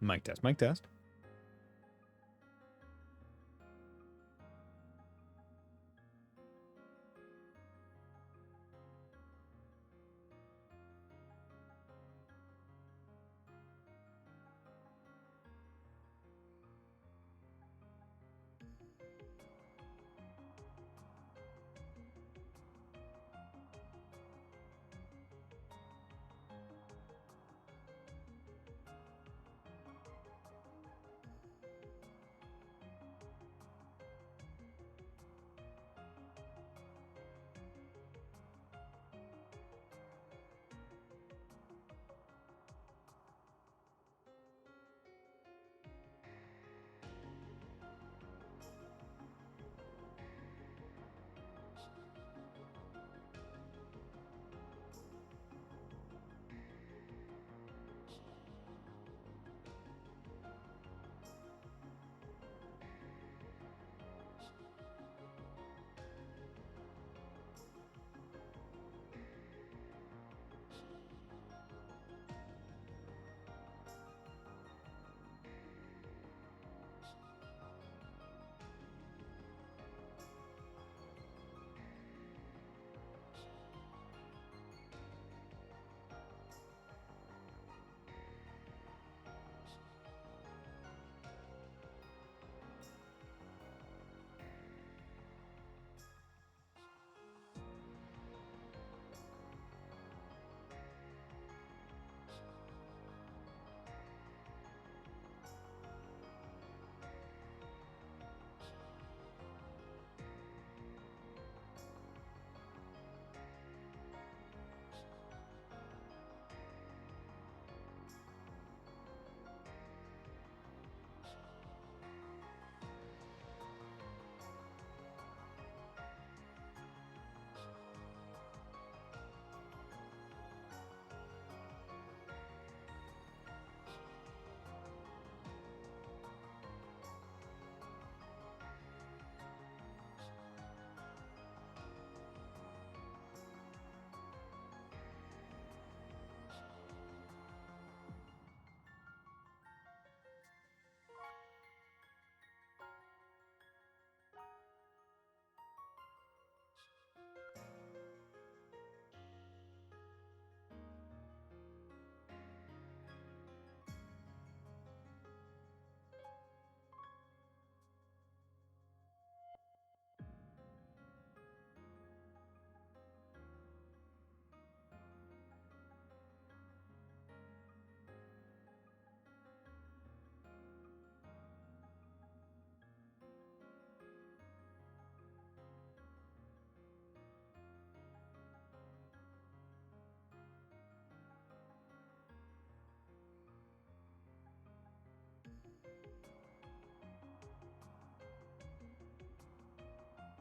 Mic test, mic test.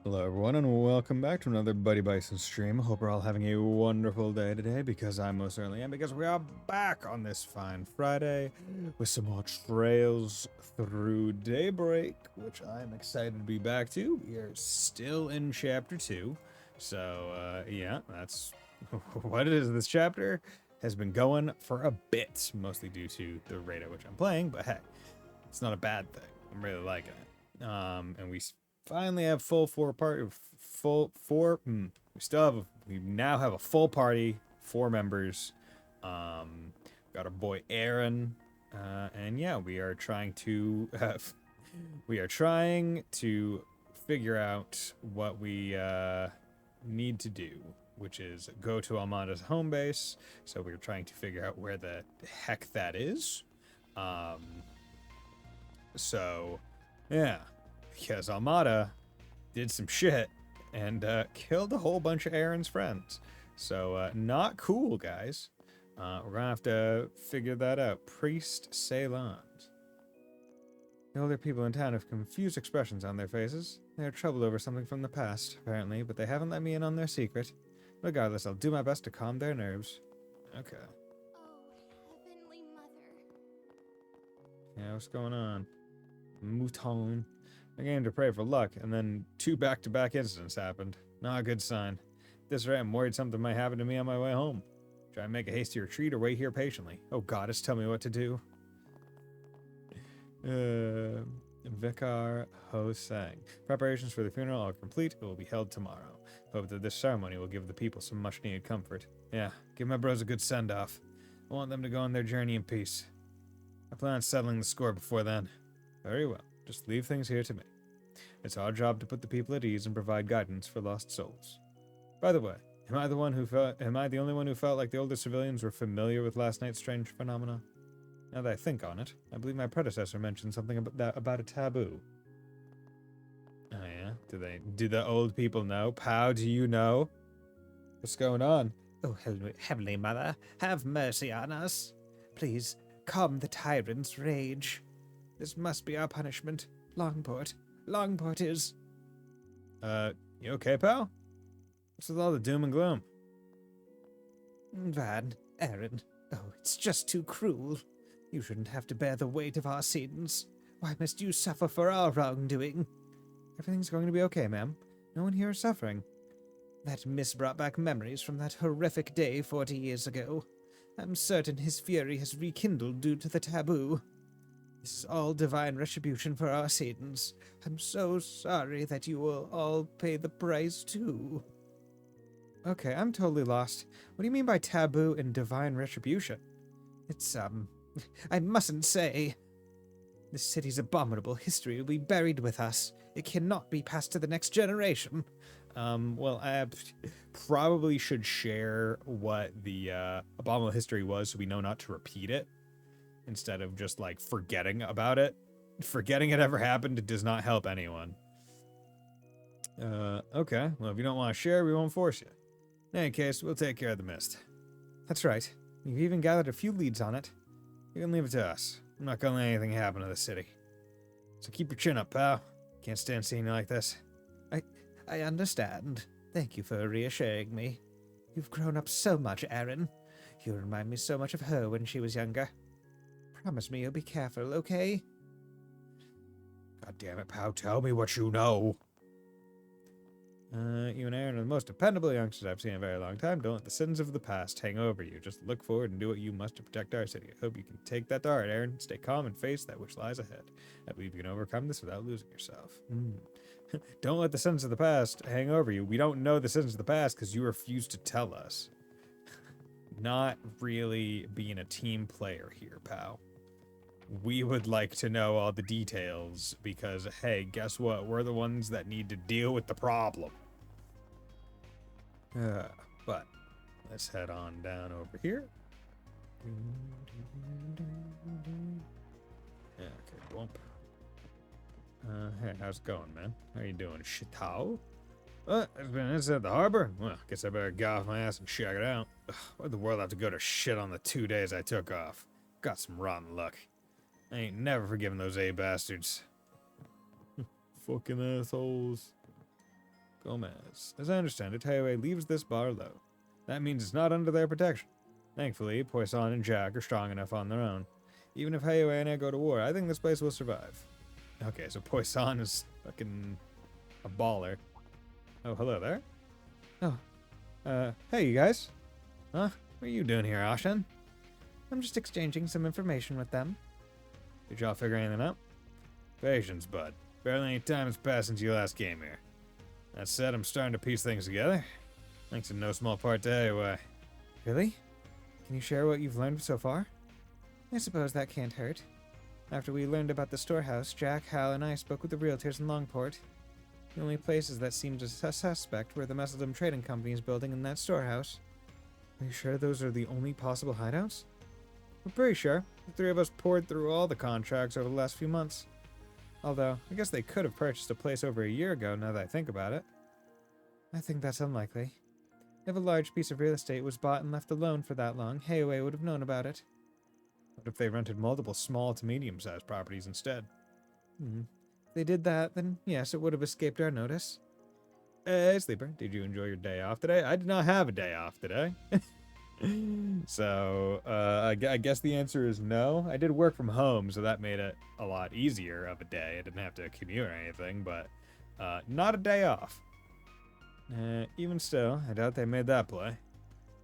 Hello everyone and welcome back to another Buddy Bison stream. Hope we're all having a wonderful day today, because I most certainly am, because we are back on this fine Friday with some more Trails Through Daybreak, which I'm excited to be back to. We are still in Chapter 2, so yeah, that's what it is. This chapter has been going for a bit, mostly due to the rate at which I'm playing, but hey, it's not a bad thing. I'm really liking it. And we finally have we now have a full party, 4 members. Got our boy Aaron, and yeah, we are trying to figure out what we need to do, which is go to Almada's home base. So we're trying to figure out where the heck that is. So yeah, because Almada did some shit and killed a whole bunch of Aaron's friends. So not cool, guys. We're gonna have to figure that out. Priest Ceylon. The older people in town have confused expressions on their faces. They are troubled over something from the past, apparently, but they haven't let me in on their secret. Regardless, I'll do my best to calm their nerves. Okay. Oh, Heavenly Mother. Yeah, what's going on? Mouton. I came to pray for luck, and then 2 back-to-back incidents happened. Not a good sign. At this rate, I'm worried something might happen to me on my way home. Try and make a hasty retreat or wait here patiently. Oh, Goddess, tell me what to do. Vicar Ho sang. Preparations for the funeral are complete. It will be held tomorrow. Hope that this ceremony will give the people some much needed comfort. Yeah, give my bros a good send off. I want them to go on their journey in peace. I plan on settling the score before then. Very well. Just leave things here to me. It's our job to put the people at ease and provide guidance for lost souls. By the way, am I the only one who felt like the older civilians were familiar with last night's strange phenomena? Now that I think on it, I believe my predecessor mentioned something about a taboo. Oh yeah? Do the old people know? Pow, do you know? What's going on? Oh, Heavenly Mother, have mercy on us. Please, calm the tyrant's rage. This must be our punishment. Longport. Longport is... You okay, pal? What's with all the doom and gloom? Van, Aaron. Oh, it's just too cruel. You shouldn't have to bear the weight of our sins. Why must you suffer for our wrongdoing? Everything's going to be okay, ma'am. No one here is suffering. That mist brought back memories from that horrific day 40 years ago. I'm certain his fury has rekindled due to the taboo. This is all divine retribution for our sins. I'm so sorry that you will all pay the price too. Okay, I'm totally lost. What do you mean by taboo and divine retribution? It's, I mustn't say. This city's abominable history will be buried with us. It cannot be passed to the next generation. Well, I probably should share what the abominable history was so we know not to repeat it, instead of just, like, forgetting about it. Forgetting it ever happened does not help anyone. Okay. Well, if you don't want to share, we won't force you. In any case, we'll take care of the mist. That's right. We've even gathered a few leads on it. You can leave it to us. I'm not gonna let anything happen to the city. So keep your chin up, pal. Can't stand seeing you like this. I understand. Thank you for reassuring me. You've grown up so much, Aaron. You remind me so much of her when she was younger. Promise me you'll be careful, okay? God damn it, pal. Tell me what you know. You and Aaron are the most dependable youngsters I've seen in a very long time. Don't let the sins of the past hang over you. Just look forward and do what you must to protect our city. I hope you can take that to heart, Aaron. Stay calm and face that which lies ahead. I believe you can overcome this without losing yourself. Don't let the sins of the past hang over you. We don't know the sins of the past because you refuse to tell us. Not really being a team player here, pal. We would like to know all the details because, hey, guess what? We're the ones that need to deal with the problem. But let's head on down over here. Yeah, okay, bump. Hey, how's it going, man? How you doing, Shitao? It's been inside the harbor? Well, guess I better get off my ass and check it out. Ugh, why'd the world have to go to shit on the 2 days I took off? Got some rotten luck. I ain't never forgiven those A bastards. Fucking assholes. Gomez. As I understand it, Highway leaves this bar low. That means it's not under their protection. Thankfully, Poisson and Jack are strong enough on their own. Even if Highway and I go to war, I think this place will survive. Okay, so Poisson is fucking a baller. Oh, hello there. Oh, hey, you guys. Huh? What are you doing here, Ashen? I'm just exchanging some information with them. Did y'all figure anything out? Patience, bud. Barely any time has passed since you last came here. That said, I'm starting to piece things together. Thanks in no small part to Highway. Really? Can you share what you've learned so far? I suppose that can't hurt. After we learned about the storehouse, Jack, Hal, and I spoke with the realtors in Longport. The only places that seemed suspect were the Messeldom Trading Company's building and that storehouse. Are you sure those are the only possible hideouts? We're pretty sure. The three of us poured through all the contracts over the last few months. Although, I guess they could have purchased a place over a year ago now that I think about it. I think that's unlikely. If a large piece of real estate was bought and left alone for that long, Hayway would have known about it. What if they rented multiple small to medium-sized properties instead? If they did that, then yes, it would have escaped our notice. Hey, Sleeper, did you enjoy your day off today? I did not have a day off today. So, I guess the answer is no. I did work from home, so that made it a lot easier of a day. I didn't have to commute or anything, but not a day off. Even still, I doubt they made that play.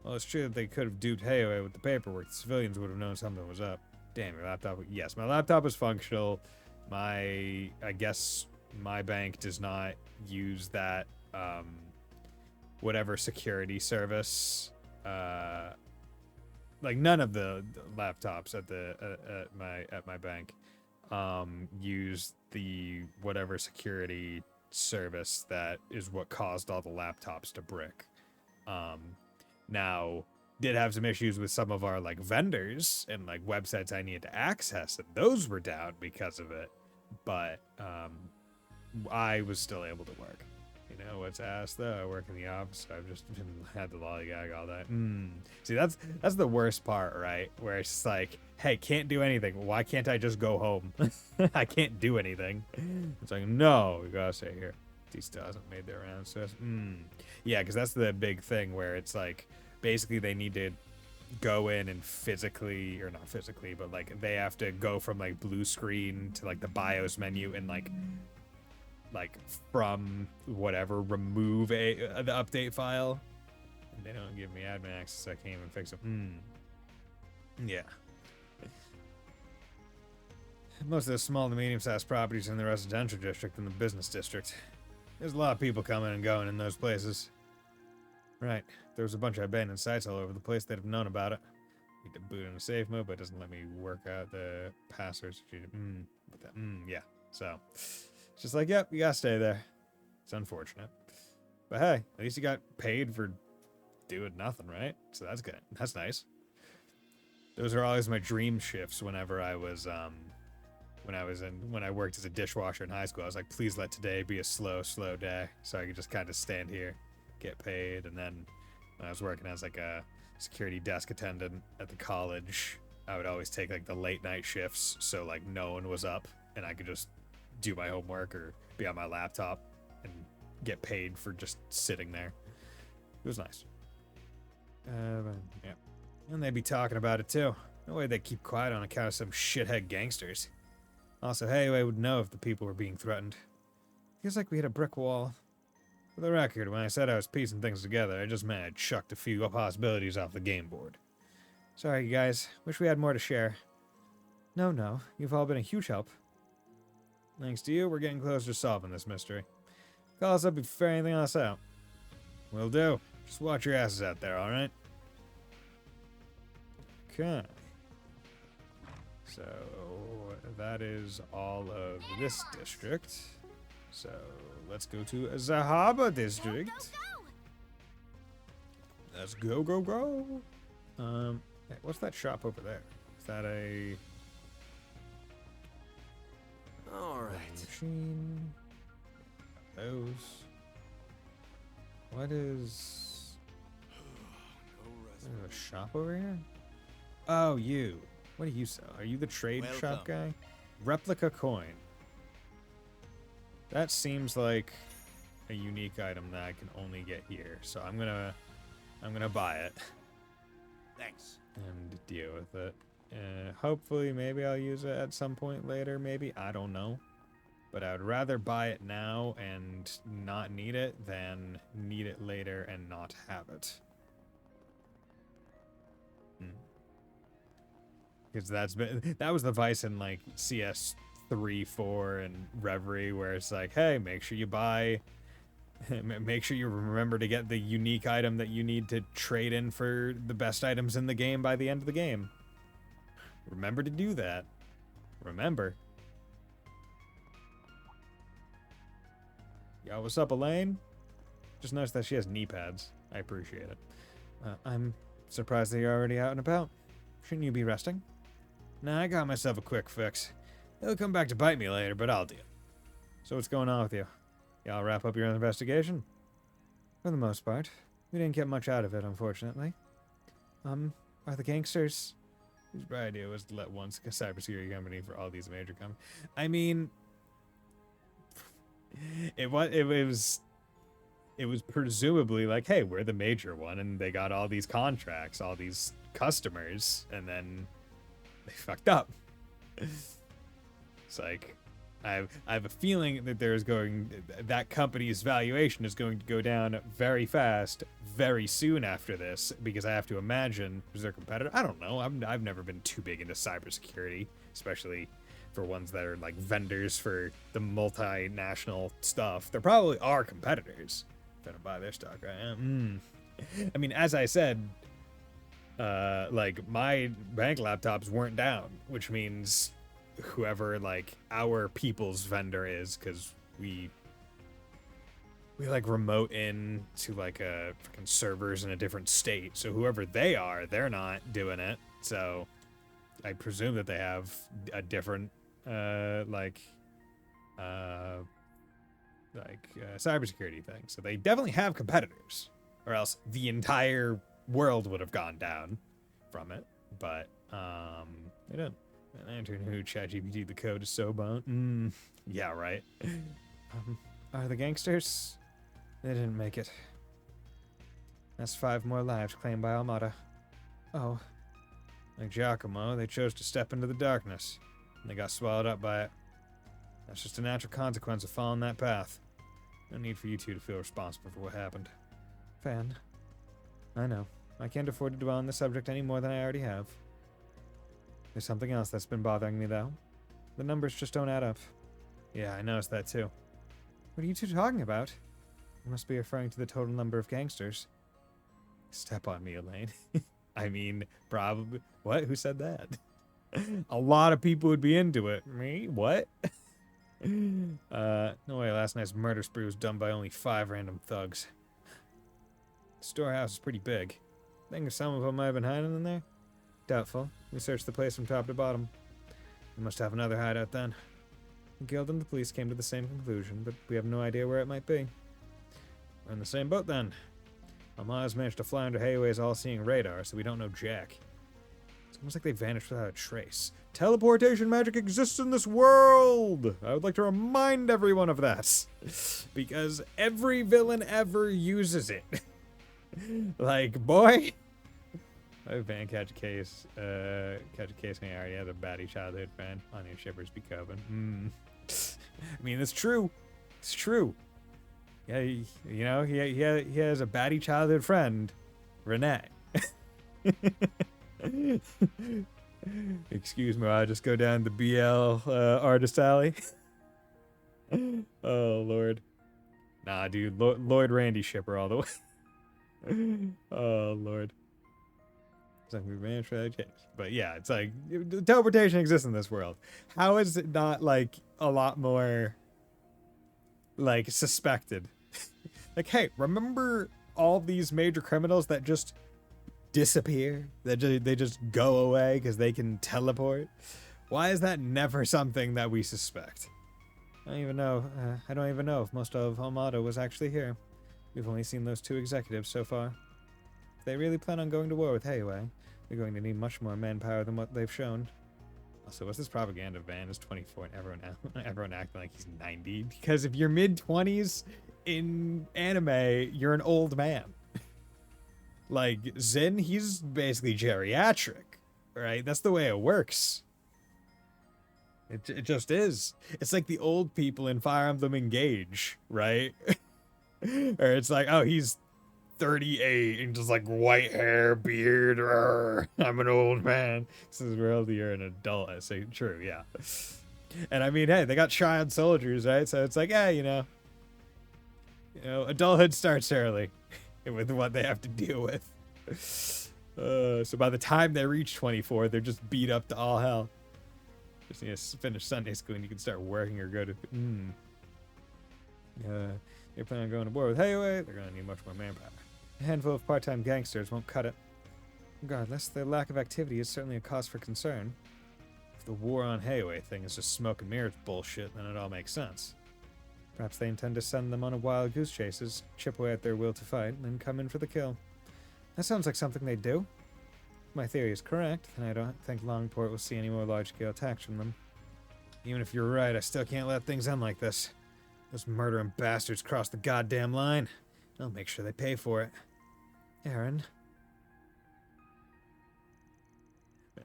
Well, it's true that they could have duped Hayway with the paperwork. The civilians would have known something was up. Damn, your laptop. Yes, my laptop is functional. I guess my bank does not use that whatever security service. Like none of the laptops at my bank use the whatever security service that is what caused all the laptops to brick. Now did have some issues with some of our like vendors and like websites I needed to access, and those were down because of it. But I was still able to work. You know what's ass though? I work in the office. I've just had the lollygag all that. See, that's the worst part, right? Where it's just like, hey, can't do anything. Why can't I just go home? I can't do anything. It's like, no, we gotta stay here. He still hasn't made their rounds. So yeah, because that's the big thing where it's like, basically they need to go in and physically, or not physically, but like they have to go from like blue screen to like the BIOS menu and like from whatever remove the update file. And they don't give me admin access, so I can't even fix it. Yeah. Most of the small to medium-sized properties in the residential district and the business district. There's a lot of people coming and going in those places. Right. There was a bunch of abandoned sites all over the place that have known about it. Need to boot in a safe mode, but it doesn't let me work out the passwords. Yeah. So it's just like, yep, you gotta stay there. It's unfortunate. But hey, at least you got paid for doing nothing, right? So that's good. That's nice. Those are always my dream shifts whenever I was when I worked as a dishwasher in high school. I was like, please let today be a slow day so I could just kind of stand here, get paid. And then when I was working as like a security desk attendant at the college, I would always take like the late night shifts, so like no one was up and I could just do my homework or be on my laptop and get paid for just sitting there. It was nice. Yeah. And they'd be talking about it too. No way they'd keep quiet on account of some shithead gangsters. Also, hey, I would know if the people were being threatened. Feels like we hit a brick wall. For the record, when I said I was piecing things together, I just meant I chucked a few possibilities off the game board. Sorry, you guys. Wish we had more to share. No. You've all been a huge help. Thanks to you, we're getting closer to solving this mystery. Call us up if you figure anything else out. Will do. Just watch your asses out there, alright? Okay. So, that is all of this district. So, let's go to Zahaba district. Let's go. Hey, what's that shop over there? Is that a... Alright. Machine. Those. What is... There's a shop over here? Oh, you. What do you sell? Are you the trade shop guy? Replica coin. That seems like a unique item that I can only get here. So I'm gonna buy it. Thanks. And deal with it. Hopefully, maybe I'll use it at some point later. Maybe, I don't know. But I would rather buy it now and not need it than need it later and not have it. Because that was the Bison like CS 3, 4, and Reverie, where it's like, hey, make sure you buy, make sure you remember to get the unique item that you need to trade in for the best items in the game by the end of the game. Remember to do that. Remember. Yo, what's up, Elaine? Just noticed that she has knee pads. I appreciate it. I'm surprised that you're already out and about. Shouldn't you be resting? Nah, I got myself a quick fix. It'll come back to bite me later, but I'll deal. So what's going on with you? Y'all wrap up your investigation? For the most part. We didn't get much out of it, unfortunately. Are the gangsters... Whose bright idea was to let one cybersecurity company for all these major companies? I mean... It was presumably like, hey, we're the major one, and they got all these contracts, all these customers, and then they fucked up. It's like, I have a feeling that that company's valuation is going to go down very fast, very soon after this, because I have to imagine, who's their competitor? I don't know. I've never been too big into cybersecurity, especially for ones that are like vendors for the multinational stuff. There probably are competitors trying to buy their stock, right? I mean, as I said, like my bank laptops weren't down, which means whoever like our people's vendor is, because we like remote in to like a freaking servers in a different state. So whoever they are, they're not doing it. So I presume that they have a different cybersecurity thing. So they definitely have competitors, or else the entire world would have gone down from it. But they didn't. And enter who ChatGPT the code is so boned. Yeah, right. Are the gangsters? They didn't make it. That's 5 more lives claimed by Armada. Oh. Like Giacomo, they chose to step into the darkness, and they got swallowed up by it. That's just a natural consequence of following that path. No need for you two to feel responsible for what happened. Fan. I know. I can't afford to dwell on the subject any more than I already have. There's something else that's been bothering me, though. The numbers just don't add up. Yeah, I noticed that too. What are you two talking about? You must be referring to the total number of gangsters. Step on me, Elaine. I mean, probably. What? Who said that? A lot of people would be into it. Me? What? No way, last night's murder spree was done by only 5 random thugs. The storehouse is pretty big. Think some of them might have been hiding in there? Doubtful. We searched the place from top to bottom. We must have another hideout then. The guild and the police came to the same conclusion, but we have no idea where it might be. We're in the same boat then. Amada's managed to fly under Hayway's all-seeing radar, so we don't know jack. It's almost like they vanished without a trace. Teleportation magic exists in this world! I would like to remind everyone of that. Because every villain ever uses it. Like, boy... I fan catch a case me. I already had a baddie childhood fan. Onion shippers be coping. I mean, it's true. It's true. Yeah, he has a baddie childhood friend, Renee. Excuse me, I'll just go down the BL artist alley. Oh Lord, nah, dude, Lloyd Randy shipper all the way. Oh Lord. But yeah, it's like teleportation exists in this world. How is it not like a lot more like suspected? Like, hey, remember all these major criminals that just disappear? They just go away because they can teleport? Why is that never something that we suspect? I don't even know. I don't even know if most of Armada was actually here. We've only seen those 2 executives so far. If they really plan on going to war with Hayway, they're going to need much more manpower than what they've shown. Also, what's this propaganda van is 24 and everyone acting like he's 90? Because if you're mid-20s in anime, you're an old man. Like, Zin, he's basically geriatric, right? That's the way it works. It just is. It's like the old people in Fire Emblem Engage, right? Or it's like, oh, he's 38 and just like white hair, beard. I'm an old man. This is real. You're an adult. I say true, yeah. And I mean, hey, they got child soldiers, right? So it's like, yeah, adulthood starts early with what they have to deal with. So by the time they reach 24, they're just beat up to all hell. Just need to finish Sunday school and you can start working or go to. You're planning on going to war with Hayway? They're gonna need much more manpower. A handful of part-time gangsters won't cut it. Regardless, their lack of activity is certainly a cause for concern. If the war on Hayway thing is just smoke and mirrors bullshit, then it all makes sense. Perhaps they intend to send them on a wild goose chases, chip away at their will to fight, and then come in for the kill. That sounds like something they'd do. If my theory is correct, then I don't think Longport will see any more large-scale attacks from them. Even if you're right, I still can't let things end like this. Those murdering bastards crossed the goddamn line. I'll make sure they pay for it. Aaron.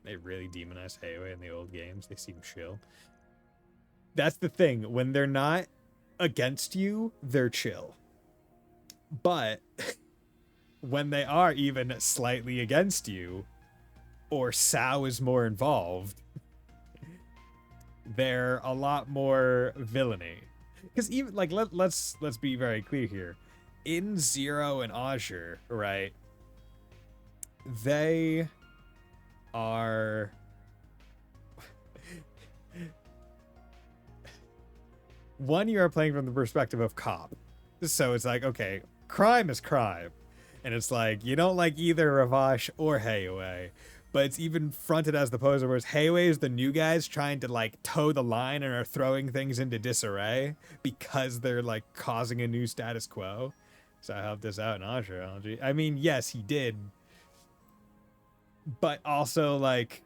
They really demonize Hayway in the old games. They seem chill. That's the thing. When they're not against you, they're chill. But when they are even slightly against you, or Sao is more involved, they're a lot more villainy. Because even like let's be very clear here. In Zero and Azure, right? They are one, you are playing from the perspective of cop. So it's like, okay, crime is crime. And it's like, you don't like either Ravash or Heiwei. But it's even fronted as the poser, whereas Heiwei is the new guys trying to like toe the line and are throwing things into disarray because they're like causing a new status quo. So I helped this out in Azure. I mean, yes, he did. But also like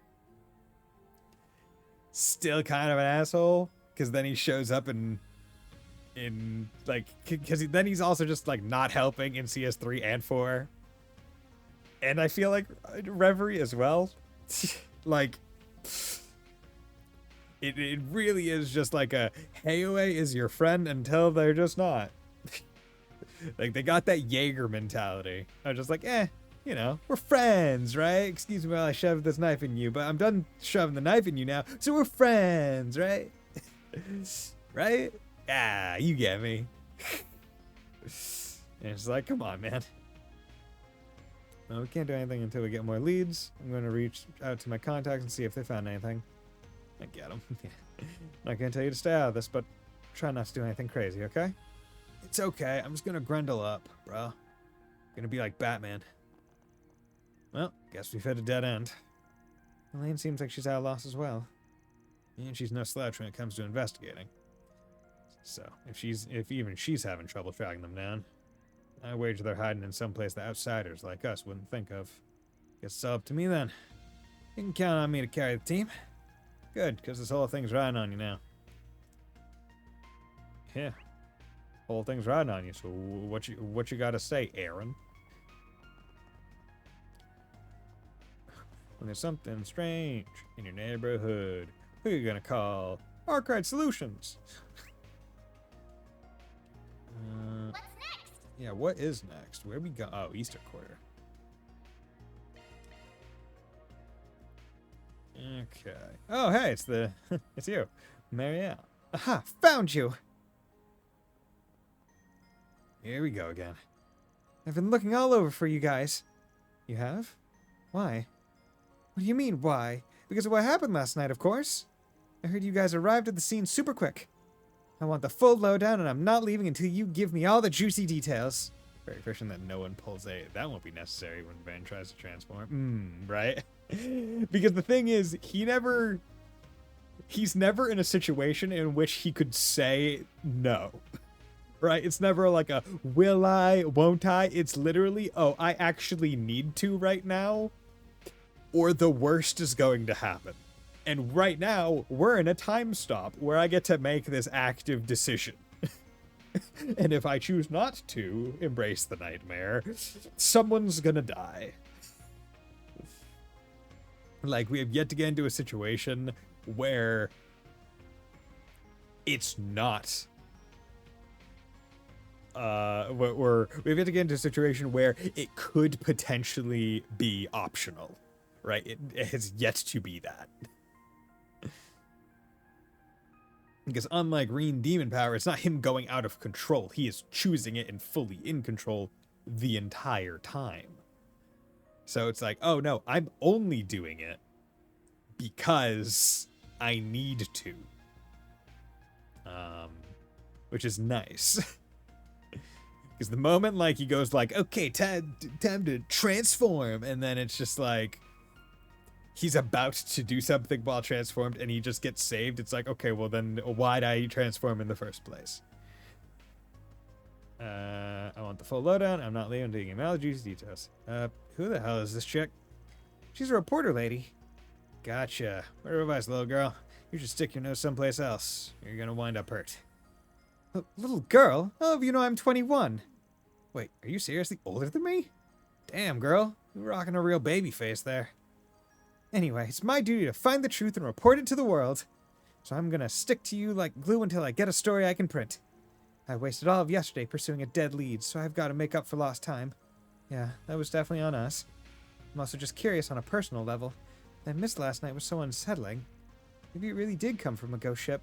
still kind of an asshole. Because then he shows up in like, because then he's also just like not helping in CS3 and 4. And I feel like Reverie as well. Like, it really is just like a Heiwei is your friend until they're just not. Like, they got that Jaeger mentality. I'm just like, you know, we're friends, right? Excuse me while I shove this knife in you, but I'm done shoving the knife in you now, so we're friends, right? Right? Yeah, you get me. And it's like, come on, man. Well, we can't do anything until we get more leads. I'm going to reach out to my contacts and see if they found anything. I get them. Not going to tell you to stay out of this, but try not to do anything crazy, okay? It's okay. I'm just going to grundle up, bro. Gonna be like Batman. Well, guess we've hit a dead end. Elaine seems like she's at a loss as well. And she's no slouch when it comes to investigating. So, if even she's having trouble tracking them down, I wager they're hiding in some place that outsiders like us wouldn't think of. Guess it's all up to me then. You can count on me to carry the team. Good, because this whole thing's riding on you now. Yeah. Whole thing's riding on you, so what you gotta say, Aaron? When there's something strange in your neighborhood, who are you gonna call? Arkwright Solutions! What's next? Yeah, what is next? Where we go? Oh, Eastern Quarter. Okay. Oh, hey, it's it's you, Marielle. Aha, found you! Here we go again. I've been looking all over for you guys. You have? Why? What do you mean, why? Because of what happened last night, of course. I heard you guys arrived at the scene super quick. I want the full lowdown, and I'm not leaving until you give me all the juicy details. Very efficient that no one pulls a... That won't be necessary when Van tries to transform. Right? Because the thing is, he's never in a situation in which he could say no. Right? It's never like a, will I, won't I? It's literally, oh, I actually need to right now, or the worst is going to happen. And right now, we're in a time stop where I get to make this active decision. And if I choose not to embrace the nightmare, someone's gonna die. Like, we have yet to get into a situation where it's not... we've yet to get into a situation where it could potentially be optional. Right? It has yet to be that. Because unlike Green Demon Power, it's not him going out of control. He is choosing it and fully in control the entire time. So it's like, oh no, I'm only doing it because I need to. Which is nice. Because the moment like he goes like, okay, time to transform, and then it's just like he's about to do something while transformed and he just gets saved. It's like, okay, well then why'd I transform in the first place? I want the full lowdown. I'm not leaving until you give me all the juicy details. Who the hell is this chick? She's a reporter lady. Gotcha. Where are advice, little girl? You should stick your nose someplace else. You're gonna wind up hurt. Little girl? How do you know I'm 21? Wait, are you seriously older than me? Damn, girl. You're rocking a real baby face there. Anyway, it's my duty to find the truth and report it to the world. So I'm gonna stick to you like glue until I get a story I can print. I wasted all of yesterday pursuing a dead lead, so I've got to make up for lost time. Yeah, that was definitely on us. I'm also just curious on a personal level. That miss last night was so unsettling. Maybe it really did come from a ghost ship.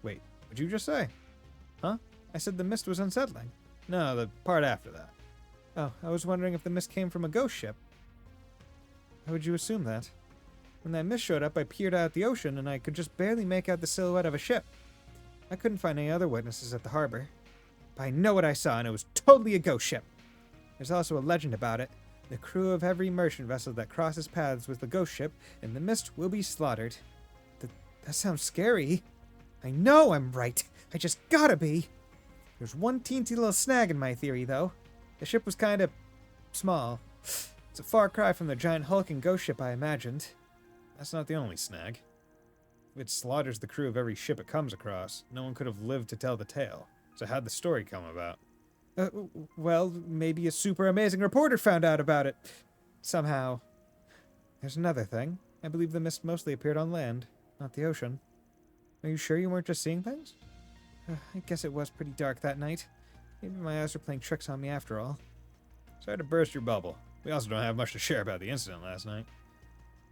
Wait, what'd you just say? Huh? I said the mist was unsettling. No, the part after that. Oh, I was wondering if the mist came from a ghost ship. How would you assume that? When that mist showed up, I peered out at the ocean and I could just barely make out the silhouette of a ship. I couldn't find any other witnesses at the harbor. But I know what I saw, and it was totally a ghost ship. There's also a legend about it. The crew of every merchant vessel that crosses paths with the ghost ship in the mist will be slaughtered. That sounds scary. I know I'm right. I just gotta be. There's one teensy little snag in my theory, though. The ship was kind of small. It's a far cry from the giant hulking ghost ship I imagined. That's not the only snag. If it slaughters the crew of every ship it comes across, no one could have lived to tell the tale. So how'd the story come about? Well, maybe a super amazing reporter found out about it. Somehow. There's another thing. I believe the mist mostly appeared on land, not the ocean. Are you sure you weren't just seeing things? I guess it was pretty dark that night. Maybe my eyes were playing tricks on me after all. Sorry to burst your bubble. We also don't have much to share about the incident last night.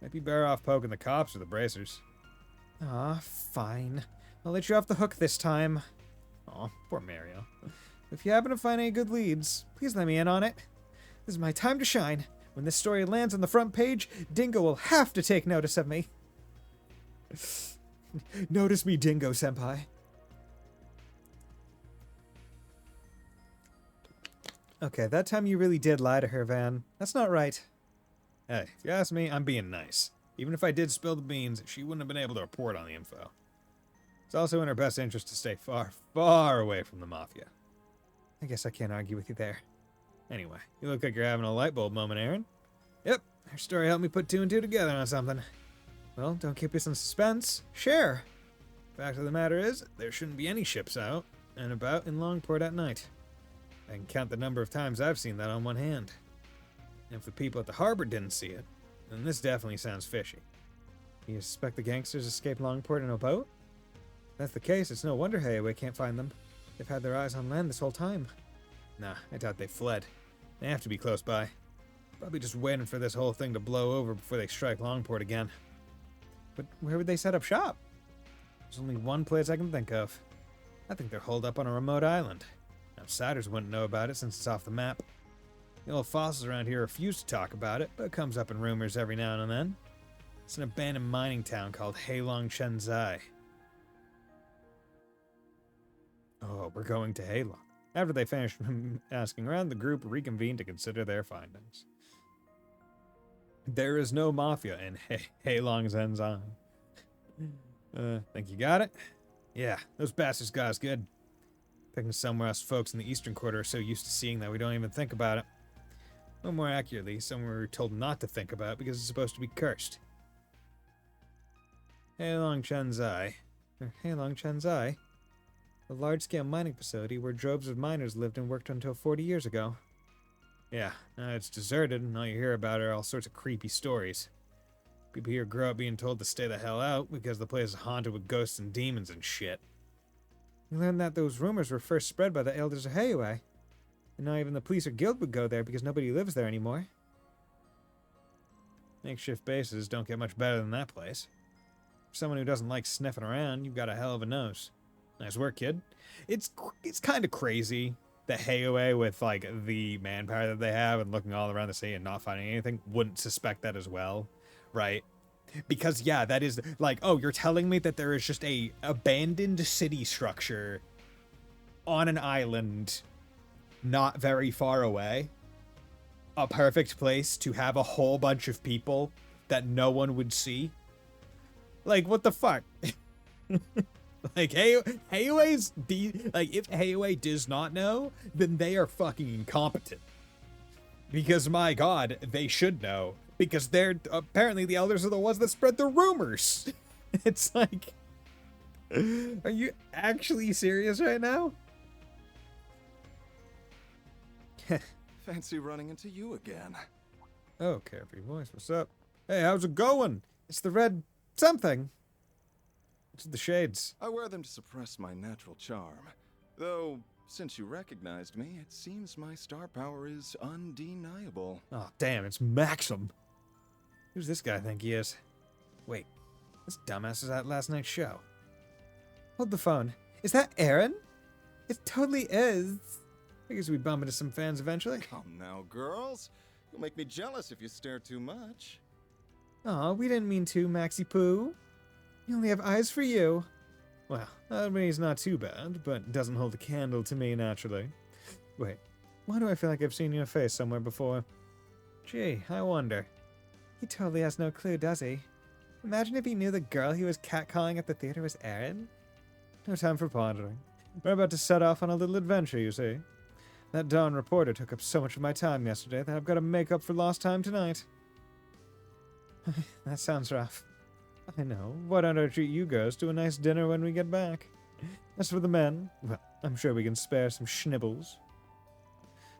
Might be better off poking the cops or the bracers. Ah, fine. I'll let you off the hook this time. Aw, poor Mario. If you happen to find any good leads, please let me in on it. This is my time to shine. When this story lands on the front page, Dingo will have to take notice of me. Notice me, Dingo-senpai. Okay, that time you really did lie to her, Van. That's not right. Hey, if you ask me, I'm being nice. Even if I did spill the beans, she wouldn't have been able to report on the info. It's also in her best interest to stay far, far away from the Mafia. I guess I can't argue with you there. Anyway, you look like you're having a light bulb moment, Aaron. Yep, her story helped me put two and two together on something. Well, don't keep us in suspense. Share. Fact of the matter is, there shouldn't be any ships out and about in Longport at night. I can count the number of times I've seen that on one hand. And if the people at the harbor didn't see it, then this definitely sounds fishy. You suspect the gangsters escaped Longport in a boat? If that's the case, it's no wonder Hayaway can't find them. They've had their eyes on land this whole time. Nah, I doubt they fled. They have to be close by. Probably just waiting for this whole thing to blow over before they strike Longport again. But where would they set up shop? There's only one place I can think of. I think they're holed up on a remote island. Outsiders wouldn't know about it since it's off the map. The old fossils around here refuse to talk about it, but it comes up in rumors every now and then. It's an abandoned mining town called Heilong Shenzai. Oh, we're going to Heilong. After they finished asking around, the group reconvened to consider their findings. There is no mafia in Heilong Shenzai. Think you got it? Yeah, those bastards got us good. Picking somewhere else folks in the eastern quarter are so used to seeing that we don't even think about it. Or more accurately, somewhere we're told not to think about because it's supposed to be cursed. Heilong Shenzai. Heilong Shenzai? A large-scale mining facility where droves of miners lived and worked until 40 years ago. Yeah, now it's deserted, and all you hear about are all sorts of creepy stories. People here grow up being told to stay the hell out because the place is haunted with ghosts and demons and shit. We learned that those rumors were first spread by the elders of Hayaway. And not even the police or guild would go there because nobody lives there anymore. Makeshift bases don't get much better than that place. For someone who doesn't like sniffing around, you've got a hell of a nose. Nice work, kid. It's kind of crazy that Hayaway, with like the manpower that they have and looking all around the city and not finding anything, wouldn't suspect that as well, right? Because yeah, that is like, oh, you're telling me that there is just a abandoned city structure on an island not very far away, a perfect place to have a whole bunch of people that no one would see. Like, what the fuck? Like, Hayaway's like, if Hayaway does not know, then they are fucking incompetent. Because, my god, they should know. Because they're, apparently the elders are the ones that spread the rumors. It's like, are you actually serious right now? Fancy running into you again. Oh, carefree voice, what's up? Hey, how's it going? It's the red something. It's the shades. I wear them to suppress my natural charm. Though, since you recognized me, it seems my star power is undeniable. Oh, damn, it's Maxim. Who's this guy think he is? Wait, This dumbass was at last night's show. Hold the phone. Is that Aaron? It totally is. I guess we bump into some fans eventually. Come now, girls. You'll make me jealous if you stare too much. Aw, we didn't mean to, Maxie Poo. We only have eyes for you. Well, I mean, he's not too bad, but doesn't hold a candle to me naturally. Wait, why do I feel like I've seen your face somewhere before? Gee, I wonder. He totally has no clue, does he? Imagine if he knew the girl he was catcalling at the theater was Erin. No time for pondering. We're about to set off on a little adventure, you see. That Dawn reporter took up so much of my time yesterday that I've got to make up for lost time tonight. That sounds rough. I know. Why don't I treat you girls to a nice dinner when we get back? As for the men, well, I'm sure we can spare some schnibbles.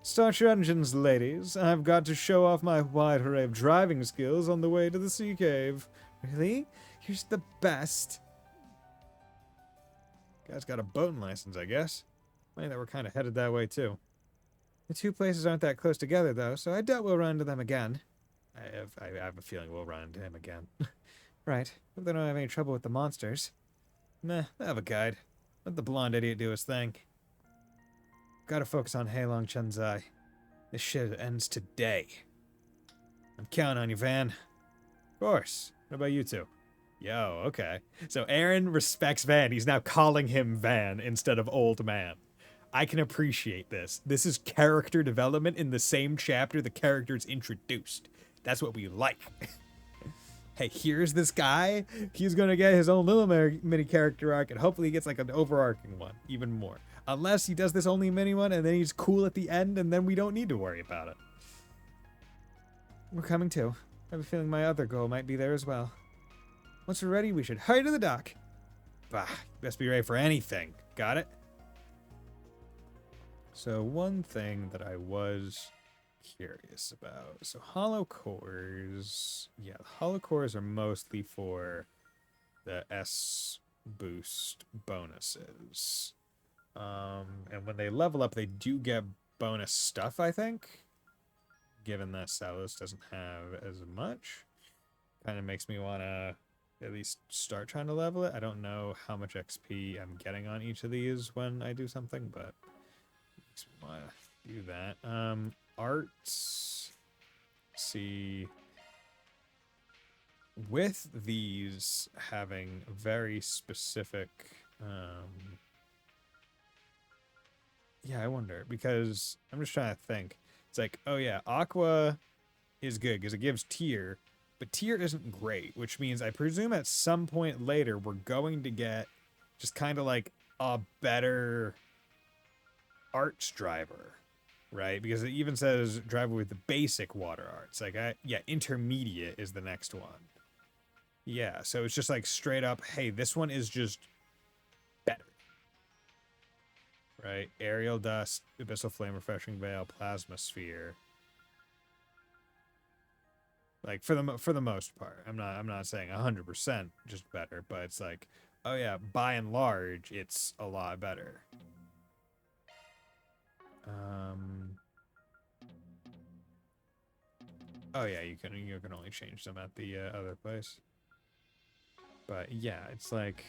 Start your engines, ladies. I've got to show off my wide array of driving skills on the way to the sea cave. Really? You're the best. Guy's got a boating license, I guess. Funny that we're kind of headed that way, too. The two places aren't that close together, though, so I doubt we'll run into them again. I have a feeling we'll run into him again. Right. Hope they don't have any trouble with the monsters. Meh, I have a guide. Let the blonde idiot do his thing. Gotta focus on Heilong Chenzai. This shit ends today. I'm counting on you, Van. Of course. What about you two? Yo, okay. So Aaron respects Van. He's now calling him Van instead of old man. I can appreciate this. This is character development in the same chapter the character's introduced. That's what we like. Hey, here's this guy. He's going to get his own little mini character arc, and hopefully he gets like an overarching one, even more. Unless he does this only mini one, and then he's cool at the end, and then we don't need to worry about it. We're coming too. I have a feeling my other goal might be there as well. Once we're ready, we should hurry to the dock. Bah, best be ready for anything. Got it? So one thing that I was curious about. So hollow cores. Yeah, the hollow cores are mostly for the S boost bonuses. And when they level up, they do get bonus stuff, I think. Given that Salos doesn't have as much. Kind of makes me want to at least start trying to level it. I don't know how much XP I'm getting on each of these when I do something, but it makes me want to do that. Arts. See. With these having very specific... yeah, I wonder, because I'm just trying to think. It's like, oh yeah, Aqua is good because it gives tier, but tier isn't great, which means I presume at some point later we're going to get just kind of like a better arts driver, right? Because it even says driver with the basic water arts. Like, yeah, intermediate is the next one. Yeah, so it's just like straight up, hey, this one is just better. Right? Aerial Dust, Abyssal Flame, Refreshing Veil, Plasma Sphere. Like for the most part, I'm not saying 100% just better, but it's like, oh yeah, by and large, it's a lot better. Oh yeah, you can only change them at the other place. But yeah, it's like.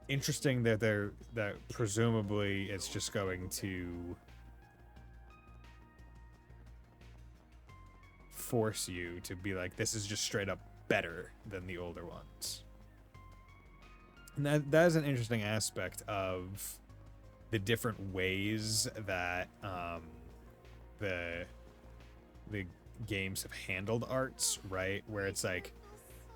Interesting that that presumably it's just going to force you to be like, this is just straight up better than the older ones. And that is an interesting aspect of the different ways that the games have handled arts, right? Where it's like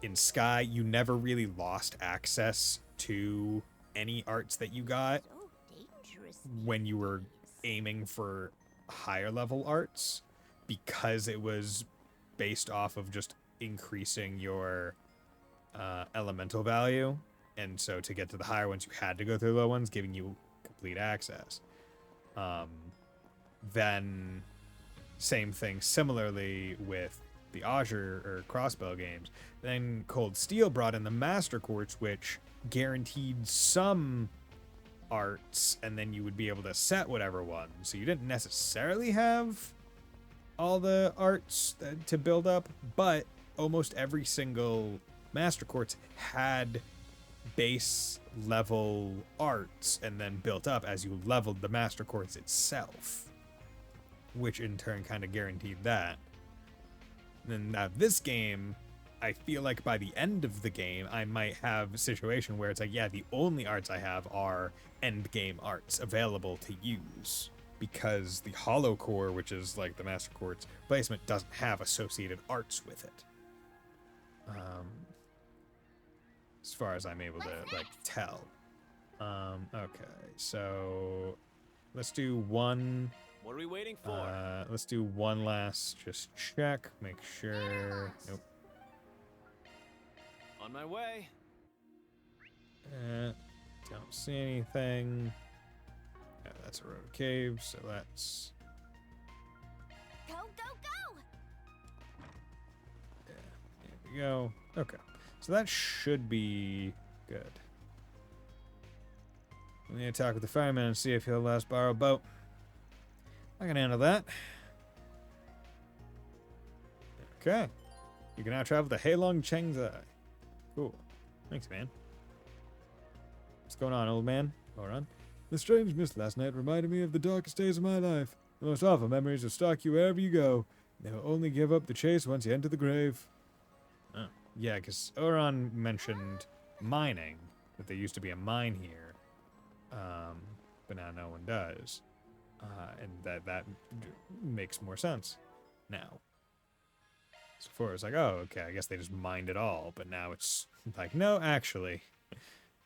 in Sky, you never really lost access to any arts that you got when you were aiming for higher level arts, because it was based off of just increasing your elemental value, and so to get to the higher ones you had to go through the low ones, giving you complete access. Then same thing similarly with the Azure or Crossbow games. Then Cold Steel brought in the Master Quartz, which guaranteed some arts, and then you would be able to set whatever one. So you didn't necessarily have all the arts to build up, but almost every single Master Quartz had base level arts and then built up as you leveled the Master Quartz itself, which in turn kind of guaranteed that. And then now this game, I feel like by the end of the game, I might have a situation where it's like, yeah, the only arts I have are end game arts available to use, because the Hollow Core, which is like the Master Quartz placement, doesn't have associated arts with it. As far as I'm able to like tell. Okay, so let's do one. What are we waiting for? Let's do one last just check, make sure. Nope. On my way. Don't see anything. Yeah, that's a road of caves, so that's Go, go, go! there we go. Okay, so that should be good. We need to talk with the fireman and see if he'll let us borrow a boat. I can handle that. Okay. You can now travel to Heilong Chengzai. Cool. Thanks, man. What's going on, old man? Hold on. The strange mist last night reminded me of the darkest days of my life. The most awful memories will stalk you wherever you go. They will only give up the chase once you enter the grave. Oh. Yeah, because Oran mentioned mining, that there used to be a mine here. But now no one does. And that makes more sense now. So before it was like, oh, okay, I guess they just mined it all. But now it's like, no, actually,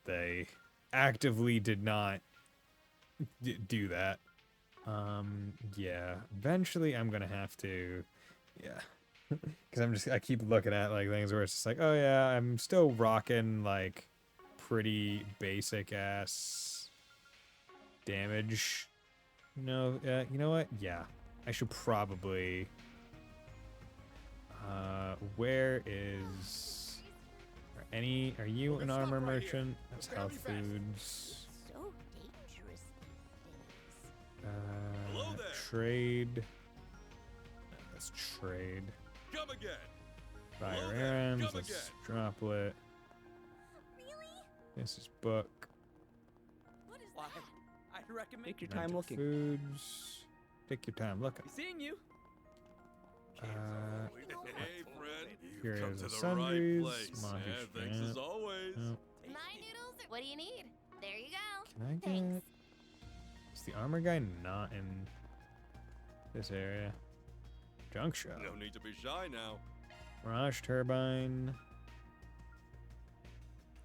they actively did not do that. Yeah, eventually I'm gonna have to, yeah. Because I keep looking at like things where it's just like, oh yeah, I'm still rocking like pretty basic ass damage. No, you know what? Yeah, I should probably. Where is? Are you an armor merchant? That's health foods. So dangerous these days. Hello there. Trade. Let's trade. Come again. Fire Hello there. errands. Come Let's again. Really? droplet. This is book. What is Why? that? I recommend Take your Rent time of looking. Foods. Take your time looking. seeing you. Hey, friend. Here You've come is to the the right sundries. place. Monty Yeah, thanks Schmidt. as always. No. My noodles? What do you need? There you go. Can I get? Thanks. Is the armor guy not in this area? Junk shop. No need to be shy now. Mirage turbine.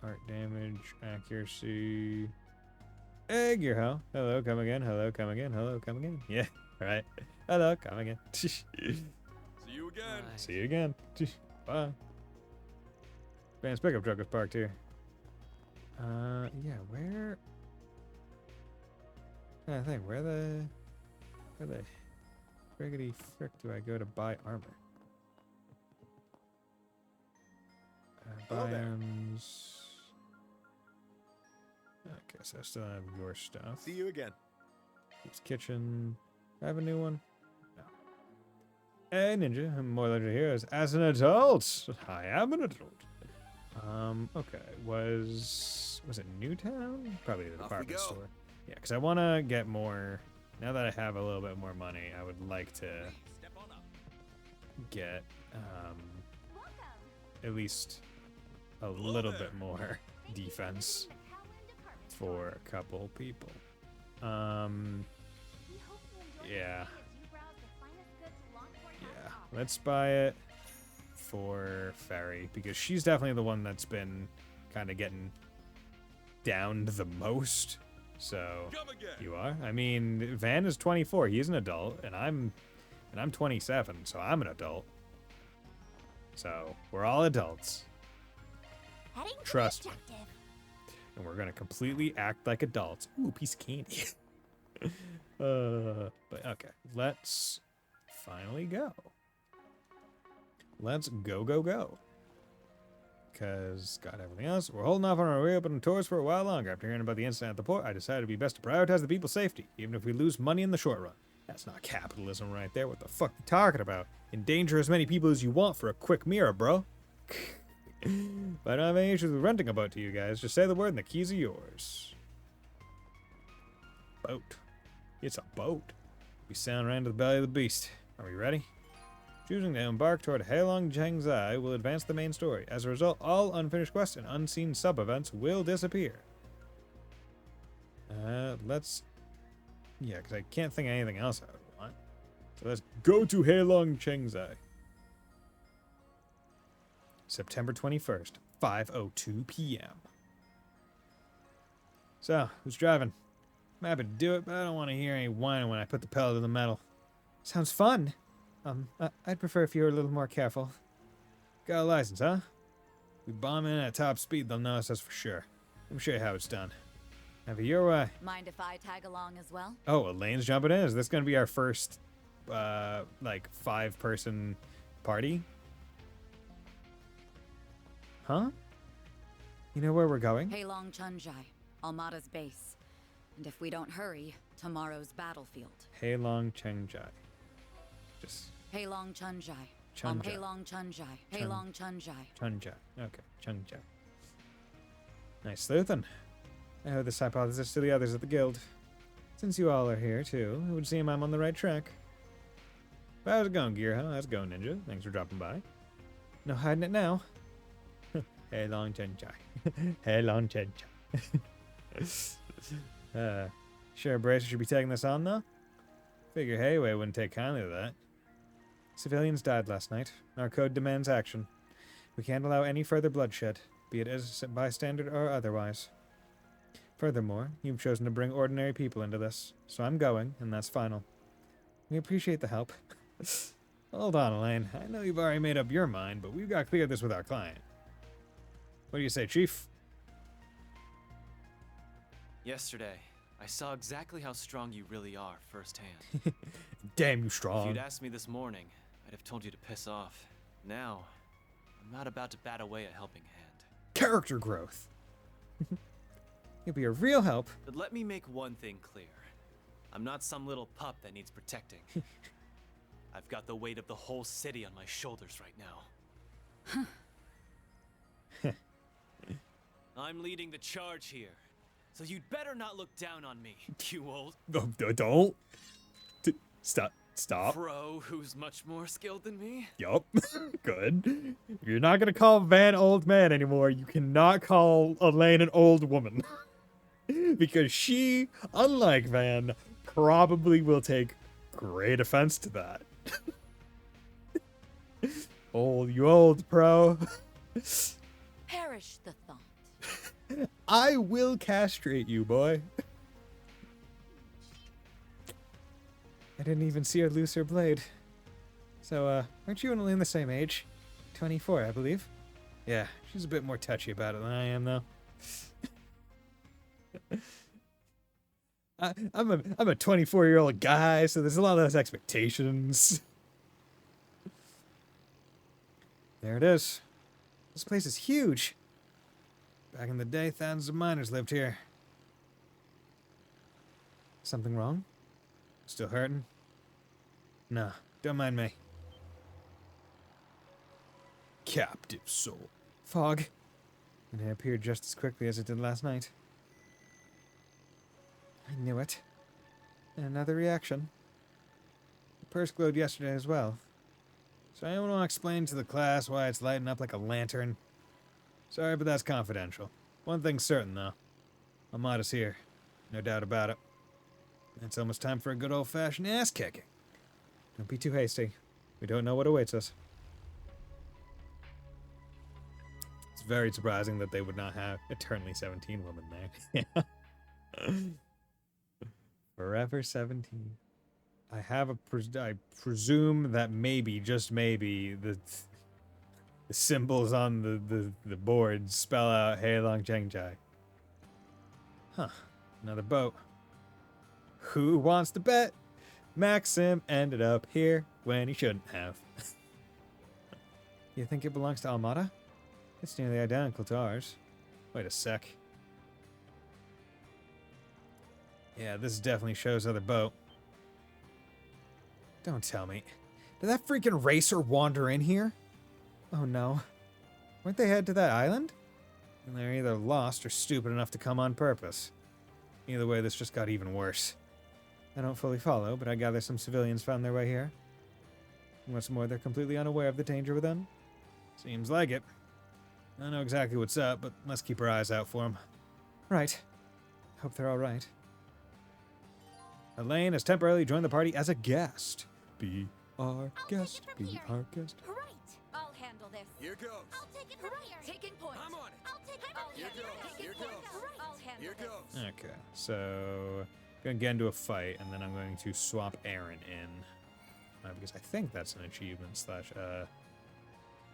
Art damage, accuracy. Egg your hell. Hello, come again. Hello, come again. Hello, come again. Yeah, right. Hello, come again. See you again. See you again. Bye. Van's pickup truck is parked here. Yeah, where? I think where the friggity frick do I go to buy armor? Hello there. Biomes. Okay, so I still have your stuff. See you again. It's kitchen. I have a new one. No. Hey, Ninja. I'm more Legend of Heroes. As an adult, I am an adult. Okay. Was it Newtown? Probably the Off we department go. store. Yeah, because I want to get more. Now that I have a little bit more money, I would like to Step on up. get Welcome. at least a Hello little there. bit more Thank you for defense choosing the Howland Department for Store. a couple people. We hope you enjoy Yeah. the day as you browse the finest goods Longport has Yeah, to offer. let's buy it for Ferry because she's definitely the one that's been kind of getting downed the most. So Come again. you are. I mean, Van is 24. He's an adult, and I'm 27. So I'm an adult. So we're all adults, Heading to the Trust me. objective. and we're gonna completely act like adults. Ooh, piece of candy. But okay, let's finally go. Let's go. Because, got everything else. We're holding off on our reopening tours for a while longer. After hearing about the incident at the port, I decided it'd be best to prioritize the people's safety, even if we lose money in the short run. That's not capitalism right there. What the fuck you talking about? Endanger as many people as you want for a quick mirror, bro. But I don't have any issues with renting a boat to you guys. Just say the word and the keys are yours. Boat. It's a boat. We sound right into the belly of the beast. Are we ready? Choosing to embark toward Heilong Zhangzai will advance the main story. As a result, all unfinished quests and unseen sub-events will disappear. Let's... Yeah, because I can't think of anything else I would want. So let's go to Heilong Zhangzai. September 21st, 5:02 p.m. So, who's driving? I'm happy to do it, but I don't want to hear any whining when I put the pedal to the metal. Sounds fun. I'd prefer if you were a little more careful. Got a license, huh? We bomb in at top speed, they'll notice us for sure. Let me show you how it's done. Have it your way. Mind if I tag along as well? Oh, Elaine's jumping in. Is this going to be our first, like, 5-person party? Huh? You know where we're going? Heilong Chunjai, Almada's base. And if we don't hurry, tomorrow's battlefield. Heilong Zhangzai. Just Heilong Chunjai. Chunjai. Heilong Chunjai. Heilong Chunjai. Chunjai. Okay, Chunjai. Nice sleuthing. I owe this hypothesis to the others at the guild. Since you all are here, too, it would seem I'm on the right track. But how's it going, Gearho? How's it going, Ninja? Thanks for dropping by. No hiding it now. Heilong Zhangzai. Heilong Zhangzai. Sure, Bracer should be taking this on, though? Figure Hayway wouldn't take kindly to that. Civilians died last night. Our code demands action. We can't allow any further bloodshed, be it as a bystander or otherwise. Furthermore, you've chosen to bring ordinary people into this, so I'm going, and that's final. We appreciate the help. Hold on, Elaine. I know you've already made up your mind, but we've got to clear this with our client. What do you say, Chief? Yesterday, I saw exactly how strong you really are firsthand. Damn you If strong. you'd asked me this morning, I'd have told you to piss off. Now, I'm not about to bat away a helping hand. Character growth. You'll be a real help. But let me make one thing clear. I'm not some little pup that needs protecting. I've got the weight of the whole city on my shoulders right now. I'm leading the charge here, so you'd better not look down on me, you old Don't. Stop. pro who's much more skilled than me. Yup. Good. You're not gonna call Van old man anymore. You cannot call Elaine an old woman. Because she, unlike Van, probably will take great offense to that. You old pro. Perish the thought. I will castrate you, boy. I didn't even see her lose her blade. So, aren't you and Elaine the same age? 24, I believe. Yeah, she's a bit more touchy about it than I am, though. I'm a 24-year-old guy, so there's a lot of those expectations. There it is. This place is huge. Back in the day, thousands of miners lived here. Something wrong? Still hurting? Nah, don't mind me. Captive soul. Fog. And it appeared just as quickly as it did last night. I knew it. And another reaction. The purse glowed yesterday as well. So anyone want to explain to the class why it's lighting up like a lantern? Sorry, but that's confidential. One thing's certain, though. Amada's here. No doubt about it. It's almost time for a good old-fashioned ass-kicking. Don't be too hasty. We don't know what awaits us. It's very surprising that they would not have eternally 17 women there. Forever 17. I have I presume that maybe, just maybe, the symbols on the board spell out Heilong Zhangzai. Huh. Another boat. Who wants to bet? Maxim ended up here when he shouldn't have. You think it belongs to Almada? It's nearly identical to ours. Wait a sec. Yeah, this definitely shows other boat. Don't tell me. Did that freaking racer wander in here? Oh no. Weren't they headed to that island? And they're either lost or stupid enough to come on purpose. Either way, this just got even worse. I don't fully follow, but I gather some civilians found their way here. And what's more, they're completely unaware of the danger within. Seems like it. I don't know exactly what's up, but let's keep our eyes out for them. Right. Hope they're all right. Elaine has temporarily joined the party as a guest. Be our guest. take it from Be here. our guest. Right. I'll handle this. Here goes. I'll take it from here. Taking point. I'm on it. I'll take it from Here here. goes. Taking Here point. goes. Right. I'll handle Here this. goes. Okay, so gonna get into a fight, and then I'm going to swap Aaron in because I think that's an achievement slash well,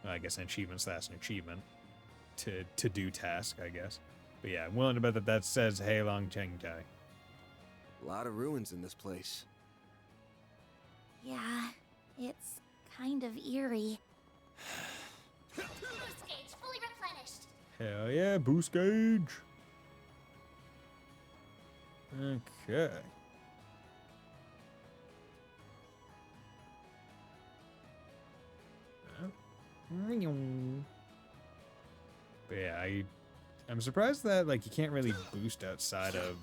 I guess an achievement slash an achievement to do task, I guess. But yeah, I'm willing to bet that that says Hey Long Cheng Tai. A lot of ruins in this place. Yeah, it's kind of eerie. Boost gauge fully replenished. Hell yeah, boost gauge. Okay. But yeah, I'm surprised that like you can't really boost outside of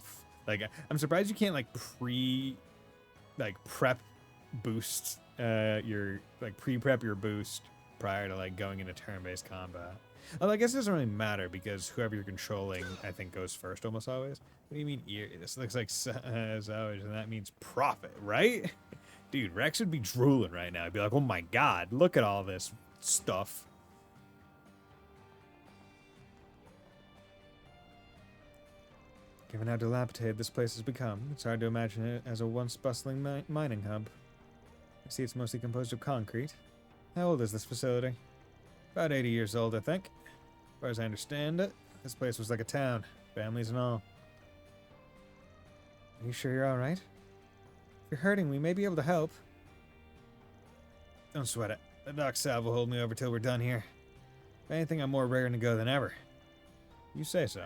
like I'm surprised you can't like prep boost your like pre-prep your boost prior to like going into turn-based combat. Well, I guess it doesn't really matter because whoever you're controlling I think goes first almost always. What do you mean ear? This looks like Savage, and that means profit, right? Dude, Rex would be drooling right now. He'd be like, oh my god, look at all this stuff. Given how dilapidated this place has become, it's hard to imagine it as a once bustling mining hub. I see it's mostly composed of concrete. How old is this facility? About 80 years old, I think. As far as I understand it, this place was like a town, families and all. Are you sure you're alright? If you're hurting, we may be able to help. Don't sweat it. The doc salve will hold me over till we're done here. If anything, I'm more raring to go than ever. You say so.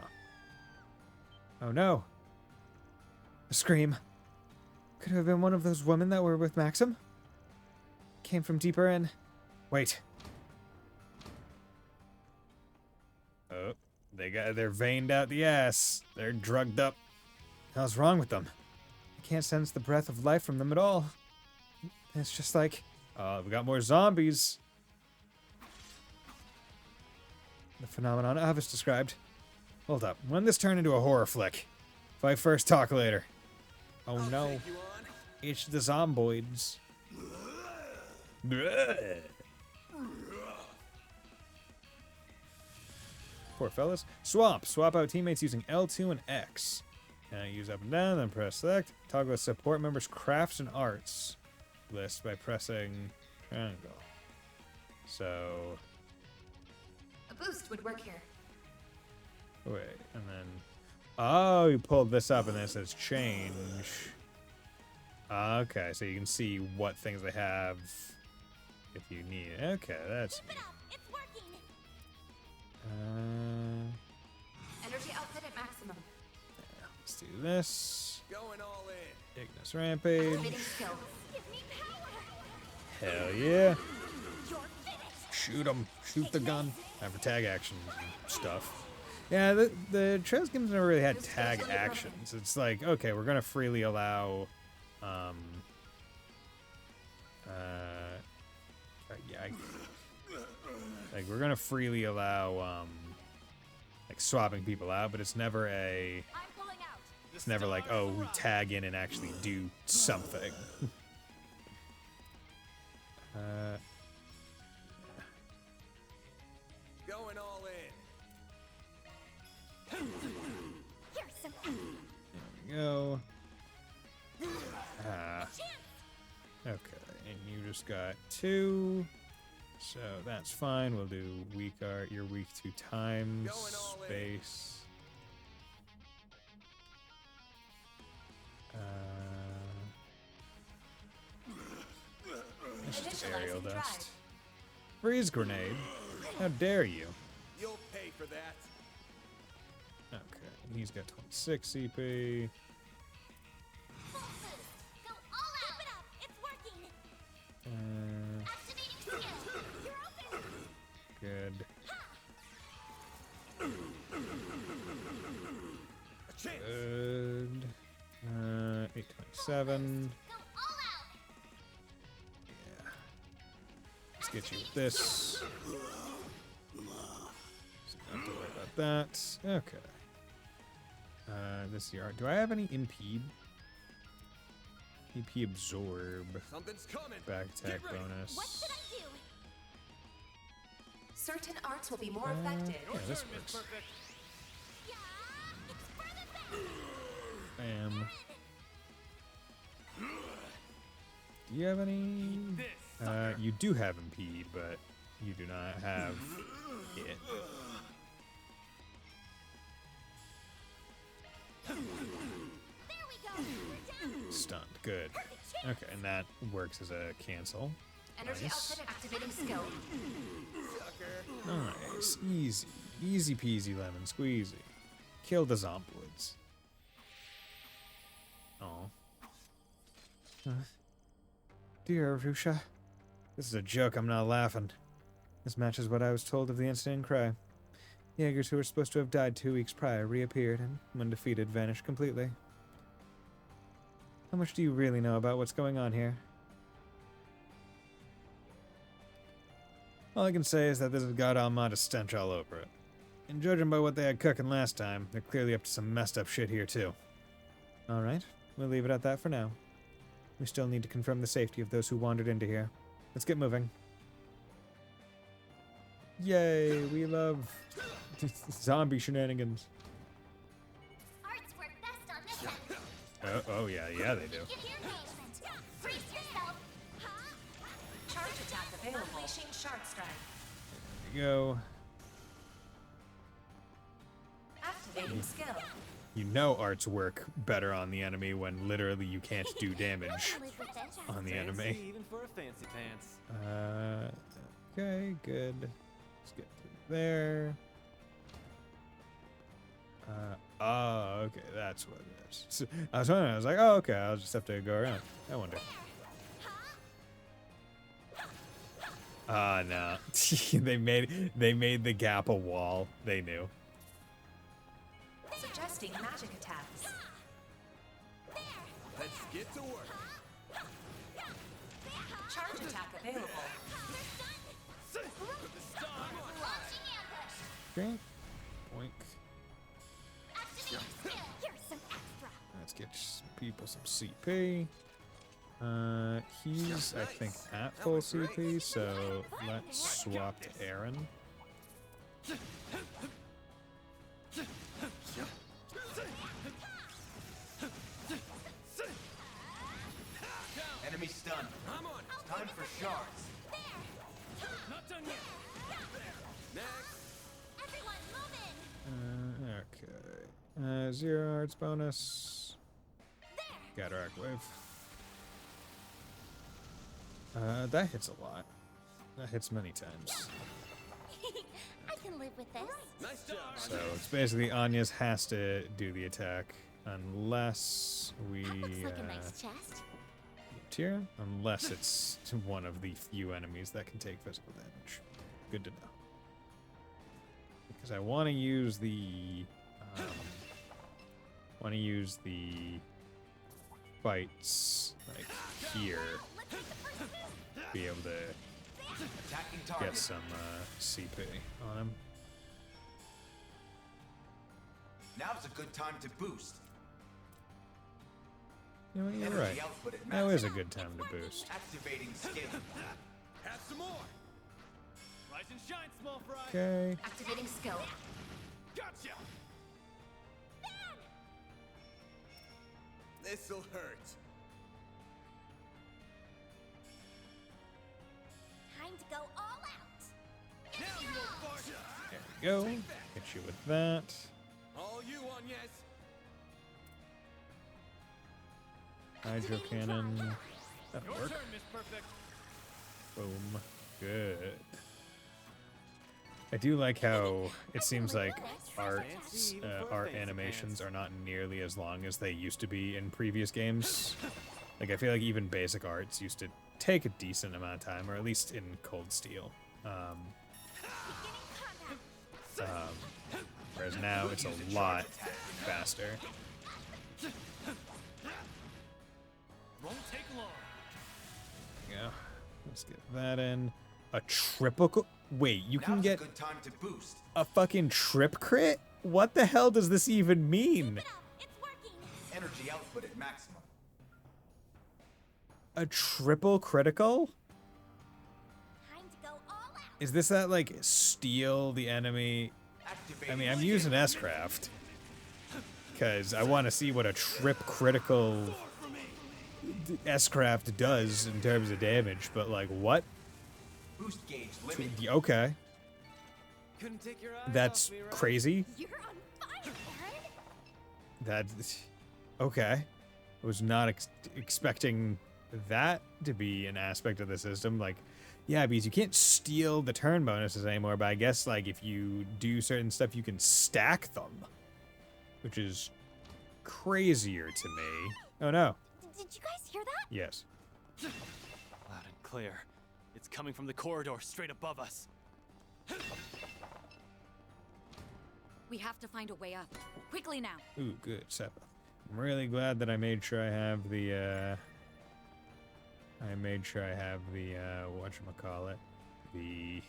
Oh no. A scream. Could it have been one of those women that were with Maxim? Came from deeper in. Wait. Oh, they're veined out the ass. They're drugged up. How's wrong with them? I can't sense the breath of life from them at all. It's just like, we got more zombies. The phenomenon Avis described. Hold up, when this turned into a horror flick? Fight first, talk later. Oh no. It's the zomboids. Poor fellas. Swap out teammates using L2 and X. Use up and down, then press select. Toggle a support members' crafts and arts list by pressing triangle. So, A boost would work here. wait, and then, oh, you pulled this up and then it says change. Okay, so you can see what things they have if you need it. Okay, that's Keep it up. It's working. Energy output at maximum. Let's do this. Going all in. Ignis Rampage. Activating skill. Give me power. Hell yeah. You're finished. Shoot them. Shoot the gun. Have for tag actions and stuff. Yeah, the Trails games never really had tag actions. It's like, okay, we're going to freely allow, like, we're going to freely allow, like, swapping people out, but it's never a, I'm pulling out. it's never like, oh, we tag in and actually do something. Going all in. Here's some There we go. Okay, and you just got 2. So that's fine. We'll do weak art. You're weak to time, Going all in. space. That's just aerial Initializing dust. drive. Freeze grenade. How dare you? You'll pay for that. Okay, he's got 26 CP. full boost. Go all out. Keep it up. It's working. Activating skill. You're open. Good. 27. Go all out. Yeah. Let's get you with this. Not to worry about that. Okay. This year, do I have any impede? EP absorb. Something's coming. Back attack Get ready. bonus. What should I do? Certain arts will be more Uh, effective. yeah, this works. Yeah, it's for the best. Bam. Do you have any? You do have impede, but you do not have it. There we go. We're down. Stunned. Good. Okay, and that works as a cancel. Energy Nice. output activating skill. Nice. Easy. Easy peasy lemon squeezy. Kill the zomboids. Oh. Dear Arusha. This is a joke, I'm not laughing. This matches what I was told of the incident in Cry. Jaegers who were supposed to have died 2 weeks prior reappeared and, when defeated, vanished completely. How much do you really know about what's going on here? All I can say is that this has got Almada stench all over it. And judging by what they had cooking last time, they're clearly up to some messed up shit here too. Alright, we'll leave it at that for now. We still need to confirm the safety of those who wandered into here. Let's get moving. Yay, we love zombie shenanigans. Arts work best on this end. Oh yeah, they do. Give your engagement. Brace yourself. Charge attack available. Unleashing shard strike. There we go. Activating skill. You know arts work better on the enemy when literally you can't do damage Live with this. on the Fancy enemy. even for a fancy pants. Okay, good. Let's get through there. Okay, that's what it is. So, I was wondering, I was like, oh, okay, I'll just have to go around. I wonder. No. they made the gap a wall. They knew. Suggesting magic attacks. Let's get to work. Charge attack available. Launching ambush. Okay. Boink. Activating skill. Here's some extra. Let's get some people some CP. He's, I think, at full CP, so let's swap to Aaron. Enemy stunned. I'm on. Time for shards. Not done yet. Next. Everyone, move in. Okay. 0 arts bonus. Cataract wave. That hits a lot. That hits many times. I can live with this. Nice job. So it's basically Anya's has to do the attack unless we That looks like a nice chest. tier, unless it's one of the few enemies that can take physical damage. Good to know. Because I want to use the fights like here, be able to Attacking get target. some CP on him. Now's a good time to boost. You know what, you're Energy right. output at Now max. is a good time to boost. Activating skill. Have some more. Rise and shine, small fry. Okay. Activating skill. Gotcha. This'll hurt. Time to go all out. Now you won't fart. There we go. Hit you with that. All you on, yes. Hydro cannon. That'll Your work. turn, Miss Perfect. Boom. Good. I do like how it seems like art animations are not nearly as long as they used to be in previous games. Like I feel like even basic arts used to take a decent amount of time, or at least in Cold Steel. Whereas now it's a lot faster. Won't take long. Yeah. Let's get that in. A triple. Wait, you can Now's get a good time to boost. a fucking trip crit? What the hell does this even mean? It's working. Energy output at maximum. A triple critical? Time to go all out. Is this that, like, steal the enemy? I mean, I'm using S-Craft. Because I want to see what a trip critical S-Craft does in terms of damage, but, like, what? Boost gauge limited. Okay. Couldn't take your eye That's off me, right? crazy. You're on fire, Aaron. That's okay. I was not expecting that to be an aspect of the system. Like, yeah, because you can't steal the turn bonuses anymore, but I guess, like, if you do certain stuff, you can stack them, which is crazier to me. Oh, no. Did you guys hear that? Yes. Loud and clear. It's coming from the corridor straight above us. We have to find a way up. Quickly now. Ooh, good. Seppa. I'm really glad that I made sure I have the, whatchamacallit, the,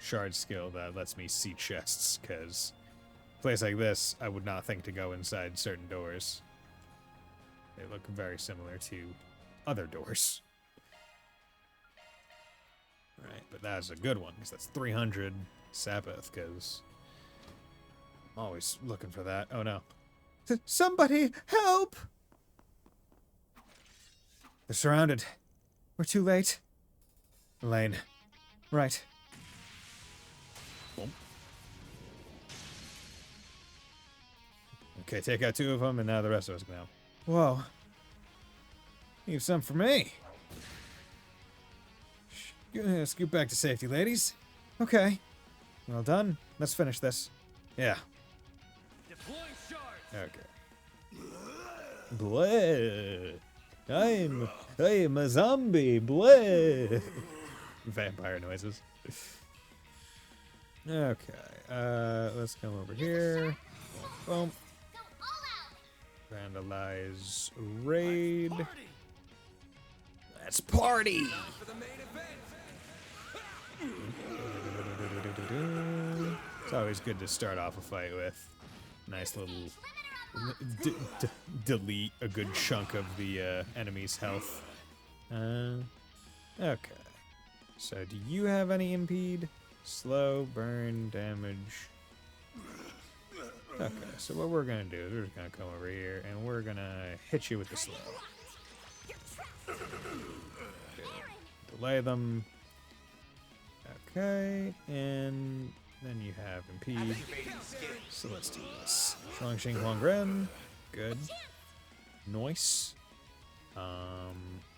shard skill that lets me see chests, because a place like this, I would not think to go inside certain doors. They look very similar to other doors. Right, but that's a good one, because that's 300 Sabbath, because I'm always looking for that. Oh no. Somebody help! They're surrounded. We're too late. Elaine. Right. Boom. Okay, take out 2 of them, and now the rest of us can help. Whoa. Leave some for me. Scoot back to safety, ladies. Okay. Well done. Let's finish this. Yeah. Deploying shards. Okay. Bleh. I am a zombie. Bleh. Vampire noises. Okay. Let's come over here. Boom. Go all out. Vandalize raid. Party. Let's party. For the main event. It's always good to start off a fight with nice little delete a good chunk of the enemy's health. Okay. So do you have any impede? Slow, burn, damage. Okay, so what we're gonna do is we're just gonna come over here and we're gonna hit you with the slow. Okay. Delay them. Okay, and then you have impede. Activating skill. So let's do this. Shuang Xing Huang Ren. Good. Noise.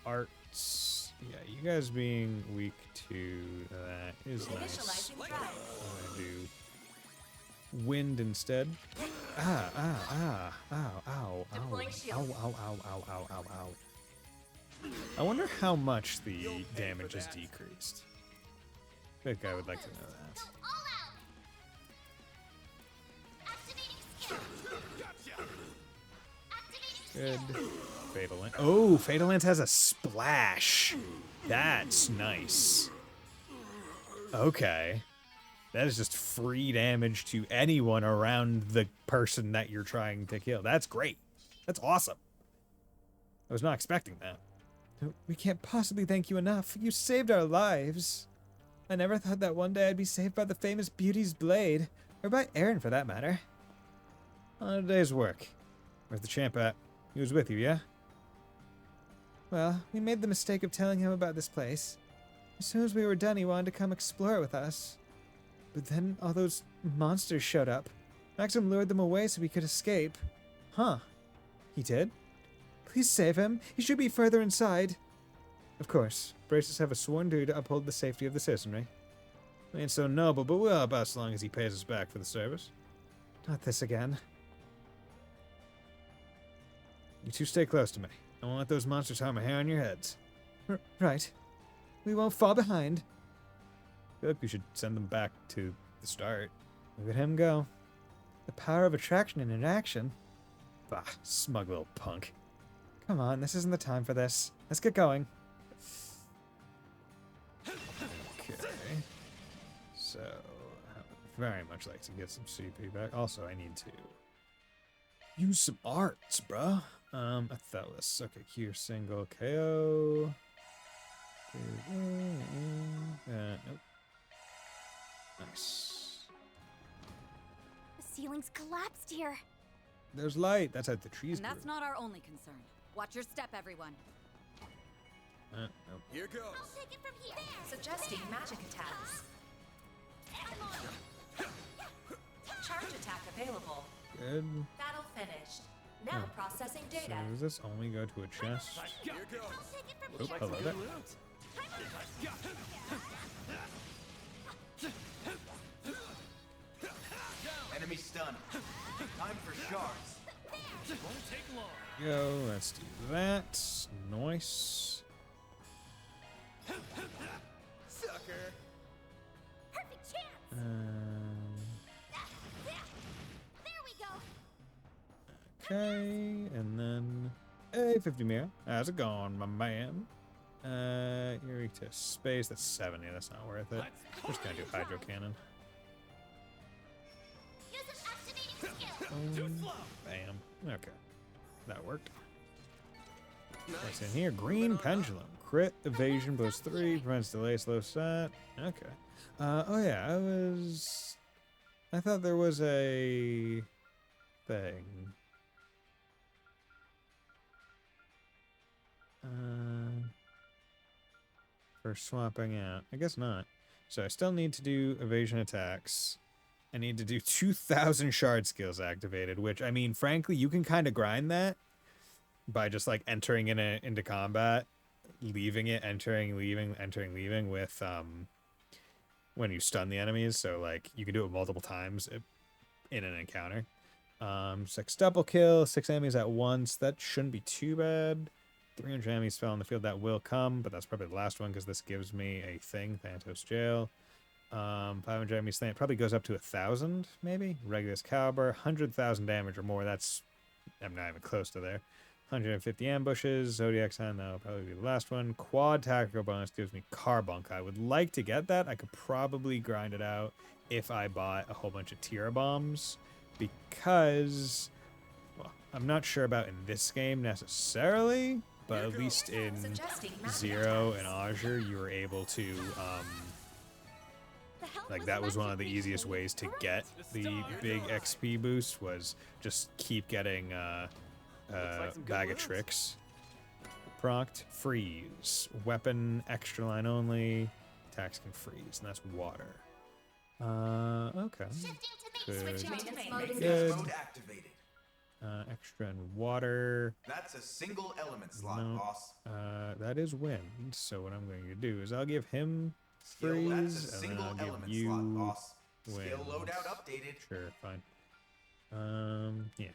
Arts. Yeah, you guys being weak to that is nice. Initializing threat. I'm gonna do wind instead. Ow, ow, ow, Deploying ow, shield. ow. I wonder how much the damage is decreased. I think I would like to know that. Go all out. Activating skill. Activating Good. Fatal Lance. Oh, Fatal Lance has a splash. That's nice. Okay. That is just free damage to anyone around the person that you're trying to kill. That's great. That's awesome. I was not expecting that. We can't possibly thank you enough. You saved our lives. I never thought that one day I'd be saved by the famous Beauty's Blade. Or by Aaron, for that matter. On a day's work. Where's the champ at? He was with you, yeah? Well, we made the mistake of telling him about this place. As soon as we were done, he wanted to come explore it with us. But then all those monsters showed up. Maxim lured them away so we could escape. Huh. He did? Please save him. He should be further inside. Of course. Braces have a sworn duty to uphold the safety of the citizenry. We ain't so noble, but we'll help out as long as he pays us back for the service. Not this again. You two stay close to me. I won't let those monsters harm a hair on your heads. Right. We won't fall behind. I feel like we should send them back to the start. Look at him go. The power of attraction and inaction. Bah, smug little punk. Come on, this isn't the time for this. Let's get going. Okay. So, I would very much like to get some CP back. Also, I need to use some arts, bruh. Athelis. Okay, Q single KO. Nope. Nice. The ceiling's collapsed here. There's light. That's how the trees And grew. that's not our only concern. Watch your step, everyone. Nope. Here goes. I'll take it from here. Suggesting magic attacks. Charge attack available. Good. Battle finished. Now Oh. processing So data. does this only go to a chest? Here goes. I'll take it from Oh, here. hello there. Enemy stunned. Time for shards. Won't take long. Go. Let's do that. Nice. Sucker. Perfect chance. There we go. Okay, and then hey, 50 mil. How's it going, my man? Eerie to space. That's 70. That's not worth it. We're just gonna do hydro cannon. Use an activating skill. Bam. Okay, that worked. What's in here? Green pendulum. Crit evasion +3 prevents delay, slow set. Okay. Oh yeah, I thought there was a thing. For swapping out. I guess not. So I still need to do evasion attacks. I need to do 2,000 shard skills activated, which, I mean, frankly, you can kind of grind that by just, like, entering into combat, leaving it, entering, leaving with, when you stun the enemies. So, like, you can do it multiple times in an encounter. 6 double kill, 6 enemies at once. That shouldn't be too bad. 300 enemies fell on the field. That will come, but that's probably the last one because this gives me a thing, Thanatos Jail. 500 enemies slain. It probably goes up to 1,000, maybe. Regulus Caliber, 100,000 damage or more. I'm not even close to there. 150 ambushes. Zodiac Sign, that'll probably be the last one. Quad tactical bonus gives me Carbunk. I would like to get that. I could probably grind it out if I bought a whole bunch of Tira bombs because, well, I'm not sure about in this game necessarily, but at least in Suggesting magic Zero and attacks. Azure, you were able to, The health like, that was one of the left easiest ways to get the big XP boost, was just keep getting like some good Bag of loot. Tricks. Proct, freeze. Weapon, extra line only. Attacks can freeze, and that's water. Okay. Shifting to Good. main switch Switching mode. to main. Good. Maintenance mode activated. Extra and water. That's a single element slot, No. boss. That is wind. So what I'm going to do is I'll give him Skill, that's a freeze, and then single I'll give element you slot, boss. Skill wind. loadout updated. Sure, fine. Yeah.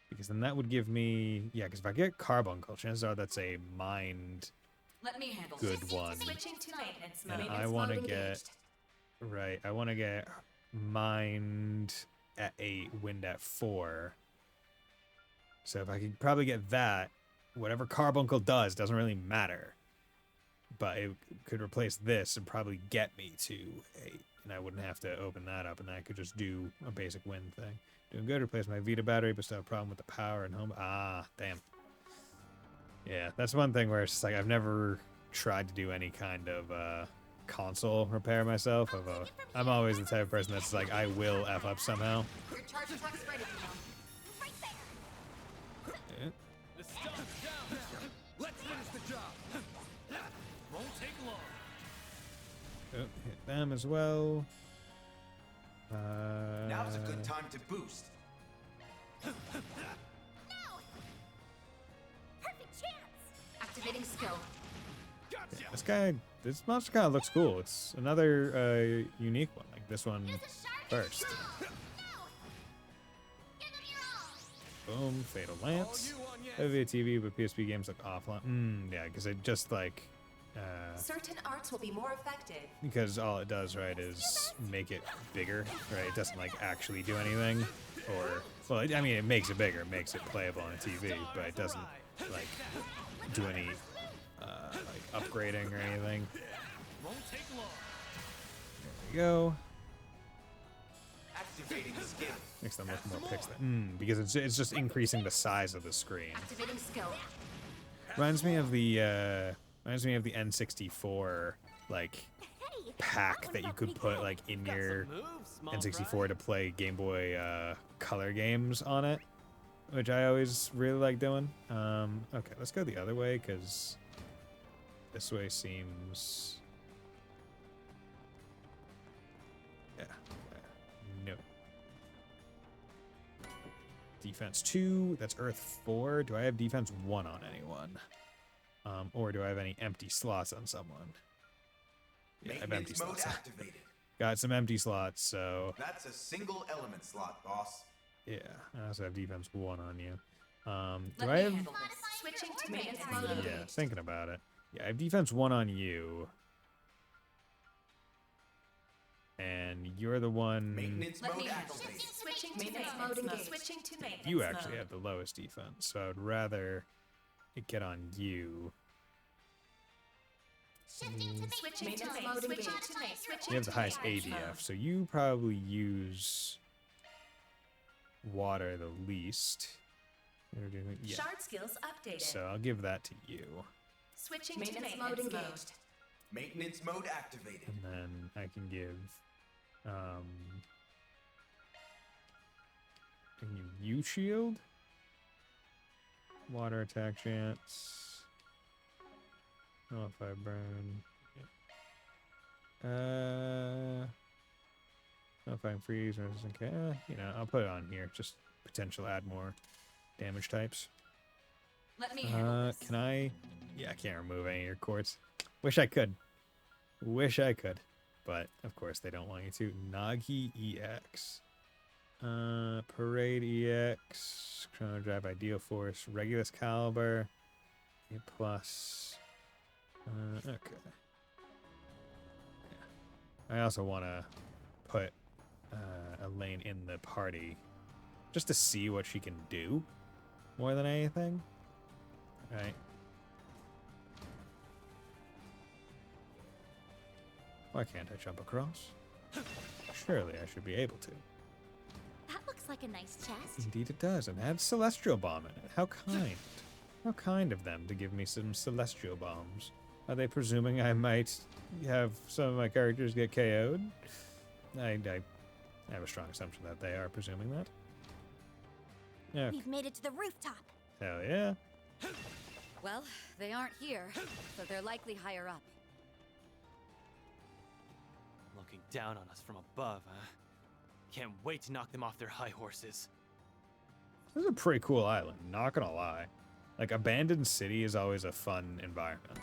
Because then that would give me, yeah, because if I get Carbuncle, chances are that's a mind Let me handle good this. one. Switching to maintenance And mode. I Maintenance want to mode get, engaged. right, I want to get mind at 8, wind at 4. So if I could probably get that, whatever Carbuncle does doesn't really matter. But it could replace this and probably get me to 8. And I wouldn't have to open that up, and then I could just do a basic wind thing. Doing good, replace my Vita battery, but still have a problem with the power and home. Ah, damn. Yeah, that's one thing where it's just like I've never tried to do any kind of console repair myself. I'm always the type of person that's like, I will F up somehow. Your charge attack's ready now. Right there. Eh, The stunn's down now. Let's finish the job. Won't take long. oh, hit them as well. Now's a good time to boost. No. Perfect chance. Activating skill. Gotcha. This monster kind of looks cool. It's another unique one, like this one Use a shard. first. No. Give them your all. Boom, Fatal Lance. All you on yes. Heavy TV, but PSP games look offline. Yeah, because it just like Certain arts will be more effective. because all it does, right, is make it bigger, right? It doesn't like actually do anything, or well, I mean, it makes it bigger, it makes it playable on a TV, but it doesn't like do any like upgrading or anything. Won't take long. There we go. Activating skill. Makes them look more pixelated. Because it's just increasing the size of the screen. Activating skill. Reminds me of the N64 like pack that you could put like in your N64 to play Game Boy Color games on it, which I always really like doing. Okay, let's go the other way because this way seems no. Defense 2, that's Earth 4. Do I have defense 1 on anyone? Or do I have any empty slots on someone? Yeah, I have empty Maintenance mode slots. activated. Got some empty slots, so That's a single element slot, boss. yeah. I also have defense 1 on you. Let Do I me have... handle this. Switching to maintenance mode Yeah, engaged. thinking about it. Yeah, I have defense 1 on you. And you're the one... Maintenance Let me mode handle activated. this. Switching to Maintenance maintenance mode mode. engaged. Switching to maintenance You actually mode. have the lowest defense, so I'd rather it get on you. Shifting to Switching to maintenance main. mode Switching engaged. to main. Switching You have the to highest maintenance mode. ADF, so you probably use water the least. Yeah, Shard skills updated. so I'll give that to you. Switching Maintenance to mode maintenance mode. engaged. Maintenance mode activated. And then I can give I can give you shield. Water attack chance. Oh, if I burn. If I freeze or resistant, you know, I'll put it on here. Just potential add more damage types. Let me handle this. Can I? Yeah, I can't remove any of your cords. Wish I could. Wish I could. But, of course, they don't want you to. Nagi EX. Parade EX. Chrono Drive Ideal Force. Regulus Caliber. A plus. Okay. Yeah. I also want to put Elaine in the party. Just to see what she can do. More than anything. Right. Why can't I jump across? Surely I should be able to. That looks like a nice chest. Indeed it does, and had Celestial Bomb in it. How kind. How kind of them to give me some Celestial Bombs. Are they presuming I might have some of my characters get KO'd? I have a strong assumption that they are presuming that. Yeah. We've made it to the rooftop. Hell yeah. Well, they aren't here, so they're likely higher up. Looking down on us from above, huh? Can't wait to knock them off their high horses. This is a pretty cool island, not gonna lie. Like, Abandoned City is always a fun environment.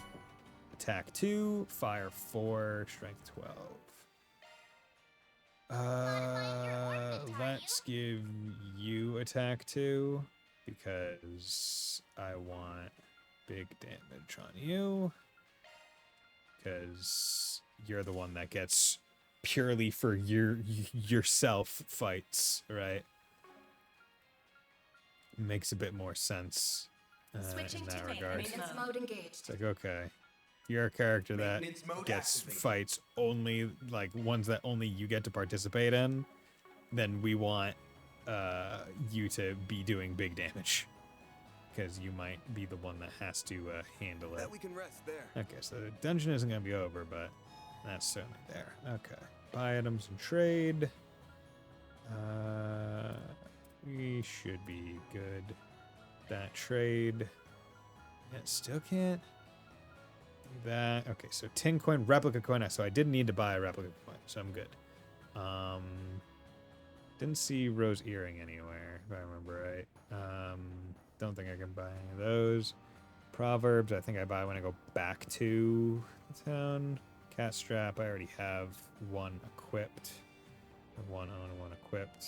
Attack 2, Fire 4, Strength 12. Let's give you Attack 2, because I want big damage on you. Because you're the one that gets purely for yourself fights, right? Makes a bit more sense Switching in to that regard. maintenance mode engaged. It's like, okay, you're a character that Maintenance mode gets activated. fights only, like, ones that only you get to participate in, then we want you to be doing big damage. Because you might be the one that has to handle it. Bet we can rest there. Okay, so the dungeon isn't going to be over, but that's certainly there. Okay. Buy items and trade. We should be good. That trade. Yeah, still can't do that. Okay, so tin coin, replica coin. So I didn't need to buy a replica coin, so I'm good. Didn't see rose earring anywhere, if I remember right. Don't think I can buy any of those. Proverbs, I think I buy when I go back to the town. Cat strap, I already have one equipped. One on, one equipped.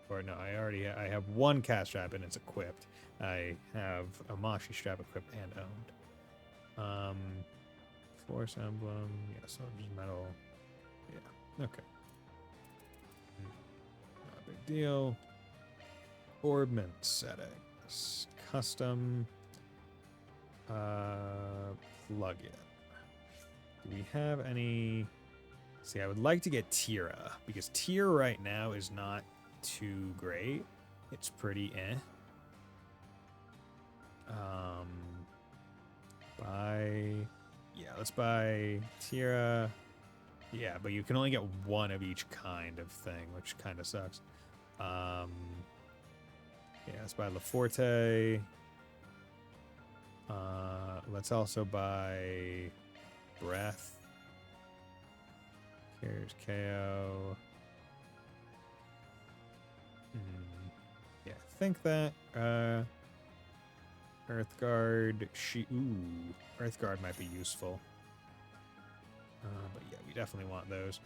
Or no, I have one cat strap and it's equipped. I have a Mashi strap equipped and owned. Force emblem. Yeah, soldier's medal. Yeah. Okay. Not a big deal. Orbment settings. Custom. Plug-in. Do we have any? See, I would like to get Tira because Tira right now is not too great. It's pretty eh. Let's buy Tira. Yeah, but you can only get one of each kind of thing, which kind of sucks. Yeah, let's buy LaForte. Let's also buy Breath. Here's KO. Yeah, I think that Earthguard. Earthguard might be useful. But yeah, we definitely want those.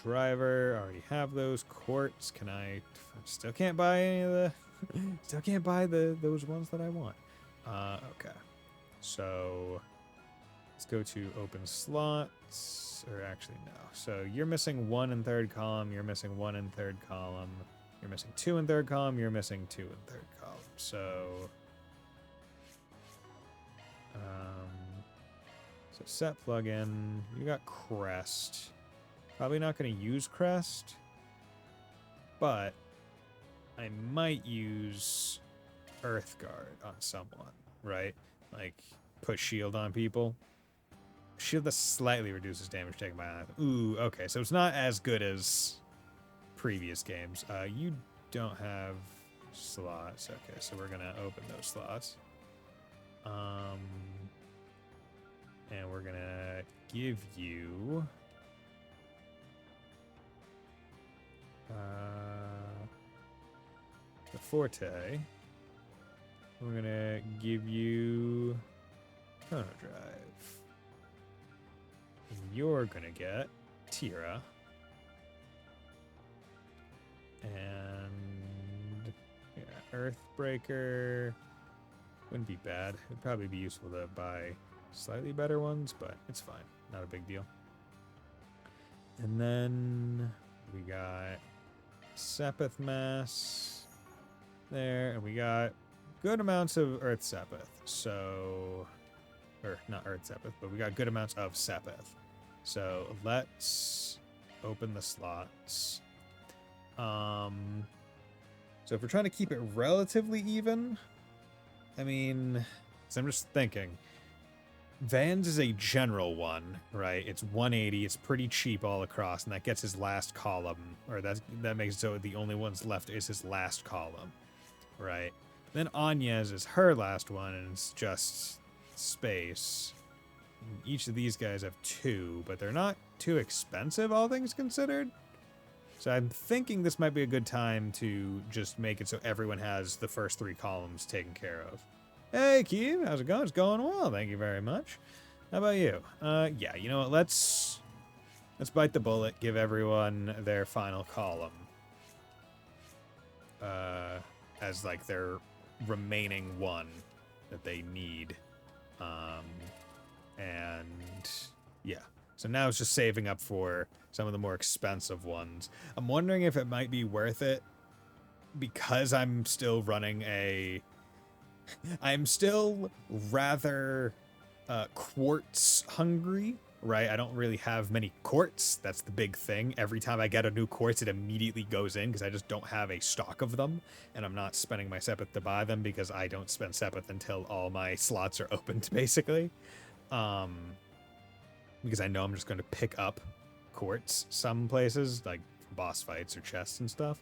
Driver, already have those. Quartz, can I? Still can't buy any of the. Still can't buy those ones that I want. Okay. So let's go to open slots. Or actually, no. So you're missing 1 in third column. You're missing 1 in third column. You're missing 2 in third column. You're missing 2 in third column. So set plugin. You got Crest. Probably not going to use Crest, but I might use Earthguard on someone, right? Like put shield on people. Shield that slightly reduces damage taken by an item. Ooh, okay, so it's not as good as previous games. You don't have slots. Okay, so we're gonna open those slots. And we're gonna give you the Forte. We're gonna give you Chrono Drive. And you're gonna get Tira. And yeah, Earthbreaker wouldn't be bad. It'd probably be useful to buy slightly better ones, but it's fine. Not a big deal. And then we got Sepith Mass there, and we got good amounts of Earth Sepith. So, or not Earth Sepith, but we got good amounts of Sepith. So let's open the slots. So if we're trying to keep it relatively even, I mean, so I'm just thinking. Vans is a general one, right? It's 180. It's pretty cheap all across, and that gets his last column, or that makes it so the only ones left is his last column, right? Then Anya's is her last one, and it's just space. And each of these guys have 2, but they're not too expensive, all things considered. So I'm thinking this might be a good time to just make it so everyone has the first 3 columns taken care of. Hey, Keem, how's it going? It's going well, thank you very much. How about you? Yeah, you know what, let's bite the bullet, give everyone their final column. As, like, their remaining one that they need. And, yeah. So now it's just saving up for some of the more expensive ones. I'm wondering if it might be worth it because I'm still running I'm still rather quartz hungry, right? I don't really have many quartz. That's the big thing. Every time I get a new quartz, it immediately goes in because I just don't have a stock of them. And I'm not spending my Sepith to buy them because I don't spend Sepith until all my slots are opened, basically. Because I know I'm just going to pick up quartz some places, like boss fights or chests and stuff,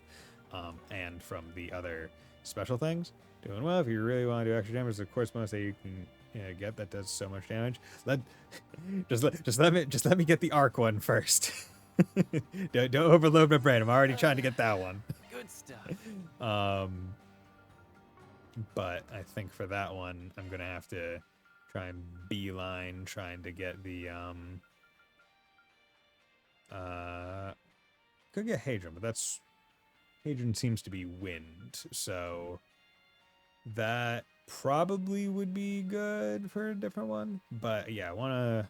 and from the other special things. Doing well. If you really want to do extra damage, the quartz bonus that you can get that does so much damage. Just let me get the arc one first. don't overload my brain. I'm already trying to get that one. Good stuff. But I think for that one, I'm gonna have to try and beeline trying to get the could get Hadron, but that's Hadron seems to be wind, so that probably would be good for a different one. But yeah, I want to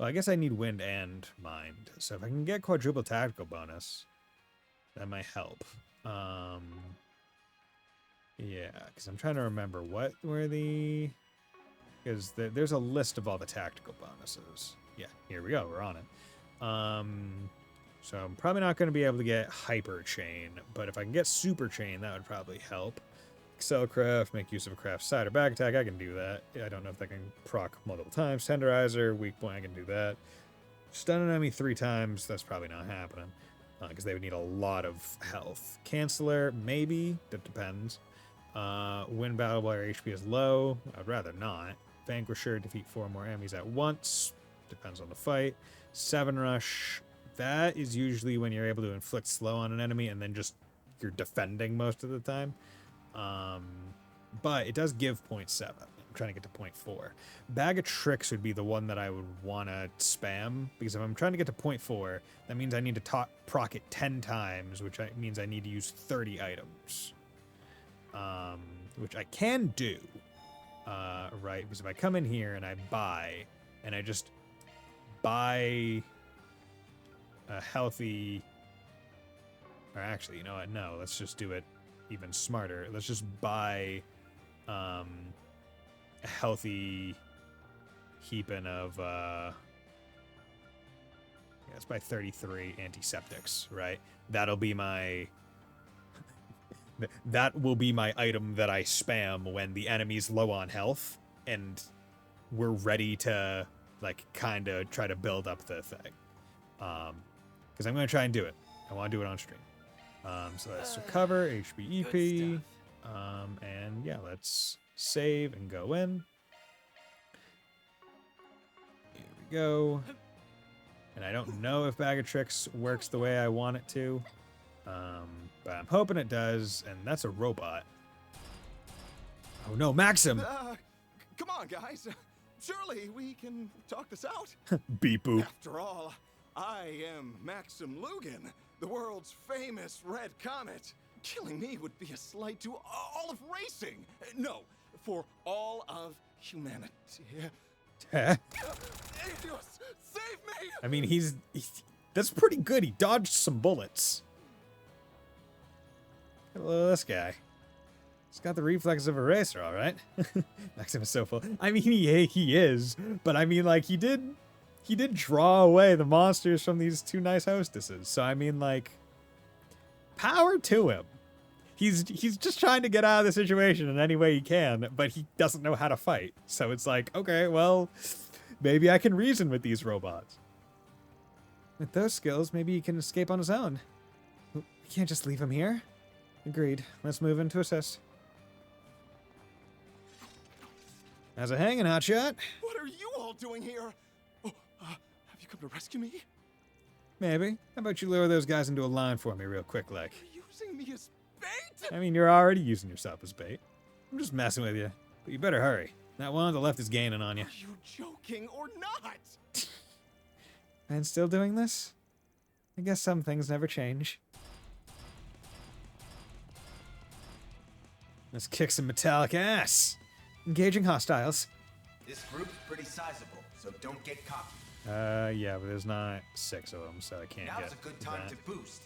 Well, I guess I need wind and mind. So if I can get quadruple tactical bonus, that might help. Yeah, because I'm trying to remember what were the... Because there's a list of all the tactical bonuses. Yeah, here we go. We're on it. So I'm probably not going to be able to get Hyper Chain, but if I can get Super Chain, that would probably help. Excel Craft, make use of a craft side or back attack. I can do that. I don't know if that can proc multiple times. Tenderizer, weak point, I can do that. Stun an enemy 3 times, that's probably not happening. Because they would need a lot of health. Canceller, maybe. That depends. Win battle while your HP is low. I'd rather not. Vanquisher, defeat 4 more enemies at once. Depends on the fight. 7 Rush. That is usually when you're able to inflict slow on an enemy and then just you're defending most of the time. But it does give 0.7. I'm trying to get to 0.4. Bag of Tricks would be the one that I would want to spam, because if I'm trying to get to 0.4, that means I need to proc it 10 times, which means I need to use 30 items. Which I can do, right? Because if I come in here and I buy, and I just buy a healthy... Or actually, you know what? No, let's just do it even smarter. Let's just buy a healthy heaping of... yeah, let's buy 33 antiseptics, right? That'll be my... That will be my item that I spam when the enemy's low on health and we're ready to, like, kind of try to build up the thing. Because I'm going to try and do it. I want to do it on stream. So let's recover, HBEP, and yeah, let's save and go in. Here we go. And I don't know if Bag of Tricks works the way I want it to. But I'm hoping it does, and that's a robot. Oh no, Maxim! Come on, guys. Surely we can talk this out. Beep boop. After all, I am Maxim Lugan, the world's famous Red Comet. Killing me would be a slight to all of racing. No, for all of humanity. Huh? Adios, save me! I mean, he's that's pretty good. He dodged some bullets. Hello, this guy. He's got the reflexes of a racer, all right. Maxim is so full. I mean, he is, but I mean, like, he did draw away the monsters from these 2 nice hostesses. So I mean, like, power to him. He's just trying to get out of the situation in any way he can, but he doesn't know how to fight. So it's like, okay, well, maybe I can reason with these robots. With those skills, maybe he can escape on his own. We can't just leave him here. Agreed. Let's move in to assist. How's it hanging, Hotshot? What are you all doing here? Oh, have you come to rescue me? Maybe. How about you lure those guys into a line for me real quick, like? You're using me as bait? I mean, you're already using yourself as bait. I'm just messing with you. But you better hurry. That one on the left is gaining on you. Are you joking or not? And still doing this? I guess some things never change. Let's kick some metallic ass. Engaging hostiles. This group's pretty sizable, so don't get cocky. Yeah, but there's not 6 of them, so I can't get Now's a good time that. to boost.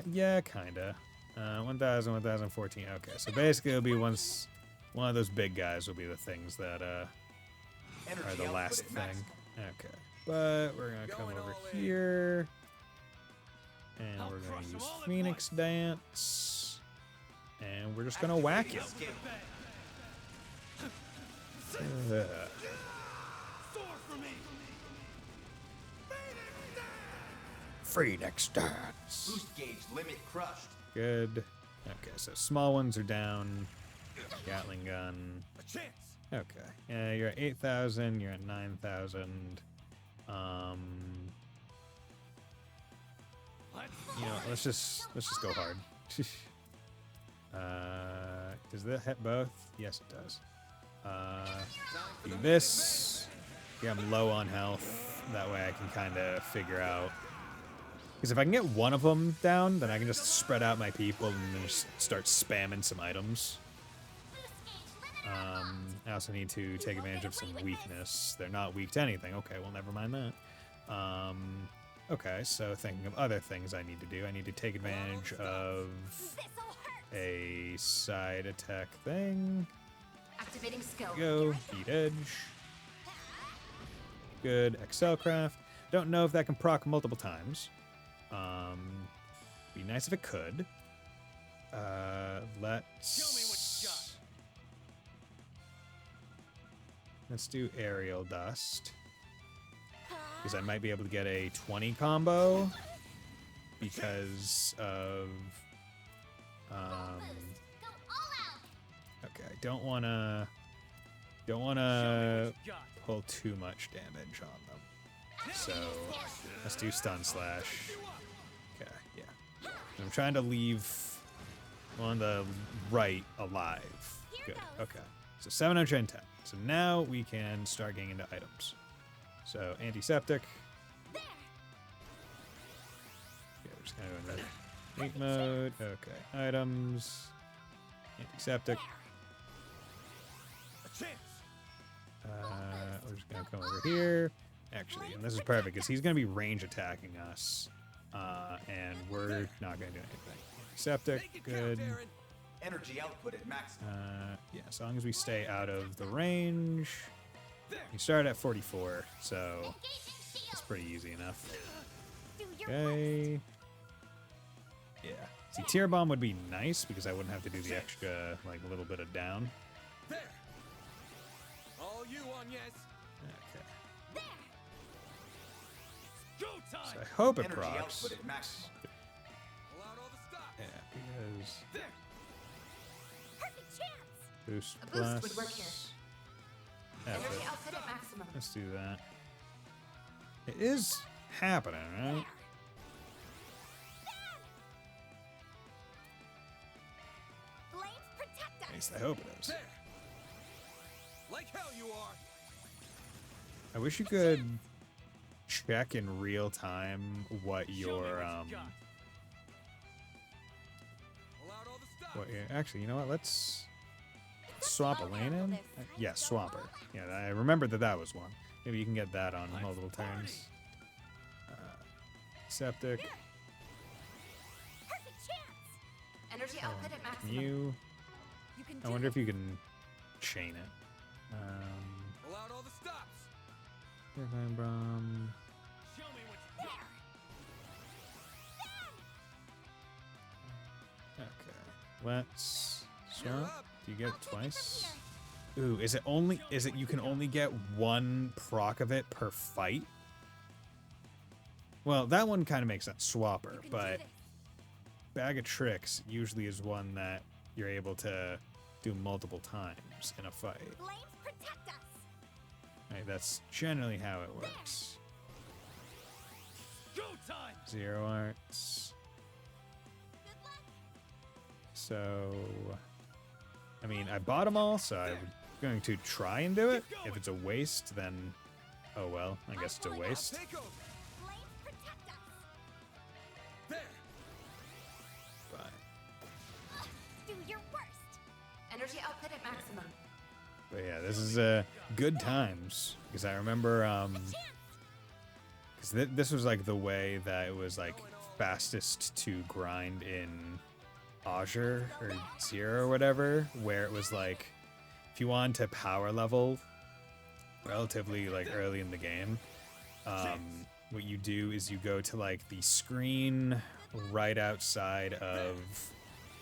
Yeah, kinda. 1,000, 1,014. Okay, so basically it'll be one of those big guys will be the things that are the last thing. Okay, but we're gonna come over here, and we're gonna use Phoenix Dance, and we're just gonna whack him. Phoenix Dance. Boost gauge limit crushed. Good. Okay, so small ones are down. Gatling gun. A chance. Okay. Yeah, you're at 8,000. You're at 9,000. You know, let's just go hard. Does that hit both? Yes, it does. Do this. Yeah, I'm low on health. That way I can kind of figure out. Because if I can get one of them down, then I can just spread out my people and then just start spamming some items. Boost gauge limit I also need to take advantage of some weakness. They're not weak to anything. Okay, well, never mind that. Okay, so thinking of other things I need to do. I need to take advantage of a side attack thing. Activating skill. Go, Heat Edge. Good, Excel Craft. Don't know if that can proc multiple times. Be nice if it could. Let's do Aerial Dust. Because I might be able to get a 20 combo because of okay, I don't wanna pull too much damage on them. So let's do Stun Slash. Okay, yeah. I'm trying to leave on the right alive. Good. Okay. So 710. So now we can start getting into items. So antiseptic. Okay, we're just gonna go into Neat mode. Okay. Items. Antiseptic. We're just gonna come over here. Actually, and this is perfect because he's gonna be range attacking us. And we're not gonna do anything. Antiseptic, good. Energy output at maximum. Yeah, as long as we stay out of the range. You start at 44, so it's pretty easy enough. Okay. Yeah. See, Tear Bomb would be nice because I wouldn't have to do the extra, like, little bit of down. There. All you on, yes. Okay. Go time. So I hope it Energy procs. output at maximum. Allow all the stops. Yeah, because There. Perfect chance. boost A plus. boost would work here. F Energy it. output at maximum. Let's do that. It is happening, right? Flames protect us. At least I hope it is. There. Like hell you are. I wish you could check in real time what Show me your what you got. Allowed all the stops. what your actually, you know what? Let's swap a lane in. Yeah, swap her. Yeah, I remembered that was one. Maybe you can get that on multiple turns. Septic. Perfect chance. Energy output at Can maximum. you? You can I do wonder it. if you can chain it. Allowed all the stops. Divine Bomb. Show me what you got. Okay. Let's You're swap. up. Do you get it twice? Ooh, is it you can only get one proc of it per fight? Well, that one kind of makes sense, Swapper, You can do but this. Bag of Tricks usually is one that you're able to do multiple times in a fight. Flames protect us. Right, that's generally how it works. Go time. Zero arts. Good luck. So, I mean, I bought them all, so I'm going to try and do it. If it's a waste, then, oh well, I guess it's a waste. Take over. Flames protect us. There. But, Do your worst. Energy output at maximum. but yeah, this is good times because I remember because this was like the way that it was like fastest to grind in Azure or Zero or whatever, where it was like if you wanted to power level relatively like early in the game, what you do is you go to like the screen right outside of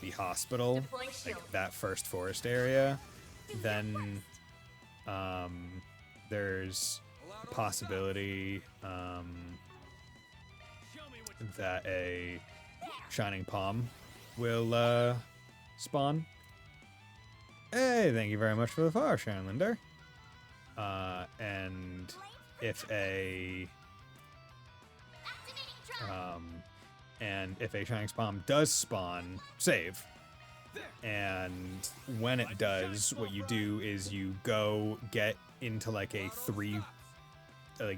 the hospital, Deploying shield. like that first forest area. Then there's a possibility Show me what you that a Shining Palm will spawn. Hey, thank you very much for the follow, Sharon Linder. And if a Shining Palm does spawn, save. And when it does, what you do is you go get into like a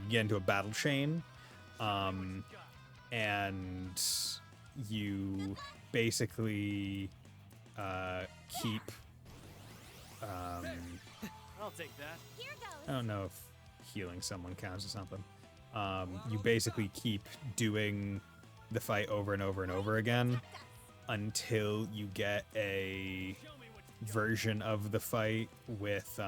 get into a battle chain, and you basically keep I'll take that. Here goes. I don't know if healing someone counts as something. You basically keep doing the fight over and over and over again until you get a version of the fight with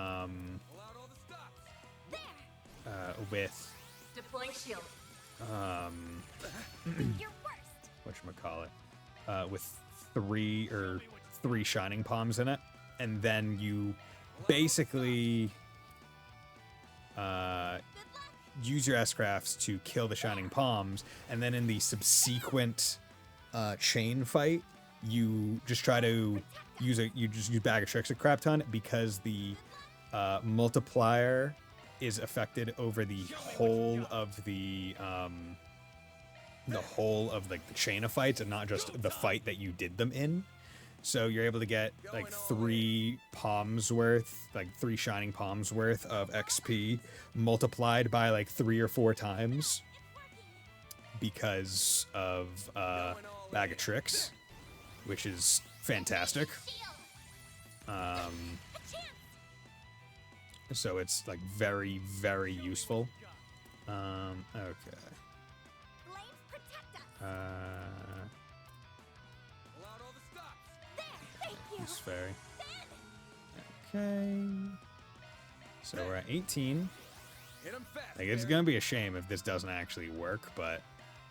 with Deploying shield. Your worst. whatchamacallit, with three shining palms in it, and then you basically use your S-crafts to kill the shining palms, and then in the subsequent chain fight, you just try to use bag of tricks a crap ton, because the multiplier is affected over the whole of the chain of fights, and not just the fight that you did them in. So you're able to get like 3 palms worth, like 3 shining palms worth of XP multiplied by like 3 or 4 times because of bag of tricks, which is fantastic. So it's like very, very useful. Okay. Flames protect us. Pull out all the stops. There. Thank you. It's fairy. Okay. So we're at 18. Hit 'em fast. Like, it's gonna be a shame if this doesn't actually work, but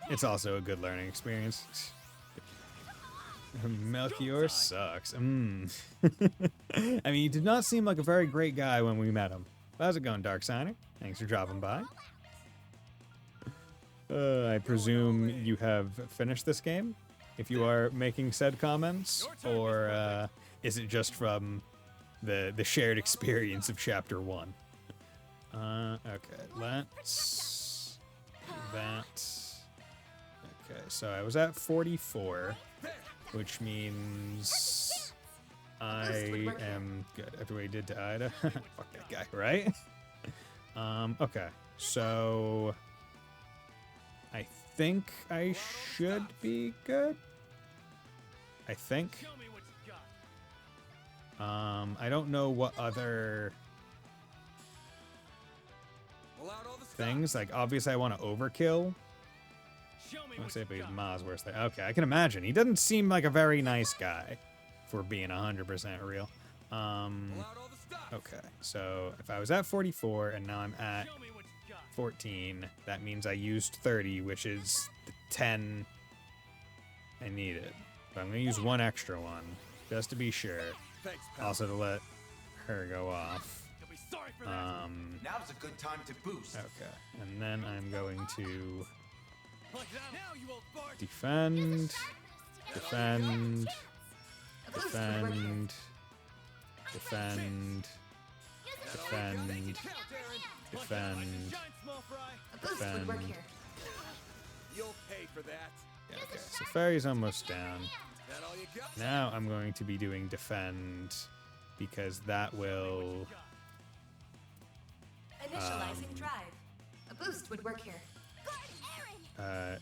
it's also a good learning experience. Melchior sucks. I mean, he did not seem like a very great guy when we met him. How's it going, Dark Signer? Thanks for dropping by. I presume you have finished this game, if you are making said comments, or is it just from the shared experience of Chapter 1? Okay, let's do that. Okay, so I was at 44, which means I am good after what he did to Ida. Fuck that guy, right? Okay, so I think I should be good. I think. Show me what you got. I don't know what other Pull out all the stops. things. Like, obviously, I want to overkill. Show me I what say, you but he's got. Ma's worst thing. Okay, I can imagine. He doesn't seem like a very nice guy, for being 100% real. Pull out all the stops. Okay, so if I was at 44 and now I'm at Show me what you got. 14, that means I used 30, which is the 10 I needed. But I'm gonna use one extra one, just to be sure. Thanks, pal. Also to let her go off. You'll be sorry for that. Now's a good time to boost. Okay, and then I'm going to Like that. Now, you old fart. defend, defend, defend, defend, defend, defend, Shine, small fry. A boost would work defend. here. You'll pay for that. Yeah, okay, so Fairy's almost down. That all you got? Now I'm going to be doing defend, because that will Initializing drive. A boost would work here.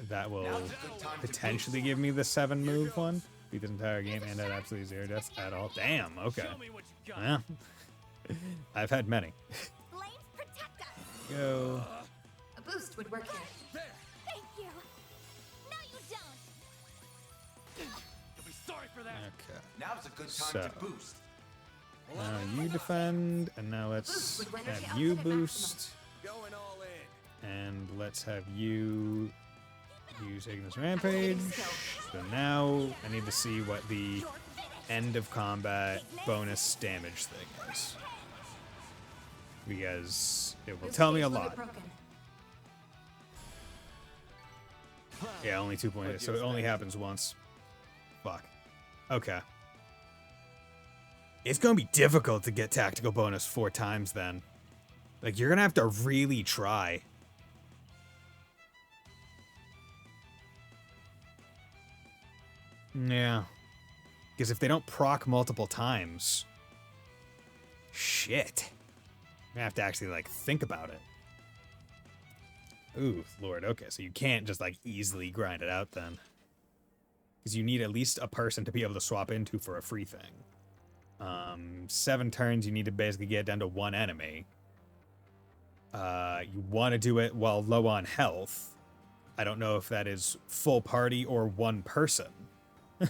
that will Now's a good time to potentially give me the 7 move one. Beat this entire game and at absolutely 0 deaths at all. Damn, okay. Show me what you got. Well, I've had many. Flames protect us. Go. A boost would work here. Thank you. No, you don't. You'll be sorry for that. Okay. Now's a good time So. to boost. Now you defend, and now let's have you boost, Going all in. and let's have you use Ignis Rampage. So now I need to see what the end of combat bonus damage thing is, because it will tell me a lot. Yeah, only 2 points, so it only happens once. Fuck. Okay. It's gonna be difficult to get tactical bonus 4 times then. Like, you're gonna have to really try. Yeah. Because if they don't proc multiple times, shit. I'm gonna have to actually, like, think about it. Ooh, Lord, okay, so you can't just, like, easily grind it out then. Because you need at least a person to be able to swap into for a free thing. 7 turns, you need to basically get down to 1 enemy. You want to do it while low on health. I don't know if that is full party or 1 person. I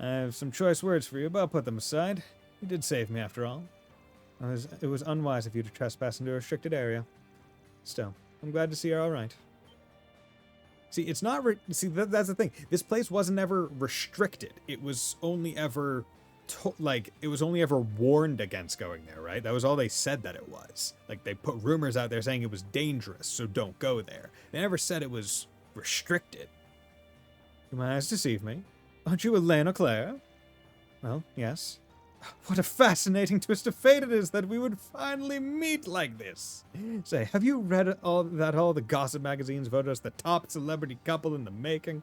have some choice words for you, but I'll put them aside. You did save me after all. It was unwise of you to trespass into a restricted area. Still, I'm glad to see you're all right. See, it's not... that's the thing. This place wasn't ever restricted. It was only ever... it was only ever warned against going there, right? That was all they said that it was. Like, they put rumors out there saying it was dangerous, so don't go there. They never said it was restricted. My eyes deceive me. Aren't you Elena Claire? Well, yes. What a fascinating twist of fate it is that we would finally meet like this. Say, have you read all the gossip magazines voted us the top celebrity couple in the making?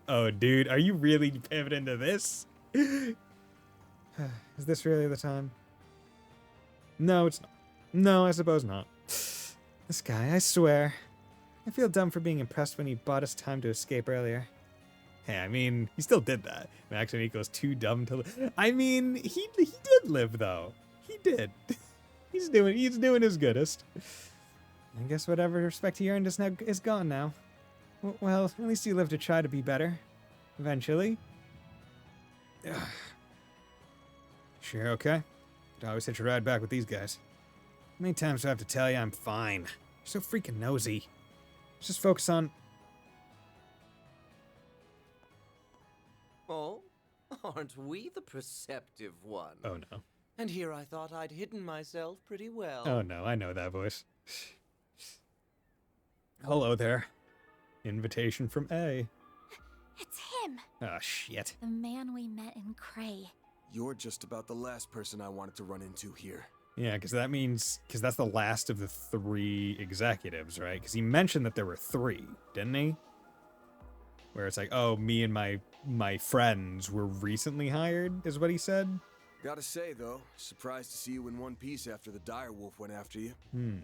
Oh, dude, are you really pivoting to this? Is this really the time? No, it's not. No, I suppose not. This guy, I swear. I feel dumb for being impressed when he bought us time to escape earlier. Hey, I mean, he still did that. Max and Nico's too dumb to live. I mean, he did live, though. He did. He's doing his goodest. I guess whatever respect he earned is gone now. Well, at least he lived to try to be better. Eventually. Sure, okay. Could always hitch a ride back with these guys. How many times do I have to tell you I'm fine? You're so freaking nosy. Let's just focus on... Oh, aren't we the perceptive one? Oh, no. And here I thought I'd hidden myself pretty well. Oh, no, I know that voice. Hello there. Invitation from A. It's him. Ah, shit. The man we met in Cray. You're just about the last person I wanted to run into here. Yeah, because that's the last of the 3 executives, right? Because he mentioned that there were 3, didn't he? Where it's like, oh, me and my friends were recently hired, is what he said. Gotta say, though, surprised to see you in one piece after the direwolf went after you.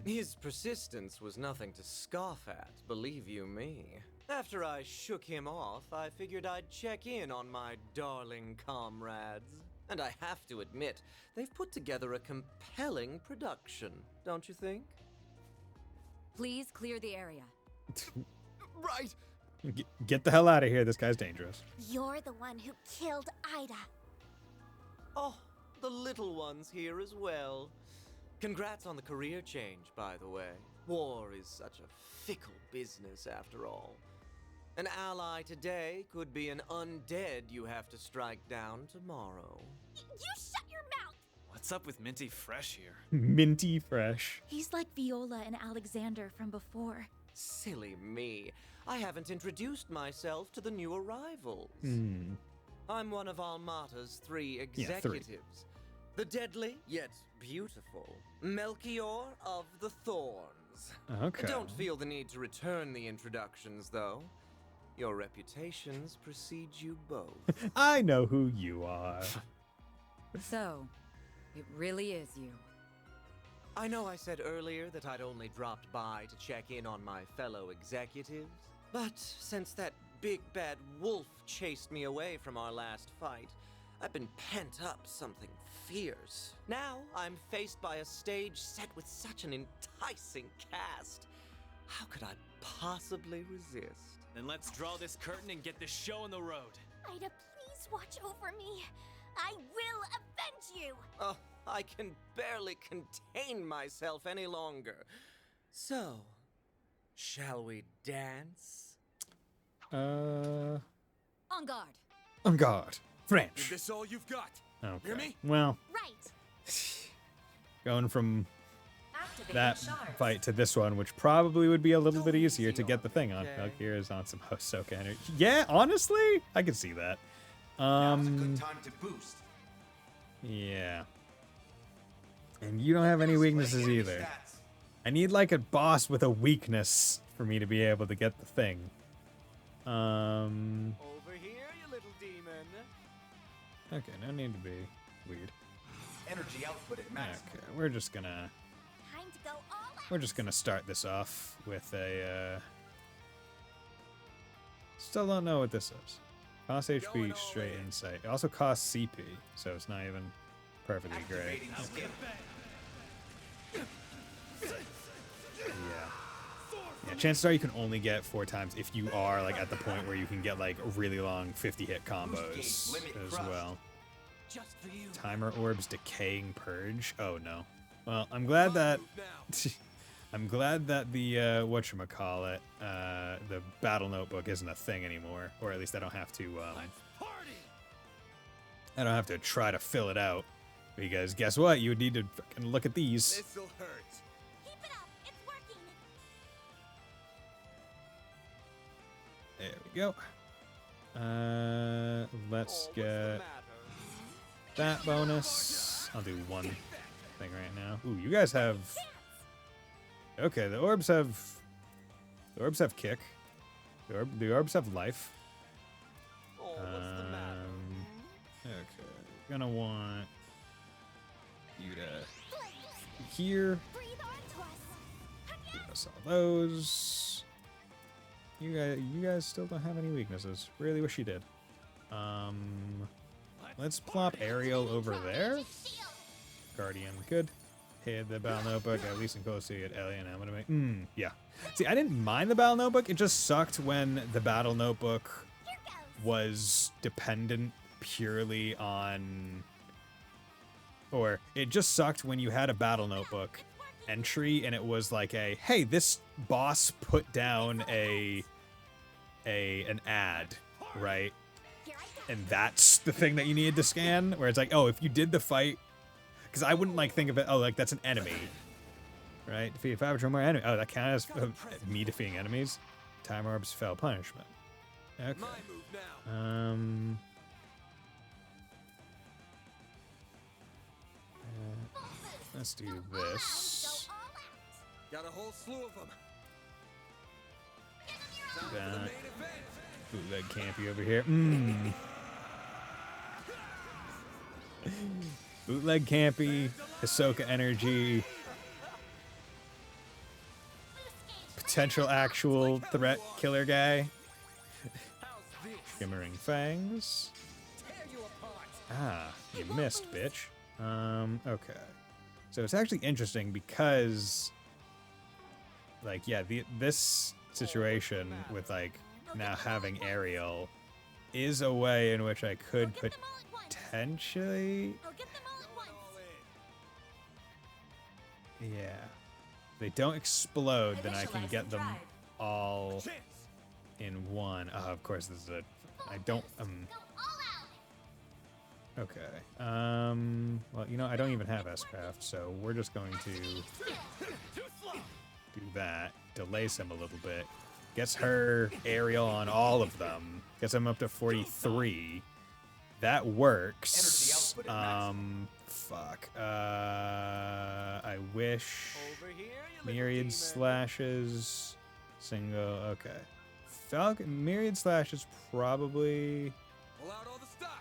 His persistence was nothing to scoff at, believe you me. After I shook him off, I figured I'd check in on my darling comrades. And I have to admit, they've put together a compelling production, don't you think? Please clear the area. Right! Get the hell out of here. This guy's dangerous. You're the one who killed Ida. Oh, the little ones here as well. Congrats on the career change, by the way. War is such a fickle business, after all. An ally today could be an undead you have to strike down tomorrow. You shut your mouth! What's up with Minty Fresh here? Minty Fresh. He's like Viola and Alexander from before. Silly me. I haven't introduced myself to the new arrivals. I'm one of Almata's 3 executives. Yeah, 3. The deadly, yet beautiful, Melchior of the Thorns. Okay. Don't feel the need to return the introductions, though. Your reputations precede you both. I know who you are. So, it really is you. I know I said earlier that I'd only dropped by to check in on my fellow executives, but since that big bad wolf chased me away from our last fight, I've been pent up something fierce. Now I'm faced by a stage set with such an enticing cast. How could I possibly resist? Then let's draw this curtain and get this show on the road. Ida, please watch over me. I will avenge you. Oh, I can barely contain myself any longer. So, shall we dance? On guard. On guard. Is French. this all you've got? Okay. Hear me? Well, Right. going from Activating that shards. fight to this one, which probably would be a little bit Go easier easy to get on the thing on. okay? Melchior is on some Hosoka energy. Yeah, honestly, I can see that. Now's a good time to boost. Yeah. And you don't have any weaknesses Enemy either. stats. I need like a boss with a weakness for me to be able to get the thing. Over here, you little demon. Okay, no need to be weird. Energy output at max. Okay, we're just gonna Time to go all out. start this off with a still don't know what this is. Costs HP, straight insight. It also costs CP, so it's not even perfectly great. Yeah, chances are you can only get 4 times if you are like at the point where you can get like really long 50-hit combos as well. Timer orbs, decaying purge. Oh no. Well, I'm glad that I'm glad that the whatchamacallit, the battle notebook isn't a thing anymore, or at least I don't have to try to fill it out. Because guess what? You would need to fucking look at these. This'll hurt. Keep it up. It's working. There we go. Let's get that bonus. I'll do one thing right now. Ooh, you guys have... Okay, the orbs have kick. The orbs have life. Okay, gonna want you to here. Give us all those. You guys still don't have any weaknesses. Really wish you did. Let's plop Ariel over there. Guardian, good. Hit the battle notebook, at least in close to it. Alien, I'm gonna make. Yeah. See, I didn't mind the battle notebook. It just sucked when the battle notebook was dependent purely on. Or it just sucked when you had a battle notebook entry and it was like a, hey, this boss put down an ad, right? And that's the thing that you needed to scan, where it's like, oh, if you did the fight, because I wouldn't like think of it, oh, like that's an enemy, right? Defeat 5 or more enemy. Oh, that counts as me defeating enemies. Time orbs fell punishment. Okay. Let's do this. Got a whole slew of them. That. Bootleg campy over here. Bootleg campy, Hisoka energy, potential actual threat killer guy. Shimmering fangs. Ah, you missed, bitch. Okay. So it's actually interesting because, like, yeah, this situation with, like, now having Ariel is a way in which I could potentially... Yeah. If they don't explode, then I can get them all in one. Oh, of course, this is a... I don't... Okay. Well, you know, I don't even have S-Craft, so we're just going to do that. Delays him a little bit. Gets her Ariel on all of them. Gets him up to 43. That works. Fuck. I wish. Myriad slashes. Single. Okay. Falcon. Myriad slashes probably. Pull out all the stops.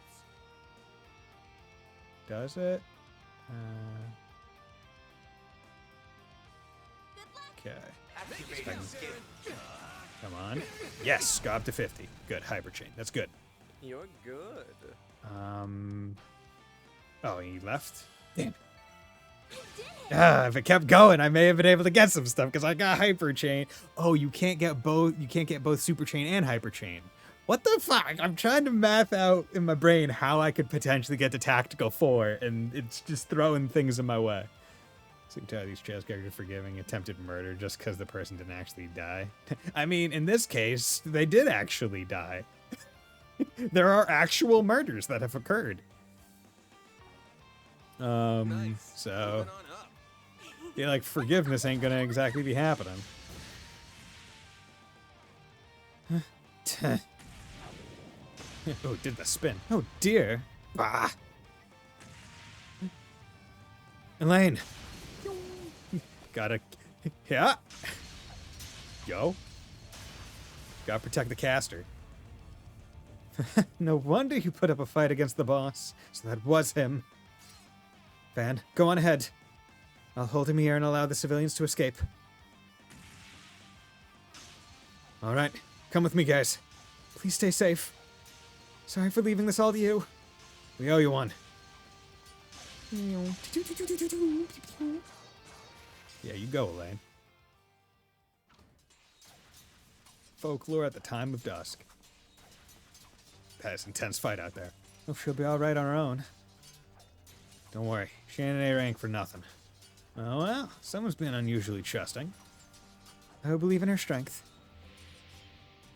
Does it? Okay. Come on. Yes, go up to 50. Good. Hyperchain. That's good. You're good. Oh, he left? Damn. If it kept going, I may have been able to get some stuff because I got Hyperchain. Oh, you can't get both. You can't get both Super Chain and Hyperchain. What the fuck? I'm trying to math out in my brain how I could potentially get to Tactical 4, and it's just throwing things in my way. So you tell these chess characters forgiving attempted murder just because the person didn't actually die. I mean, in this case, they did actually die. There are actual murders that have occurred. So yeah, like forgiveness ain't gonna exactly be happening. Oh, did the spin. Oh dear. Bah. Elaine. Gotta, yeah. Yo. Gotta protect the caster. No wonder you put up a fight against the boss. So that was him. Van, go on ahead. I'll hold him here and allow the civilians to escape. All right, come with me, guys. Please stay safe. Sorry for leaving this all to you. We owe you one. Yeah, you go, Elaine. Folklore at the time of dusk. That's an intense fight out there. Hope she'll be alright on her own. Don't worry, she ain't an A rank for nothing. Oh well, someone's been unusually trusting. I believe in her strength.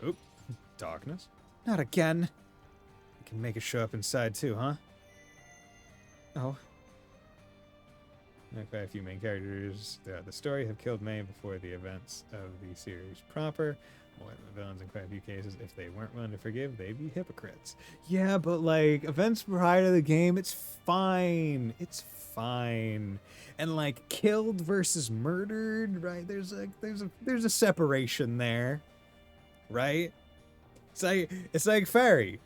Oop, darkness. Not again. You can make it show up inside too, huh? Oh. Quite a few main characters throughout the story have killed May before the events of the series proper. More than the villains in quite a few cases. If they weren't willing to forgive, they'd be hypocrites. Yeah, but like events prior to the game, it's fine. It's fine. And like killed versus murdered, right? There's a separation there, right? It's like Fairy.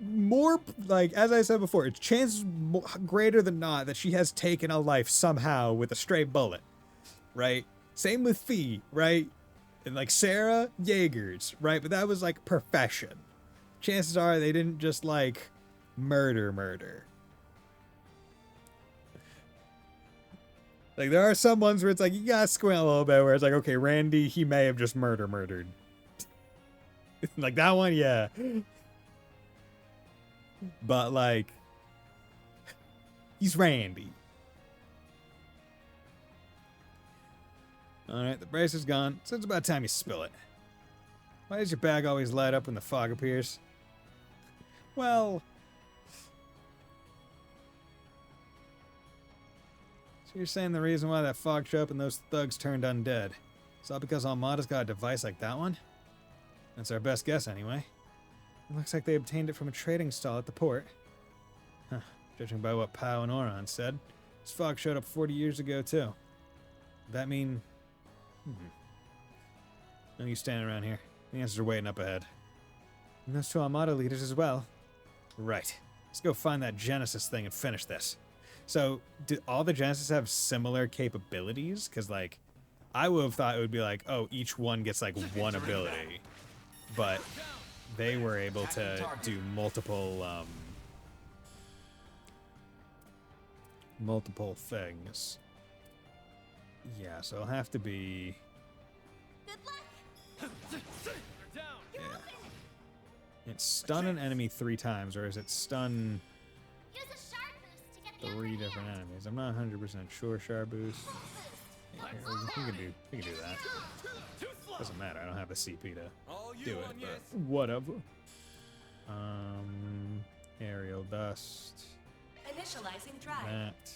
More like, as I said before, it's chances greater than not that she has taken a life somehow with a stray bullet, right? Same with Fee, right? And like Sarah, Jaegers, right? But that was like profession. Chances are they didn't just like murder. Like there are some ones where it's like you gotta squint a little bit where it's like, okay, Randy, he may have just murdered. Like that one, yeah. But like he's Randy. Alright, the brace is gone, so it's about time you spill it. Why does your bag always light up when the fog appears? Well... So you're saying the reason why that fog showed up and those thugs turned undead? Is that because Almada's got a device like that one? That's our best guess anyway. It looks like they obtained it from a trading stall at the port. Huh, judging by what Pao and Oron said, this fog showed up 40 years ago too. Would that mean... No use standing around here. The answers are waiting up ahead. And those two Armada leaders as well. Right. Let's go find that Genesis thing and finish this. So, do all the Genesis have similar capabilities? Because, like, I would have thought it would be like, oh, each one gets, like, one ability. But they were able to do multiple things. Yeah, so it'll have to be... Good luck. Yeah. It's stun an enemy 3 times, or is it stun Use a sharp boost to get the 3 upper different hand. enemies? I'm not 100% sure, Sharp Boost. Yeah, we can do that. Doesn't matter, I don't have the CP to do it, but whatever. Aerial Dust. Initializing drive. That.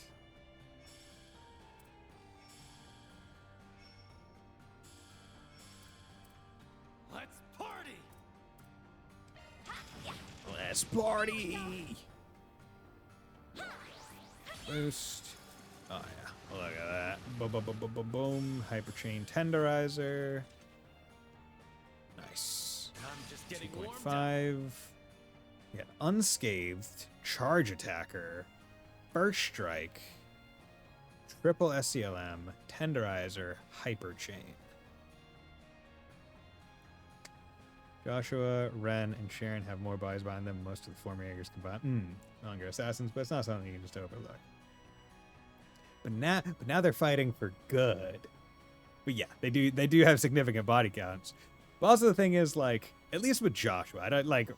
Let's party! Let's party! Boost. Oh yeah, look at that. Boom. Hyper Chain Tenderizer. Nice. I'm just getting warmed up. 2.5. We got Unscathed, Charge Attacker, First Strike, Triple SCLM, Tenderizer, Hyper Chain. Joshua, Ren, and Sharon have more bodies behind them than most of the former Jaegers combined. Longer assassins, but it's not something you can just overlook. But now they're fighting for good. But yeah, they do have significant body counts. But also the thing is, like, at least with Joshua, I don't like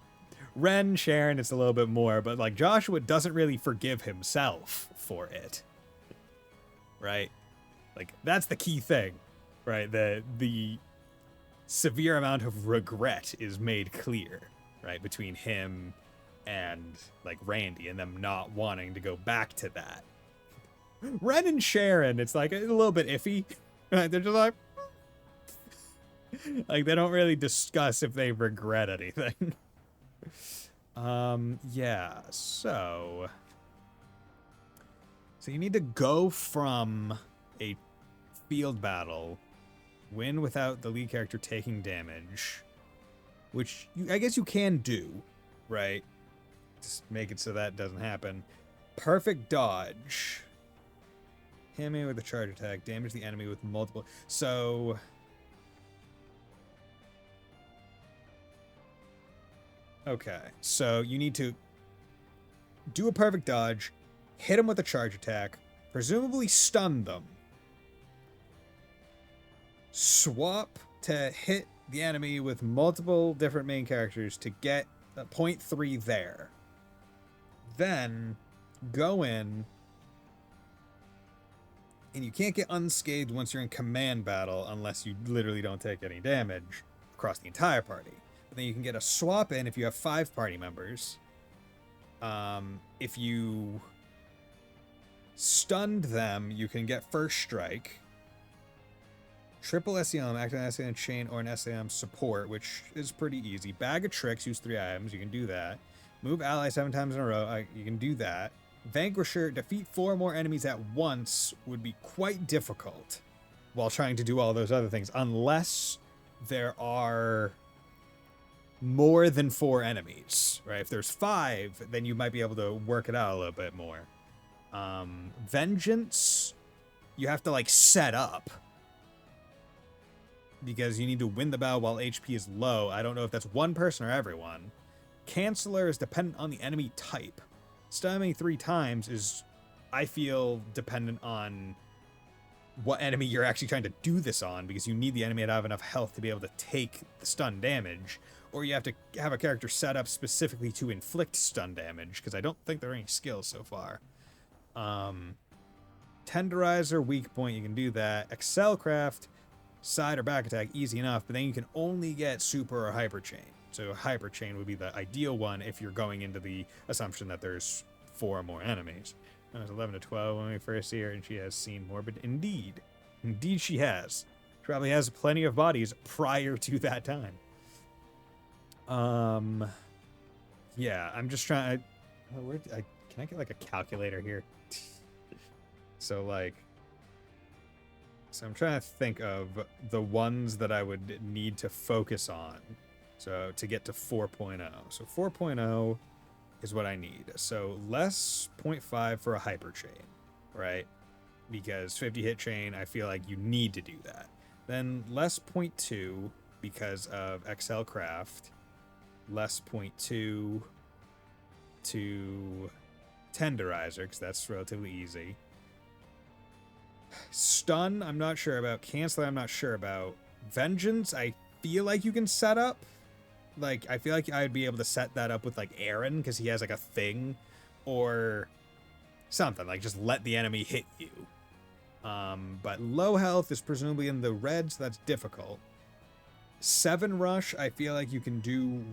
Ren, Sharon, it's a little bit more, but like Joshua doesn't really forgive himself for it. Right? Like that's the key thing, right? The severe amount of regret is made clear, right, between him and like Randy and them not wanting to go back to that. Ren and Sharon, it's like a little bit iffy. Right? They're just like like they don't really discuss if they regret anything. Yeah, so you need to go from a field battle, win without the lead character taking damage, which I guess you can do, right? Just make it so that doesn't happen. Perfect dodge. Hit me with a charge attack, damage the enemy with multiple. So Okay, so you need to do a perfect dodge, hit them with a charge attack, presumably stun them, swap to hit the enemy with multiple different main characters to get a 0.3 there. Then go in, and you can't get unscathed once you're in command battle unless you literally don't take any damage across the entire party. But then you can get a swap in if you have 5 party members. If you stunned them, you can get first strike. Triple SEM, activate an SEM chain or an SEM support, which is pretty easy. Bag of tricks, use 3 items, you can do that. Move ally 7 times in a row, you can do that. Vanquisher, defeat 4 more enemies at once would be quite difficult while trying to do all those other things, unless there are more than 4 enemies, right? If there's 5, then you might be able to work it out a little bit more. Vengeance, you have to like set up because you need to win the battle while HP is low. I don't know if that's one person or everyone. Canceller is dependent on the enemy type. Stunning 3 times is, I feel, dependent on what enemy you're actually trying to do this on, because you need the enemy to have enough health to be able to take the stun damage, or you have to have a character set up specifically to inflict stun damage, because I don't think there are any skills so far. Tenderizer, weak point, you can do that. Excelcraft, side or back attack, easy enough, but then you can only get super or hyper chain. So hyper chain would be the ideal one if you're going into the assumption that there's 4 or more enemies. I was 11 to 12 when we first see her, and she has seen morbid. Indeed. Indeed she has. She probably has plenty of bodies prior to that time. Yeah, I'm just trying to... can I get, like, a calculator here? So I'm trying to think of the ones that I would need to focus on. So to get to 4.0. So 4.0 is what I need. So less 0.5 for a hyper chain, right? Because 50 hit chain, I feel like you need to do that. Then less 0.2 because of XL Craft. Less 0.2 to Tenderizer, because that's relatively easy. Stun, I'm not sure about. Canceler, I'm not sure about. Vengeance, I feel like you can set up. Like, I feel like I'd be able to set that up with, like, Aaron, because he has, like, a thing. Or something. Like, just let the enemy hit you. But low health is presumably in the red, so that's difficult. 7 Rush, I feel like you can do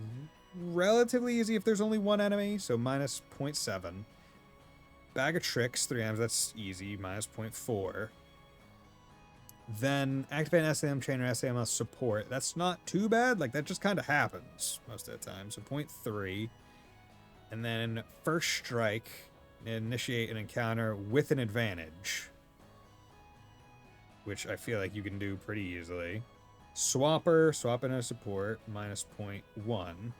relatively easy if there's only 1 enemy, so minus 0.7. Bag of Tricks, 3 times, that's easy, minus 0.4. Then activate an SAM chain or SAML support. That's not too bad. Like, that just kind of happens most of the time. So 0.3. And then First Strike, initiate an encounter with an advantage, which I feel like you can do pretty easily. Swapper, swap in a support, minus 0.1.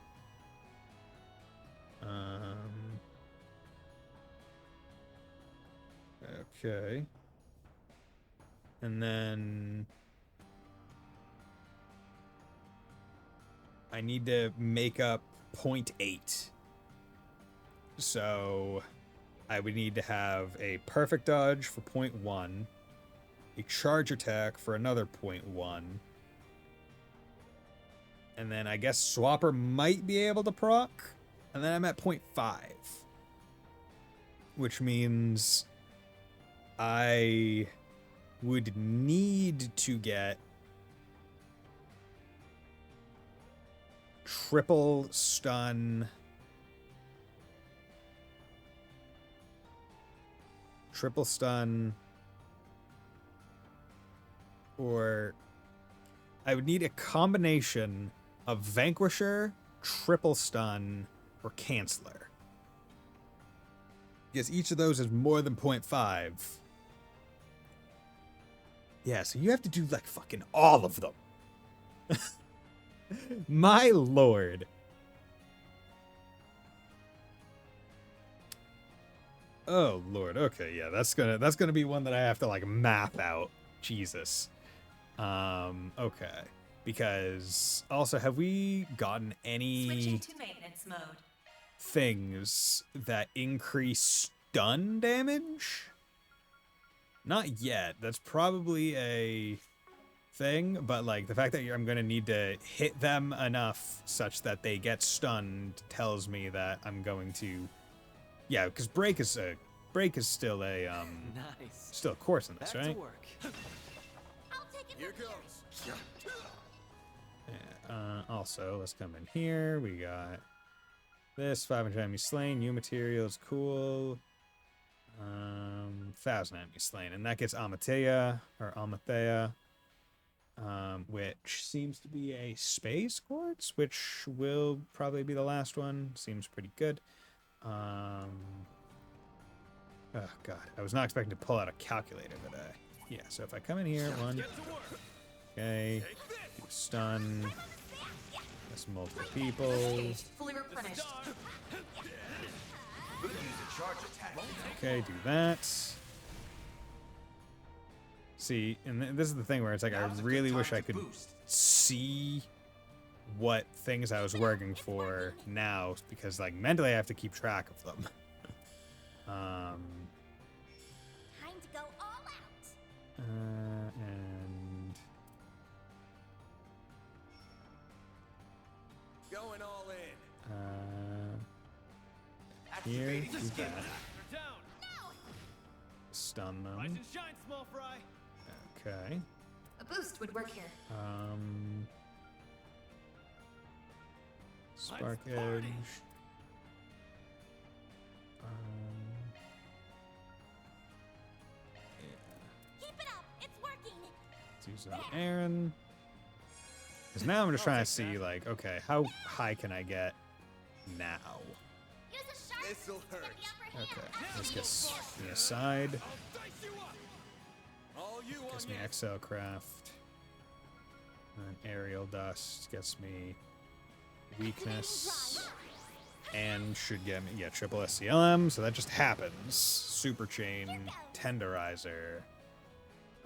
Okay. And then I need to make up 0.8. So I would need to have a perfect dodge for 0.1, a charge attack for another 0.1, and then I guess Swapper might be able to proc, and then I'm at 0.5, which means I would need to get triple stun, or I would need a combination of Vanquisher, triple stun, or Canceller. Because each of those is more than 0.5. Yeah, so you have to do, like, fucking all of them. My lord. Oh, lord. Okay, yeah, that's gonna be one that I have to, like, map out. Jesus. Okay. Because, also, have we gotten any... Switching to maintenance mode. things that increase stun damage? Not yet. That's probably a thing, but like the fact that I'm going to need to hit them enough such that they get stunned tells me that I'm going to, yeah, because break is still a Nice. still a course in this, Back right? to work. I'll take it Here from here. goes. Yeah, also, let's come in here. We got this 500 enemies slain, new materials, cool. 1,000 enemies slain, and that gets Amathea or Amathea, which seems to be a space quartz, which will probably be the last one. Seems pretty good. Oh god, I was not expecting to pull out a calculator today. Yeah, so if I come in here, one, okay, do stun. That's multiple people. Gauge fully replenished. Could use a charge attack. Okay, do that. See, and this is the thing where it's like I Now's a good really time wish I to could boost. see what things I was working for now, because like mentally I have to keep track of them. Time to go all out. And Going all in. here, Activating do the skill. that. They're down. Stun Rise them. and shine, small fry. Okay. A boost would work here. Spark Let's party. Edge. Keep it up. It's working. Let's use Aaron. Because now I'm just trying to see, like, okay, how high can I get now? Use a sharp This'll boost to hurt. get the upper Okay, hand. let's get me aside. I'll dice you up. All you Gets on me you. XL Craft. And Aerial Dust gets me Weakness. And should get me, yeah, triple SCLM, so that just happens. Super Chain, Tenderizer.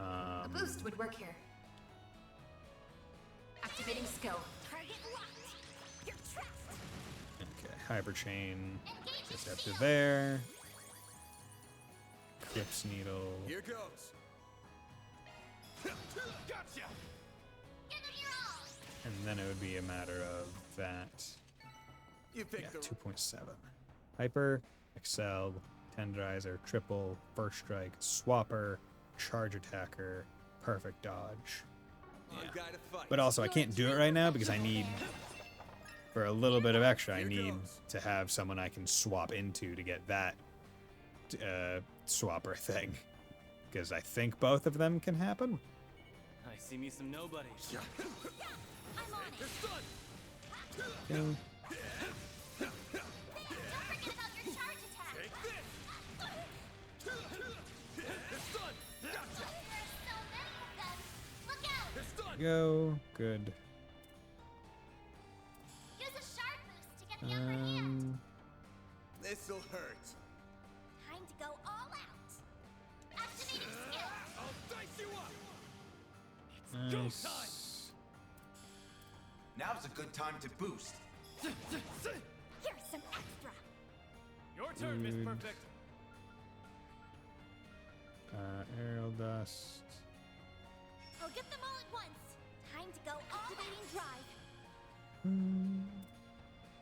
A boost would work here. Activating skill. Target locked. You're trapped. Okay, Hyper Chain. Engage Just the up to shield. there. Crips Needle. Here goes. Gotcha. Give them your all. And then it would be a matter of that. You Yeah, picked the 2.7. Hyper, Excel, Tenderizer, Triple, First Strike, Swapper, Charge Attacker, Perfect Dodge. wrong guy to fight. But also, I can't do it right now because I need, for a little bit of extra, I need to have someone I can swap into to get that swapper thing. Because I think both of them can happen. I see me some nobodies. I'm on it. Okay. Don't forget about your charge attack. There are so many of them. Look out. Go. Good. Use a sharp boost to get the upper hand. This'll hurt. Time to go all out. Activating skill. I'll dice you up. Nice. Now's a good time to boost. Here's some extra. Your turn, Miss Good. Perfect. Aerial Dust. I'll get them all at once. Time to go activating drive.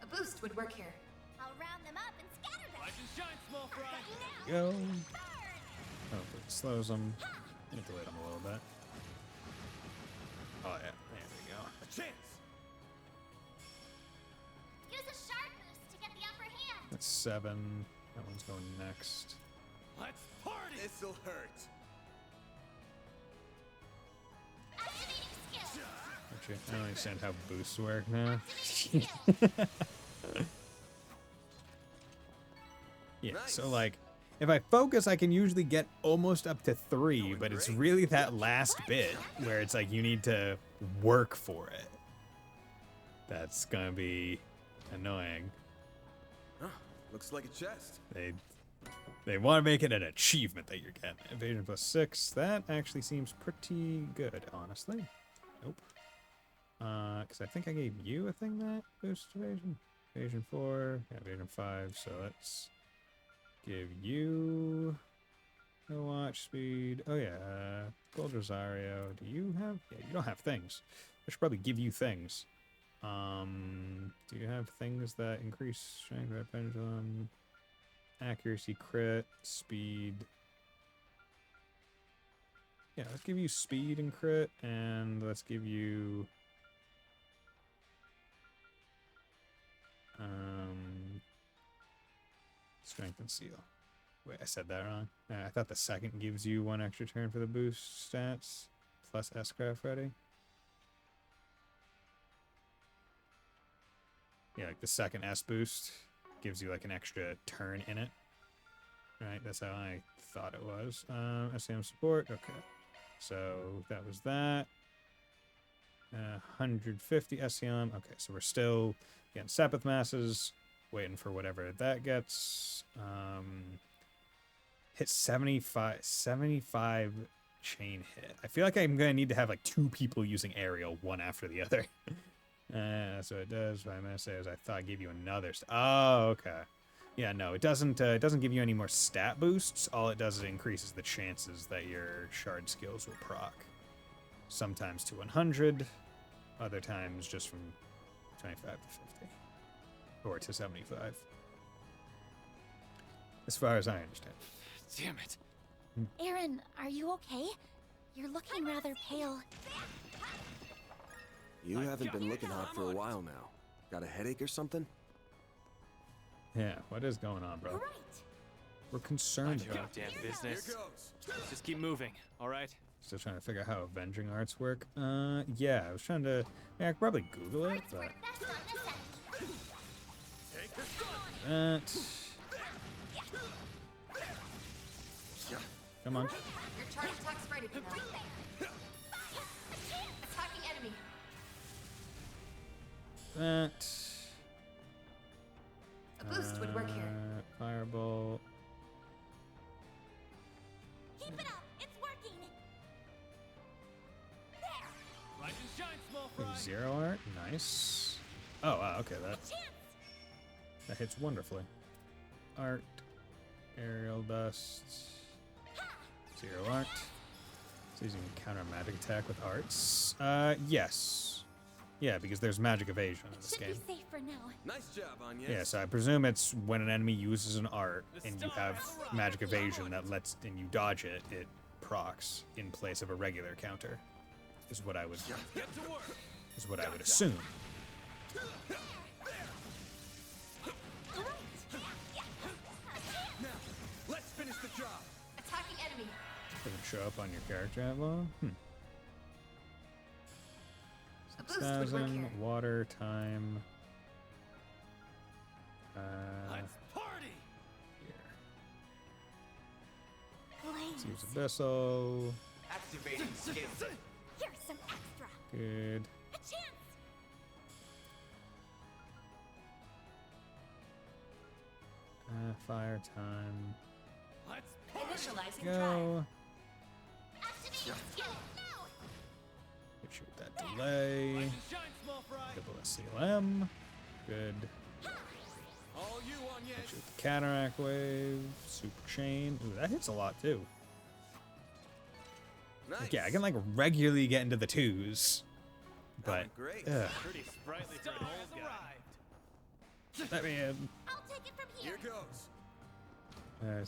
A boost would work here. I'll round them up and scatter them. Rise and shine, small fry. Go. Burn. Hopefully it slows them. Manipulate them a little bit. Oh yeah, there we go. A chance. Use a sharp boost to get the upper hand. That's 7. That one's going next. Let's party. This'll hurt. Activating skill. Actually, I don't understand how boosts work now. Activating skill. Yeah, Nice. so like, if I focus, I can usually get almost up to 3, Going but it's great. really that last bit where it's like you need to work for it. That's gonna be annoying. Huh, looks like a chest. They want to make it an achievement that you're getting. Evasion plus 6. That actually seems pretty good, honestly. Nope. Because I think I gave you a thing that boosts evasion. Evasion 4, yeah, evasion 5. So let's give you no watch speed. Oh yeah, Gold Rosario. Do you have? Yeah, you don't have things. I should probably give you things. Do you have things that increase strength, red pendulum, accuracy, crit, speed? Yeah, let's give you speed and crit, and let's give you strength and seal. Wait, I said that wrong. I thought the second gives you 1 extra turn for the boost stats, plus S-Craft ready. Yeah, like the second S boost gives you like an extra turn in it. Right, that's how I thought it was. SAM support, okay. So that was that. 150 SCM. Okay, so we're still getting Sepith masses, waiting for whatever that gets. Hit 75 chain hit. I feel like I'm gonna need to have like 2 people using aerial, one after the other. That's what it does. If I'm gonna say is I thought I gave you another. Oh, okay. Yeah, no, it doesn't. It doesn't give you any more stat boosts. All it does is it increases the chances that your shard skills will proc. Sometimes to 100, other times just from 25 to 50, or to 75. As far as I understand. Damn it. Aaron, are you okay? You're looking rather pale. You haven't been looking hot for a while now. Got a headache or something? Yeah, what is going on, bro? Right. We're concerned Mind your about own damn Here business. goes. Just keep moving, all right? Still trying to figure out how avenging arts work. Yeah, I was trying to. Yeah, I could probably Google it, but that. Come on. Your charge attack's ready for now. Attacking enemy. That. A boost would work here. Fireball. Keep it up. It's working. There. Rise and shine, small fry. 0 art. Nice. Oh, wow. Okay, Chance. that hits wonderfully. Art. Aerial dust. 0 art. So using counter magic attack with arts. Yes. Yeah, because there's magic evasion in this Should game. be safe for now. Nice job, Anya. Yeah, so I presume it's when an enemy uses an art and you have magic evasion that lets and you dodge it, it procs in place of a regular counter. Is what I would assume. Now, let's finish the job. Attacking enemy. Doesn't show up on your character outlaw. A boost would work 6,000 here. water time. Let's party. Here. Flames. Let's use Abyssal. Activating skill. Here's some extra. Good. A chance. Fire time. Let's Initializing drive. Go. Activate skill now. Hit you with that delay. rise and shine, small fry. Double SCLM. Good. All you, Anya. Hit you with the Cataract Wave. Super Chain. Ooh, that hits a lot too. Nice. Like, yeah, I can like regularly get into the 2s. That But went great. Pretty sprightly for an old guy. let me in. I'll take it from here. Here goes.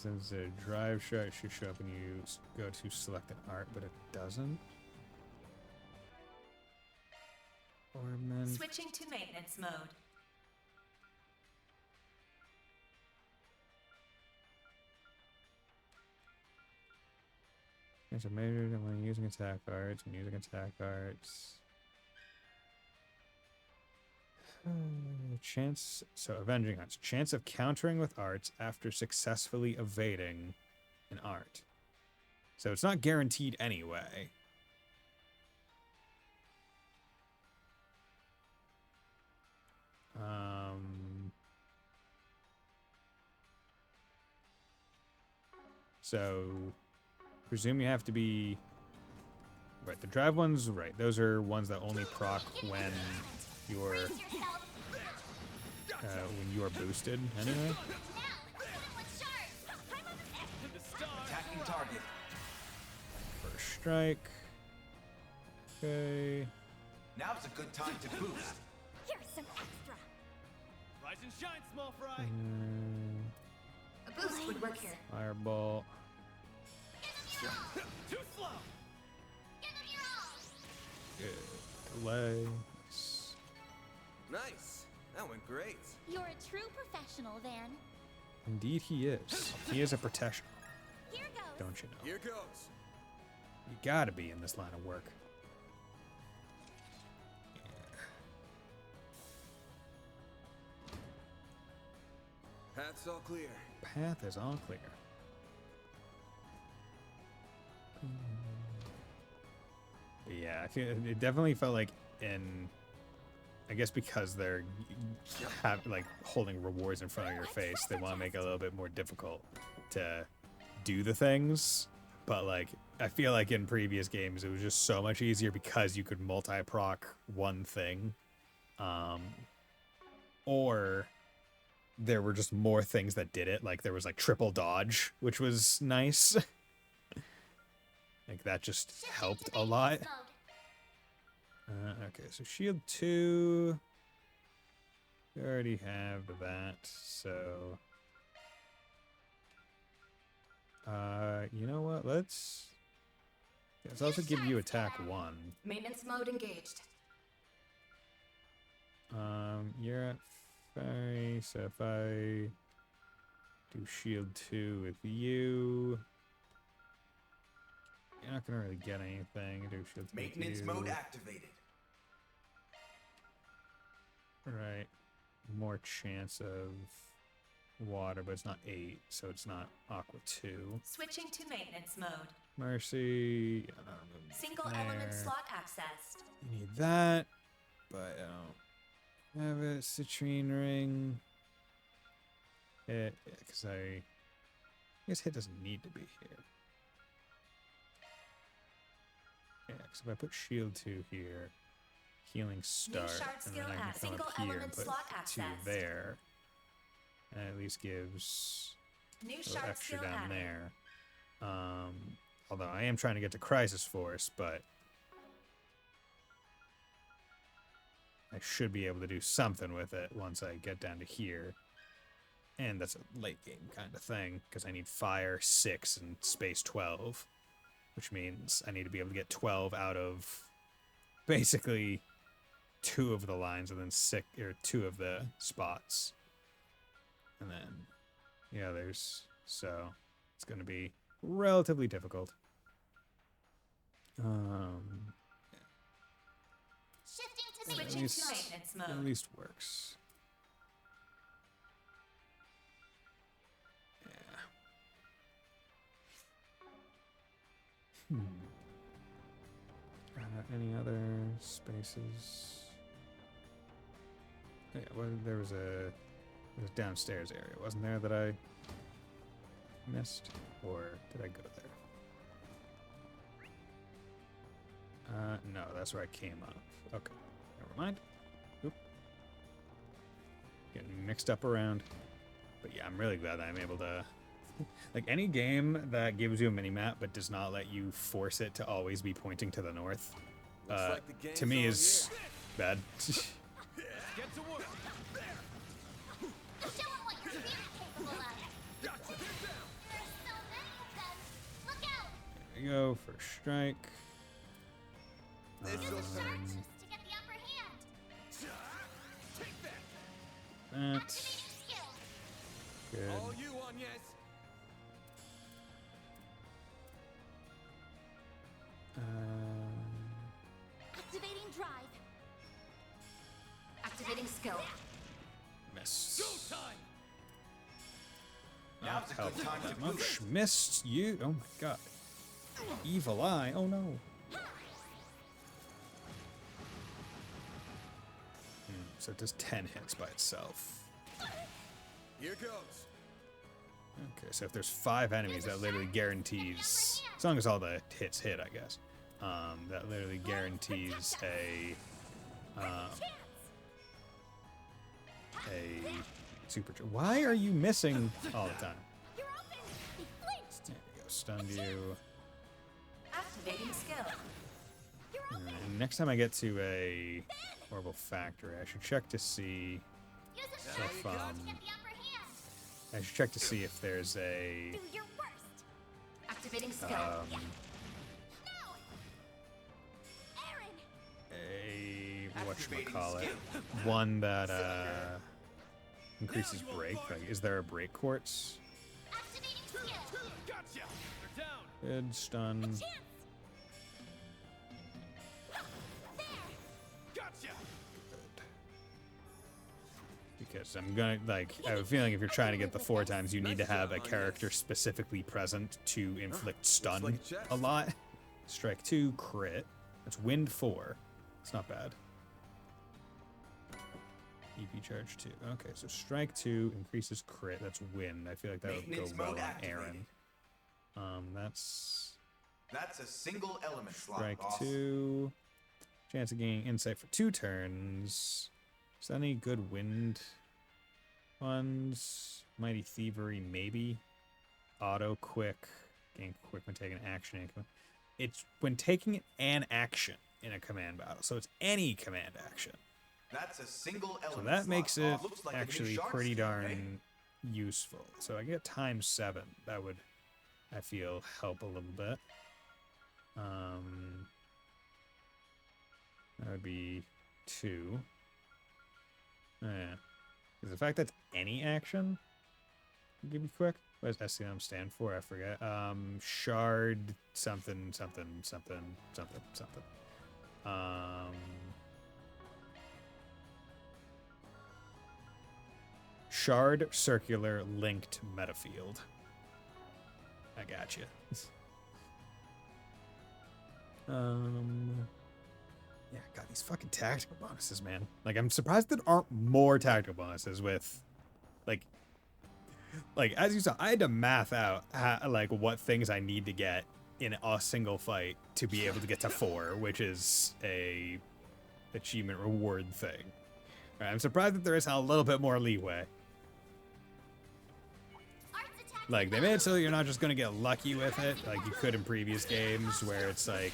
Since a drive shot should show up when you go to select an art, but it doesn't. Ornament. Switching to maintenance mode. It's a measure when using attack arts. When using attack arts. Chance. So avenging arts. Chance of countering with arts after successfully evading an art. So it's not guaranteed anyway. So presume you have to be right. The drive ones, right? Those are ones that only proc when you're when you are boosted anyway. Attacking target. First strike. Okay. Now's a good time to boost. Here's some extra. Rise and shine, small fry. A boost would work here. Fireball. Too slow. Give them your all. Good. Delay. Nice. That went great. You're a true professional, Van. Indeed he is. He is a professional, Here goes. don't you know? Here goes. You gotta be in this line of work. Path's all clear. Path is all clear. Yeah, I feel it definitely felt like in, I guess because they're like holding rewards in front of your face, they want to make it a little bit more difficult to do the things. But like, I feel like in previous games it was just so much easier because you could multi-proc one thing, or there were just more things that did it. Like there was like triple dodge, which was nice. Like that just helped a lot. Okay, so shield 2. We already have that, so you know what? Let's also give you attack 1. Maintenance mode engaged. You're at fairy, so if I do shield 2 with you, you're not gonna really get anything. Do shield 2 with Maintenance you. mode activated. Right. More chance of water, but it's not 8, so it's not Aqua 2. Switching to maintenance mode. Mercy. Single element slot accessed. You need that, but I don't have it. Citrine ring. Hit, because I guess hit doesn't need to be here. Yeah, because if I put shield 2 here, healing start, shard and then skill I can at come single up here and element put slot 2 accessed. there, and it at least gives New a little shard extra skill down added. there. Although I am trying to get to Crisis Force, but I should be able to do something with it once I get down to here. And that's a late game kind of thing, because I need Fire 6 and Space 12, which means I need to be able to get 12 out of basically 2 of the lines and then 2 of the spots. And then, yeah, so it's going to be relatively difficult. Shifting to At maintenance least, mode. Maintenance mode. at least works. Yeah. Any other spaces? Yeah, well, there was a downstairs area, wasn't there, that I missed? Or did I go there? No, that's where I came up. Okay, never mind. Oop. Getting mixed up around. But yeah, I'm really glad that I'm able to... Like, any game that gives you a mini-map but does not let you force it to always be pointing to the north, Like the game's to me on is bad. Get to work. Show 'em what your speed is capable of. There are so many of them. Look out! There we go, first strike. Use the sharks to get the upper hand. Take that. That. Activating skill. Good. All you on, yes. Activating drive. Activating skill. Miss. Go time. Now's a good Helped time that to much. boost. Missed you. Oh my god. Evil eye. Oh no. So it does 10 hits by itself. Here goes. Okay, so if there's 5 enemies, that literally guarantees, as long as all the hits hit, I guess, that literally guarantees a super. Why are you missing all the time? You're open! They flinched! There we go. Stunned you. Activating skill. And next time I get to a horrible factory, I should check to see Use a if shot to get the upper hand! I should check to see if there's a Do your worst! Activating skill. No! Aaron! whatchamacallit, one that increases break. Like, is there a break quartz? Activating skill! Gotcha! They're down! Good stun. Chance! Gotcha! Because I'm gonna, like, I have a feeling if you're trying to get the 4 times, you need to have a character specifically present to inflict stun a lot. Strike 2, crit. That's wind 4. It's not bad. EP charge 2. Okay, so strike 2 increases crit. That's wind. I feel like that would go well on Aaron. That's a single element slot, Strike boss. 2. Chance of gaining insight for 2 turns. Is that any good wind ones? Mighty Thievery, maybe. Auto quick. Gain quick when taking action. It's when taking an action in a command battle. So it's any command action. That's a single So element that slot, makes it boss. Looks like a new actually shark pretty skin, darn eh? useful. So I get times 7. That would, I feel, help a little bit. That would be 2. Yeah. Because the fact that's any action, give me quick. What does SCM stand for? I forget. Shard something something something something something. Shard circular linked metafield. I got you. Yeah, God, these fucking tactical bonuses, man. Like, I'm surprised there aren't more tactical bonuses with, like, as you saw, I had to math out like what things I need to get in a single fight to be able to get to 4, which is a achievement reward thing. Right, I'm surprised that there isn't a little bit more leeway. Like, they made it so that you're not just gonna get lucky with it, like you could in previous games, where it's like,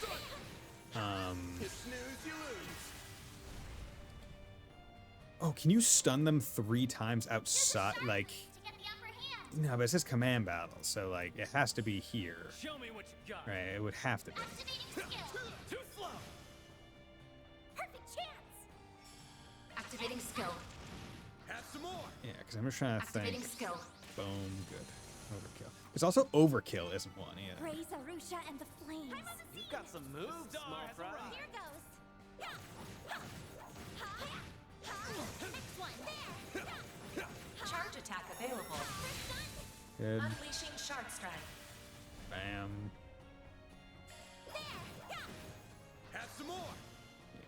oh, can you stun them 3 times outside? Like, no, but it says command battle, so like it has to be here. Show me what you got. Right, it would have to be. Too slow. Perfect chance! Activating skill. Have some more. Yeah, because I'm just trying to Activating think. skill. Boom, good. Overkill. It's also overkill isn't one either. Praise Arusha and the flames. You've got some moves, small fry. Here goes. Next one. There. Charge attack available. Good. Unleashing Shard Strike. Bam. Have some more.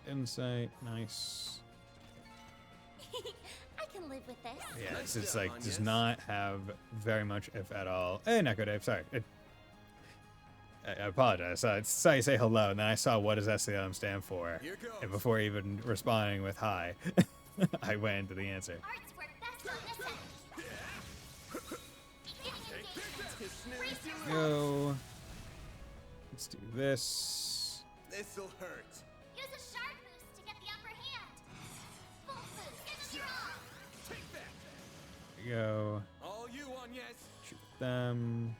Insight, nice. I can live with this. Yeah, it's like does not have very much, if at all. Hey, Neko Dave, sorry. I apologize. I saw you say hello, and then I saw what does SCM stand for, Here goes. and before even responding with hi, I went into the answer. Arts work best on this end. Beginning engagement. Go. Let's do this. This'll hurt. Use a shard boost to get the upper hand. Full boost. Give them your all. Take that. There we go. All you on, yes. Shoot them.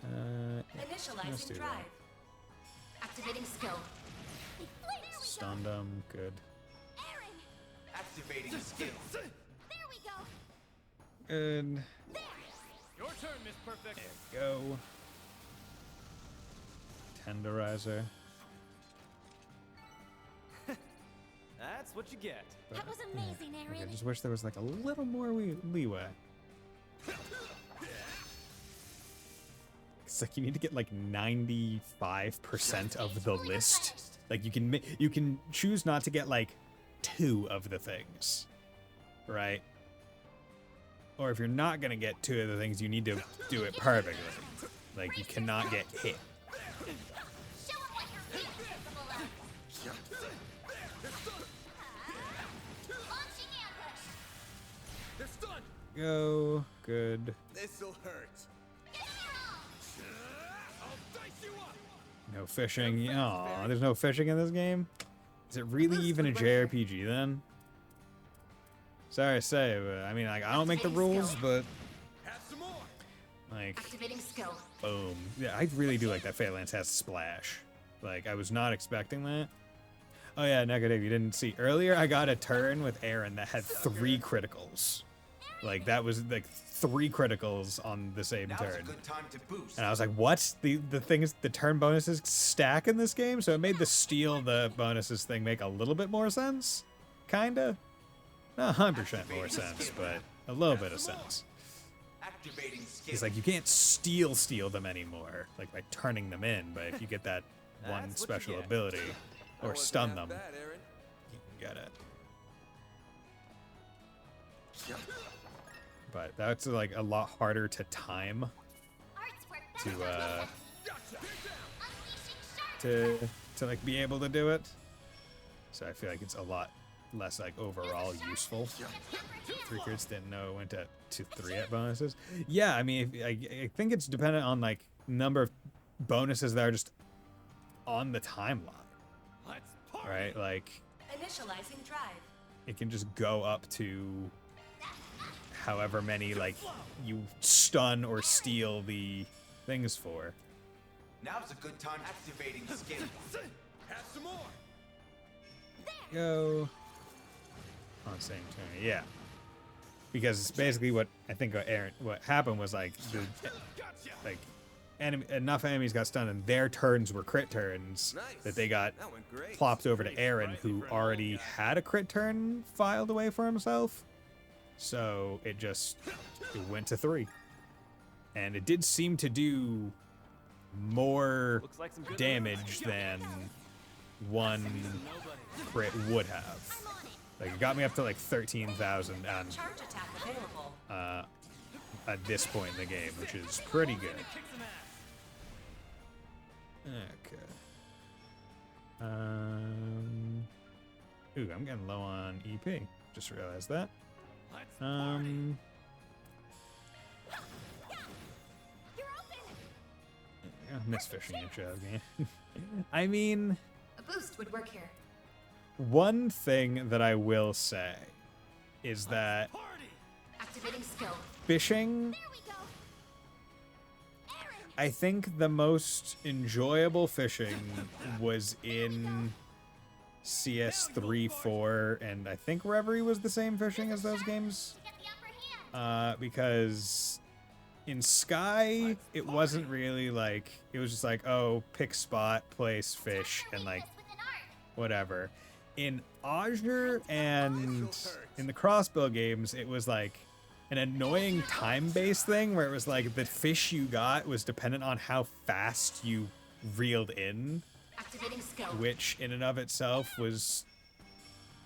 Let's do Initializing that. drive. Activating skill. They flinched. Stunned them. Good. Aaron. Activating skill. There we go. Good. There. Your turn, Miss Perfect. There we go. Tenderizer. That's what you get. That was amazing, Okay, I Aaron. just wish there was like a little more leeway. It's like you need to get like 95% of the list. Like you can choose not to get like 2 of the things, right? Or if you're not gonna get 2 of the things, you need to do it perfectly. Like you cannot get hit. Show 'em what you're really capable of. go. Good. This'll hurt. I'll dice you up. No fishing. Aw, there's no fishing in this game? Is it really even a JRPG then? Sorry to say, but I mean, like, I don't make the rules, but Have some more. like, Activating skill. boom. Yeah, I really do like that Phalanx has splash. Like, I was not expecting that. Oh yeah, negative. You didn't see earlier. I got a turn with Aaron that had 3 criticals. Like that was like 3 criticals on the same Now's turn. a good time to boost. And I was like, what? The thing is, the turn bonuses stack in this game, so it made the steal the bonuses thing make a little bit more sense. Kinda. Not 100% more sense, but a little bit of sense. Activating skill. It's like you can't steal them anymore, like by turning them in, but if you get that one That's what you special get. ability, or Wasn't stun half them, bad, Aaron. you can get it. But that's like a lot harder to time Arts work to better. to like be able to do it. So I feel like it's a lot less like overall useful. 3 crits didn't know it went to 3 at bonuses. Yeah, I mean, I think it's dependent on like number of bonuses that are just on the timeline, Let's party. right? Like Initializing drive. it can just go up to however many like you stun or steal the things for. Now's a good time activating skill. Have some more. Go on same turn, yeah. Because it's basically what I think what happened was like enough enemies got stunned and their turns were crit turns that they got That went great. plopped over to Aaron, who already had a crit turn filed away for himself. So it went to 3. And it did seem to do more Looks like some good damage than 1 crit would have. Like it got me up to like 13,000 on Charge attack available. at this point in the game, which is pretty good. Okay. Ooh, I'm getting low on EP. Just realized that. Let's party. Yeah, miss fishing and shove game. I mean, A boost would work here. one thing that I will say is that Party. Activating skill. fishing, There we go. Aaron, I think the most enjoyable fishing was in CS3, 4, and I think Reverie was the same fishing as those games. to get the upper hand. Because in Sky, it wasn't really like, it was just like, oh, pick spot, place, fish, and like, With an arc. whatever. In Azure and in the crossbow games, it was like an annoying time-based thing where it was like the fish you got was dependent on how fast you reeled in, Activating skill. which in and of itself was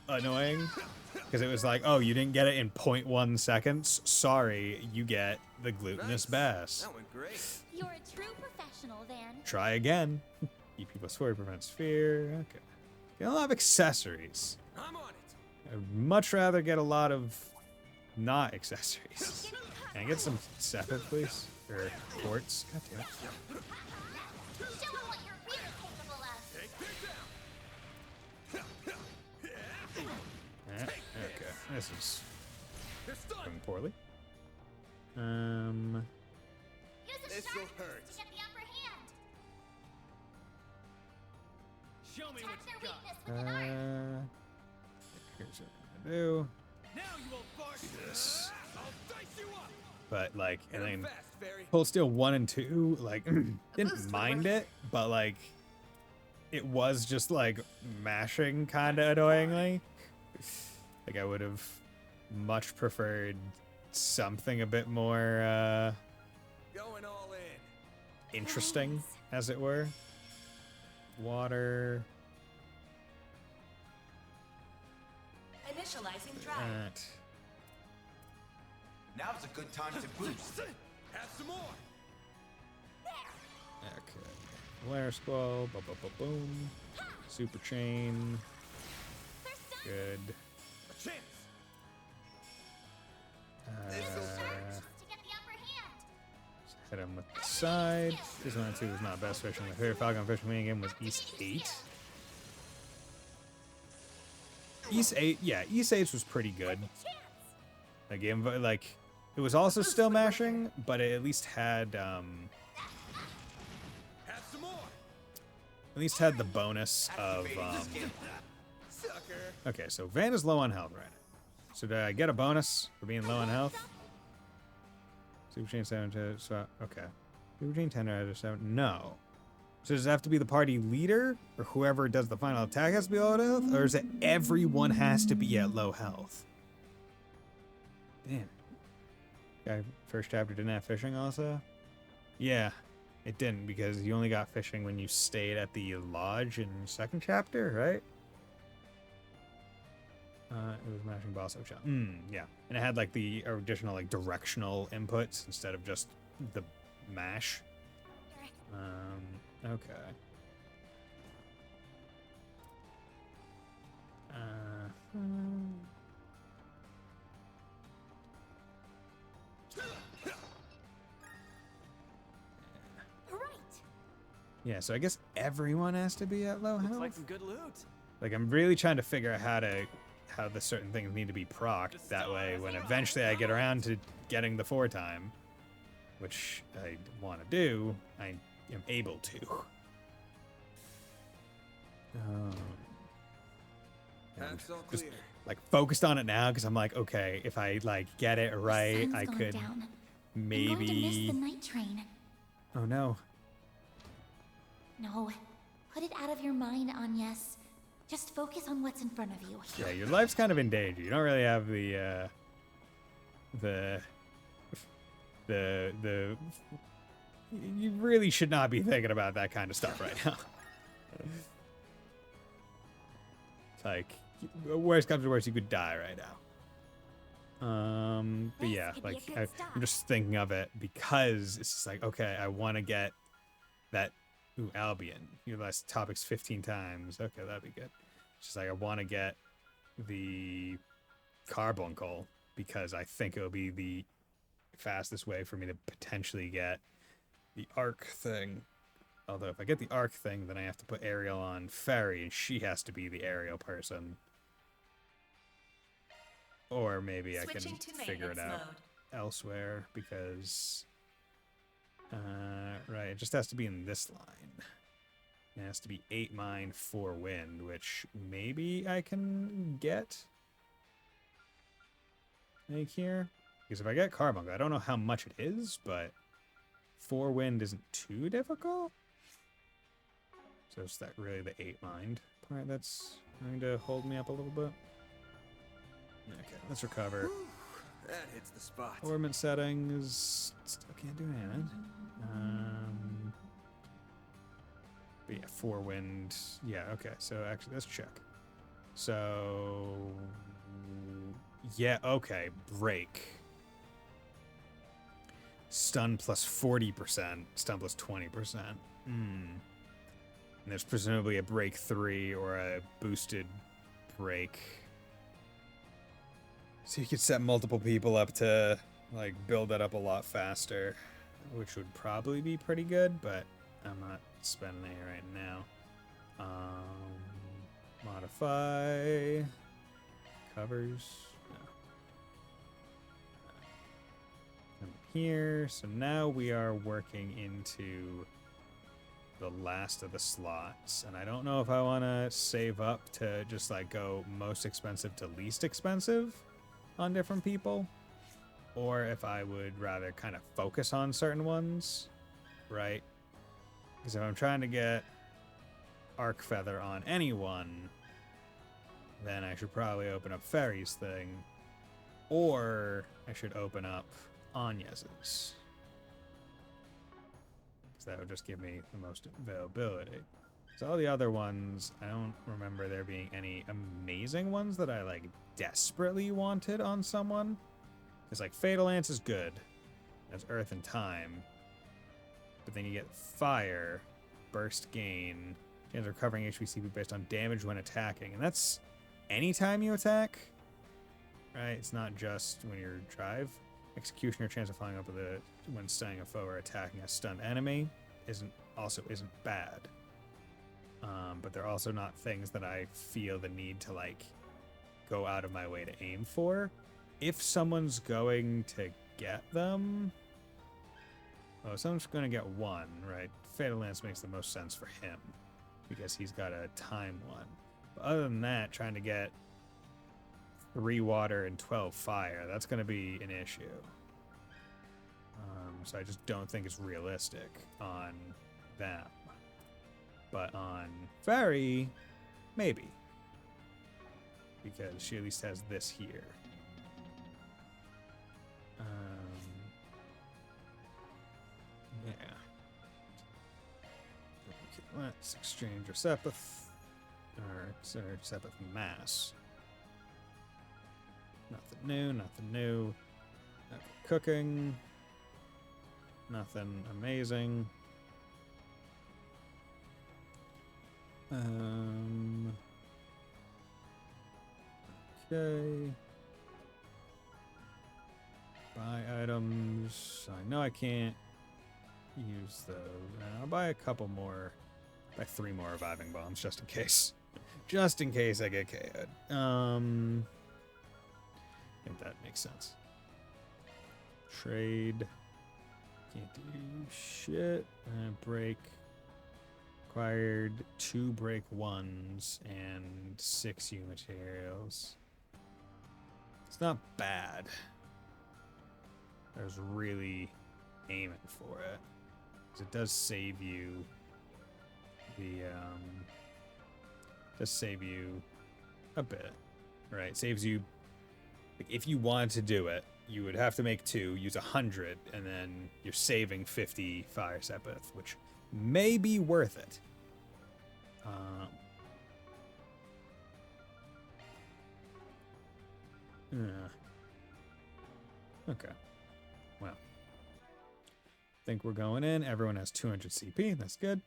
annoying because it was like, oh, you didn't get it in 0.1 seconds. Sorry, you get the glutinous bass. That went great. You're a true professional, Van. Try again. EP plus 4 prevents fear. Okay. Get a lot of accessories. I'm on it. I'd much rather get a lot of not accessories. Can I get some Sepet, please? Or quartz? God damn it. Show 'em what you're really capable of. Take this down. Okay, this is It's done. going poorly. Use a This'll sharp hurt. to get the upper hand. Show me what Attack you their got. weakness with an arc. Here's what I'm gonna do. Now you won't bark. this. I'll dice you up. But like, and Hit 'em then fast, Fairy. Cold Steel 1 and 2, like, boost didn't would mind work. it, but like, it was just like mashing kind of annoyingly. Like, I would have much preferred something a bit more Going all in. interesting, as it were. Water. Initializing drive. That. Now's a good time to boost. Have some more. Okay. Flare Squall. Boom. Super Chain. Good. A chance. This is sharp to get the upper hand. Hit him with the side. This one too was not best fishing. My favorite Falcon fishing game was East 8. East 8, yeah, East 8 was pretty good. That game, like, it was also still mashing, but it at least had Have some more. at least had the bonus of okay, so Van is low on health right now. So did I get a bonus for being low on health? Super Chain 7 to swap. Okay. Super Chain 10 out of 7. No. So does it have to be the party leader? Or whoever does the final attack has to be low health? Or is it everyone has to be at low health? Damn. Okay, first chapter didn't have fishing also? Yeah. It didn't because you only got fishing when you stayed at the lodge in second chapter, right? It was mashing boss of yeah. And it had like the additional like directional inputs instead of just the mash. Okay. Right. Yeah, so I guess everyone has to be at low health. Looks like some good loot. Like I'm really trying to figure out how the certain things need to be procced. That way, when eventually I get around to getting the 4 time, which I want to do, I am able to. Path's all Just, clear. like focused on it now because I'm like, okay, if I like get it right, Sun's I going could down. I'm going to miss maybe. the night train. Oh no. No, put it out of your mind, Agnes. Just focus on what's in front of you. Yeah, your life's kind of in danger. You don't really have the. You really should not be thinking about that kind of stuff right now. It's like, worst comes to worst, you could die right now. But yeah, This could be like a good I'm just thinking of it because it's just like, okay, I want to get that. Ooh, Albion. Your last topics 15 times. Okay, that'd be good. It's just like I want to get the carbuncle because I think it'll be the fastest way for me to potentially get the arc thing. Although if I get the arc thing, then I have to put Ariel on Ferry, and she has to be the aerial person. Or maybe I can figure it out elsewhere because. Right, it just has to be in this line. It has to be 8 mine, 4 wind, which maybe I can get. Like here. Because if I get carbuncle, I don't know how much it is, but 4 wind isn't too difficult. So it's that really the 8 mind part that's going to hold me up a little bit. Okay, let's recover. That hits the spot. Ornament settings. Still can't do anything. But yeah, 4 wind. Yeah, okay. So actually, let's check. So yeah, okay. Break. Stun plus 40%. Stun plus 20%. And there's presumably a break 3 or a boosted break. So you could set multiple people up to like build that up a lot faster, which would probably be pretty good, but I'm not spending it right now. Modify covers. No. Come here. So now we are working into the last of the slots, and I don't know if I want to save up to just like go most expensive to least expensive on different people, or if I would rather kind of focus on certain ones, right? Because if I'm trying to get Arc Feather on anyone, then I should probably open up Fairy's thing, or I should open up Agnes's. Because that would just give me the most availability. So all the other ones, I don't remember there being any amazing ones that I like desperately wanted on someone. Because like Fatal Lance is good. That's Earth and Time. But then you get Fire, Burst Gain, chance of recovering HPCP based on damage when attacking. And that's anytime you attack. Right? It's not just when you're drive. Executioner chance of following up with it when stunning a foe or attacking a stunned enemy isn't bad. But they're also not things that I feel the need to like go out of my way to aim for. If someone's going to get them, someone's going to get one, right? Fatal Lance makes the most sense for him because he's got a time one. But other than that, trying to get 3 water and 12 fire, that's going to be an issue. So I just don't think it's realistic on them. But on Fairy, maybe. Because she at least has this here. Yeah. Okay, let's exchange Sepith. Or Sepith Mass. Nothing new, nothing new. Nothing cooking. Nothing amazing. Okay. Buy items. I know I can't use those. I'll buy a couple more. Buy 3 more reviving bombs just in case. Just in case I get KO'd. I think that makes sense. Trade. Can't do shit. Break. Acquired 2 break 1s and 6 U materials. It's not bad. I was really aiming for it. 'Cause it does save you the does save you a bit. Right? Saves you, like, if you wanted to do it, you would have to make 2, use 100, and then you're saving 50 fire Sepith, which may be worth it. Okay. Well. Think we're going in. Everyone has 200 CP. That's good.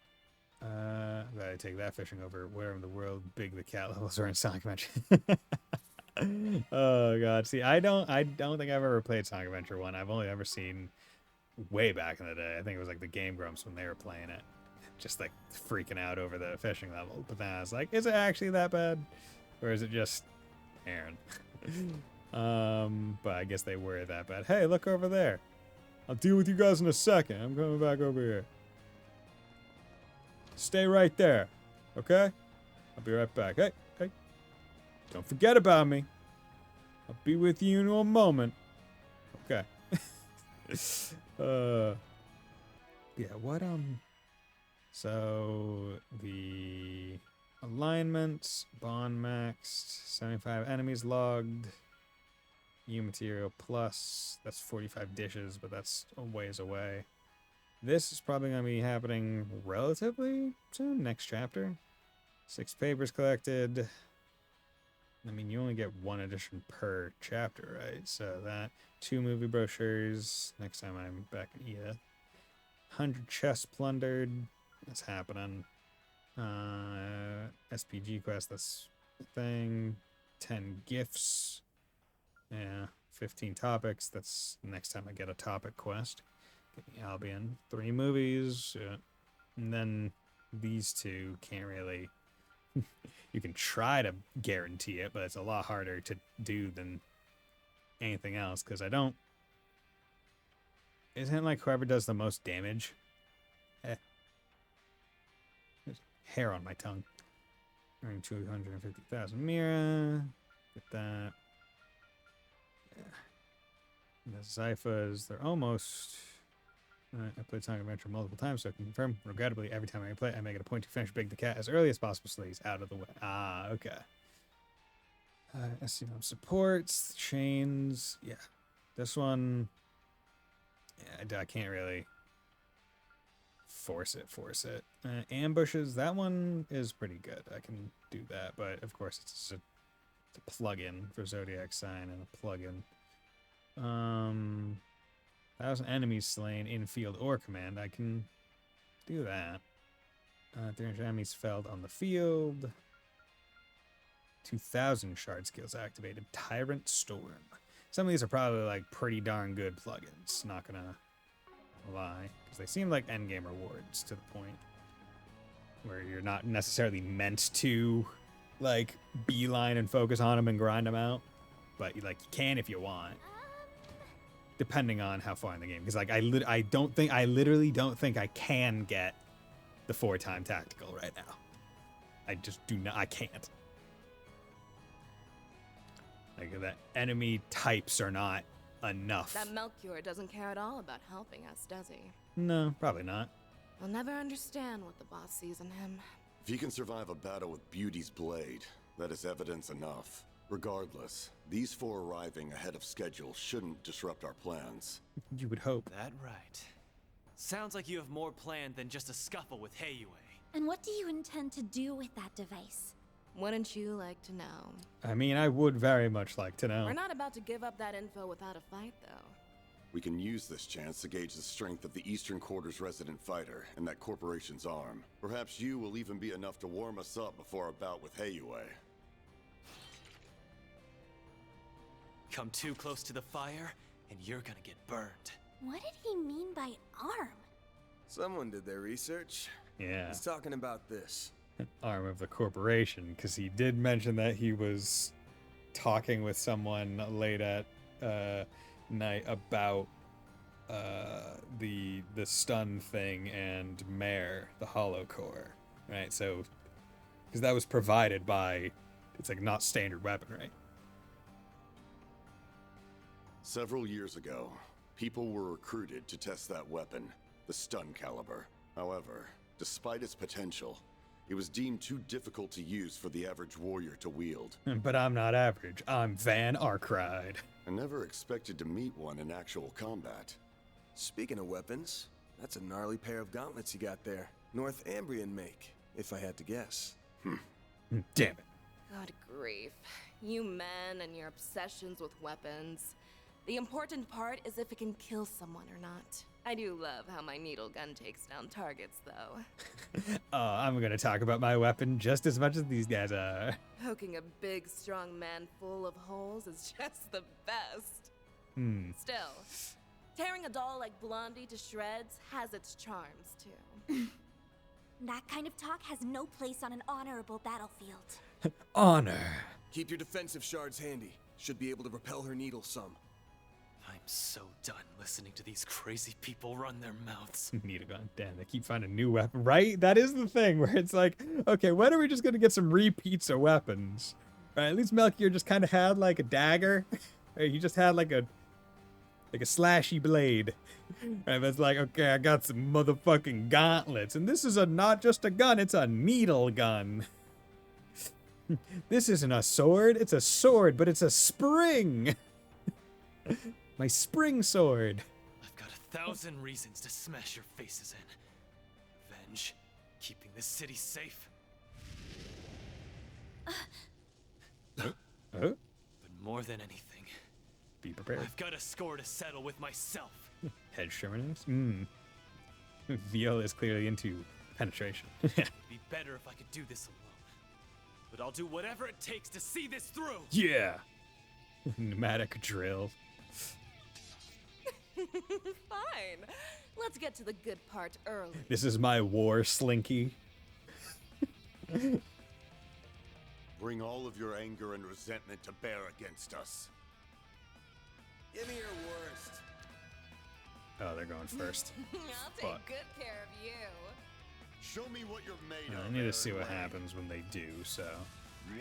I take that fishing over where in the world big the cat levels are in Sonic Adventure. Oh god. See, I don't think I've ever played Sonic Adventure 1. I've only ever seen way back in the day. I think it was like the Game Grumps when they were playing it. Just like freaking out over the fishing level. But then I was like, is it actually that bad? Or is it just Aaron? But I guess they were that bad. Hey, look over there. I'll deal with you guys in a second. I'm coming back over here. Stay right there. Okay? I'll be right back. Hey. Don't forget about me. I'll be with you in a moment. Okay. Yeah, what, so, the alignments, bond maxed, 75 enemies logged, U material plus, that's 45 dishes, but that's a ways away. This is probably going to be happening relatively soon, next chapter. 6 papers collected. I mean, you only get 1 edition per chapter, right? So that, 2 movie brochures, next time I'm back in Edith. 100 chests plundered, that's happening. SPG quest, that's the thing. 10 gifts. Yeah, 15 topics, that's next time I get a topic quest. Albion, 3 movies, and then these 2 can't really. You can try to guarantee it, but it's a lot harder to do than anything else because I don't. Isn't it like whoever does the most damage? There's hair on my tongue. Earning 250,000 Mira. Get that. Yeah. The Zyphas, they're almost. I played Sonic Adventure multiple times, so I can confirm. Regrettably, every time I play, I make it a point to finish Big the Cat as early as possible so he's out of the way. Ah, okay. SCM supports, chains. Yeah. This one. Yeah, I can't really force it. Ambushes, that one is pretty good. I can do that, but of course it's a plug-in for Zodiac Sign and a plug-in. 1,000 enemies slain in field or command. I can do that. 300 enemies felled on the field. 2,000 shard skills activated. Tyrant Storm. some of these are probably like pretty darn good plugins. Not gonna lie, because they seem like endgame rewards to the point where you're not necessarily meant to like beeline and focus on them and grind them out, but you can if you want, depending on how far in the game. Because like I literally don't think I can get the 4-time tactical right now. I just do not. I can't. Like the enemy types are not enough. That Melchior doesn't care at all about helping us, does he? No, probably not. I'll never understand what the boss sees in him. If he can survive a battle with Beauty's blade, that is evidence enough. Regardless, these 4 arriving ahead of schedule shouldn't disrupt our plans. You would hope. That right. Sounds like you have more planned than just a scuffle with Heiyue. And what do you intend to do with that device? Wouldn't you like to know? I mean, I would very much like to know. We're not about to give up that info without a fight, though. We can use this chance to gauge the strength of the Eastern Quarter's resident fighter and that corporation's arm. Perhaps you will even be enough to warm us up before a bout with Heiyue. Come too close to the fire, and you're gonna get burned. What did he mean by arm? Someone did their research. Yeah. He's talking about this. Arm of the corporation, because he did mention that he was talking with someone late at night about the stun thing and Mare, the hollow core, right? So, because that was provided by, it's like not standard weapon, right? Several years ago, people were recruited to test that weapon, the stun caliber. However, despite its potential, it was deemed too difficult to use for the average warrior to wield. But I'm not average. I'm Van Arkride. I never expected to meet one in actual combat. Speaking of weapons, that's a gnarly pair of gauntlets you got there. Northumbrian make, if I had to guess. Damn it. God grief. You men and your obsessions with weapons. The important part is if it can kill someone or not. I do love how my needle gun takes down targets, though. I'm gonna talk about my weapon just as much as these guys are. Poking a big, strong man full of holes is just the best. Still, tearing a doll like Blondie to shreds has its charms, too. That kind of talk has no place on an honorable battlefield. Honor. Keep your defensive shards handy. Should be able to repel her needle some. I'm so done listening to these crazy people run their mouths. Need a gun. Damn, they keep finding new weapons. Right? That is the thing where it's like, okay, when are we just gonna get some repeats of weapons? Right? At least Melchior just kind of had like a dagger. He just had like a slashy blade. And it's like, okay, I got some motherfucking gauntlets, and this is not just a gun; it's a needle gun. This isn't a sword; it's a sword, but it's a spring. My spring sword. I've got 1,000 reasons to smash your faces in. Revenge, keeping this city safe. But more than anything, be prepared. I've got a score to settle with myself. Head shriminess? VL is clearly into penetration. It'd be better if I could do this alone. But I'll do whatever it takes to see this through. Yeah. Pneumatic drill. Fine. Let's get to the good part early. This is my war slinky. Bring all of your anger and resentment to bear against us. Give me your worst. Oh, they're going first. I'll take good care of you. Show me what you're made of. I need to see what happens when they do, so.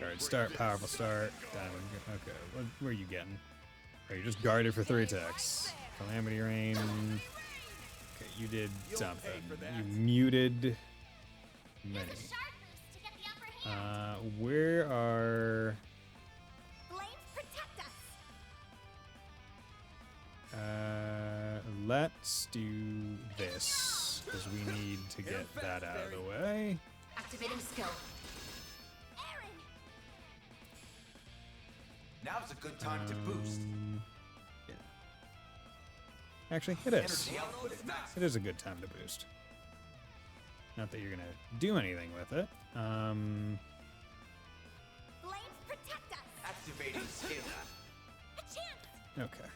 Alright, start, powerful start. Diamond. Okay, what are you getting? Are you just guarded for 3 attacks? Calamity Rain. Okay, you did something. You muted many. Where are... Flames protect us. Let's do this, because we need to get that out of the way. Activating skill. Aaron! Now's a good time to boost. Yeah. Actually, it is. Energy output is max. It is a good time to boost. Not that you're gonna do anything with it. Flames protect us. Activating skill. A chance. Okay.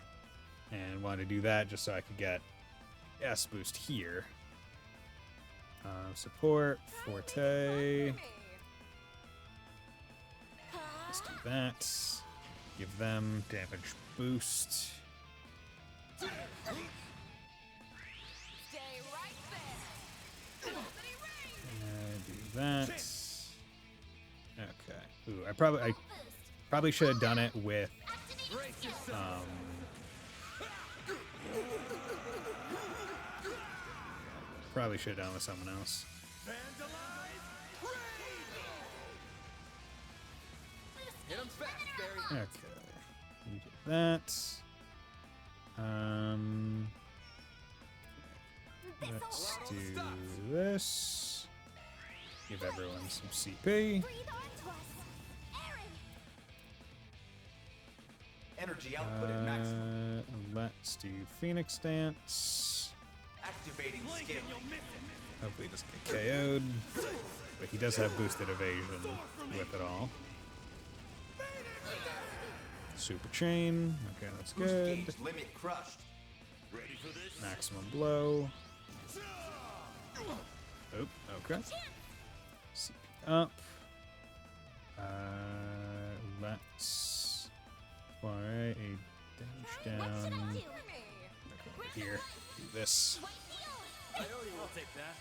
And wanted to do that just so I could get S boost here. Support, Forte. Let's do that. Give them damage boost. Stay right there. Do that. Okay. Ooh, I probably should have done it with probably should have done it with someone else. Hit him fast, Barry. Okay. You did that. Let's do this. Give everyone some CP. Breathe onto us. Aaron! Energy output at maximum. Let's do Phoenix Dance. Activating skill. Hopefully he doesn't get KO'd. But he does have boosted evasion with it all. Super Chain. Okay, that's Boost good. gauge limit crushed. Ready for this? Maximum Blow. Oh, okay. CP up. Let's fire a dash down. Over here. Do this. I'll take that.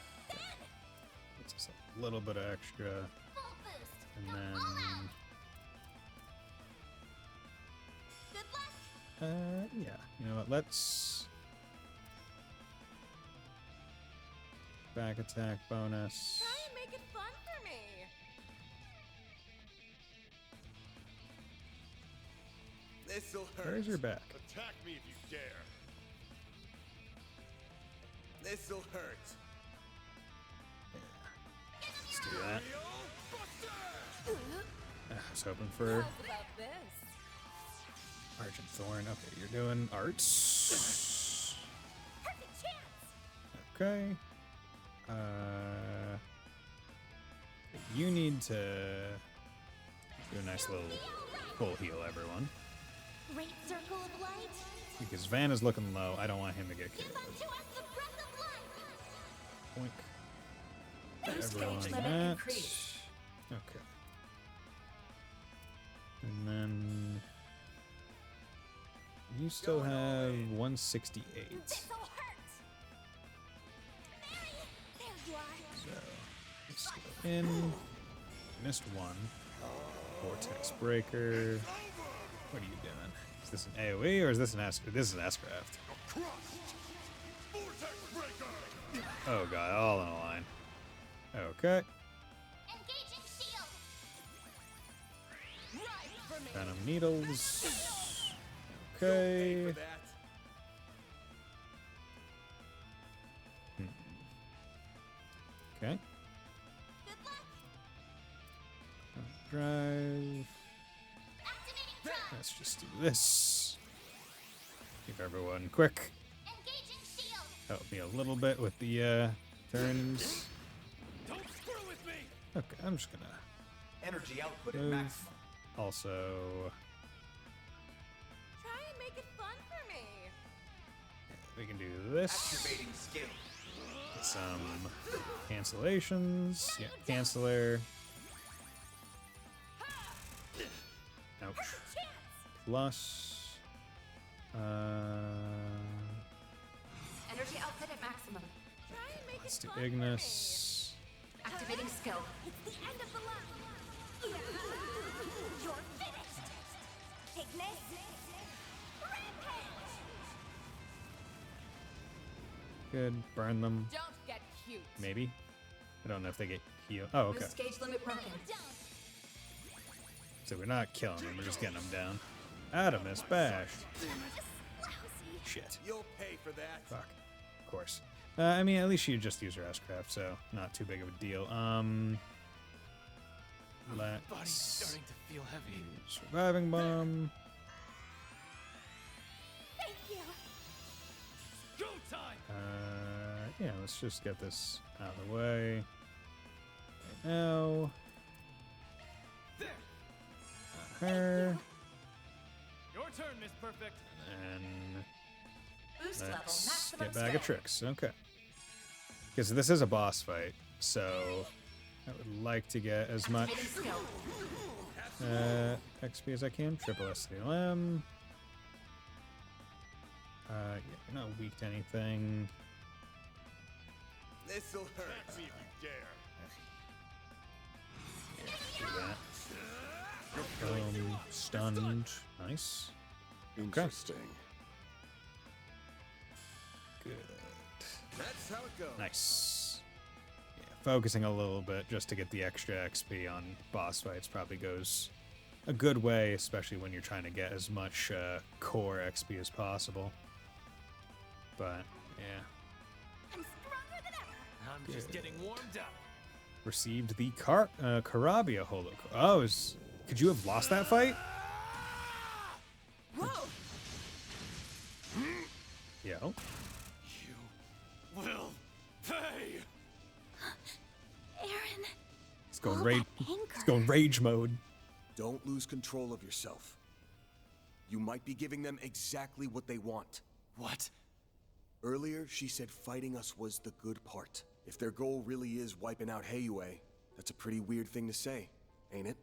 It's just a little bit of extra. Full boost. And Go then. all out. Good luck. Yeah. You know what? Let's. Back attack bonus. Try and make it fun for me. This'll hurt. Where's your back? Attack me if you dare. This'll hurt. Let's do that. I was hoping for How's about this? Argent Thorn. Okay, you're doing arts. Perfect chance. Okay. You need to do a nice little full heal, everyone. Great circle of light. Because Van is looking low. I don't want him to get Give killed. unto us the breath of life. Poink. Boost Everyone gauge on limit that. increased. Okay. And then you still have 168. This'll hurt. Mary, there you are. So let's go in. Missed one. Vortex Breaker. What are you doing? Is this an AoE or is this an S-Craft? This is an S-Craft. Oh god, all in a line. Okay. Engaging shield. Right for me. Venom Needles. Okay. For that. Okay. Good luck. Drive. Activating drive. Let's just do this. Keep everyone quick. Engaging shield. Help me a little bit with the turns. Don't screw with me. Okay, I'm just gonna Energy output at move. maximum. Also, Try and make it fun for me. we can do this. Activating skill. Get some cancellations. Yeah, canceller. Ouch. Chance. Plus. Energy output at maximum. Try and make Let's it do fun Ignis. Activating skill. It's the end of the line. You're finished. Ignis. Rampage. Good. Burn them. for me. Don't get cute. Maybe. I don't know if they get healed. Oh, okay. Boost gauge limit broken. So we're not killing them. We're just getting them down. Adamus Bash. Shit. You'll pay for that. Fuck. Of course. I mean, at least you just use your S-Craft, so not too big of a deal. Body's Let's starting to feel heavy. Surviving Bomb. Thank you. Go time. Yeah, let's just get this out of the way. Right now. There. Her. Your turn, Miss Perfect. And Boost level let's maximum get back of skill. tricks. Okay. Because this is a boss fight, so I would like to get as much Activating skill. XP as I can. Triple SCLM. Yeah, you're not weak to anything. This'll hurt. Catch me if you dare. Do that. Stunned. Nice. Interesting. Good. That's how it goes. Nice. Yeah, focusing a little bit just to get the extra XP on boss fights probably goes a good way, especially when you're trying to get as much core XP as possible. But, yeah. I'm stronger than ever. I'm just getting warmed up. Received the Karabia holo. Oh, could you have lost that fight? Whoa! Yo. You will pay. Aaron. It's going all rage. that anger. It's going rage mode. Don't lose control of yourself. You might be giving them exactly what they want. What? Earlier, she said fighting us was the good part. If their goal really is wiping out Heiyue, that's a pretty weird thing to say, ain't it?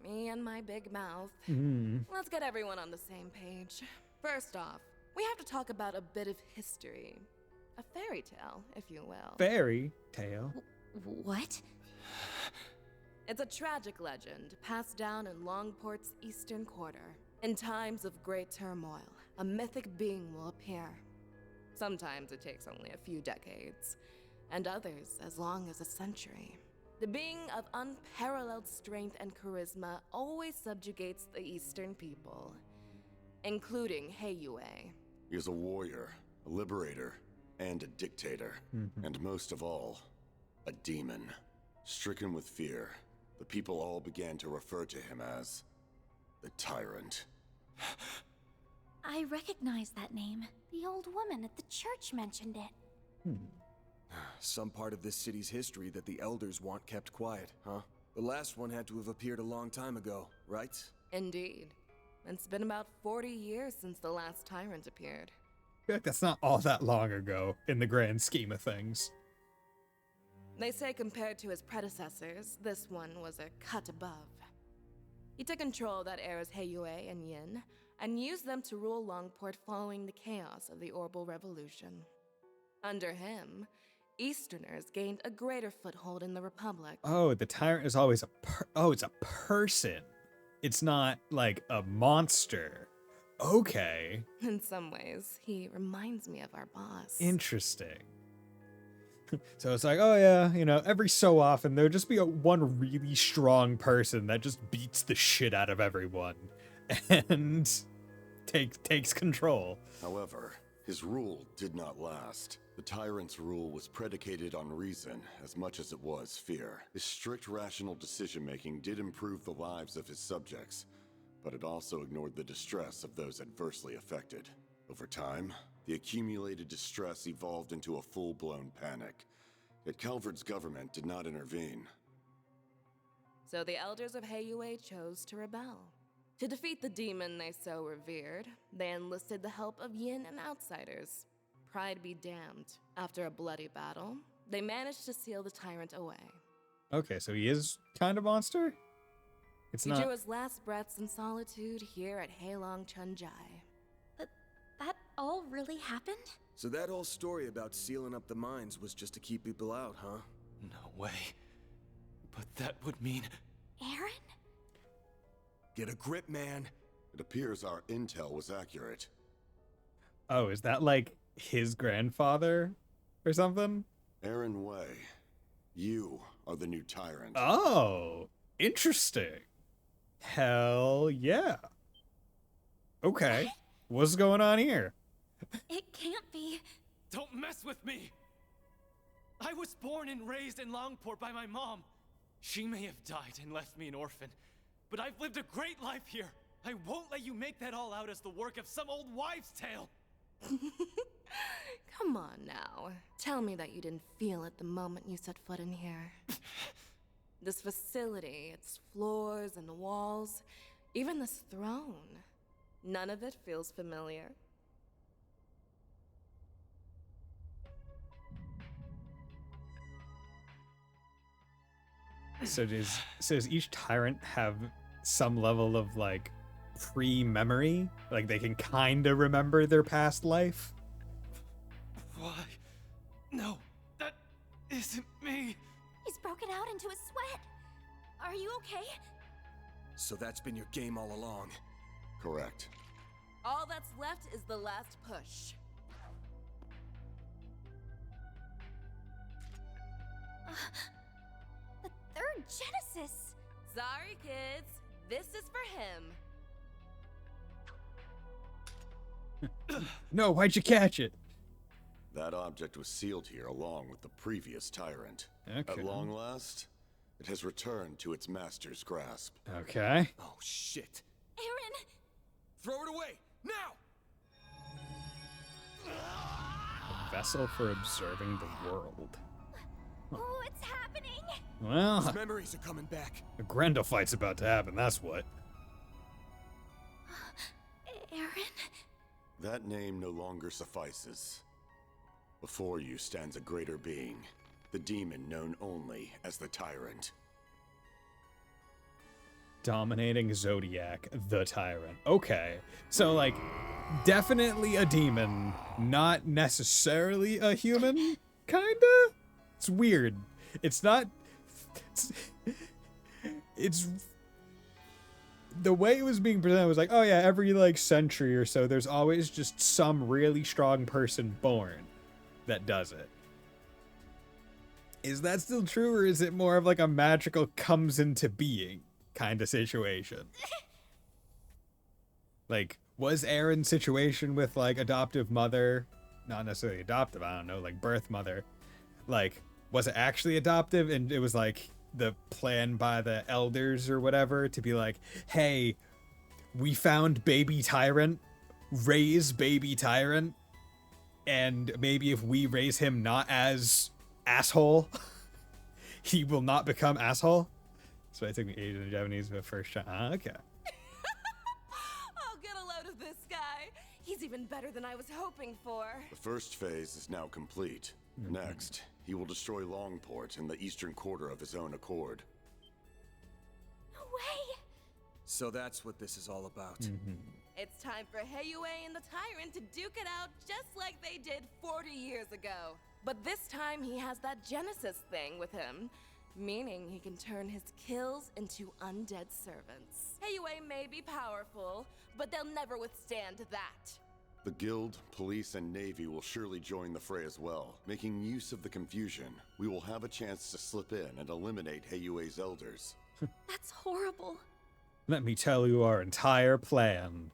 Me and my big mouth. Let's get everyone on the same page. First off, we have to talk about a bit of history. A fairy tale, if you will. Fairy tale. What? It's a tragic legend passed down in Longport's eastern quarter. In times of great turmoil, a mythic being will appear. Sometimes it takes only a few decades, and others as long as a century. The being of unparalleled strength and charisma always subjugates the eastern people, including Heiyue. He is a warrior, a liberator, and a dictator. And most of all, a demon. Stricken with fear, the people all began to refer to him as the Tyrant. I recognize that name. The old woman at the church mentioned it. Some part of this city's history that the elders want kept quiet, huh? The last one had to have appeared a long time ago, right? Indeed. It's been about 40 years since the last tyrant appeared. I feel like that's not all that long ago in the grand scheme of things. They say compared to his predecessors, this one was a cut above. He took control of that era's Heiyue and Yin, and used them to rule Longport following the chaos of the Orbital Revolution. Under him, Easterners gained a greater foothold in the Republic. Oh, the tyrant is always it's a person. It's not like a monster. Okay. In some ways, he reminds me of our boss. Interesting. So it's like, oh yeah, every so often there'll just be one really strong person that just beats the shit out of everyone and takes control. However, his rule did not last. The tyrant's rule was predicated on reason as much as it was fear. His strict rational decision-making did improve the lives of his subjects, but it also ignored the distress of those adversely affected. Over time, the accumulated distress evolved into a full-blown panic. Yet Calvard's government did not intervene. So the elders of Heiyue chose to rebel. To defeat the demon they so revered, they enlisted the help of Yin and outsiders. Pride be damned. After a bloody battle, they managed to seal the tyrant away. Okay, so he is kind of monster? He drew his last breaths in solitude here at Heilong Chunjai. That all really happened? So that whole story about sealing up the mines was just to keep people out, huh? No way. But that would mean... Aaron? Get a grip, man. It appears our intel was accurate. Oh, is that like his grandfather or something? Aaron Way, you are the new tyrant. Oh, interesting. Hell yeah. Okay. What's going on here? It can't be. Don't mess with me! I was born and raised in Longport by my mom. She may have died and left me an orphan, but I've lived a great life here. I won't let you make that all out as the work of some old wives' tale. Come on now. Tell me that you didn't feel it the moment you set foot in here. This facility, its floors and walls, Even this throne. None of it feels familiar. So does each tyrant have some level of like pre-memory? Like they can kind of remember their past life? Why? No, that isn't me. He's broken out into a sweat. Are you okay? So that's been your game all along. Correct. All that's left is the last push. The third Genesis. Sorry, kids. This is for him. No, why'd you catch it? That object was sealed here along with the previous tyrant. Okay. At long last, it has returned to its master's grasp. Okay. Oh, shit. Aaron! Throw it away! Now! A vessel for observing the world. What's happening? Well, His memories are coming back. a Grendel fight's about to happen, that's what. Aaron? That name no longer suffices. Before you stands a greater being, the demon known only as the Tyrant. Dominating Zodiac, the Tyrant. Okay. So, like, definitely a demon, not necessarily a human, kinda? It's weird. It's not... It's... The way it was being presented was like, oh yeah, every, like, century or so, there's always just some really strong person born that does it. Is that still true, or is it more of like a magical comes into being kind of situation? Like, was Aaron's situation with, like, adoptive mother, not necessarily adoptive, I don't know, like, birth mother, like, was it actually adoptive, and it was, like, the plan by the elders or whatever to be like, hey, we found baby Tyrant, raise baby Tyrant, and maybe if we raise him not as asshole, he will not become asshole. So I took me Asian and Japanese for the first time. Okay. I'll get a load of this guy. He's even better than I was hoping for. The first phase is now complete. Next, he will destroy Longport in the eastern quarter of his own accord. No way! So that's what this is all about. It's time for Heiyue and the Tyrant to duke it out just like they did 40 years ago. But this time he has that Genesis thing with him, meaning he can turn his kills into undead servants. Heiyue may be powerful, but they'll never withstand that. The Guild, Police, and Navy will surely join the fray as well. Making use of the confusion, we will have a chance to slip in and eliminate Heiyue's elders. That's horrible. Let me tell you our entire plan.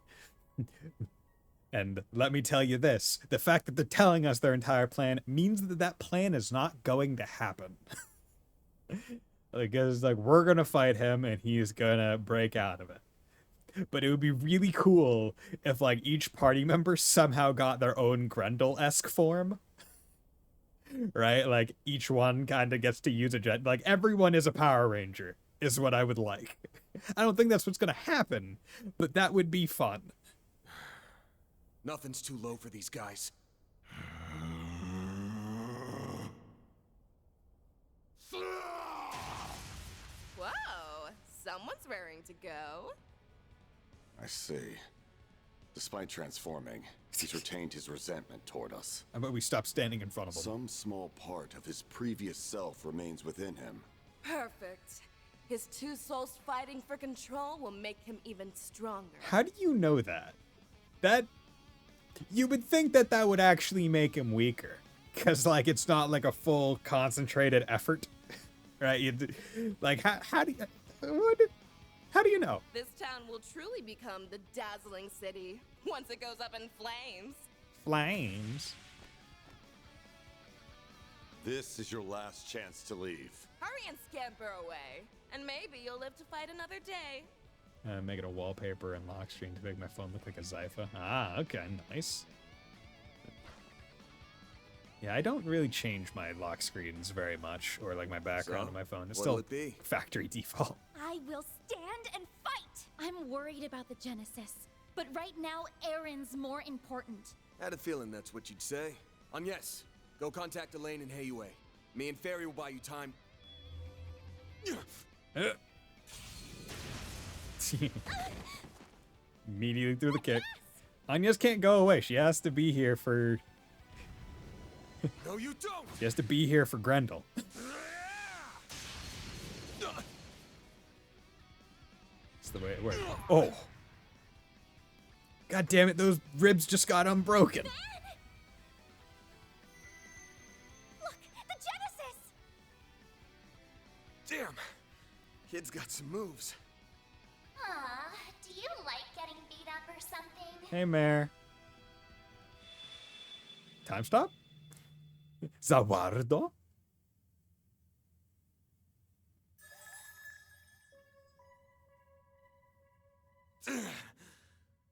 And let me tell you this, the fact that they're telling us their entire plan means that that plan is not going to happen. Like, it's like, we're gonna fight him and he's gonna break out of it. But it would be really cool if, like, each party member somehow got their own Grendel-esque form. Right? Like, each one kind of gets to use a jet. Like, everyone is a Power Ranger, is what I would like. I don't think that's what's gonna happen, but that would be fun. Nothing's too low for these guys. Whoa, someone's raring to go. I see. Despite transforming, he's retained his resentment toward us. How about we stop standing in front of him? Some small part of his previous self remains within him. Perfect. His two souls fighting for control will make him even stronger. How do you know that? That... You would think that that would actually make him weaker. Because, like, it's not, like, a full concentrated effort. Right? Like, how do you... How do you know? This town will truly become the dazzling city once it goes up in flames. Flames? This is your last chance to leave. Hurry and scamper away, and maybe you'll live to fight another day. Make it a wallpaper and lock screen to make my phone look like a Zypha. Ah, okay, nice. Yeah, I don't really change my lock screens very much, or like my background So, on my phone. It's what'll still it be? factory default. I will stand and fight! I'm worried about the Genesis, but right now, Aaron's more important. Had a feeling that's what you'd say. Agnes, go contact Elaine and Heiyue. Me and Fairy will buy you time. Immediately through the kick. Agnes can't go away. She has to be here for... No, you don't! She has to be here for Grendel. That's the way it works. Oh. God damn it, those ribs just got unbroken. Look, the Genesis! Damn! Kid's got some moves. Aw, do you like getting beat up or something? Hey, Mare. Time stop? Zawardo?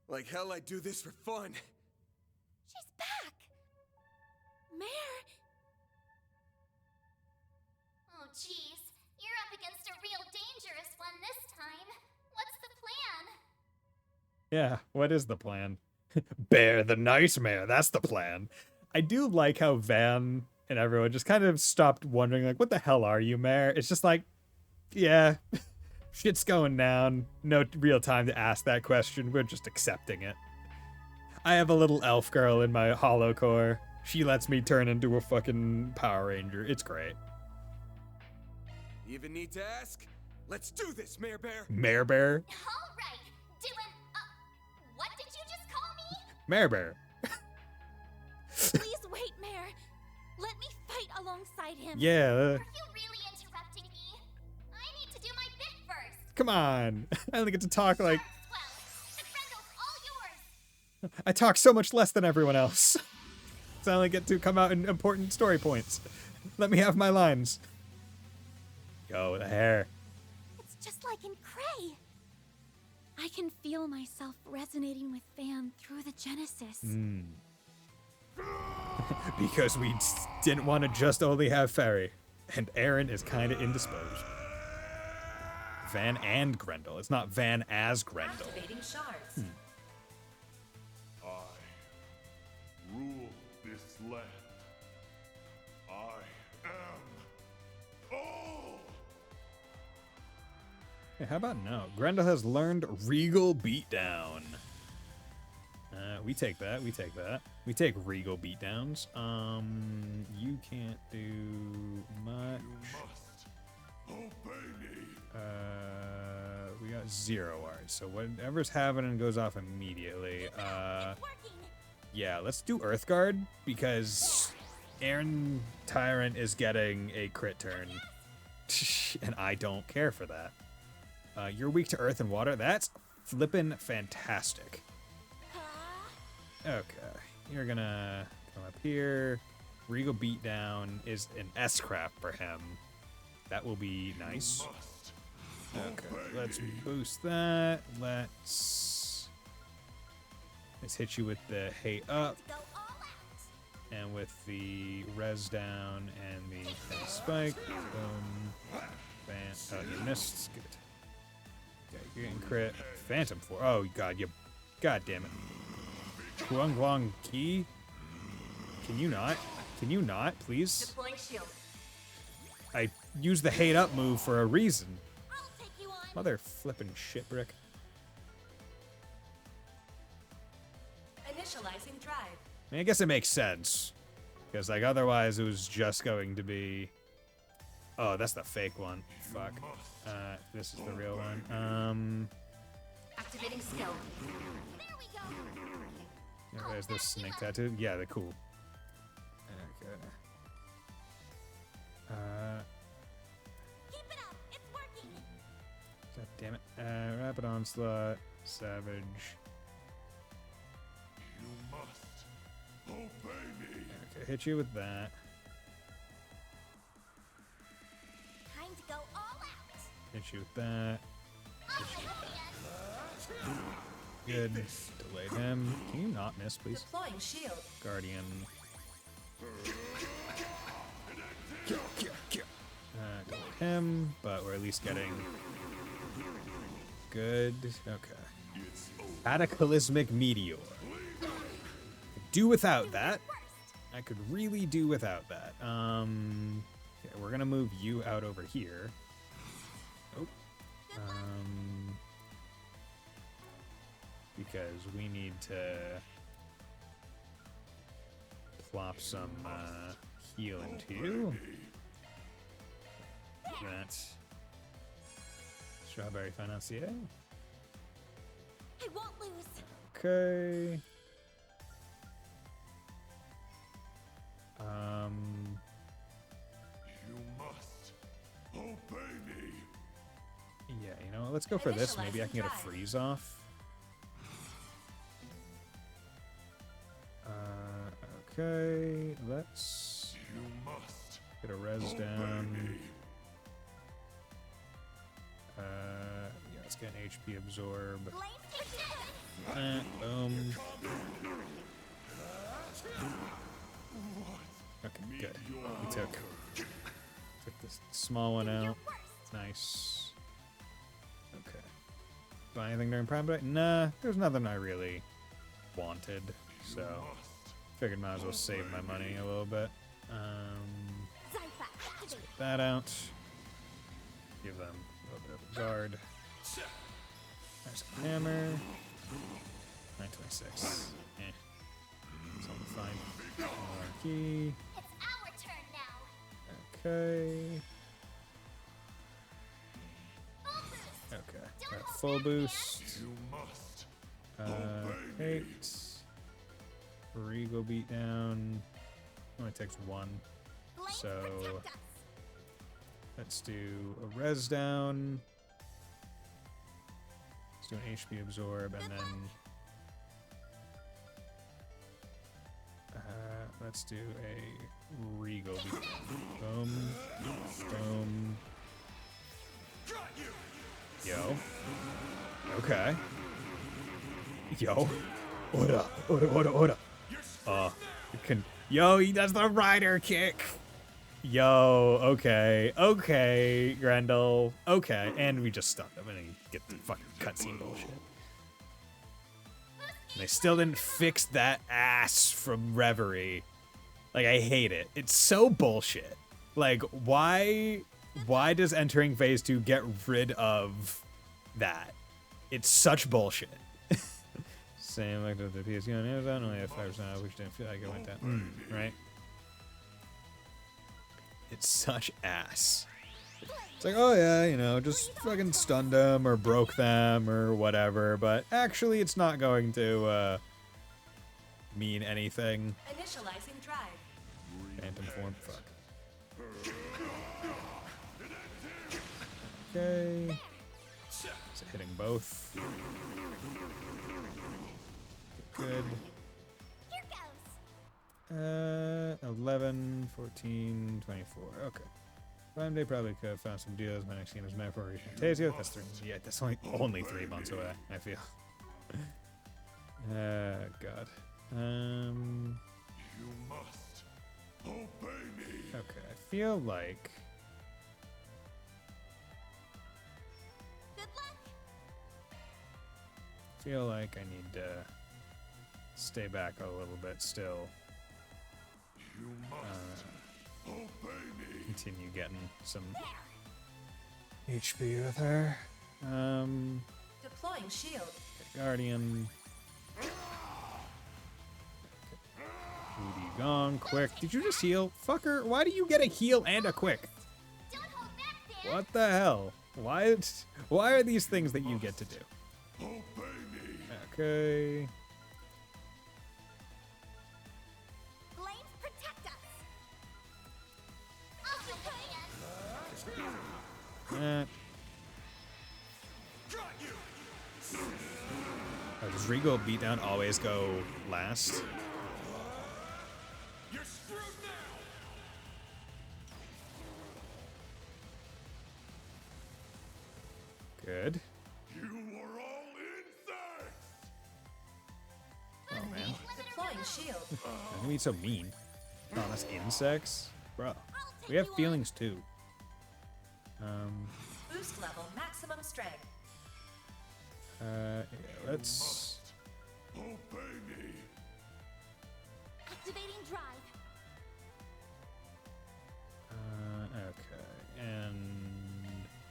Like hell, I do this for fun. She's back! Mare! Oh, jeez. You're up against a real dangerous one this time. What's the plan? Yeah, what is the plan? Bear the Nightmare, that's the plan. I do like how Van and everyone just kind of stopped wondering, like, what the hell are you, Mare? It's just like, yeah, shit's going down. No real time to ask that question. We're just accepting it. I have a little elf girl in my hollow core. She lets me turn into a fucking Power Ranger. It's great. Even need to ask? Let's do this, Mare Bear! Mare Bear? All right, Dylan, what did you just call me? Mare Bear. Please wait, Mare. Let me fight alongside him. Yeah. Are you really interrupting me? I need to do my bit first. Come on. I only get to talk like... Well, the Grendel's all yours. I talk so much less than everyone else. So I only get to come out in important story points. Let me have my lines. Yo, the hair. It's just like in Cray. I can feel myself resonating with Van through the Genesis. Because we didn't want to just only have Fairy. And Aaron is kind of indisposed. Van and Grendel. It's not Van as Grendel. Activating shards. I rule this land. I am all. Hey, how about no? Grendel has learned Regal Beatdown. We take that. We take that. We take Regal Beatdowns. You can't do much. You must obey me. We got 0 art, so whatever's happening goes off immediately. Yeah, let's do Earthguard because Aaron Tyrant is getting a crit turn, and I don't care for that. You're weak to earth and water. That's flippin' fantastic. Okay, you're gonna come up here. Regal Beatdown is an S-craft for him. That will be nice. Okay, let's boost that. Let's hit you with the Hey Up. And with the Res Down and the Heavy Spike. Boom. Bam. Oh, you missed. Good. Okay, you're getting crit. Phantom 4. Oh, God, you. God damn it. Guang Guang Ki? Can you not? Can you not, please? Deploying shield. I used the hate up move for a reason. Mother flippin' shit brick. Initializing drive. I mean, I guess it makes sense. Because, like, otherwise it was just going to be... Oh, that's the fake one. Fuck. This is the real one. Activating skill. There we go. There's this snake tattoo. Yeah, they're cool. Okay. Keep it up. It's working. God damn it. Rapid Onslaught. Savage. You must obey me. Okay, hit you with that. Time to go all out. Hit you with that. Good. Delayed him. Can you not miss, please? Deploying shield. Guardian. Delayed him, but we're at least getting good. Okay. Cataclysmic Meteor. Do without that. I could really do without that. Okay, we're gonna move you out over here. Oh. Because we need to plop some heal into you. That's Strawberry Financier. I won't lose. Okay. You must obey me. Yeah, you know what? Let's go for this. Maybe I can get a freeze off. Okay, let's get a res down. Yeah, let's get an HP absorb. Boom. Okay, good. We took this small one out. Nice. Okay. Buy anything during Prime Day? Nah, there's nothing I really wanted, so figured might as well save my money a little bit. Let's get that out. Give them a little bit of a guard. There's a hammer. 926. Eh. Something fine. Key. It's our turn now. Okay. Okay. Got full boost. Hate. Regal beat down. Only takes one. So let's do a res down. Let's do an HP absorb and then let's do a regal beat down. Boom. Boom. Yo. Okay. Yo. Order. Yo, he does the rider kick. Yo, okay, Grendel. Okay, and we just stunned him and he get the fucking cutscene bullshit. And they still didn't fix that ass from Reverie. Like, I hate it. It's so bullshit. Like, why does entering phase 2 get rid of that? It's such bullshit. Same like the PS on Amazon, only have 5%, which didn't feel like it went down. Right? It's such ass. It's like, oh yeah, you know, just fucking stunned them or broke them or whatever, but actually it's not going to mean anything. Initializing drive. Phantom form, fuck. Okay. Is it hitting both? Good. Here goes. 11, 14, 24. Okay. Prime Day probably could have found some deals. My next game is Metaphor Fantasio. That's 3. Yeah, that's only 3 months away, I feel. God. You must obey me. Okay, I feel like I need to stay back a little bit still. You must obey me. Continue getting some HP with her. Deploying shield. Guardian. Booty gone. Quick. Did you just heal? Fucker, why do you get a heal and a quick? What the hell? Why are these things that you get to do? Obey me. Okay. Flames protect us. Does Regal beatdown always go last? You're screwed now. Good. You are all insects. Oh man. Deploying shield. Why are you so mean? Calling us insects? Bro. We have feelings too. Boost level maximum strength. Yeah, let's. Obey me. Activating drive. Okay, and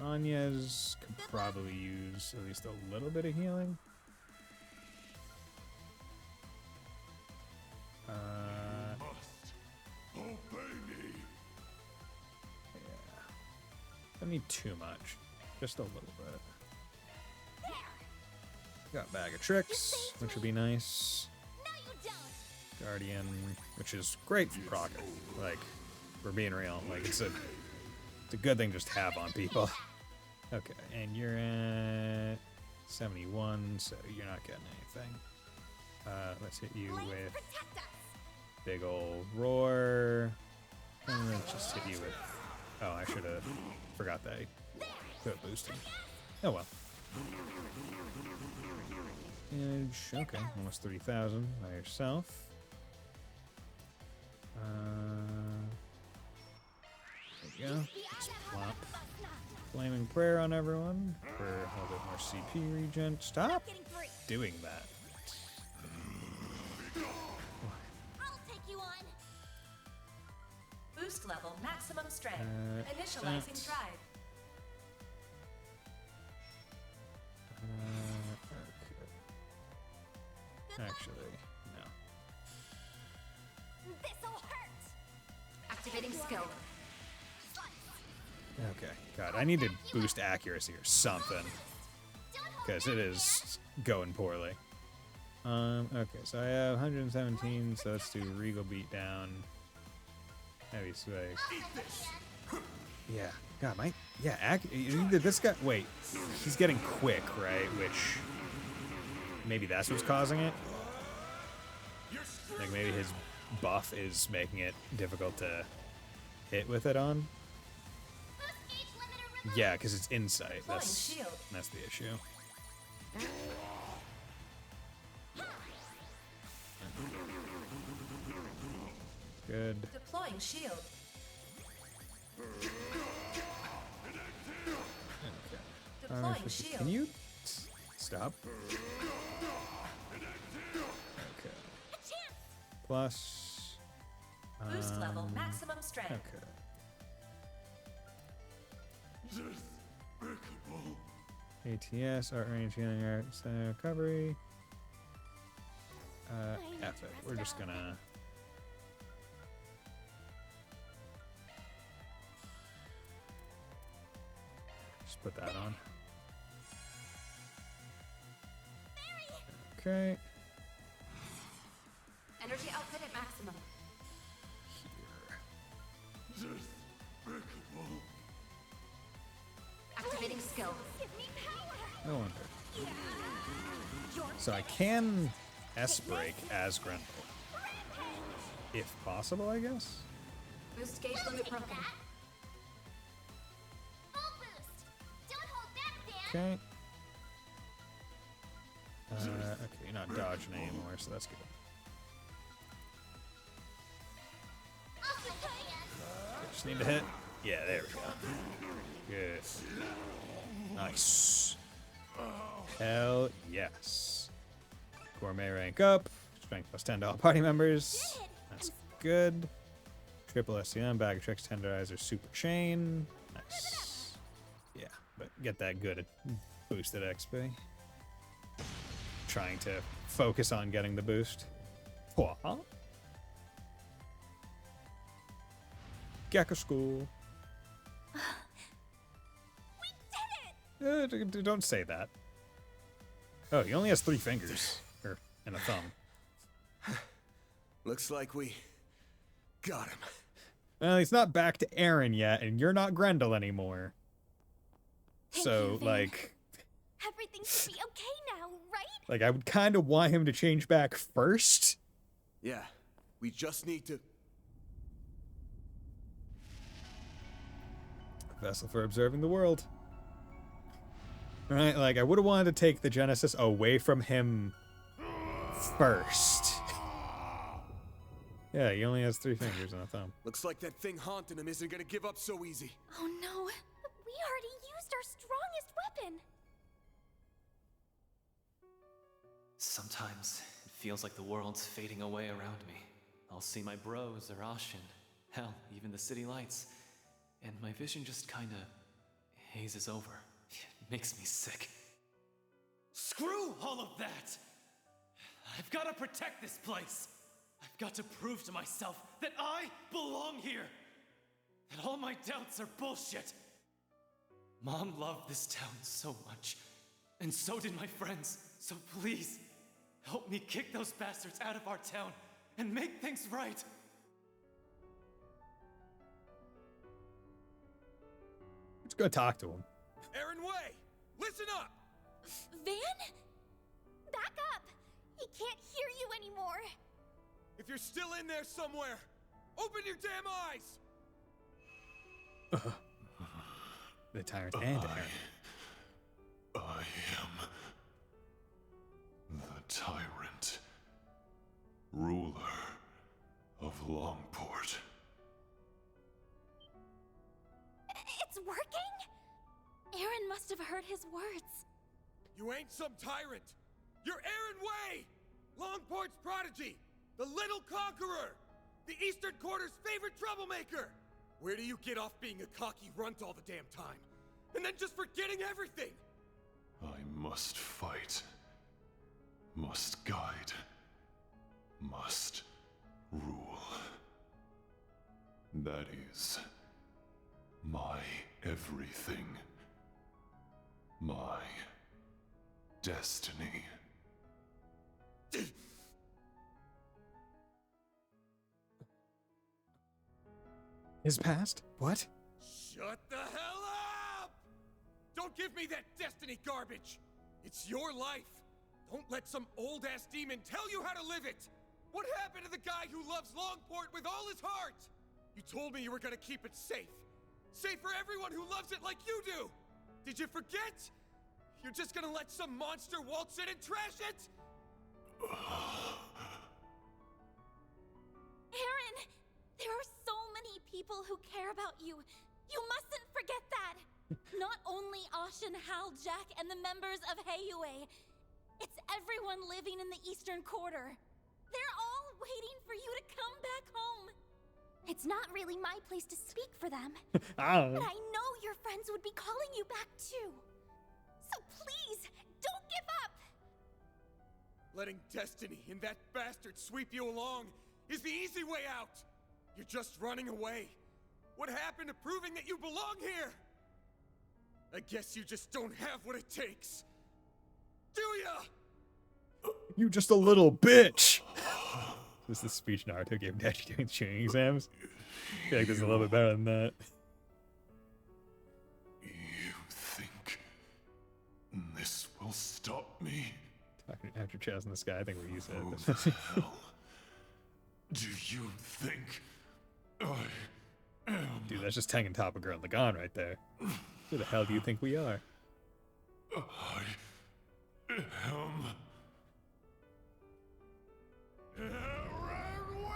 Anya's could probably use at least a little bit of healing. Obey me. Yeah. Don't need too much. Just a little bit. Got Bag of Tricks, which would be nice. No, you don't. Guardian, which is great for Crockett. Like, we're being real. Like, it's a good thing just to have on people. Okay, and you're at 71, so you're not getting anything. Let's hit you with big ol' roar. And let's just hit you with. Oh, I should have forgot that. Could have boosted. Oh well. Edge, okay, almost 3,000 by yourself. There you go. Just plop Flaming Prayer on everyone for a little bit more CP regen. Stop doing that. I'll take you on. Boost level, maximum strength. Initializing That. drive. Okay. Actually, no. This'll hurt. Activating skill. Okay, God, I need to boost accuracy or something. Because it is going poorly. Okay, so I have 117, so let's do Regal Beatdown. Heavy Sway. Yeah, God, either this guy, wait, he's getting quick, right? Which, maybe that's what's causing it? Like, maybe his buff is making it difficult to hit with it on? Yeah, because it's insight. That's the issue. Good. Deploying shield. Deploying shield. Can you stop? Okay. Plus. Boost level, maximum strength. Okay. ATS, art range, healing art, recovery. F it. We're just gonna. Just put that on. Okay. Energy output at maximum. Activating skill. No wonder. So I can S-break as Grendel. If possible, I guess? Boost gauge limit broken. Okay. Okay, you're not dodging anymore, so that's good. Just need to hit. Yeah, there we go. Good. Nice. Hell yes. Gourmet rank up. Strength plus 10 to all party members. That's good. Triple SCM, Bag of Tricks, Tenderizer, Super Chain. Nice. Yeah, but get that good boosted XP. Trying to focus on getting the boost. What? Gecko School. Don't say that. Oh, he only has 3 fingers. And a thumb. Looks like we got him. Well, he's not back to Aaron yet, and you're not Grendel anymore. So, like... Everything should be okay now, right? Like, I would kind of want him to change back first. Yeah, we just need to... Vessel for observing the world. Right, like, I would have wanted to take the Genesis away from him first. Yeah, he only has 3 fingers and a thumb. Looks like that thing haunting him isn't gonna give up so easy. Oh no, we already used our strongest weapon. Sometimes it feels like the world's fading away around me. I'll see my bros or Ashin, hell, even the city lights, and my vision just kinda hazes over. It makes me sick. Screw all of that! I've gotta protect this place! I've got to prove to myself that I belong here! That all my doubts are bullshit! Mom loved this town so much, and so did my friends, so please, help me kick those bastards out of our town and make things right! Let's go talk to him. Aaron Way, listen up! Van? Back up! He can't hear you anymore! If you're still in there somewhere, open your damn eyes! The tyrant and Aaron. I am the tyrant, ruler of Longport. It's working? Aaron must have heard his words. You ain't some tyrant! You're Aaron Way! Longport's prodigy! The Little Conqueror! The Eastern Quarter's favorite troublemaker! Where do you get off being a cocky runt all the damn time? And then just forgetting everything? I must fight, must guide, must rule. That is my everything. My destiny. His past? What? Shut the hell up! Don't give me that destiny garbage! It's your life! Don't let some old-ass demon tell you how to live it! What happened to the guy who loves Longport with all his heart? You told me you were gonna keep it safe. Safe for everyone who loves it like you do! Did you forget? You're just gonna let some monster waltz in and trash it? Aaron! There are so many people who care about you. You mustn't forget that! Not only Ashin, Hal, Jack, and the members of Heiyue. It's everyone living in the Eastern Quarter. They're all waiting for you to come back home. It's not really my place to speak for them. But I know your friends would be calling you back too. So please, don't give up! Letting destiny and that bastard sweep you along is the easy way out! You're just running away. What happened to proving that you belong here? I guess you just don't have what it takes. Do ya? You just a little bitch! This is the speech Naruto gave Dachi during training exams. I feel like this is a little bit better than that. You think this will stop me? Talking after Chaz in the Sky, I think what you said. Who the hell do you think I am? Dude, that's just Tengen Toppa Girl Lagan right there. Who the hell do you think we are? I am Aaron Way!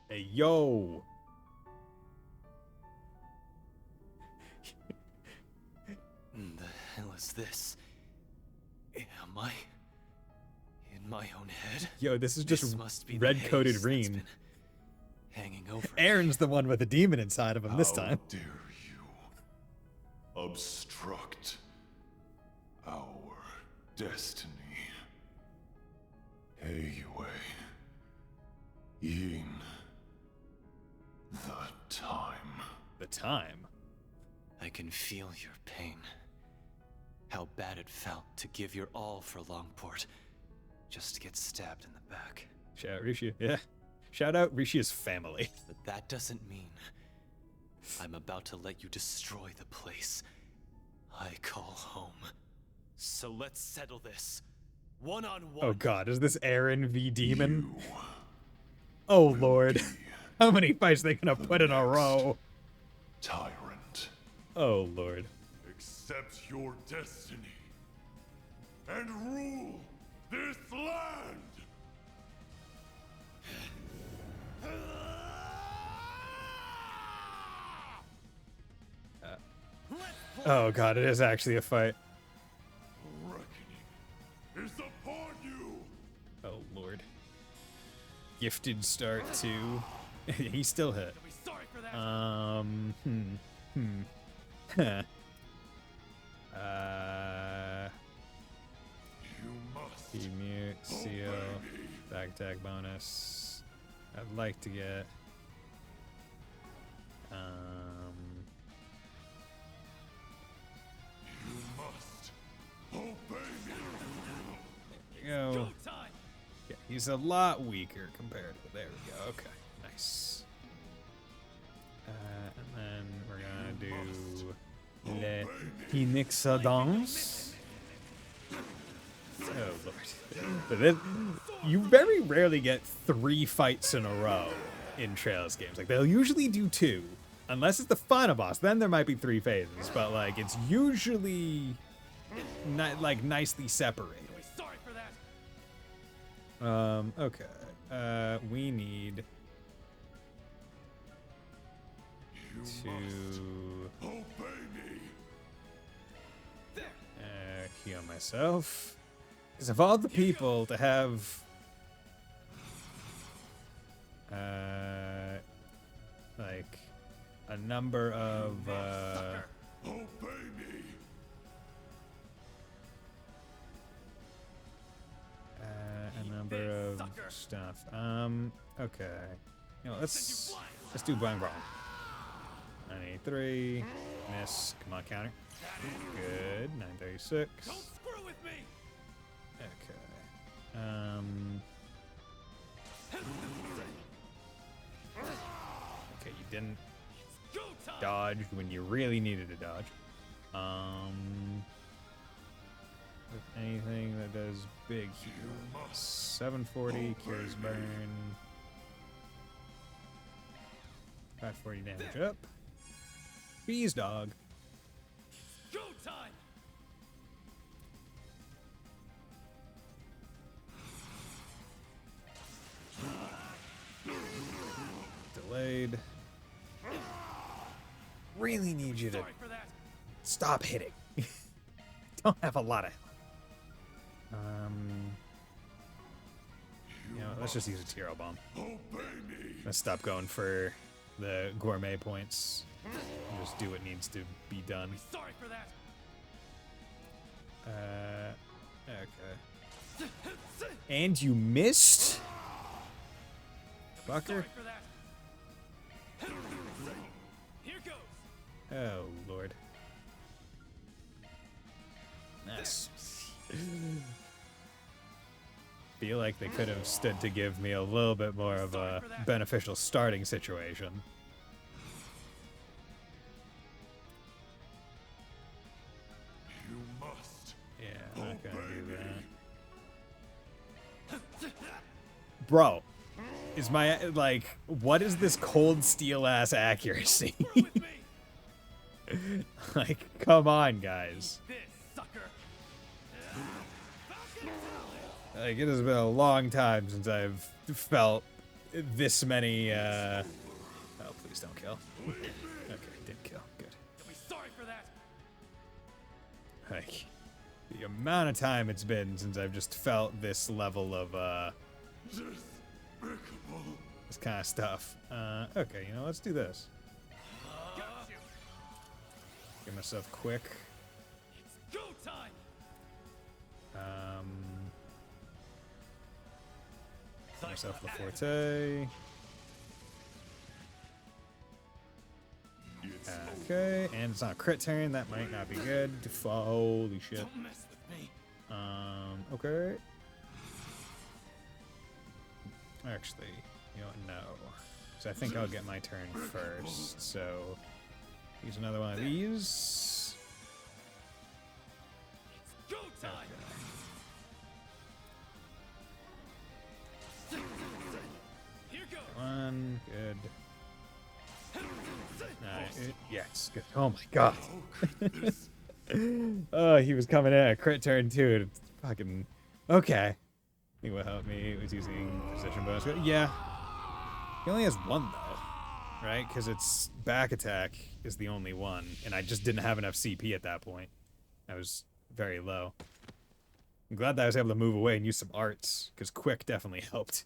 Hey, yo! The hell is this? Am I in my own head? Yo, this is just This must be the red-coated haze that's Reen. been hanging over. Aaron's the one with the demon inside of him this time. How dare you obstruct our destiny? Heiyue, Yin, the time. The time? I can feel your pain. How bad it felt to give your all for Longport, just to get stabbed in the back. Shout out Rishi. Yeah. Shout out Rishi's family. But that doesn't mean I'm about to let you destroy the place I call home. So let's settle this. One-on-one. Oh god, is this Aaron v Demon? Oh lord. How many fights are they gonna put in a row? Tyrant. Oh lord. Accept your destiny and rule this land. Oh god, it is actually a fight. Reckoning is upon you. Oh lord. Gifted start too. He still hit. He mute, seal, back attack bonus. I'd like to get You must obey me. there we go. Yeah, he's a lot weaker compared to. There we go. Okay, nice. And then we're gonna do Le Phoenixodons. Oh lord. But then, you very rarely get 3 fights in a row in Trails games. Like, they'll usually do 2. Unless it's the final boss, then there might be 3 phases. But, like, it's usually, like, nicely separated. Okay. We need to heal myself. Because of all the people to have like a number of stuff. Okay. You know, let's do blind brawl. 93. Miss. Come on, counter. Good. 936. Don't screw with me. Okay. Okay, you didn't dodge when you really needed to dodge. With anything that does big heal. 740 cures burn. 540 damage up. Bees dog. Go time. Delayed. Really need you to stop hitting. Don't have a lot of health. You know, let's just use a Tiro bomb. Let's stop going for the gourmet points. Just do what needs to be done. Sorry for that. Okay. And you missed? Fucker. Here goes. Oh, Lord. Nice. Feel like they could have stood to give me a little bit more of a beneficial starting situation. You must. Yeah, I'm not gonna do that. Bro, is my, like, what is this cold steel ass accuracy? Like, come on, guys. Like, it has been a long time since I've felt this many, oh, please don't kill. Okay, did kill. Good. Sorry for that. Like, the amount of time it's been since I've just felt this level of, this kind of stuff. Okay, you know, let's do this. Get myself quick. It's go time. Get myself the forte. Okay, and it's not a crit turn. That might not be good. Holy shit. Don't mess with me. Okay. Actually, you know what? No. So I think I'll get my turn first. So use another one of these. It's go time. Here goes. One, good. Nice. Yes, good. Oh my god. Oh, he was coming in a crit turn too. It's fucking okay. He will help me. He was using precision bonus. Yeah. He only has one though. right? Because its back attack is the only one, and I just didn't have enough CP at that point. I was very low. I'm glad that I was able to move away and use some arts, because Quick definitely helped.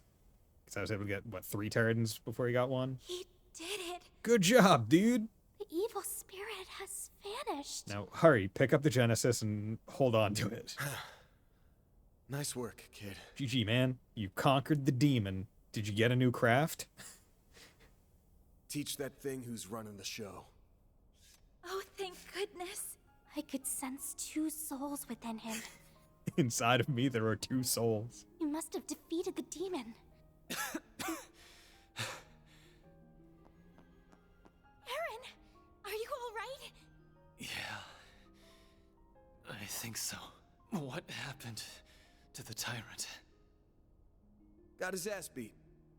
Because I was able to get, what, 3 Terradons before he got 1? He did it. Good job, dude! The evil spirit has vanished. Now, hurry, pick up the Genesis and hold on to it. Nice work, kid. GG, man. You conquered the demon. Did you get a new craft? Teach that thing who's running the show. Oh, thank goodness. I could sense 2 souls within him. Inside of me, there are 2 souls. You must have defeated the demon. Aaron, are you all right? Yeah. I think so. What happened to the tyrant? Got his ass beat.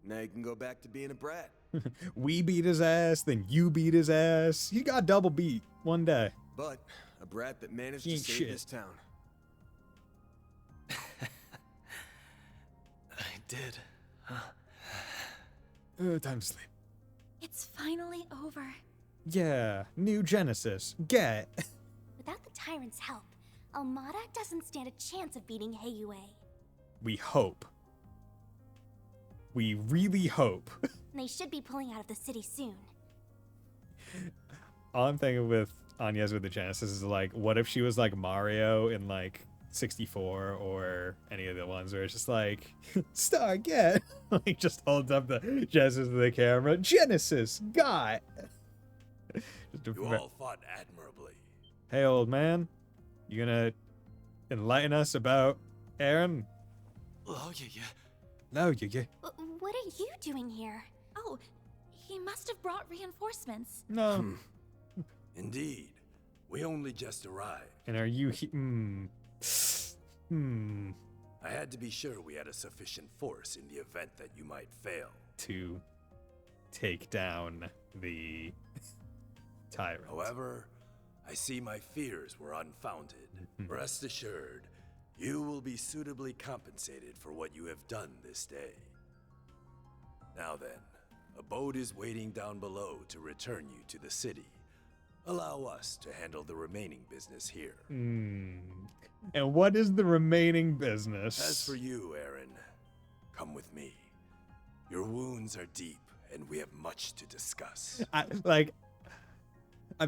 Now you can go back to being a brat. We beat his ass, then you beat his ass. He got double beat one day. But a brat that managed He to ain't save shit. this town. I did, huh? Time to sleep. It's finally over. Yeah, new Genesis. Get. Without the tyrant's help, Almada doesn't stand a chance of beating Heiyue. We hope. We really hope. They should be pulling out of the city soon. All I'm thinking with Anya's with the Genesis is like, what if she was like Mario in like 64 or any of the ones where it's just like, Star, get. Like just holds up the Genesis to the camera. Genesis, got. You all fought admirably. Hey, old man, you gonna enlighten us about Aaron? Oh, yeah. No, yeah. What are you doing here? Oh, he must have brought reinforcements. No. Indeed. We only just arrived. And are you I had to be sure we had a sufficient force in the event that you might fail. to take down the tyrant? However, I see my fears were unfounded. Rest assured, you will be suitably compensated for what you have done this day. Now then, a boat is waiting down below to return you to the city. Allow us to handle the remaining business here. And what is the remaining business? As for you, Aaron, come with me. Your wounds are deep, and we have much to discuss. I'm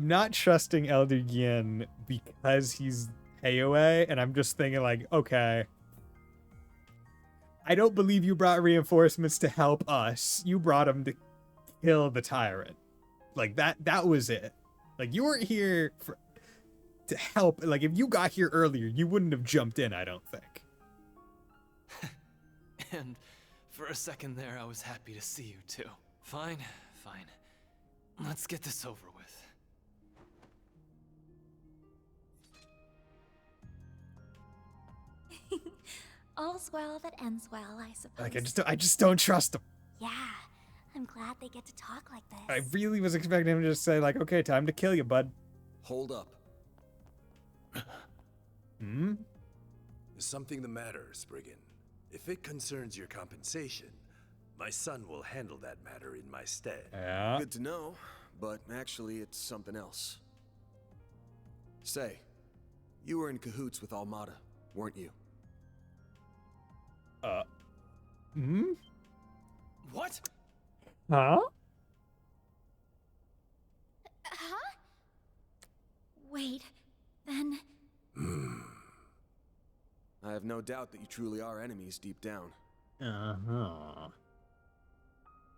not trusting Elder Yin because he's Heiyue, and I'm just thinking like, okay, I don't believe you brought reinforcements to help us. You brought them to kill the tyrant. Like that was it. Like you weren't here to help. Like if you got here earlier, you wouldn't have jumped in, I don't think. And for a second there, I was happy to see you too. Fine. Let's get this over with. All's well that ends well, I suppose. Like I just don't trust him. Yeah, I'm glad they get to talk like this. I really was expecting him to just say like, okay, time to kill you, bud. Hold up. Is something the matter, Spriggan? If it concerns your compensation, my son will handle that matter in my stead. Yeah. Good to know, but actually it's something else. Say, you were in cahoots with Almada, weren't you? What? Huh? Huh? Wait, then... I have no doubt that you truly are enemies deep down. Uh-huh.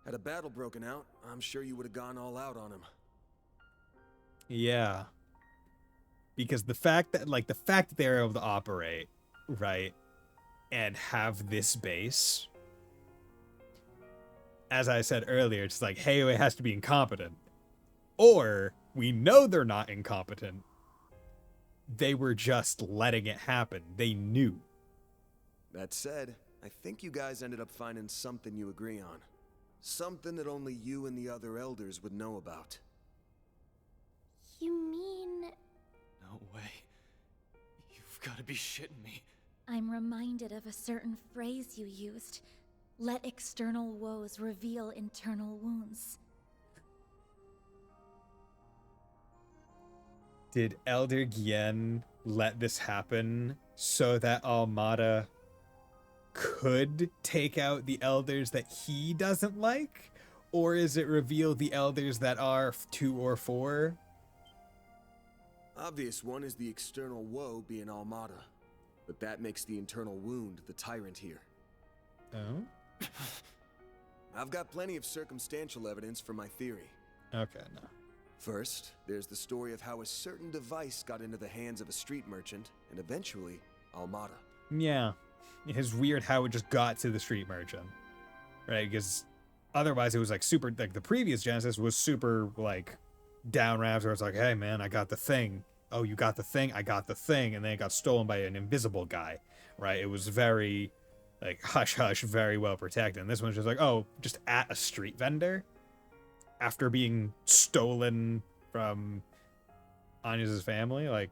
Had a battle broken out, I'm sure you would have gone all out on him. Yeah. Because the fact that they're able to operate, right, and have this base, as I said earlier, it's like Heiyue has to be incompetent. Or we know they're not incompetent. They were just letting it happen. They knew. That said, I think you guys ended up finding something you agree on. Something that only you and the other elders would know about. You mean... No way. You've got to be shitting me. I'm reminded of a certain phrase you used. Let external woes reveal internal wounds. Did Elder Gien let this happen so that Almada could take out the elders that he doesn't like? Or is it reveal the elders that are 2 or 4? Obvious one is the external woe being Almada, but that makes the internal wound the tyrant here. Oh? I've got plenty of circumstantial evidence for my theory. Okay, no. First, there's the story of how a certain device got into the hands of a street merchant, and eventually, Almada. Yeah. It's weird how it just got to the street merchant. Right? Because otherwise it was like super, like the previous Genesis was super like down raps where it's like, hey man, I got the thing. Oh, you got the thing? I got the thing. And then it got stolen by an invisible guy. Right? It was very like hush hush, very well protected. And this one's just like, oh, just at a street vendor after being stolen from Anya's family. Like,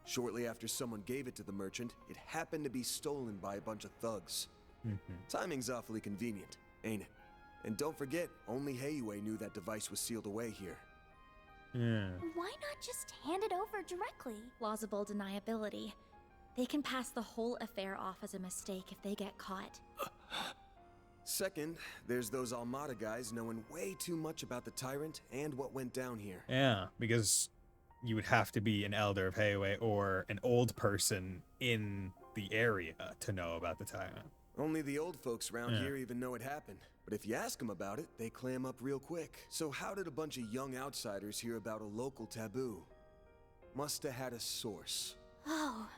shortly after someone gave it to the merchant, it happened to be stolen by a bunch of thugs. Timing's awfully convenient, ain't it? And don't forget, only Heiyue knew that device was sealed away here. yeah. Why not just hand it over directly? Plausible deniability. They can pass the whole affair off as a mistake if they get caught. Second, there's those Almada guys knowing way too much about the tyrant and what went down here. Yeah, because you would have to be an elder of Heiyue or an old person in the area to know about the tyrant. Only the old folks around here even know it happened. But if you ask them about it, they clam up real quick. So how did a bunch of young outsiders hear about a local taboo? Must have had a source. Oh.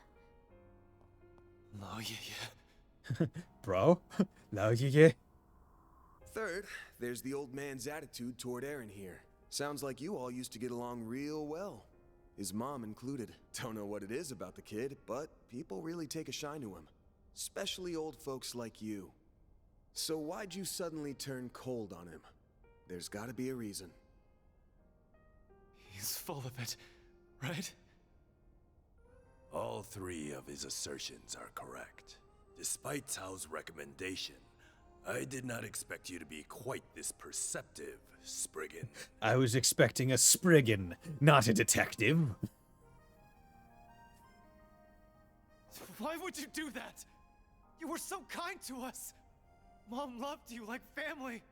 Oh, yeah. Bro? Lao Ye. Third, there's the old man's attitude toward Aaron here. Sounds like you all used to get along real well. His mom included. Don't know what it is about the kid, but people really take a shine to him. Especially old folks like you. So why'd you suddenly turn cold on him? There's gotta be a reason. He's full of it, right? All 3 of his assertions are correct. Despite Cao's recommendation, I did not expect you to be quite this perceptive, Spriggan. I was expecting a Spriggan, not a detective. Why would you do that? You were so kind to us. Mom loved you like family.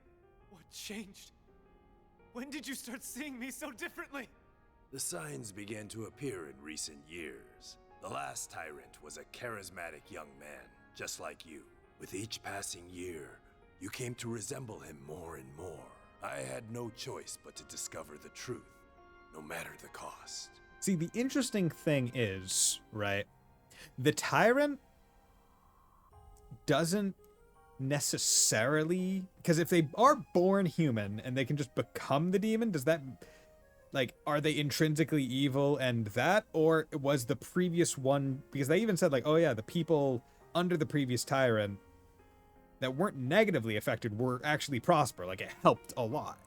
What changed? When did you start seeing me so differently? The signs began to appear in recent years. The last tyrant was a charismatic young man, just like you. With each passing year, you came to resemble him more and more. I had no choice but to discover the truth, no matter the cost. See, the interesting thing is, right, the tyrant doesn't necessarily, because if they are born human and they can just become the demon, does that, like, are they intrinsically evil and that, or was the previous one, because they even said like, oh yeah, the people under the previous tyrant that weren't negatively affected were actually prosper, like it helped a lot,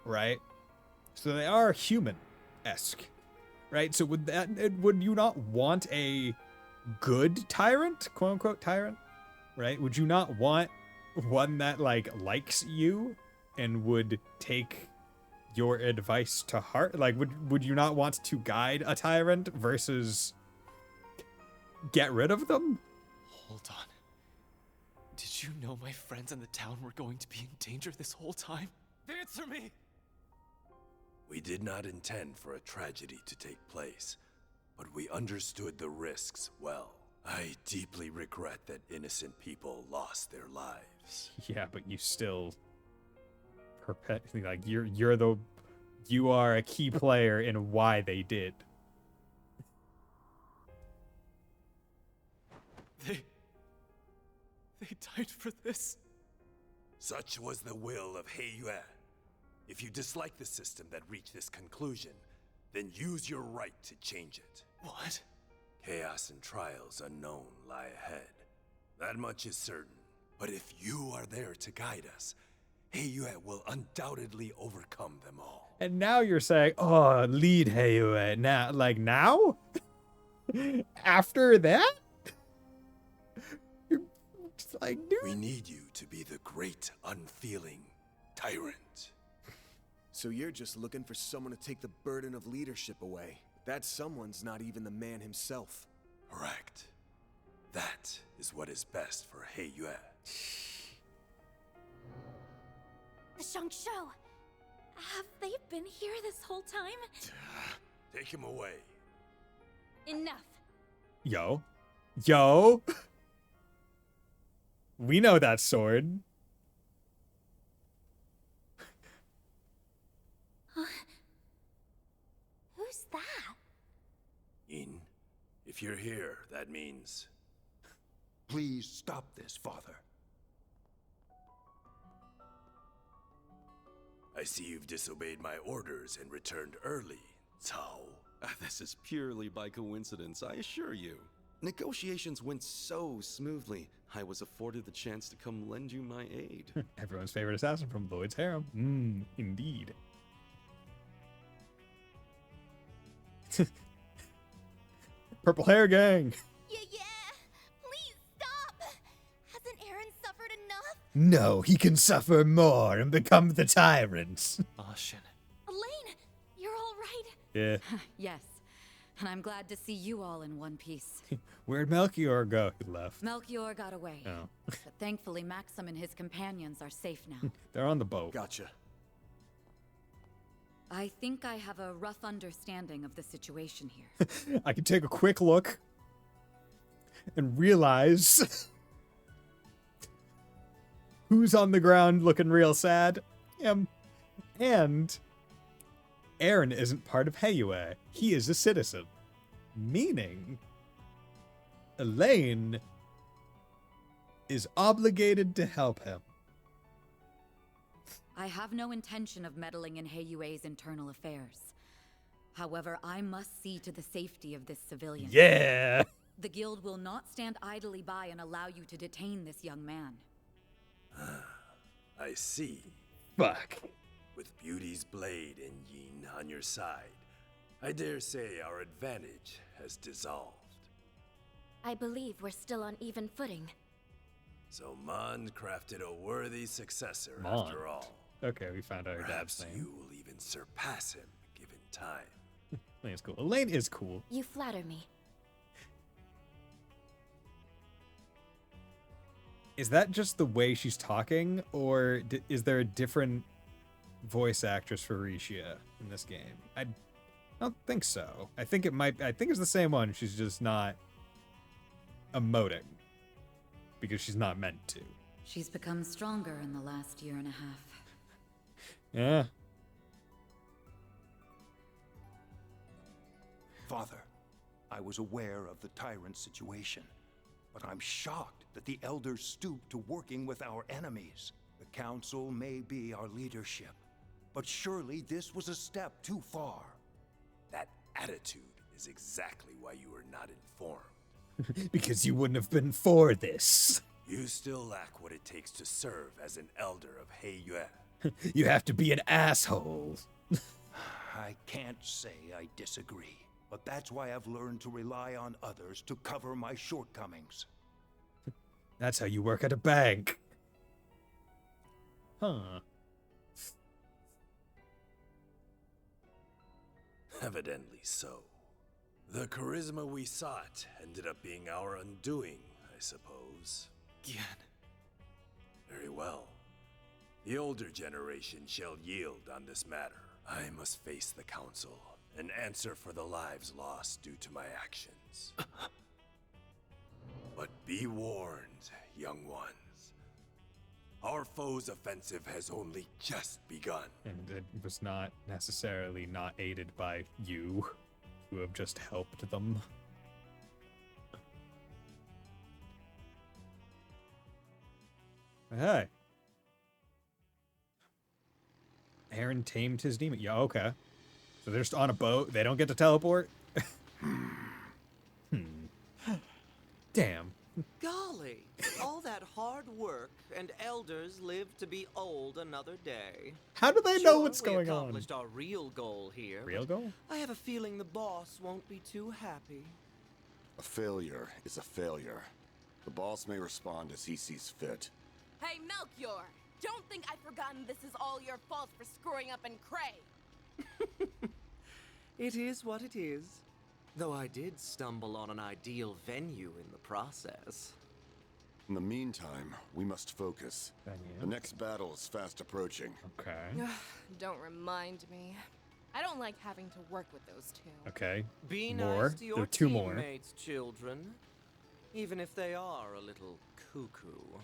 right? So they are human-esque, right? So would you not want a good tyrant, quote unquote tyrant, right? Would you not want one that like likes you and would take your advice to heart? Like, would you not want to guide a tyrant versus get rid of them? Hold on. Did you know my friends in the town were going to be in danger this whole time? Answer me! We did not intend for a tragedy to take place, but we understood the risks well. I deeply regret that innocent people lost their lives. Yeah, but you still perpetually, like, you are a key player in why they did. They died for this. Such was the will of Heiyue. If you dislike the system that reached this conclusion, then use your right to change it. What? Chaos and trials unknown lie ahead. That much is certain. But if you are there to guide us, Heiyue will undoubtedly overcome them all. And now you're saying, oh, lead Heiyue. Now, like, now? After that? You're just like, dude. We need you to be the great, unfeeling tyrant. So you're just looking for someone to take the burden of leadership away. That someone's not even the man himself. Correct. That is what is best for Heiyue. The Shangshu. Have they been here this whole time? Take him away. Enough. Yo. We know that sword. Who's that? Yin, if you're here, that means... Please stop this, Father. I see you've disobeyed my orders and returned early, Cao. This is purely by coincidence, I assure you. Negotiations went so smoothly, I was afforded the chance to come lend you my aid. Everyone's favorite assassin from Lloyd's harem. Indeed. Purple hair gang. Yeah. Please stop. Hasn't Aaron suffered enough? No, he can suffer more and become the tyrant. Ashen. Elaine, you're all right? Yeah. Yes, and I'm glad to see you all in one piece. Where'd Melchior go? He left. Melchior got away. Oh. But thankfully, Maxim and his companions are safe now. They're on the boat. Gotcha. I think I have a rough understanding of the situation here. I can take a quick look and realize who's on the ground looking real sad. And Aaron isn't part of Heiyue. He is a citizen. Meaning, Elaine is obligated to help him. I have no intention of meddling in Heiyue's internal affairs. However, I must see to the safety of this civilian. Yeah! The guild will not stand idly by and allow you to detain this young man. I see. Fuck. With Beauty's blade and Yin on your side, I dare say our advantage has dissolved. I believe we're still on even footing. So Mond crafted a worthy successor Mond. after all. Okay, we found out her Perhaps dad's you name. will even surpass him, given time. Elaine's cool. Elaine is cool. You flatter me. Is that just the way she's talking, or is there a different voice actress for Rishia in this game? I don't think so. I think it's the same one. She's just not emoting because she's not meant to. She's become stronger in the last year and a half. Yeah. Father, I was aware of the tyrant situation, but I'm shocked that the elders stooped to working with our enemies. The council may be our leadership, but surely this was a step too far. That attitude is exactly why you were not informed. Because you wouldn't have been for this. You still lack what it takes to serve as an elder of Heiyue. You have to be an asshole. I can't say I disagree, but that's why I've learned to rely on others to cover my shortcomings. That's how you work at a bank. Huh. Evidently so. The charisma we sought ended up being our undoing, I suppose. Gian. Very well. The older generation shall yield on this matter. I must face the council and answer for the lives lost due to my actions. But be warned, young ones. Our foe's offensive has only just begun. And it was not necessarily not aided by you, who have just helped them. Hey. Aaron tamed his demon. Yeah, okay. So they're just on a boat. They don't get to teleport? Damn. Golly, all that hard work, and elders live to be old another day. How do they know Sure, what's we going on? accomplished our real goal here. Real but goal? I have a feeling the boss won't be too happy. A failure is a failure. The boss may respond as he sees fit. Hey, Melchior! Don't think I've forgotten this is all your fault for screwing up in Cray! It is what it is. Though I did stumble on an ideal venue in the process. In the meantime, we must focus. The next battle is fast approaching. Okay. Don't remind me. I don't like having to work with those two. Okay. Be More. nice to your There are two more. teammates, children. Even if they are a little cuckoo.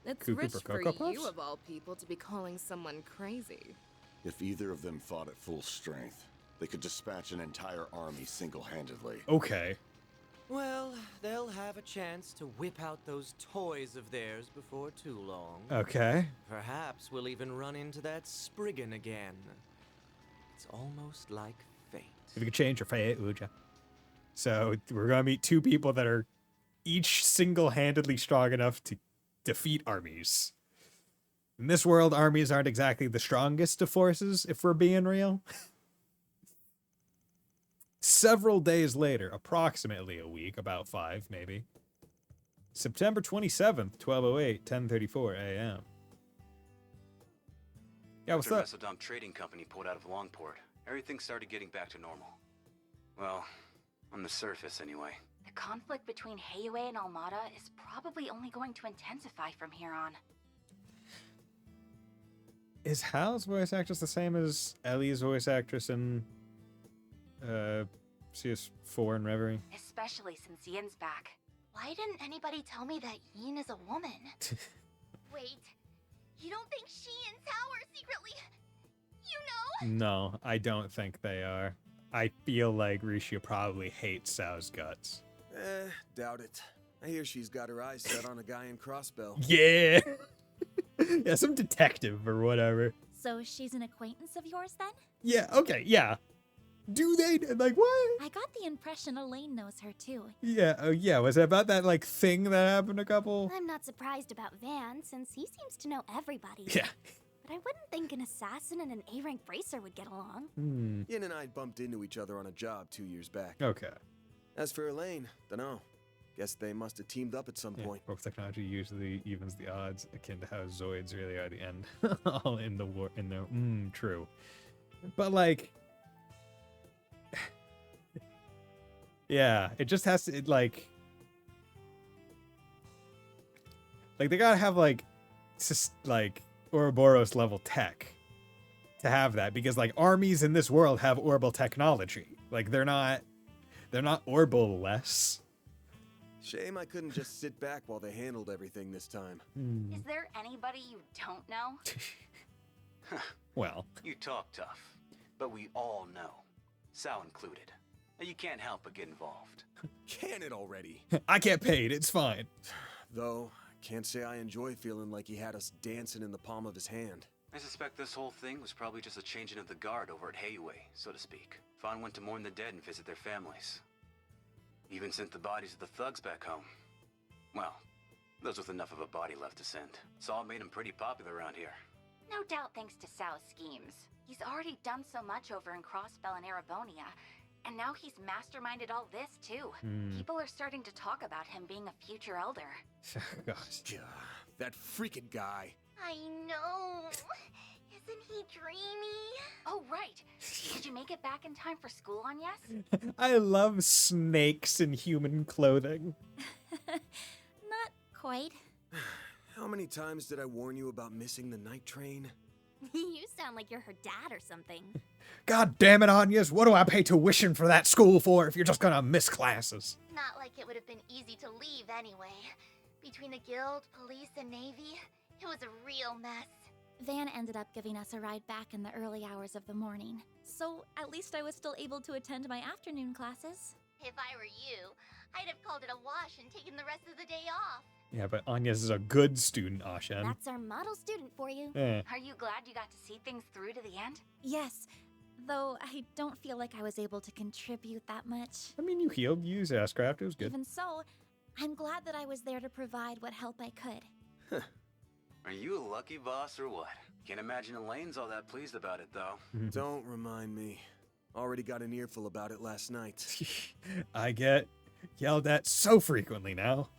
It's Cuckoo rich for for Cocoa you, Puffs? of all people, to be calling someone crazy. If either of them fought at full strength, they could dispatch an entire army single-handedly. Okay. Well, they'll have a chance to whip out those toys of theirs before too long. Okay. Perhaps we'll even run into that Spriggan again. It's almost like fate. If you could change your fate, would ya? So we're gonna meet two people that are each single-handedly strong enough to defeat armies. In this world, armies aren't exactly the strongest of forces, if we're being real. Several days later, approximately a week, about 5 maybe. September 27th, 12:08, 10:34 a.m. Yeah, what's After up? Mesodom Trading Company pulled out of Longport, everything started getting back to normal. Well, on the surface anyway. The conflict between Heiyue and Almada is probably only going to intensify from here on. Is Hal's voice actress the same as Ellie's voice actress in CS4 and Reverie? Especially since Yin's back. Why didn't anybody tell me that Yin is a woman? Wait, you don't think she and Tao are secretly... You know? No, I don't think they are. I feel like Risha probably hates Sao's guts. Doubt it. I hear she's got her eyes set on a guy in Crossbell. Yeah! Yeah, some detective or whatever. So she's an acquaintance of yours then? Yeah, okay, yeah. Do they? Like, what? I got the impression Elaine knows her too. Yeah, oh yeah, was it about that, like, thing that happened a couple? I'm not surprised about Van, since he seems to know everybody. Yeah. But I wouldn't think an assassin and an A-rank bracer would get along. Yin and I bumped into each other on a job 2 years back. Okay. As for Elaine, dunno. Guess they must have teamed up at some point. Warp technology usually evens the odds, akin to how Zoids really are the end. All in the war, in the, true. But, like... yeah, it just has to, like, they gotta have, like, Ouroboros level tech to have that, because, like, armies in this world have orbital technology. Like, they're not orbital-less. Shame I couldn't just sit back while they handled everything this time. Is there anybody you don't know? Well. You talk tough, but we all know. Sal included. And you can't help but get involved. Can it already? I get paid, it's fine. Though, can't say I enjoy feeling like he had us dancing in the palm of his hand. I suspect this whole thing was probably just a changing of the guard over at Heiyue, so to speak. Fawn went to mourn the dead and visit their families. Even sent the bodies of the thugs back home. Well, those with enough of a body left to send. It's all made him pretty popular around here. No doubt thanks to Sao's schemes. He's already done so much over in Crossbell and Erebonia, and now he's masterminded all this too. People are starting to talk about him being a future elder. Gosh. That freaking guy. I know. Isn't he dreamy? Oh, right. Did you make it back in time for school on Yes? I love snakes in human clothing. Not quite. How many times did I warn you about missing the night train? You sound like you're her dad or something. God damn it, Anyas, what do I pay tuition for that school for if you're just gonna miss classes? Not like it would have been easy to leave anyway. Between the guild, police, and navy, it was a real mess. Van ended up giving us a ride back in the early hours of the morning. So at least I was still able to attend my afternoon classes. If I were you, I'd have called it a wash and taken the rest of the day off. Yeah, but Anyas is a good student, Ashen. That's our model student for you. Are you glad you got to see things through to the end? Yes, though I don't feel like I was able to contribute that much. I mean, you healed, you used Ashcraft, it was good. Even so, I'm glad that I was there to provide what help I could. Are you a lucky boss or what? Can't imagine Elaine's all that pleased about it, though. Don't remind me. Already got an earful about it last night. I get yelled at so frequently now.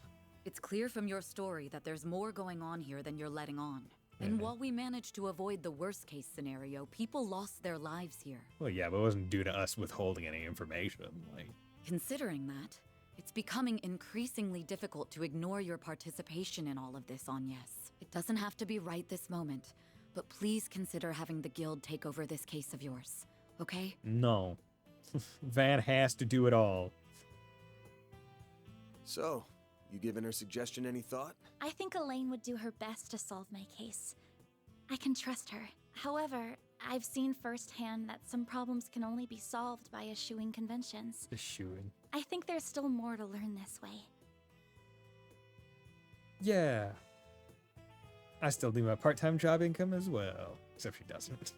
It's clear from your story that there's more going on here than you're letting on. And while we managed to avoid the worst case scenario, people lost their lives here. Well, yeah, but it wasn't due to us withholding any information. Like, Considering that, it's becoming increasingly difficult to ignore your participation in all of this, Agnes. It doesn't have to be right this moment, but please consider having the guild take over this case of yours, okay? no. Van has to do it all. So, you giving her suggestion any thought? I think Elaine would do her best to solve my case. I can trust her. However, I've seen firsthand that some problems can only be solved by eschewing conventions. Eschewing. I think there's still more to learn this way. Yeah. I still do my part-time job income as well. Except she doesn't.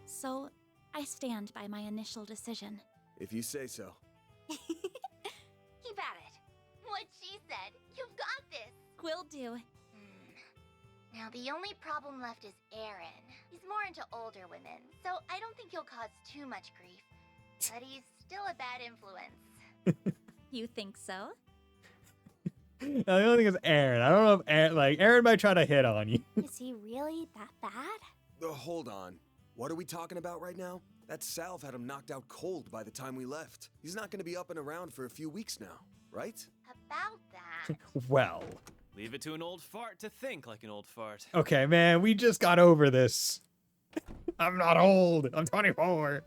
So, I stand by my initial decision. If you say so. Keep at it. What she said. You've got this. Will do. Now, the only problem left is Aaron. He's more into older women, so I don't think he'll cause too much grief. But he's still a bad influence. You think so? Now, the only thing is Aaron. I don't know if Aaron might try to hit on you. Is he really that bad? Hold on. What are we talking about right now? That salve had him knocked out cold by the time we left. He's not going to be up and around for a few weeks now, right? About that. Well. Leave it to an old fart to think like an old fart. Okay, man, we just got over this. I'm not old. I'm 24.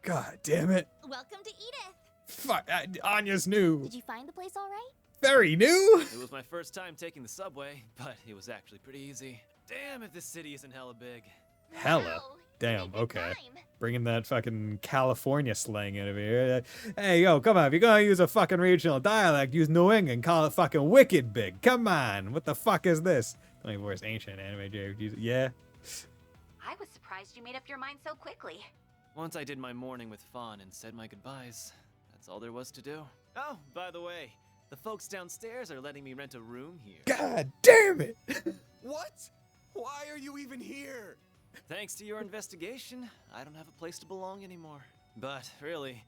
God damn it. Welcome to Edith. Fuck, Anya's new. Did you find the place all right? Very new. It was my first time taking the subway, but it was actually pretty easy. Damn if this city isn't hella big. Hella. Damn, okay. Bringing that fucking California slang out of here. Hey, yo, come on. If you're gonna use a fucking regional dialect, use New England. Call it fucking wicked big. Come on. What the fuck is this? Only voice ancient anime JRPGs. Yeah. I was surprised you made up your mind so quickly. Once I did my morning with Fawn and said my goodbyes, that's all there was to do. Oh, by the way, the folks downstairs are letting me rent a room here. God damn it! What? Why are you even here? Thanks to your investigation, I don't have a place to belong anymore. But really,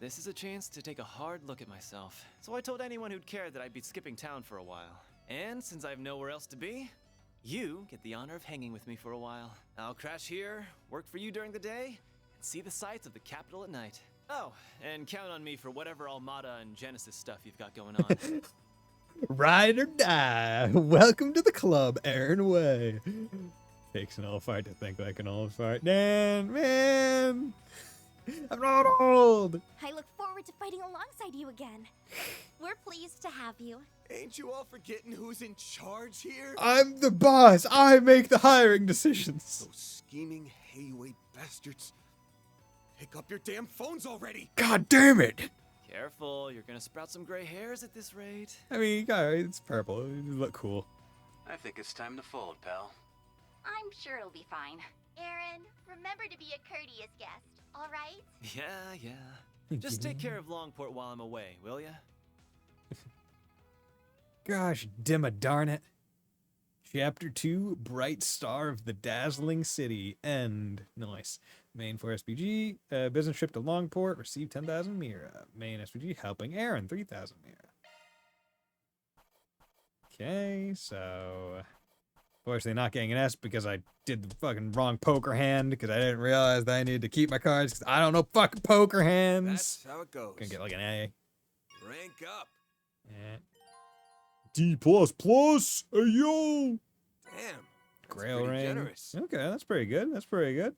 this is a chance to take a hard look at myself. So I told anyone who'd care that I'd be skipping town for a while. And since I've nowhere else to be, you get the honor of hanging with me for a while. I'll crash here, work for you during the day, and see the sights of the capital at night. Oh, and count on me for whatever Armada and Genesis stuff you've got going on. Ride or die. Welcome to the club, Aaron Way. Takes an old fart to think like an old fart. Man, I'm not old. I look forward to fighting alongside you again. We're pleased to have you. Ain't you all forgetting who's in charge here? I'm the boss. I make the hiring decisions. Those scheming Hayway bastards. Pick up your damn phones already. God damn it. Careful, you're gonna sprout some gray hairs at this rate. I mean, it's purple. It look cool. I think it's time to fold, pal. I'm sure it'll be fine. Aaron, remember to be a courteous guest, all right? Yeah. Just take care of Longport while I'm away, will ya? Gosh, dimma darn it. Chapter 2, Bright Star of the Dazzling City. End. Nice. Main for SPG, business trip to Longport, receive 10,000 Mira. Main SPG, helping Aaron, 3,000 Mira. Okay, so... Unfortunately, not getting an S because I did the fucking wrong poker hand because I didn't realize that I needed to keep my cards because I don't know fucking poker hands. That's how it goes. Gonna get like an A. Rank up. Yeah. D++. Hey, yo. Damn. Grail ring. Generous. Okay, that's pretty good. That's pretty good.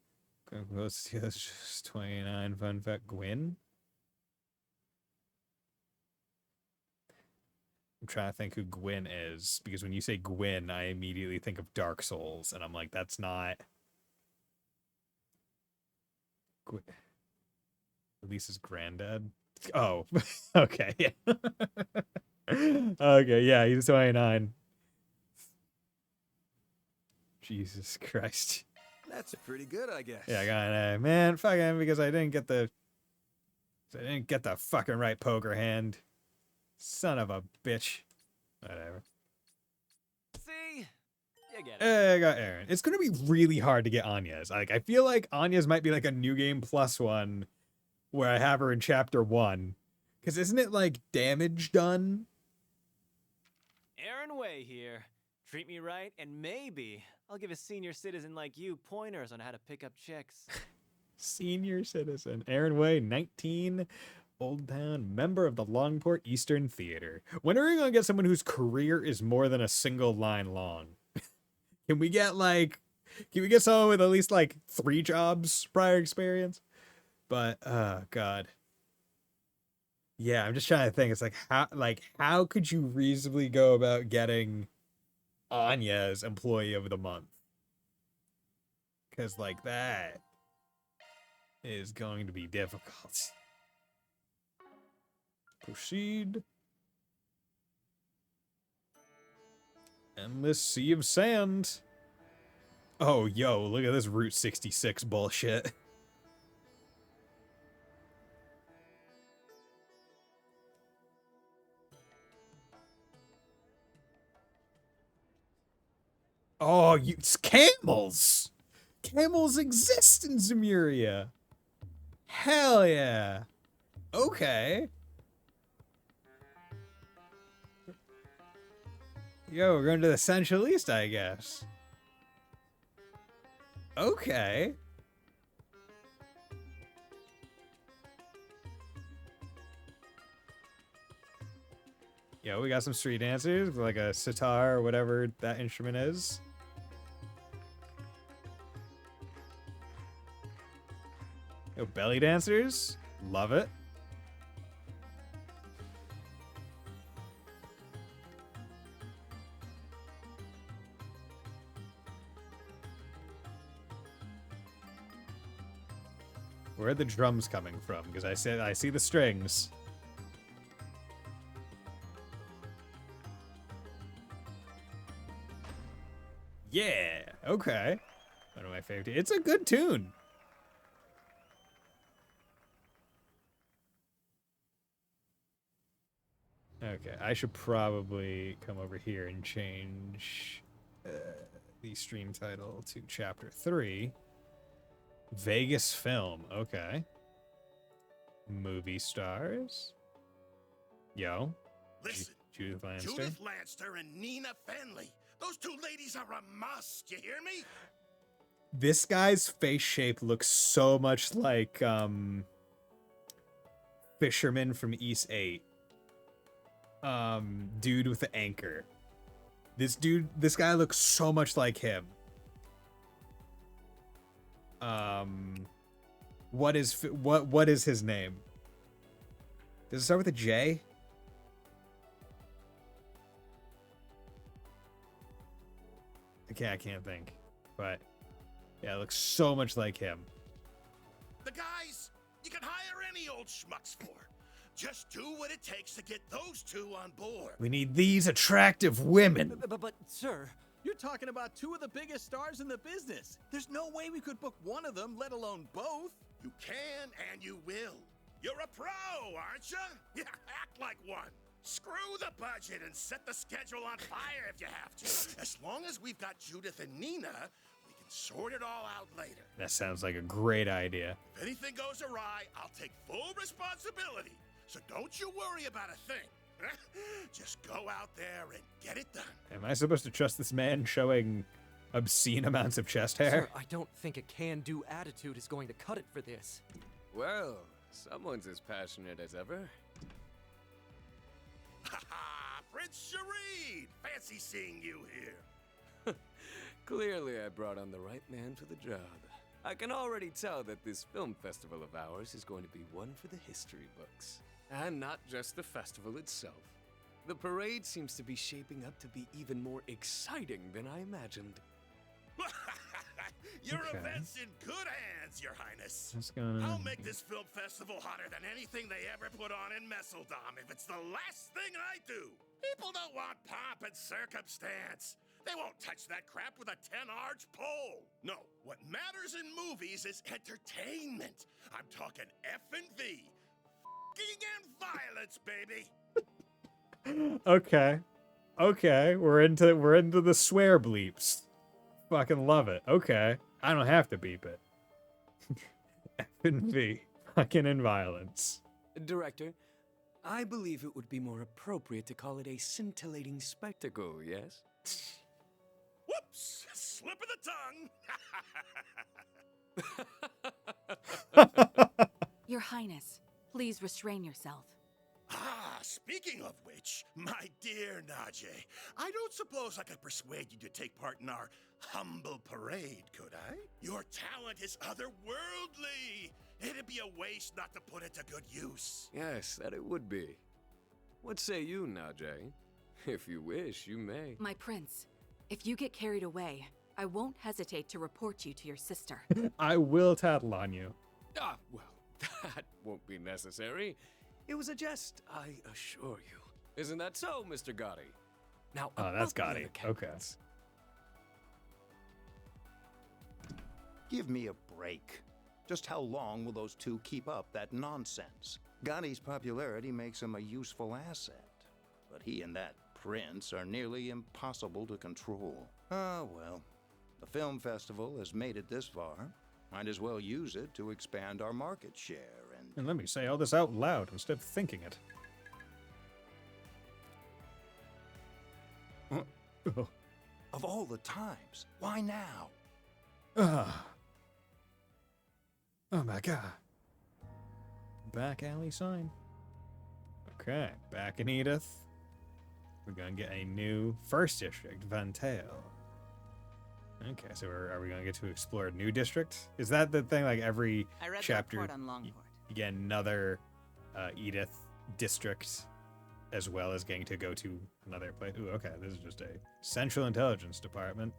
Let's see. That's just 29. Fun fact. Gwyn. I'm trying to think who Gwyn is because when you say Gwyn, I immediately think of Dark Souls, and I'm like, that's not. Gwyn. Lisa's granddad. Oh, okay. Yeah. Okay, yeah, he's 29. Jesus Christ. That's pretty good, I guess. Yeah, I got an A. Man, fuck him because I didn't get the fucking right poker hand. Son of a bitch. Whatever. See? You get it. I got Aaron. It's gonna be really hard to get Anya's. Like, I feel like Anya's might be like a new game plus one where I have her in chapter 1. Because isn't it like damage done? Aaron Way here. Treat me right, and maybe I'll give a senior citizen like you pointers on how to pick up chicks. Senior citizen. Aaron Way, 19, Old Town, member of the Longport Eastern Theater. When are we going to get someone whose career is more than a single line long? Can we get someone with at least like 3 jobs prior experience? But, oh, God. Yeah, I'm just trying to think. It's how could you reasonably go about getting Anya's Employee of the Month? Because, like, that is going to be difficult. Proceed. Endless Sea of Sand. Oh, yo, look at this Route 66 bullshit. Oh, it's camels! Camels exist in Zemuria! Hell yeah! Okay. Yo, we're going to the Central East, I guess. Okay. Yo, we got some street dancers with like a sitar or whatever that instrument is. Yo, belly dancers. Love it. Where are the drums coming from? Because I see the strings. Yeah, okay. One of my favorite. It's a good tune. Okay, I should probably come over here and change the stream title to Chapter 3. Vegas Film, okay. Movie stars. Yo. Listen, Judith Lannister. Judith Lannister and Nina Fenley. Those 2 ladies are a must, you hear me? This guy's face shape looks so much like Fisherman from East 8. Dude with the anchor. This guy looks so much like him. What is his name? Does it start with a J? I can't think. But yeah, it looks so much like him. The guys you can hire any old schmucks for. Just do what it takes to get those 2 on board. We need these attractive women. But sir, You're talking about 2 of the biggest stars in the business. There's no way we could book one of them, let alone both. You can and you will. You're a pro, aren't you? Yeah, act like one. Screw the budget and set the schedule on fire if you have to. As long as we've got Judith and Nina, we can sort it all out later. That sounds like a great idea. If anything goes awry, I'll take full responsibility. So don't you worry about a thing. Just go out there and get it done. Am I supposed to trust this man showing obscene amounts of chest hair? sir, I don't think a can-do attitude is going to cut it for this. Well, someone's as passionate as ever. Ha Prince Shareed! Fancy seeing you here. Clearly, I brought on the right man for the job. I can already tell that this film festival of ours is going to be one for the history books. And not just the festival itself. The parade seems to be shaping up to be even more exciting than I imagined. Your Okay. event's in good hands, Your Highness. What's going on I'll make here? this film festival hotter than anything they ever put on in Messeldom if it's the last thing I do. People don't want pomp and circumstance. They won't touch that crap with a 10-arch pole. No, what matters in movies is entertainment. I'm talking F&V. F***ing and violence, baby. Okay, we're into the swear bleeps. Fucking love it. Okay, I don't have to beep it. F and V, fucking in violence. Director, I believe it would be more appropriate to call it a scintillating spectacle, yes? Whoops! Slip of the tongue! Your Highness, please restrain yourself. Ah, speaking of which, my dear Najee, I don't suppose I could persuade you to take part in our humble parade, could I? Your talent is otherworldly. It'd be a waste not to put it to good use. Yes, that it would be. What say you, Najee? If you wish, you may. My prince, if you get carried away, I won't hesitate to report you to your sister. I will tattle on you. Ah, well, that won't be necessary. It was a jest, I assure you. Isn't that so, Mr. Gotti? Now, Oh, that's about the Gotti. other Okay. captains. Give me a break. Just how long will those two keep up that nonsense? Gotti's popularity makes him a useful asset, but he and that prince are nearly impossible to control. Ah, well. The film festival has made it this far. Might as well use it to expand our market share And let me say all this out loud instead of thinking it. Oh. Of all the times, why now? Ah. Oh my god. Back alley sign. Okay, back in Edith. We're gonna get a new first district, Vantale. Okay, so are we gonna get to explore a new district? Is that the thing? Like every I read the chapter, report on Longport. you get another Edith district, as well as getting to go to another place. Ooh, okay, this is just a Central Intelligence Department,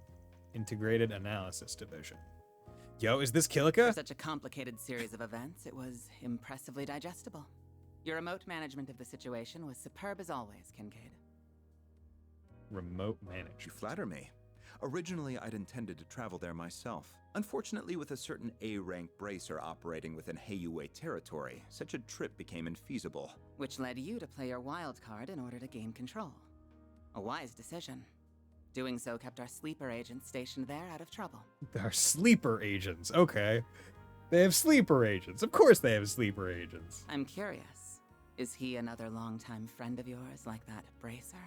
Integrated Analysis Division. Yo, is this For Kilika? such a complicated series of events, it was impressively digestible. Your remote management of the situation was superb as always, Kincaid. Remote management. You flatter me. Originally, I'd intended to travel there myself. Unfortunately, with a certain A-rank bracer operating within Heiyue territory, such a trip became infeasible. Which led you to play your wild card in order to gain control. A wise decision. Doing so kept our sleeper agents stationed there out of trouble. They're sleeper agents. Okay. They have sleeper agents. Of course they have sleeper agents. I'm curious. Is he another longtime friend of yours like that bracer?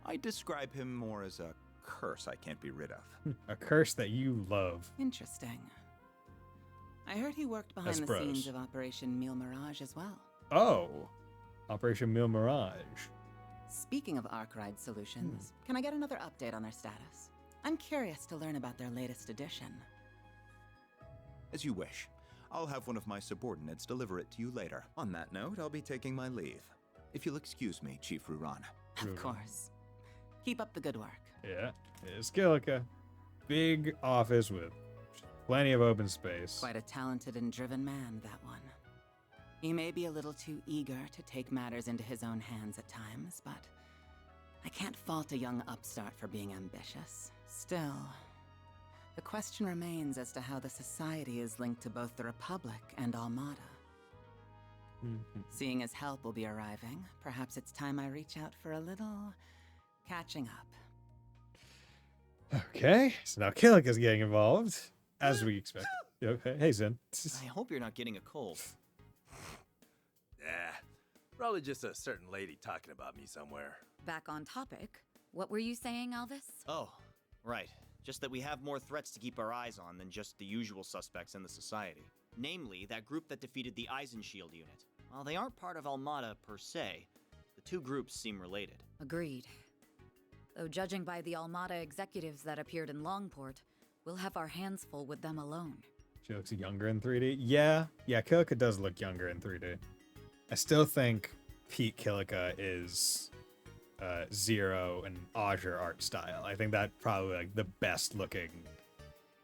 I describe him more as a curse I can't be rid of. A curse that you love. Interesting. I heard he worked behind That's the bros. scenes of Operation Meal Mirage as well. Oh. Operation Meal Mirage. Speaking of Arkwright Solutions, can I get another update on their status? I'm curious to learn about their latest edition. As you wish. I'll have one of my subordinates deliver it to you later. On that note, I'll be taking my leave. If you'll excuse me, Chief Ruran. Of course. Keep up the good work. Yeah, it's Kilika. Big office with plenty of open space. Quite a talented and driven man, that one. He may be a little too eager to take matters into his own hands at times, but I can't fault a young upstart for being ambitious. Still, the question remains as to how the Society is linked to both the Republic and Almada. Seeing as help will be arriving, perhaps it's time I reach out for a little catching up. Okay, so now Kilika's getting involved, as we expect. Okay, hey Zen. I hope you're not getting a cold. Yeah, probably just a certain lady talking about me somewhere. Back on topic, what were you saying, Alvis? Oh, right. Just that we have more threats to keep our eyes on than just the usual suspects in the Society. Namely, that group that defeated the Eisenshield unit. While they aren't part of Almada per se, the two groups seem related. Agreed. Though judging by the Almada executives that appeared in Longport, we'll have our hands full with them alone. She looks younger in 3D. Yeah, Kilika does look younger in 3D. I still think Pete Kilika is Zero and Azure art style. I think that probably like the best looking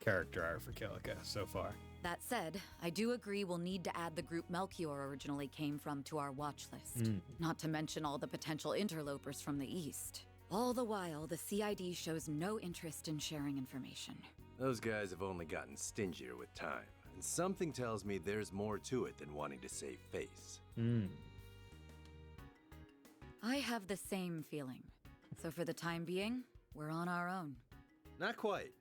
character art for Kilika so far. That said, I do agree we'll need to add the group Melchior originally came from to our watch list. Not to mention all the potential interlopers from the east. All the while, the CID shows no interest in sharing information. Those guys have only gotten stingier with time, and something tells me there's more to it than wanting to save face. I have the same feeling. So for the time being, we're on our own. Not quite.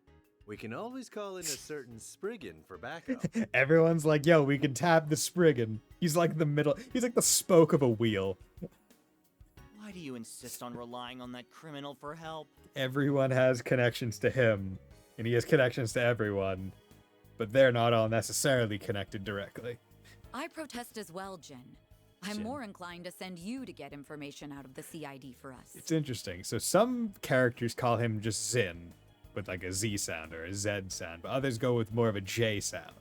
We can always call in a certain Spriggan for backup. Everyone's like, yo, we can tap the Spriggan. He's like the middle. He's like the spoke of a wheel. Why do you insist on relying on that criminal for help? Everyone has connections to him, and he has connections to everyone, but they're not all necessarily connected directly. I protest as well, Jin. I'm Jin. more inclined to send you to get information out of the CID for us. It's interesting. So some characters call him just Zin, with like a Z sound or a Z sound, but others go with more of a J sound.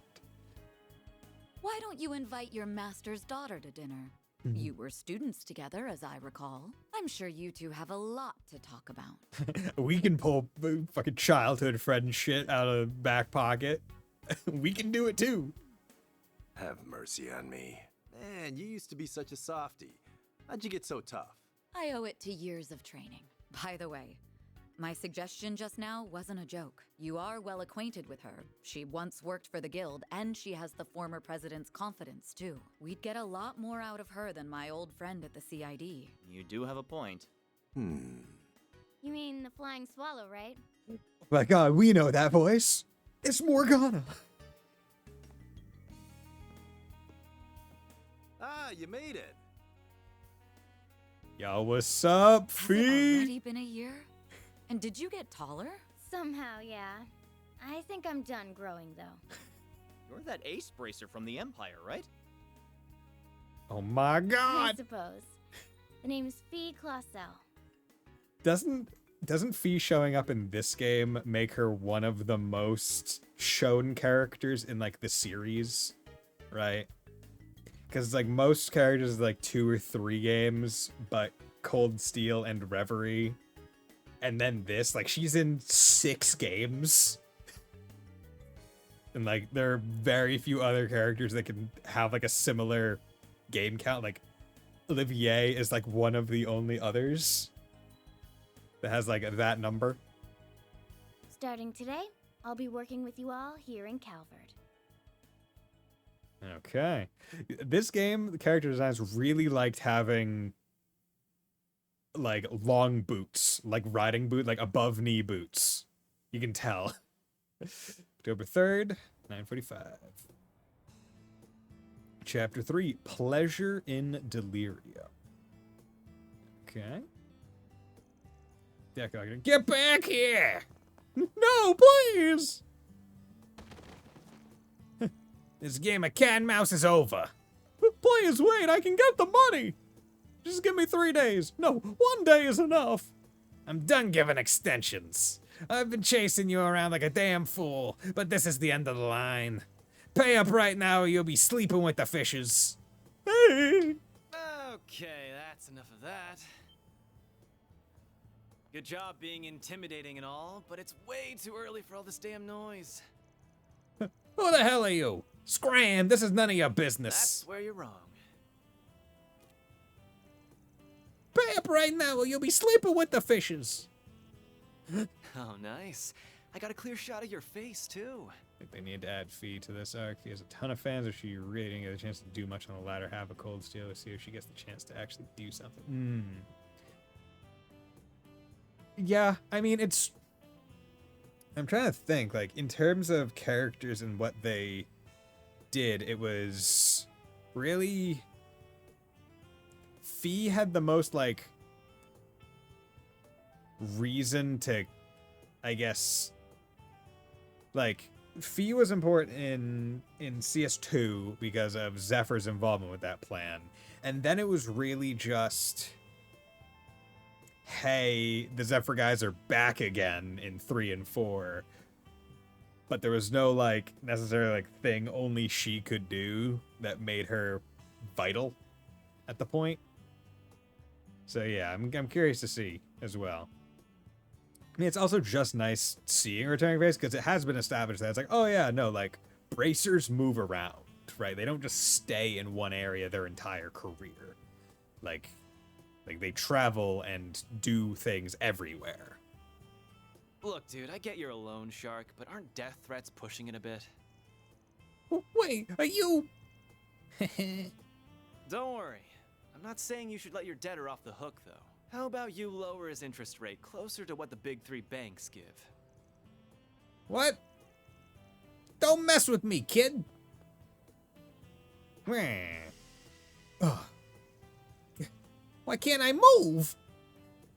Why don't you invite your master's daughter to dinner? You were students together, as I recall. I'm sure you two have a lot to talk about. We can pull fucking childhood friend shit out of the back pocket. We can do it too. Have mercy on me. Man, you used to be such a softie. How'd you get so tough? I owe it to years of training. By the way, my suggestion just now wasn't a joke. You are well acquainted with her. She once worked for the guild, and she has the former president's confidence, too. We'd get a lot more out of her than my old friend at the CID. You do have a point. You mean the flying swallow, right? My God, we know that voice. It's Morgana. Ah, you made it. Yo, what's up, Has it Fee? already been a year? And did you get taller? Somehow, yeah. I think I'm done growing, though. You're that ace bracer from the Empire, right? Oh my I God. suppose. The name's Fee Clausel. Doesn't Fee showing up in this game make her one of the most shown characters in like the series, right? Because like most characters like 2 or 3 games, but Cold Steel and Reverie, and then this, like she's in 6 games, and like there are very few other characters that can have like a similar game count. Like Olivier is like one of the only others that has like that number. Starting today, I'll be working with you all here in Calvert. Okay. This game, the character designs really liked having like long boots, like riding boot, like above knee boots. You can tell. October 3rd, 9:45. Chapter 3, Pleasure in Delirium. Okay. Deco, get back here! No, please! This game of cat and mouse is over. Please wait, I can get the money. Just give me 3 days. No, 1 day is enough. I'm done giving extensions. I've been chasing you around like a damn fool, but this is the end of the line. Pay up right now or you'll be sleeping with the fishes. Hey. Okay, that's enough of that. Good job being intimidating and all, but it's way too early for all this damn noise. Who the hell are you? Scram, this is none of your business. That's where you're wrong. Pay up right now or you'll be sleeping with the fishes. Oh, nice. I got a clear shot of your face, too. I think they need to add Fee to this arc. He has a ton of fans, or she really didn't get a chance to do much on the latter half of Cold Steel. Let's see if she gets the chance to actually do something. Yeah, I mean, it's... I'm trying to think, like, in terms of characters and what they did, it was really... Fee had the most, like, reason to, I guess... Like, Fee was important in CS2 because of Zephyr's involvement with that plan. And then it was really just... Hey, the Zephyr guys are back again in 3 and 4. But there was no, like, necessarily, like, thing only she could do that made her vital at the point. So, yeah, I'm curious to see as well. I mean, it's also just nice seeing a returning face because it has been established that it's like, oh, yeah, no, like, bracers move around, right? They don't just stay in one area their entire career. Like they travel and do things everywhere. Look, dude, I get you're a loan shark, but aren't death threats pushing it a bit? Wait, are you... Don't worry. I'm not saying you should let your debtor off the hook, though. How about you lower his interest rate closer to what the big 3 banks give? What? Don't mess with me, kid. Why can't I move?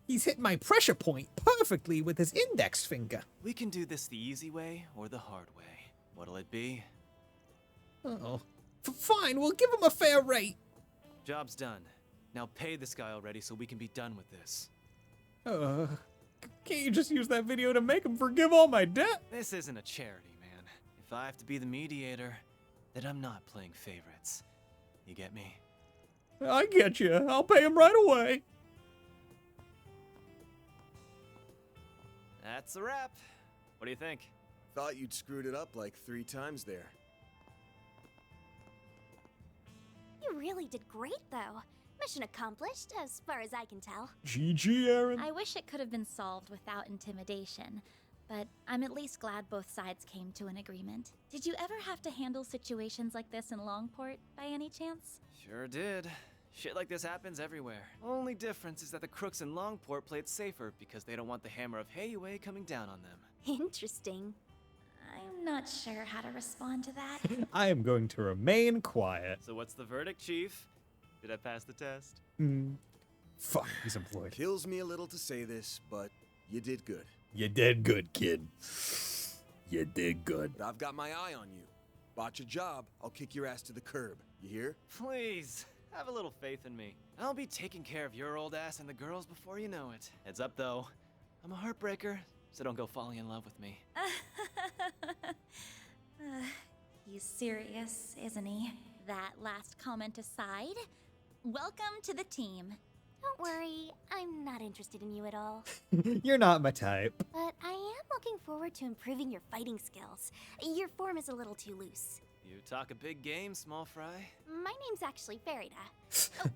He's hit my pressure point perfectly with his index finger. We can do this the easy way or the hard way. What'll it be? Oh, fine, we'll give him a fair rate. Job's done. Now pay this guy already so we can be done with this. Can't you just use that video to make him forgive all my debt? This isn't a charity, man. If I have to be the mediator, then I'm not playing favorites. You get me? I get you. I'll pay him right away. That's a wrap. What do you think? Thought you'd screwed it up like 3 times there. You really did great, though. Mission accomplished, as far as I can tell. GG, Aaron. I wish it could have been solved without intimidation, but I'm at least glad both sides came to an agreement. Did you ever have to handle situations like this in Longport, by any chance? Sure did. Shit like this happens everywhere. Only difference is that the crooks in Longport play it safer because they don't want the hammer of Heyue coming down on them. Interesting. I'm not sure how to respond to that. I am going to remain quiet. So what's the verdict, Chief? Did I pass the test? Fuck, he's employed. Kills me a little to say this, but you did good. You did good, kid. You did good. But I've got my eye on you. Botch a job, I'll kick your ass to the curb. You hear? Please, have a little faith in me. I'll be taking care of your old ass and the girls before you know it. Heads up, though. I'm a heartbreaker, so don't go falling in love with me. He's serious, isn't he? That last comment aside, welcome to the team. Don't worry, I'm not interested in you at all. You're not my type. But I am looking forward to improving your fighting skills. Your form is a little too loose. You talk a big game, small fry. My name's actually Farida.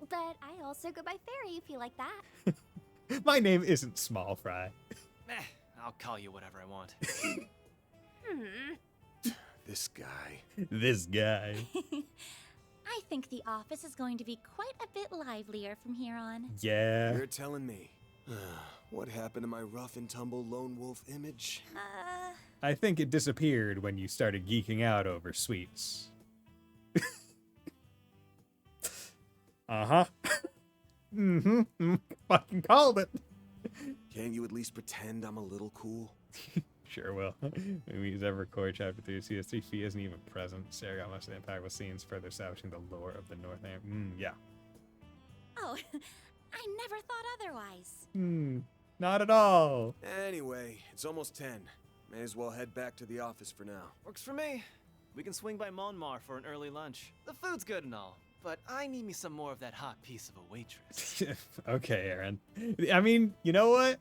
But I also go by Fairy if you like that. My name isn't Small Fry. I'll call you whatever I want. This guy. This guy. I think the office is going to be quite a bit livelier from here on. Yeah. You're telling me. What happened to my rough and tumble lone wolf image? I think it disappeared when you started geeking out over sweets. Uh-huh. Fucking called it. Can you at least pretend I'm a little cool? Sure will. Movies ever record Chapter 3 of CS3. Fee isn't even present. Sarah got much of the impactful scenes further establishing the lore of the North End. Yeah. Oh, I never thought otherwise. Not at all. Anyway, it's almost 10. May as well head back to the office for now. Works for me. We can swing by Monmar for an early lunch. The food's good and all, but I need me some more of that hot piece of a waitress. Okay, Aaron. I mean, you know what?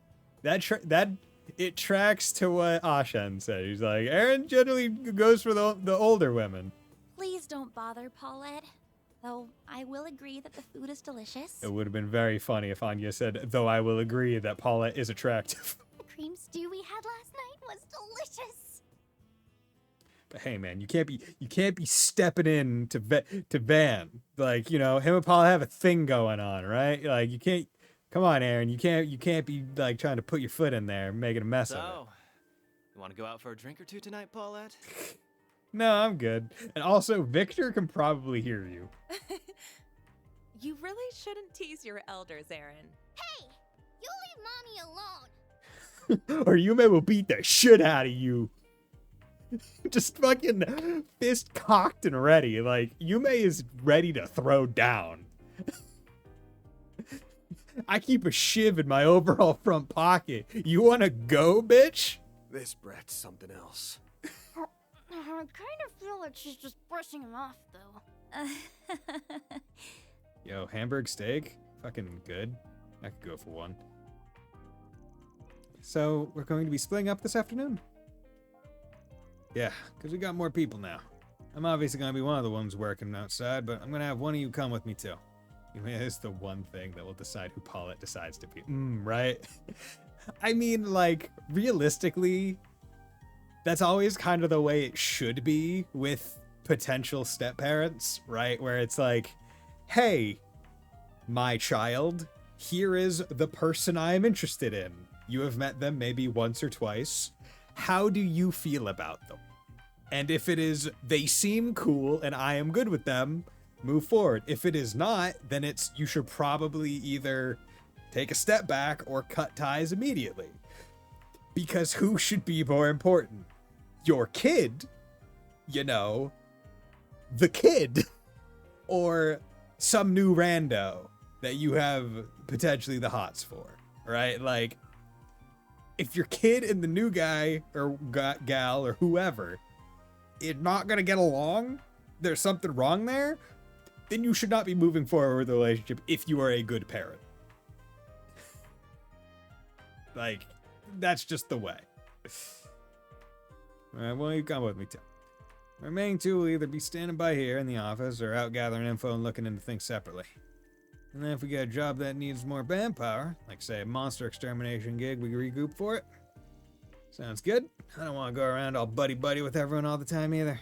It tracks to what Ashen said. He's like, Aaron generally goes for the older women. Please don't bother, Paulette. Though I will agree that the food is delicious. It would have been very funny if Anya said, though I will agree that Paulette is attractive. The cream stew we had last night was delicious. But hey, man, you can't be stepping in to Van. Like, you know, him and Paulette have a thing going on, right? Like, you can't. Come on, Aaron. You can't be like trying to put your foot in there, and making a mess of it. You want to go out for a drink or two tonight, Paulette? No, I'm good. And also, Victor can probably hear you. You really shouldn't tease your elders, Aaron. Hey, you leave mommy alone. Or Yume will beat the shit out of you. Just fucking fist cocked and ready. Like, Yume is ready to throw down. I keep a shiv in my overall front pocket. You wanna go, bitch? This brat's something else. I kind of feel like she's just brushing him off, though. Yo, Hamburg steak? Fucking good. I could go for one. So, we're going to be splitting up this afternoon? Yeah, because we got more people now. I'm obviously going to be one of the ones working outside, but I'm going to have one of you come with me, too. It's the one thing that will decide who Paulette decides to be. Right? I mean, like, realistically, that's always kind of the way it should be with potential step-parents, right? Where it's like, hey, my child, here is the person I am interested in. You have met them maybe once or twice. How do you feel about them? And if it is, they seem cool and I am good with them, move forward. If it is not, then you should probably either take a step back or cut ties immediately. Because who should be more important? Your kid, the kid, or some new rando that you have potentially the hots for, right? Like, if your kid and the new guy or gal or whoever is not going to get along, there's something wrong there, then you should not be moving forward with the relationship if you are a good parent. Like, that's just the way. Alright, well, you come with me too. The remaining two will either be standing by here in the office or out gathering info and looking into things separately. And then if we get a job that needs more manpower, like say a monster extermination gig, we regroup for it. Sounds good. I don't want to go around all buddy-buddy with everyone all the time either.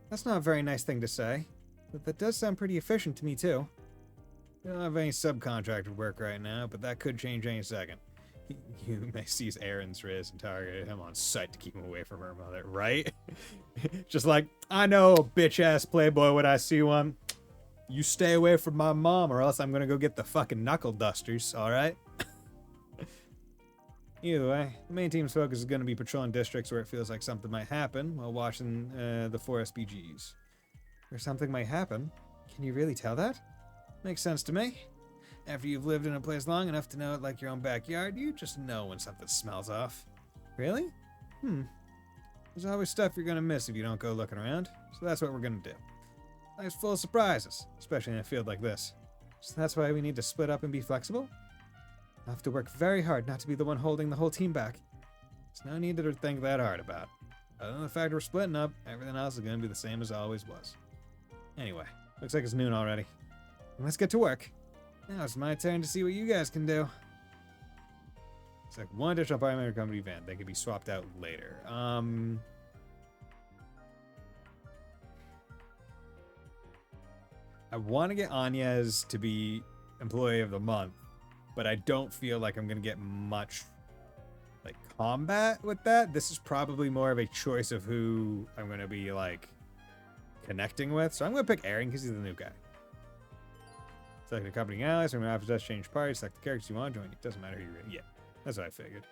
That's not a very nice thing to say, but that does sound pretty efficient to me too. We don't have any subcontracted work right now, but that could change any second. You may seize Aaron's wrist and target him on sight to keep him away from her mother, right? Just like, I know a bitch-ass playboy when I see one. You stay away from my mom or else I'm gonna go get the fucking knuckle dusters, alright? Either way, the main team's focus is gonna be patrolling districts where it feels like something might happen while watching the 4 SPGs. Where something might happen? Can you really tell that? Makes sense to me. After you've lived in a place long enough to know it like your own backyard, you just know when something smells off. Really? There's always stuff you're gonna miss if you don't go looking around, so that's what we're gonna do. Life's full of surprises, especially in a field like this. So that's why we need to split up and be flexible? I'll have to work very hard not to be the one holding the whole team back. There's no need to think that hard about. Other than the fact we're splitting up, everything else is gonna be the same as it always was. Anyway, looks like it's noon already. Let's get to work. Now it's my turn to see what you guys can do. It's like one additional fireman company van. They could be swapped out later. I want to get Anya's to be employee of the month, but I don't feel like I'm going to get much like combat with that. This is probably more of a choice of who I'm going to be like connecting with. So I'm going to pick Aaron because he's the new guy. Select the company allies, from after that change parties, select the characters you want to join. It doesn't matter who you're in. Yeah, that's what I figured.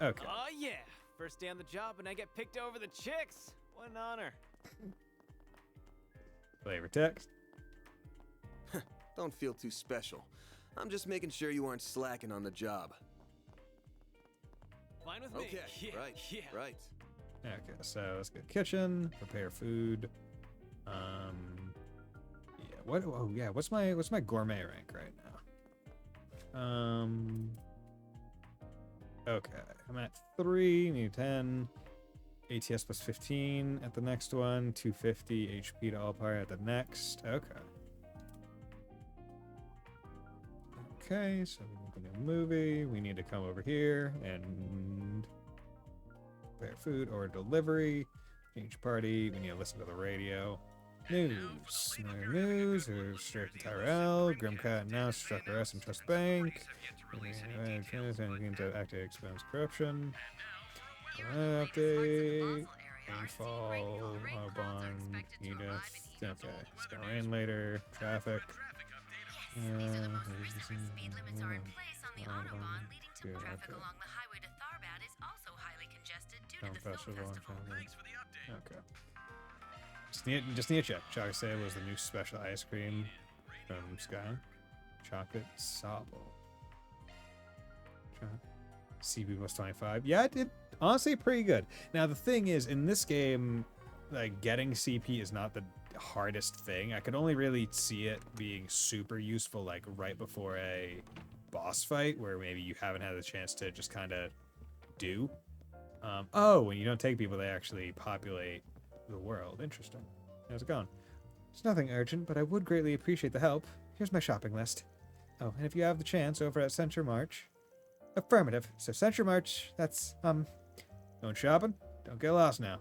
Okay. Oh yeah, first day on the job and I get picked over the chicks. What an honor. Flavor text. Don't feel too special. I'm just making sure you aren't slacking on the job. Fine with me. Okay, Yeah, right, yeah. right. Okay, so let's go kitchen, prepare food. Yeah, what's my gourmet rank right now? Okay, I'm at 3, need 10. ATS plus 15 at the next one, 250 HP to all power at the next. Okay, so we open a movie. We need to come over here and prepare food or delivery. Change party. We need to listen to the radio. News. News. Straight to Tyrell. Grimcat announced struck arrest and Trust Bank. Active expense corruption. Update. Rainfall. Bond. Edith. Okay. It's gonna rain later. Traffic. Speed limits are in place on the Autobahn, leading to traffic along the highway to Tharbad is also highly congested due to the film festival. Thanks for the update. Okay. Just need to check. Chocolate Sale was the new special ice cream from Sky. Chocolate Sabo. CB plus 25. Yeah, it did. Honestly, pretty good. Now, the thing is, in this game, like, getting CP is not the hardest thing. I could only really see it being super useful, like, right before a boss fight, where maybe you haven't had the chance to just kind of do. When you don't take people, they actually populate the world. Interesting. How's it going? It's nothing urgent, but I would greatly appreciate the help. Here's my shopping list. Oh, and if you have the chance, over at Central March. Affirmative. So Central March, that's, going shopping? Don't get lost now.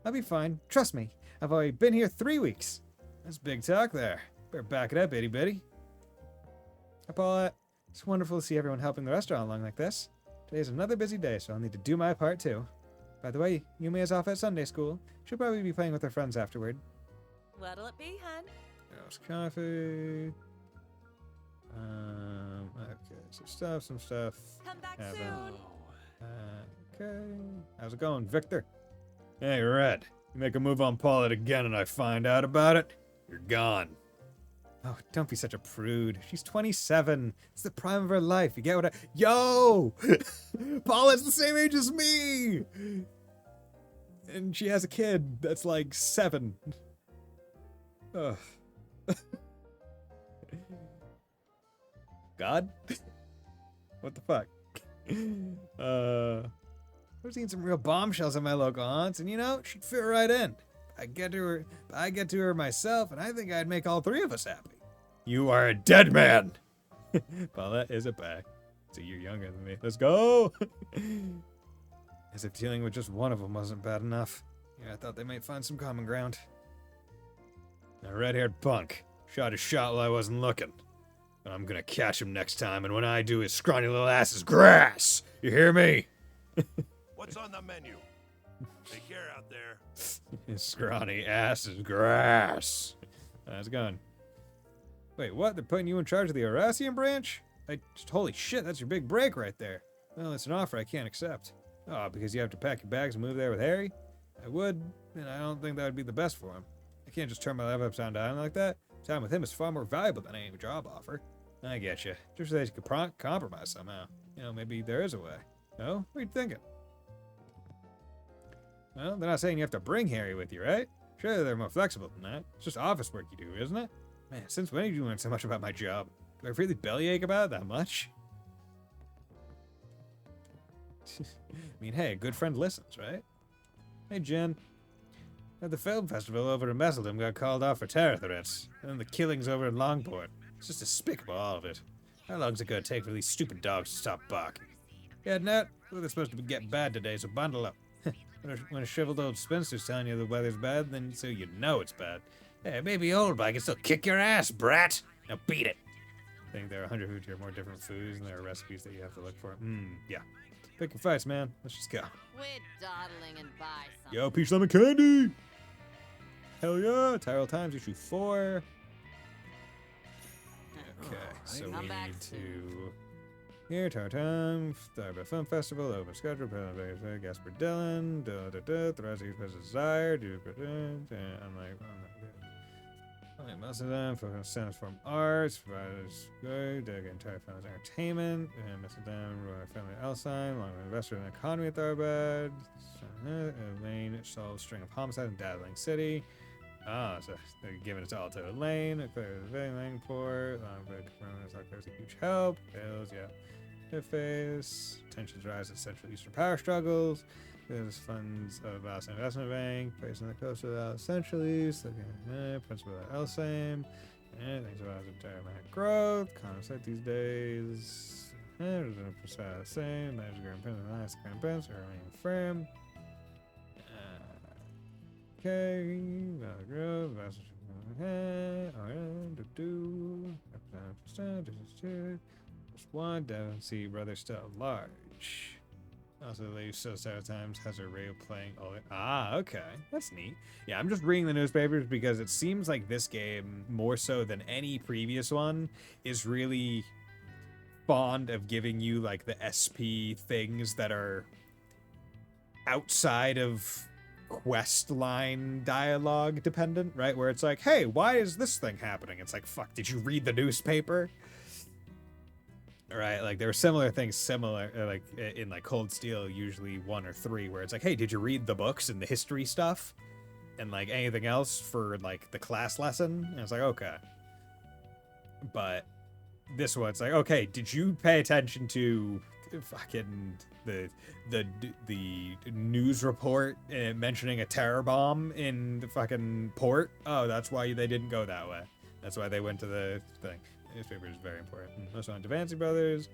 I'll be fine. Trust me. I've already been here 3 weeks. That's big talk there. Better back it up, itty bitty. Hi, Paulette. It's wonderful to see everyone helping the restaurant along like this. Today's another busy day, so I'll need to do my part too. By the way, Yumi is off at Sunday school. She'll probably be playing with her friends afterward. What'll it be, hun? There's coffee. Okay, some stuff. Come back Have soon. Okay. How's it going, Victor? Hey, Red. You make a move on Paulette again and I find out about it, you're gone. Oh, don't be such a prude. She's 27. It's the prime of her life. You get what I... Yo! Paulette's the same age as me! And she has a kid that's like 7. Ugh. God? What the fuck? I've seen some real bombshells at my local aunts, and you know, she'd fit right in. I get to her myself, and I think I'd make all 3 of us happy. You are a dead man! Paulette is a back. It's a year younger than me. Let's go! As if dealing with just one of them wasn't bad enough. Yeah, I thought they might find some common ground. A red-haired punk. Shot his shot while I wasn't looking. But I'm gonna catch him next time, and when I do, his scrawny little ass is grass! You hear me? What's on the menu? Take care out there. His scrawny ass is grass. How's it going? Wait, what? They're putting you in charge of the Eurasian branch? Holy shit, that's your big break right there. Well, it's an offer I can't accept. Oh, because you have to pack your bags and move there with Harry? I would, and I don't think that would be the best for him. I can't just turn my life upside down like that. Time with him is far more valuable than any job offer. I get you. Just so that you could compromise somehow. You know, maybe there is a way. No? What are you thinking? Well, they're not saying you have to bring Harry with you, right? Surely they're more flexible than that. It's just office work you do, isn't it? Man, since when did you learn so much about my job? Do I really bellyache about it that much? I mean, hey, a good friend listens, right? Hey, Jen. At the film festival over in Messeldom got called off for terror threats. And then the killings over in Longport. It's just despicable, all of it. How long's it gonna take for these stupid dogs to stop barking? Yeah, Nat, weather's supposed to get bad today, so bundle up. When a shriveled old spinster's telling you the weather's bad, then so you know it's bad. Hey, maybe old, but I can still kick your ass, brat! Now beat it! I think there are 150 or more different foods, and there are recipes that you have to look for. Yeah. Pick your fights, man. Let's just go. Quit dawdling and buy something. Yo, peach lemon candy! Hell yeah! Tyrell Times, issue 4. Okay, so we need to... Here, Tower Time, Daybreak Film Festival, open schedule, Gasper Dillon, Thrazi Express Desire, I'm like most of them, focus on Centers Form Arts, providers good, dedicated entire family's entertainment, and most of them, Royal Family Elsign, long investor in the economy at Tharbad, Elaine solves string of homicides in Dazzling City. So they're giving it all to Elaine, clear the Langport, there's a huge help, fails, yeah. Interface, tensions rise at Central Eastern power struggles, there's funds of Bison Investment Bank, placed on the coast of Central East, principal of Elsame, and things about entire growth, concept these days, same, manager Grand Prince, nice Grand Prince, remaining firm. Okay, growth, just one, don't see brother still large. Also, the lady so sad times has her radio playing all it. Okay. That's neat. Yeah, I'm just reading the newspapers because it seems like this game, more so than any previous one, is really fond of giving you like the SP things that are outside of quest line dialogue dependent, right? Where it's like, hey, why is this thing happening? It's like, fuck, did you read the newspaper? Right, like there were similar things, like in like Cold Steel, usually 1 or 3, where it's like, hey, did you read the books and the history stuff? And like anything else for like the class lesson? And it's like, okay. But this one, it's like, okay, did you pay attention to fucking the news report mentioning a terror bomb in the fucking port? Oh, that's why they didn't go that way. That's why they went to the thing. Newspaper is very important. Also on Devancy Brothers.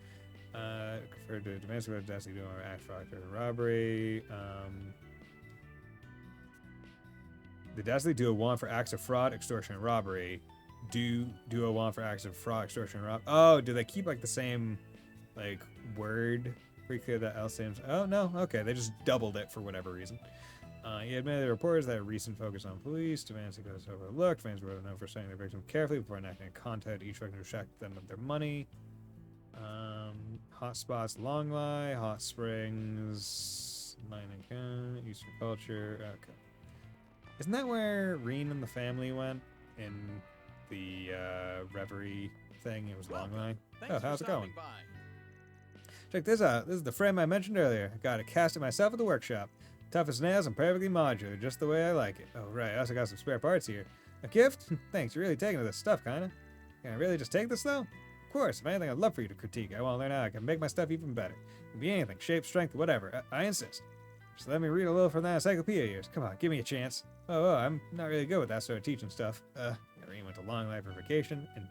Referred to Devancy Brothers, Destiny doing act fraud or robbery. The Destiny do a 1 for acts of fraud, extortion, and robbery. Do a 1 for acts of fraud, extortion, and robbery. Oh, do they keep like the same like word? Pretty clear that L Sims. Oh no, okay, they just doubled it for whatever reason. He admitted the reporters that a recent focus on police demands that goes overlooked. Fans were known for studying their victims carefully before enacting a contact each victim to extract them of their money. Hot spots, Long Lie, Hot Springs, Eastern culture. Okay. Isn't that where Reen and the family went in the Reverie thing? It was Long Lie. Oh, how's it going? Check this out. This is the frame I mentioned earlier. I got it cast it myself at the workshop. Tough as nails and perfectly modular, just the way I like it. Oh, right. I also got some spare parts here. A gift? Thanks. You're really taking to this stuff, kinda. Can I really just take this, though? Of course. If anything, I'd love for you to critique. I want to learn how I can make my stuff even better. It can be anything. Shape, strength, whatever. I insist. Just let me read a little from that encyclopedia of yours. Come on, give me a chance. Oh, I'm not really good with that sort of teaching stuff. Irene went to Long Life for vacation and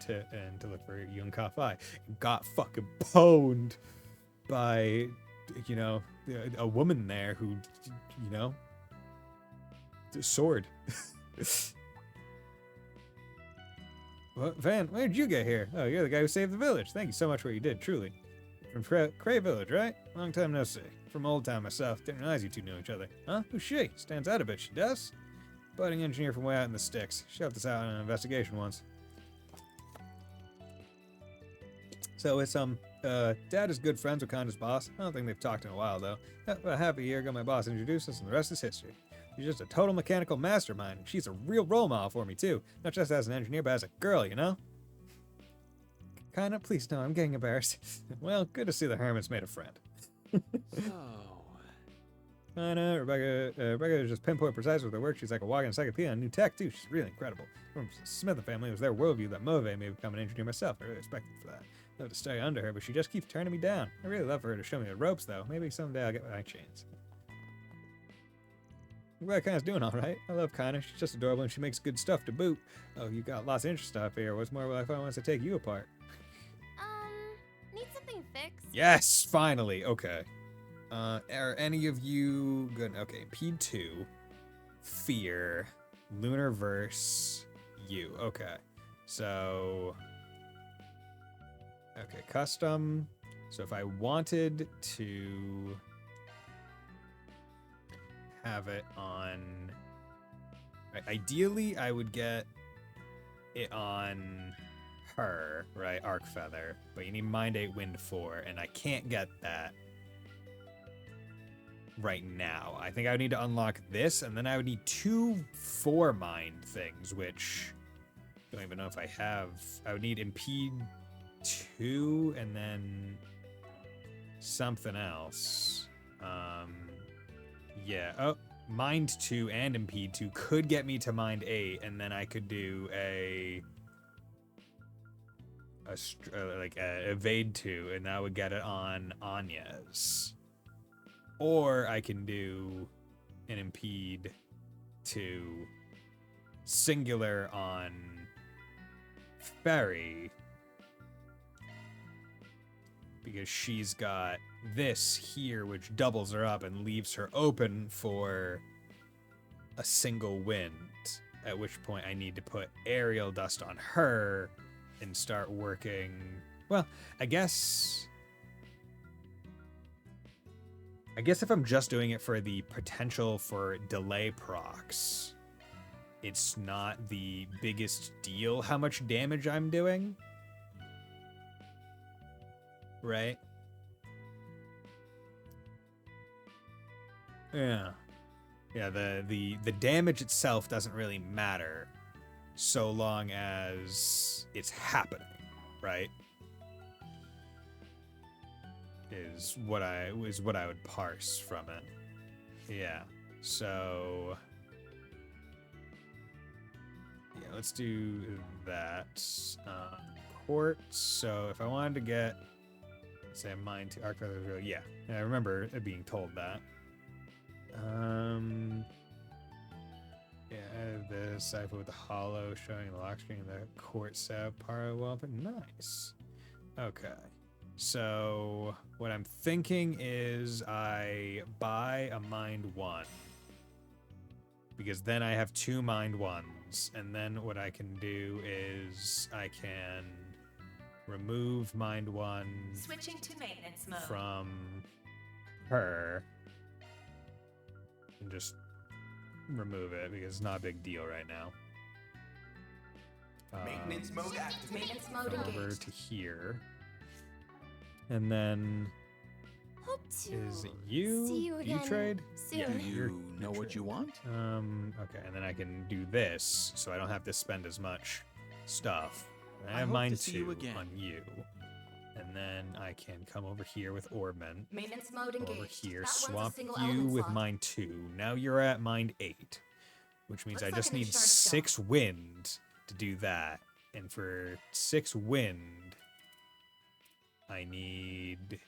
to look for Yun Ka Fai. Got fucking pwned by, you know, a woman there who, you know, sword. Well, Van, where did you get here? Oh, you're the guy who saved the village. Thank you so much for what you did, truly. From Cray Village, right? Long time no see. From Old Town myself. Didn't realize you two knew each other. Huh? Who's she? Stands out a bit, she does. Budding engineer from way out in the sticks. She helped us out on an investigation once. So it's, Dad is good friends with Conda's boss. I don't think they've talked in a while, though. About half a year ago, my boss introduced us, and the rest is history. She's just a total mechanical mastermind, and she's a real role model for me, too. Not just as an engineer, but as a girl, you know? Kinda, please, no, I'm getting embarrassed. Well, good to see the Hermit's made a friend. Kinda, Rebecca is just pinpoint precise with her work. She's like a walking encyclopedia on new tech, too. She's really incredible. From Smith and family, it was their worldview that motivated me to become an engineer myself. I really respect them for that. I'd love to study under her, but she just keeps turning me down. I really love for her to show me the ropes, though. Maybe someday I'll get my chance. I'm glad Kina's doing all right. I love Kina. She's just adorable, and she makes good stuff to boot. Oh, you got lots of interest stuff here. What's more, if I wants to take you apart? Need something fixed? Yes, finally. Okay. Are any of you good? Okay, P2, Fear, Lunarverse, you. Okay. So, okay, custom. So if I wanted to have it on, ideally I would get it on her, right? Arc Feather, but you need Mind 8 Wind 4, and I can't get that right now. I think I would need to unlock this, and then I would need 2 4 Mind things, which I don't even know if I have. I would need Impede 2, and then something else. Yeah. Oh, Mind 2 and Impede 2 could get me to Mind 8, and then I could do a Evade 2, and that would get it on Anya's. Or I can do an Impede 2 singular on Ferry, because she's got this here, which doubles her up and leaves her open for a single wind, at which point I need to put aerial dust on her and start working. Well, I guess if I'm just doing it for the potential for delay procs, it's not the biggest deal how much damage I'm doing. Right? Yeah. Yeah, the damage itself doesn't really matter so long as it's happening, right? Is what I would parse from it. Yeah. So yeah, let's do that. Quartz. So if I wanted to get, say, mine to Arc Feather, yeah, I remember it being told that. Yeah, I have this cipher with the hollow showing the lock screen and the quartz set part well, but nice. Okay. So what I'm thinking is I buy a Mind 1, because then I have 2 Mind 1s, and then what I can do is I can remove Mind 1 Switching to maintenance mode from her and just remove it because it's not a big deal right now. Maintenance mode activated. Maintenance mode Over engaged. to here. And then Hope to is it you? see you again trade? soon. Yeah, Do you know what you want? Okay, and then I can do this, so I don't have to spend as much stuff. I I have hope mine to see you too again. on you. And then I can come over here with Orbment. Maintenance mode Go over engaged. here, That one's a swap single you element with slot. mine 2. Now you're at mine 8. Which means Looks I like just a new need shard skill. 6 wind to do that. And for 6 wind, I need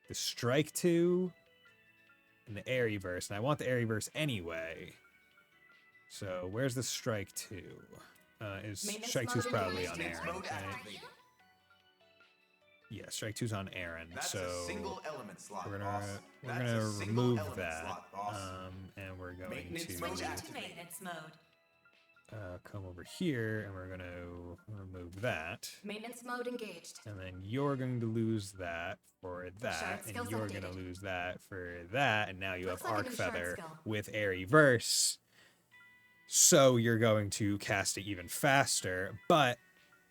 the Strike 2 and the Airyverse. And I want the Airyverse anyway. So where's the Strike 2? Maintenance Strike 2's mode probably engaged. on Maintenance Aaron, mode right? activated. Yeah, Strike 2's on Aaron. That's so a single element slot, we're boss. gonna That's a single remove element that. slot, boss. And we're going Maintenance to mode activated. Maintenance mode. come over here, and we're gonna remove that. Maintenance mode engaged. And then you're going to lose that for that, Shard and skills you're going to updated. lose that for that, and now you Looks have like a Arc new shard Feather skill. with Airyverse. So you're going to cast it even faster, but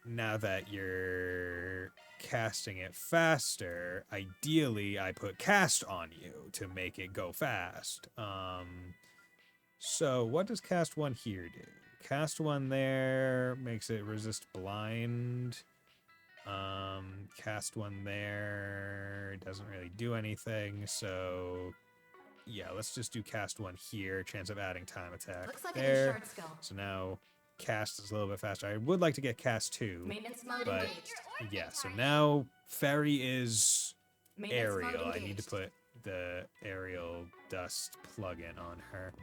now that you're casting it faster, ideally I put cast on you to make it go fast. So what does cast 1 here do? Cast 1 there makes it resist blind. Cast 1 there doesn't really do anything, so yeah, let's just do cast 1 here. Chance of adding time attack Looks like a new there. shard skill. So now cast is a little bit faster. I would like to get cast 2, Maintenance mode but engaged. yeah, so now Fairy is Maintenance mode aerial. I need to engaged. put the aerial dust plugin on her.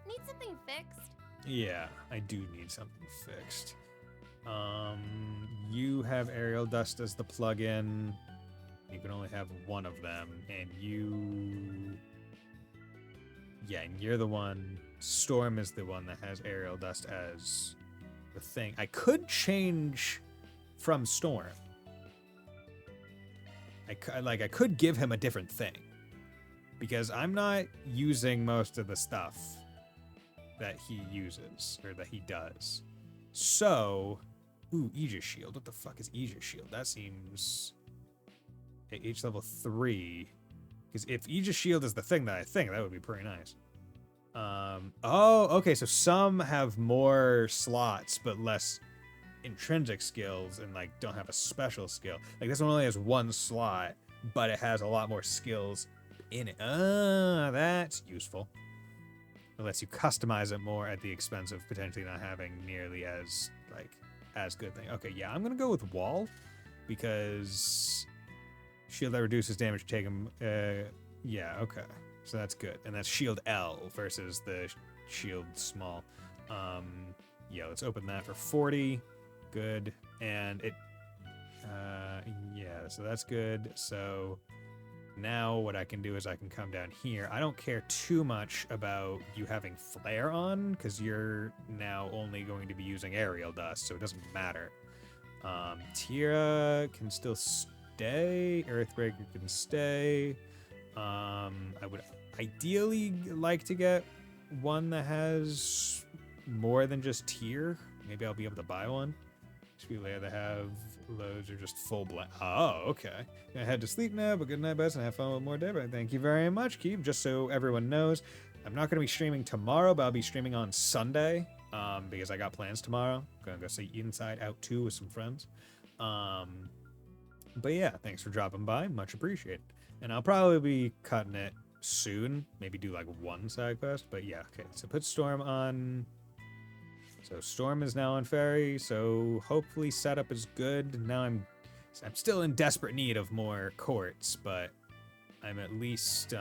Need something fixed? Yeah, I do need something fixed. You have aerial dust as the plugin. You can only have one of them, and and you're the one. Storm is the one that has aerial dust as the thing. I could change from Storm. I could give him a different thing, because I'm not using most of the stuff that he uses, or that he does. So, ooh, Aegis Shield. What the fuck is Aegis Shield? That seems... at H level 3. Because if Aegis Shield is the thing that I think, that would be pretty nice. Oh, okay, so some have more slots, but less intrinsic skills, and, like, don't have a special skill. Like, this one only has 1 slot, but it has a lot more skills in it. That's useful. It lets you customize it more at the expense of potentially not having nearly as, like, as good thing. Okay, yeah, I'm gonna go with Wall, because shield that reduces damage taken. Yeah, okay, so that's good, and that's shield L versus the shield small. Yeah, let's open that for 40. Good, and it. Yeah, so that's good. So now what I can do is I can come down here. I don't care too much about you having flare on, because you're now only going to be using aerial dust, so it doesn't matter. Tira can still stay. Earthbreaker can stay. I would ideally like to get one that has more than just tier. Maybe I'll be able to buy one. Just be able to have loads or just full black. Oh, okay. I had to sleep now, but good night, Bison. Have fun with more Daybreak. Thank you very much, Keep. Just so everyone knows, I'm not going to be streaming tomorrow, but I'll be streaming on Sunday, because I got plans tomorrow. I'm going to go see Inside Out 2 with some friends. But yeah, thanks for dropping by. Much appreciated. And I'll probably be cutting it soon. Maybe do like 1 side quest. But yeah, okay. So put Storm on. So Storm is now on Fairy. So hopefully setup is good. Now I'm still in desperate need of more courts, but I'm at least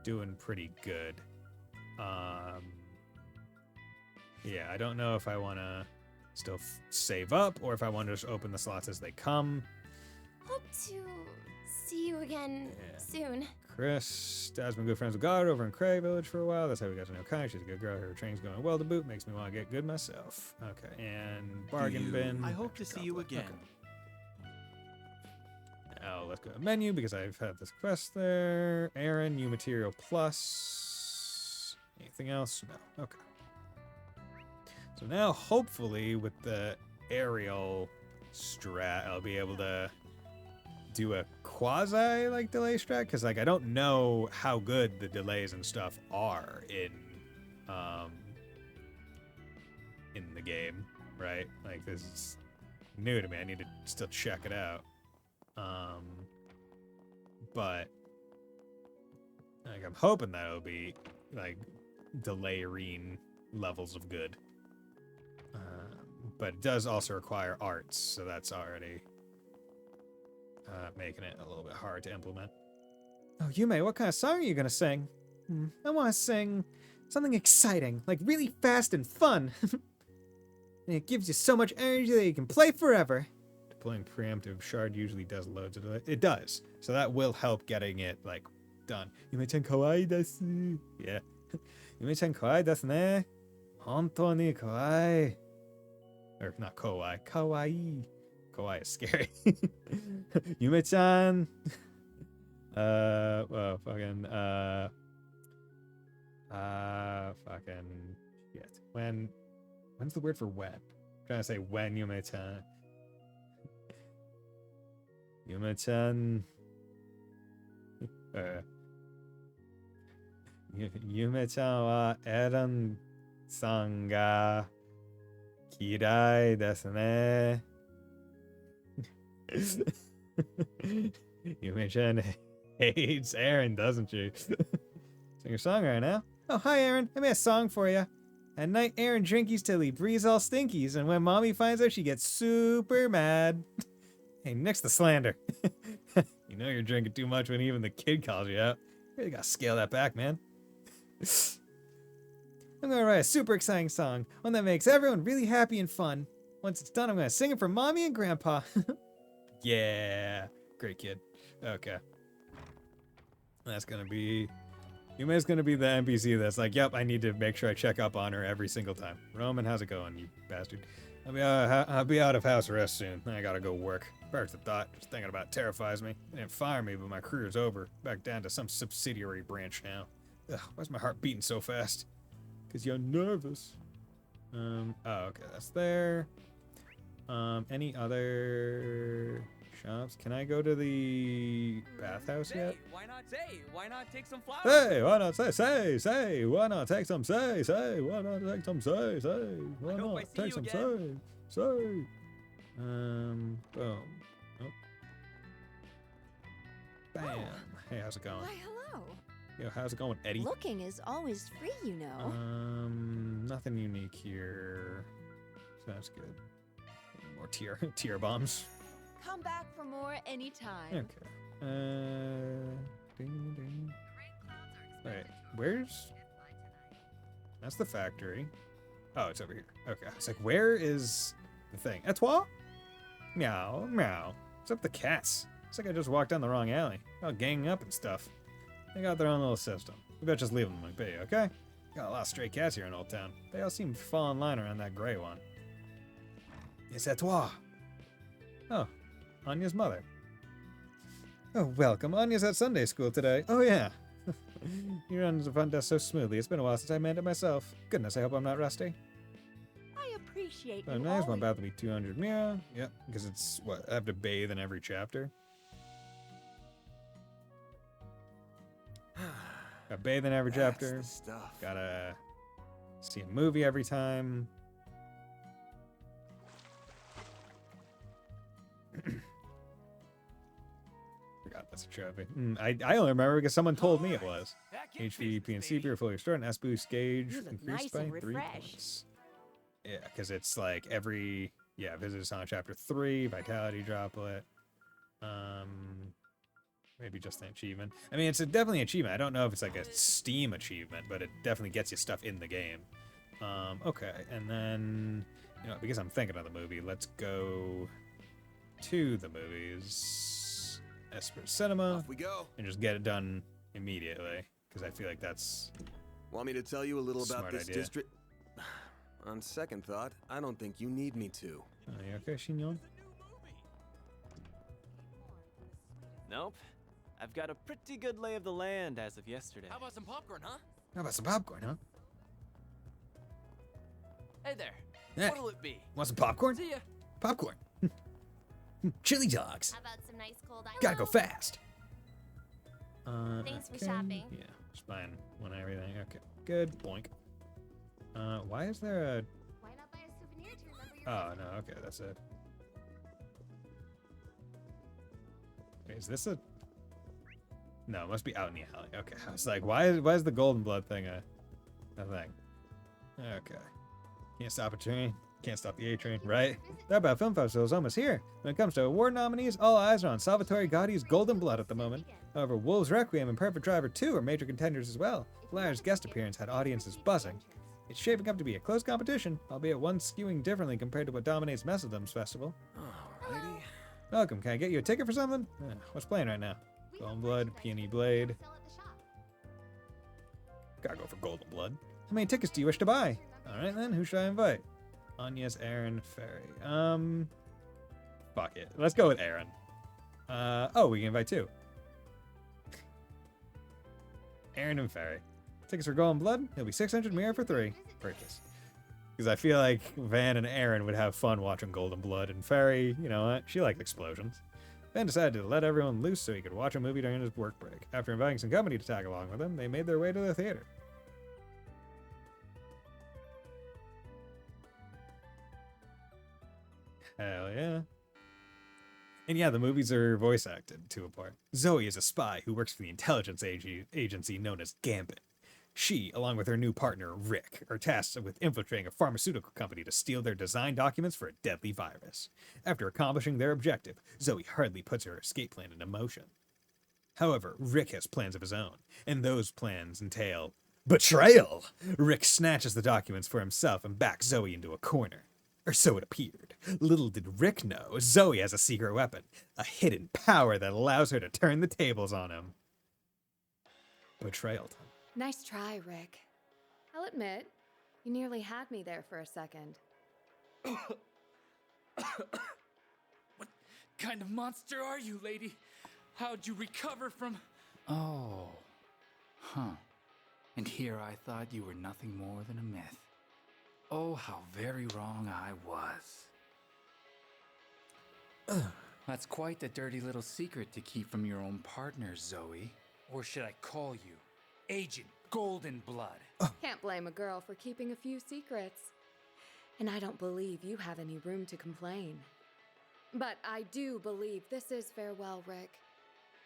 doing pretty good. Yeah, I don't know if I want to still save up or if I want to just open the slots as they come. Hope to see you again soon. Chris has been good friends with God over in Cray Village for a while. That's how we got to know Kai. She's a good girl. Her training's going well to boot. Makes me want to get good myself. Okay, and Bargain Bin. I hope to see you again. now let's go to menu because I've had this quest there. Aaron, new material plus. Anything else? No. Okay. So now, hopefully, with the aerial strat, I'll be able to do a quasi like delay strat because like I don't know how good the delays and stuff are in the game, right? Like this is new to me. I need to still check it out. But like I'm hoping that it'll be like delayering levels of good. But it does also require arts, so that's already making it a little bit hard to implement. Oh, Yume, what kind of song are you gonna sing? I want to sing something exciting, like really fast and fun. And it gives you so much energy that you can play forever. Deploying preemptive shard usually does loads of it. It does, so that will help getting it like done. Yume-chan kawaii desu. Yeah. Yume-chan kawaii desu ne. Hontou ni kawaii. Or not kawaii. Kawaii. Kawaii is scary. Yume-chan. Well, fucking. Fucking. Shit. When's the word for when? I'm trying to say when Yume-chan. Yume-chan. Yume-chan wa Eren-san ga kirai desu ne. Yume-chan hates Eren, doesn't she? Sing a song right now. Oh, hi, Eren. I made a song for you. At night, Eren drinkies till he breathes all stinkies, and when Mommy finds out, she gets super mad. Hey, next to slander. You know you're drinking too much when even the kid calls you out. You really gotta scale that back, man. I'm gonna write a super exciting song, one that makes everyone really happy and fun. Once it's done, I'm gonna sing it for Mommy and Grandpa. Yeah, great kid. Okay. That's gonna be... Yume's gonna be the NPC that's like, yep, I need to make sure I check up on her every single time. Roman, how's it going, you bastard? I'll be out of house arrest soon. I gotta go work. First the thought, just thinking about it terrifies me. They didn't fire me, but my career's over. Back down to some subsidiary branch now. Ugh, why's my heart beating so fast? Cause you're nervous. Oh, okay, that's there. Any other shops? Can I go to the bathhouse yet? Why not say? Why not take some flowers? Say, why not say, why not take some, say, why not take some, say, why not take some, say. Boom. Oh. Bam. Hey, how's it going? Why, hello. Yo, how's it going, Eddie? Looking is always free, you know. Nothing unique here. So that's good. More tier bombs. Come back for more anytime. Okay. Ding, ding. Wait, where's... That's the factory. Oh, it's over here. Okay. It's like, where is the thing? Etoile? Meow, meow. What's up with the cats? It's like I just walked down the wrong alley. All ganging up and stuff. They got their own little system. We better just leave them like be, okay? Got a lot of stray cats here in Old Town. They all seem to fall in line around that gray one. It's Etoile. Oh, Anya's mother. Oh, welcome. Anya's at Sunday school today. Oh, yeah. You run the front desk so smoothly. It's been a while since I manned it myself. Goodness, I hope I'm not rusty. I appreciate Oh, you nice. I'm always... about to be 200. Yeah. Yep. Because it's, what, I have to bathe in every chapter. Gotta bathe in every chapter. That's the stuff. Gotta see a movie every time. Forgot that's a trophy. I only remember because someone told me it was. HP, PNC, Pure Restore, and S-Boost gauge increased nice by and 3 refreshed. points. Yeah, because it's like every... Yeah, visitors on chapter 3, Vitality Droplet. Maybe just an achievement. I mean, it's definitely an achievement. I don't know if it's like a Steam achievement, but it definitely gets you stuff in the game. Okay, and then, you know, because I'm thinking of the movie, let's go to the movies. Esper Cinema. Off we go. And just get it done immediately, because I feel like that's... Want me to tell you a little about Smart this idea. district? On second thought, I don't think you need me to. Are you okay, Chignon? Nope. I've got a pretty good lay of the land as of yesterday. How about some popcorn, huh? How about some popcorn, huh? Hey there. Hey, What'll it be? want some popcorn? See ya. Popcorn. Chili dogs. How about some nice cold ice? Gotta go fast. Thanks for okay. shopping. Yeah, just buying one everything. Okay, good. Boink. Why is there a... Why not buy a souvenir to remember your Oh, no, okay, that's it. Wait, is this a... No, it must be out in the alley. Okay, I was like, why is the golden blood thing a thing? Okay. Can't stop a train. Can't stop the A train, right? That about Film Festival is almost here. When it comes to award nominees, all eyes are on Salvatore Gotti's Golden Blood at the moment. However, Wolves Requiem and Perfect Driver 2 are major contenders as well. Flyer's guest appearance had audiences buzzing. It's shaping up to be a close competition, albeit one skewing differently compared to what dominates Messedom's festival. Alrighty. Welcome, can I get you a ticket for something? What's playing right now? Golden Blood, Peony Blade. Gotta go for Golden Blood. How many tickets do you wish to buy? Alright then, who should I invite? Anya's Aaron Ferry. Fuck it. Let's go with Aaron. Oh, we can invite two. Aaron and Ferry. Tickets for Golden Blood? It'll be 600 Mira for 3. Purchase. Because I feel like Van and Aaron would have fun watching Golden Blood, and Ferry, you know what? She liked explosions. Van decided to let everyone loose so he could watch a movie during his work break. After inviting some company to tag along with him, they made their way to the theater. Hell yeah. And yeah, the movies are voice acted to a part. Zoe is a spy who works for the intelligence agency known as Gambit. She, along with her new partner, Rick, are tasked with infiltrating a pharmaceutical company to steal their design documents for a deadly virus. After accomplishing their objective, Zoe hardly puts her escape plan into motion. However, Rick has plans of his own, and those plans entail betrayal! Rick snatches the documents for himself and backs Zoe into a corner. Or so it appeared. Little did Rick know, Zoe has a secret weapon, a hidden power that allows her to turn the tables on him. Betrayal time. Nice try, Rick. I'll admit, you nearly had me there for a second. What kind of monster are you, lady? How'd you recover from... Oh. Huh. And here I thought you were nothing more than a myth. Oh, how very wrong I was. That's quite the dirty little secret to keep from your own partner, Zoe. Or should I call you Agent Golden Blood? Can't blame a girl for keeping a few secrets. And I don't believe you have any room to complain. But I do believe this is farewell, Rick.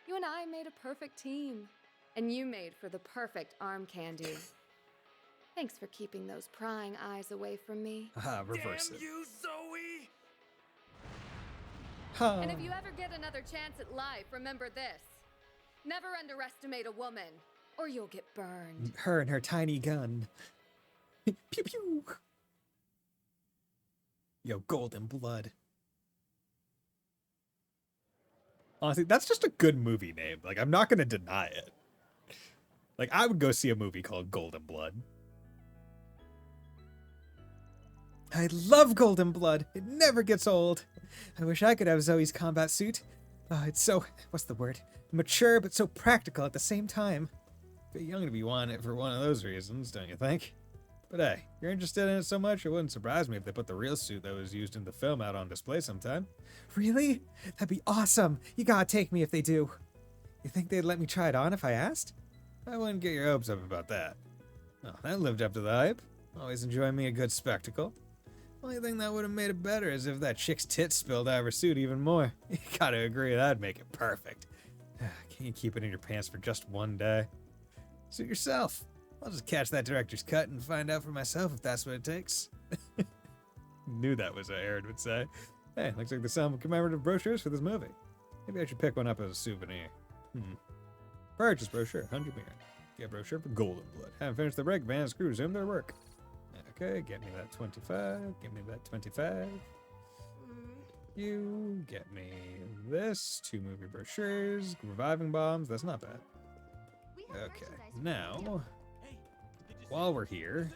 You and I made a perfect team. And you made for the perfect arm candy. Thanks for keeping those prying eyes away from me. Reverse it. You, Zoe! And if you ever get another chance at life, remember this. Never underestimate a woman, or you'll get burned. Her and her tiny gun. Pew pew. Yo, Golden Blood. Honestly, that's just a good movie name. Like, I'm not gonna deny it. Like, I would go see a movie called Golden Blood. I love Golden Blood. It never gets old. I wish I could have Zoe's combat suit. Oh, it's so, what's the word? Mature, but so practical at the same time. Bit young to be wanting it for one of those reasons, don't you think? But hey, you're interested in it so much, it wouldn't surprise me if they put the real suit that was used in the film out on display sometime. Really? That'd be awesome. You gotta take me if they do. You think they'd let me try it on if I asked? I wouldn't get your hopes up about that. Oh, that lived up to the hype. Always enjoy me a good spectacle. Only thing that would have made it better is if that chick's tits spilled out of her suit even more. You gotta agree that'd make it perfect. Can't you keep it in your pants for just one day? Suit yourself. I'll just catch that director's cut and find out for myself if that's what it takes. Knew that was what Aaron would say. Hey, looks like there's some commemorative brochures for this movie. Maybe I should pick one up as a souvenir. Purchase brochure, 100 Mira. Get brochure for Golden Blood. Haven't finished the break, van and crew resume their work. Okay, get me that 25. Give me that 25. You get me this. 2 movie brochures. Reviving bombs. That's not bad. Okay, now, while we're here,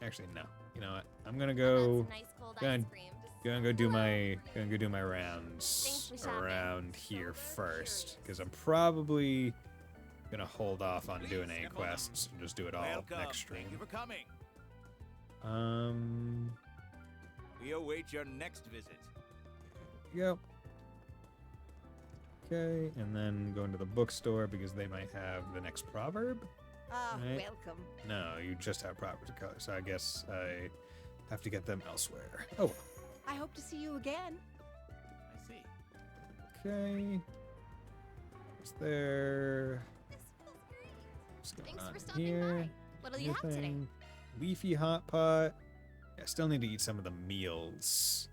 actually no. You know what? I'm gonna go. Gonna go do my rounds around here first, because I'm probably gonna hold off on doing any quests and just do it all next stream. Thank you for coming. We await your next visit. Yep. Okay, and then go into the bookstore because they might have the next proverb. Right? Welcome. No, you just have proverbs of color, so I guess I have to get them elsewhere. Oh. I hope to see you again. I see. Okay. What's there? Thanks for stopping by. What'll you have today? Anything? Leafy hot pot. I still need to eat some of the meals,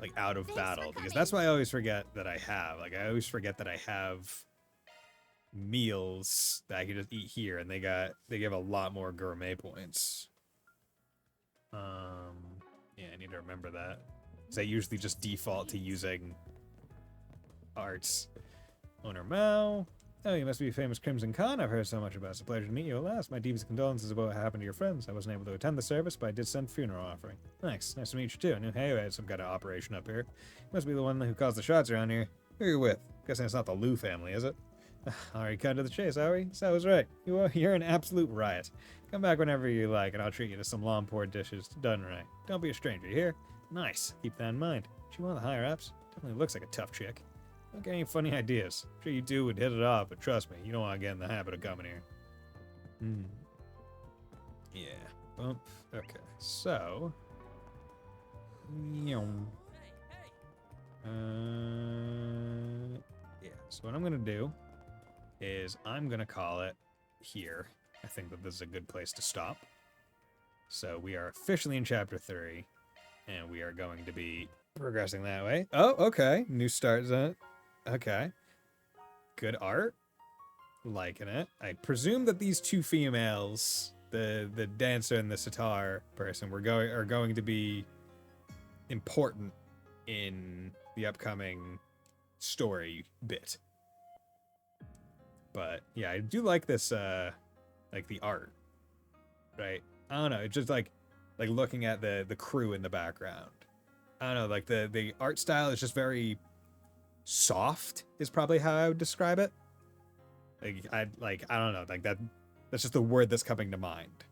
like out of battle, because that's why I always forget that I have. Like I always forget that I have meals that I can just eat here, and they give a lot more gourmet points. Yeah, I need to remember that, because I usually just default to using arts. Owner Mao. Oh, you must be a famous Crimson Khan. I've heard so much about. It's a pleasure to meet you at last. My deepest condolences about what happened to your friends. I wasn't able to attend the service, but I did send a funeral offering. Thanks. Nice to meet you, too. I knew Hayo had some kind of operation up here. You must be the one who caused the shots around here. Who are you with? Guessing it's not the Liu family, is it? Alright, cut to the chase, Ari. So I was right. You're an absolute riot. Come back whenever you like, and I'll treat you to some Lomport dishes done right. Don't be a stranger, you hear? Nice. Keep that in mind. She one of the higher-ups? Definitely looks like a tough chick. Don't get any funny ideas. I'm sure you two would hit it off, but trust me, you don't want to get in the habit of coming here. Yeah. Bump. Okay. So. Yeah. So what I'm gonna do is I'm gonna call it here. I think that this is a good place to stop. So we are officially in chapter 3, and we are going to be progressing that way. Oh, okay. New start zone. Okay. Good art. Liking it. I presume that these two females, the dancer and the sitar person, are going to be important in the upcoming story bit. But yeah, I do like this like the art. Right? I don't know, it's just like looking at the crew in the background. I don't know, like the art style is just very soft is probably how I would describe it. I don't know, like that's just the word that's coming to mind.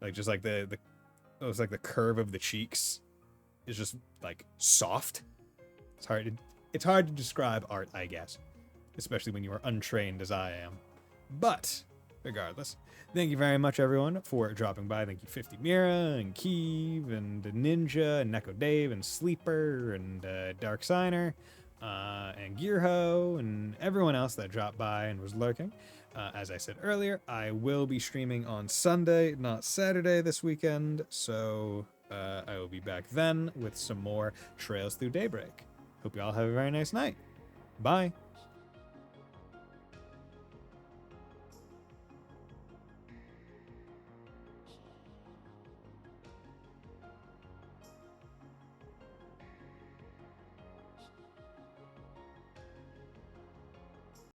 Like just like it's like the curve of the cheeks is just like soft. It's hard to describe art, I guess, especially when you are untrained as I am. But regardless, thank you very much everyone for dropping by. Thank you 50 Mira and Keeve and Ninja and Neko Dave and Sleeper and Dark Signer. And Gearho and everyone else that dropped by and was lurking. As I said earlier, I will be streaming on Sunday, not Saturday this weekend, so I will be back then with some more Trails Through Daybreak. Hope you all have a very nice night. Bye.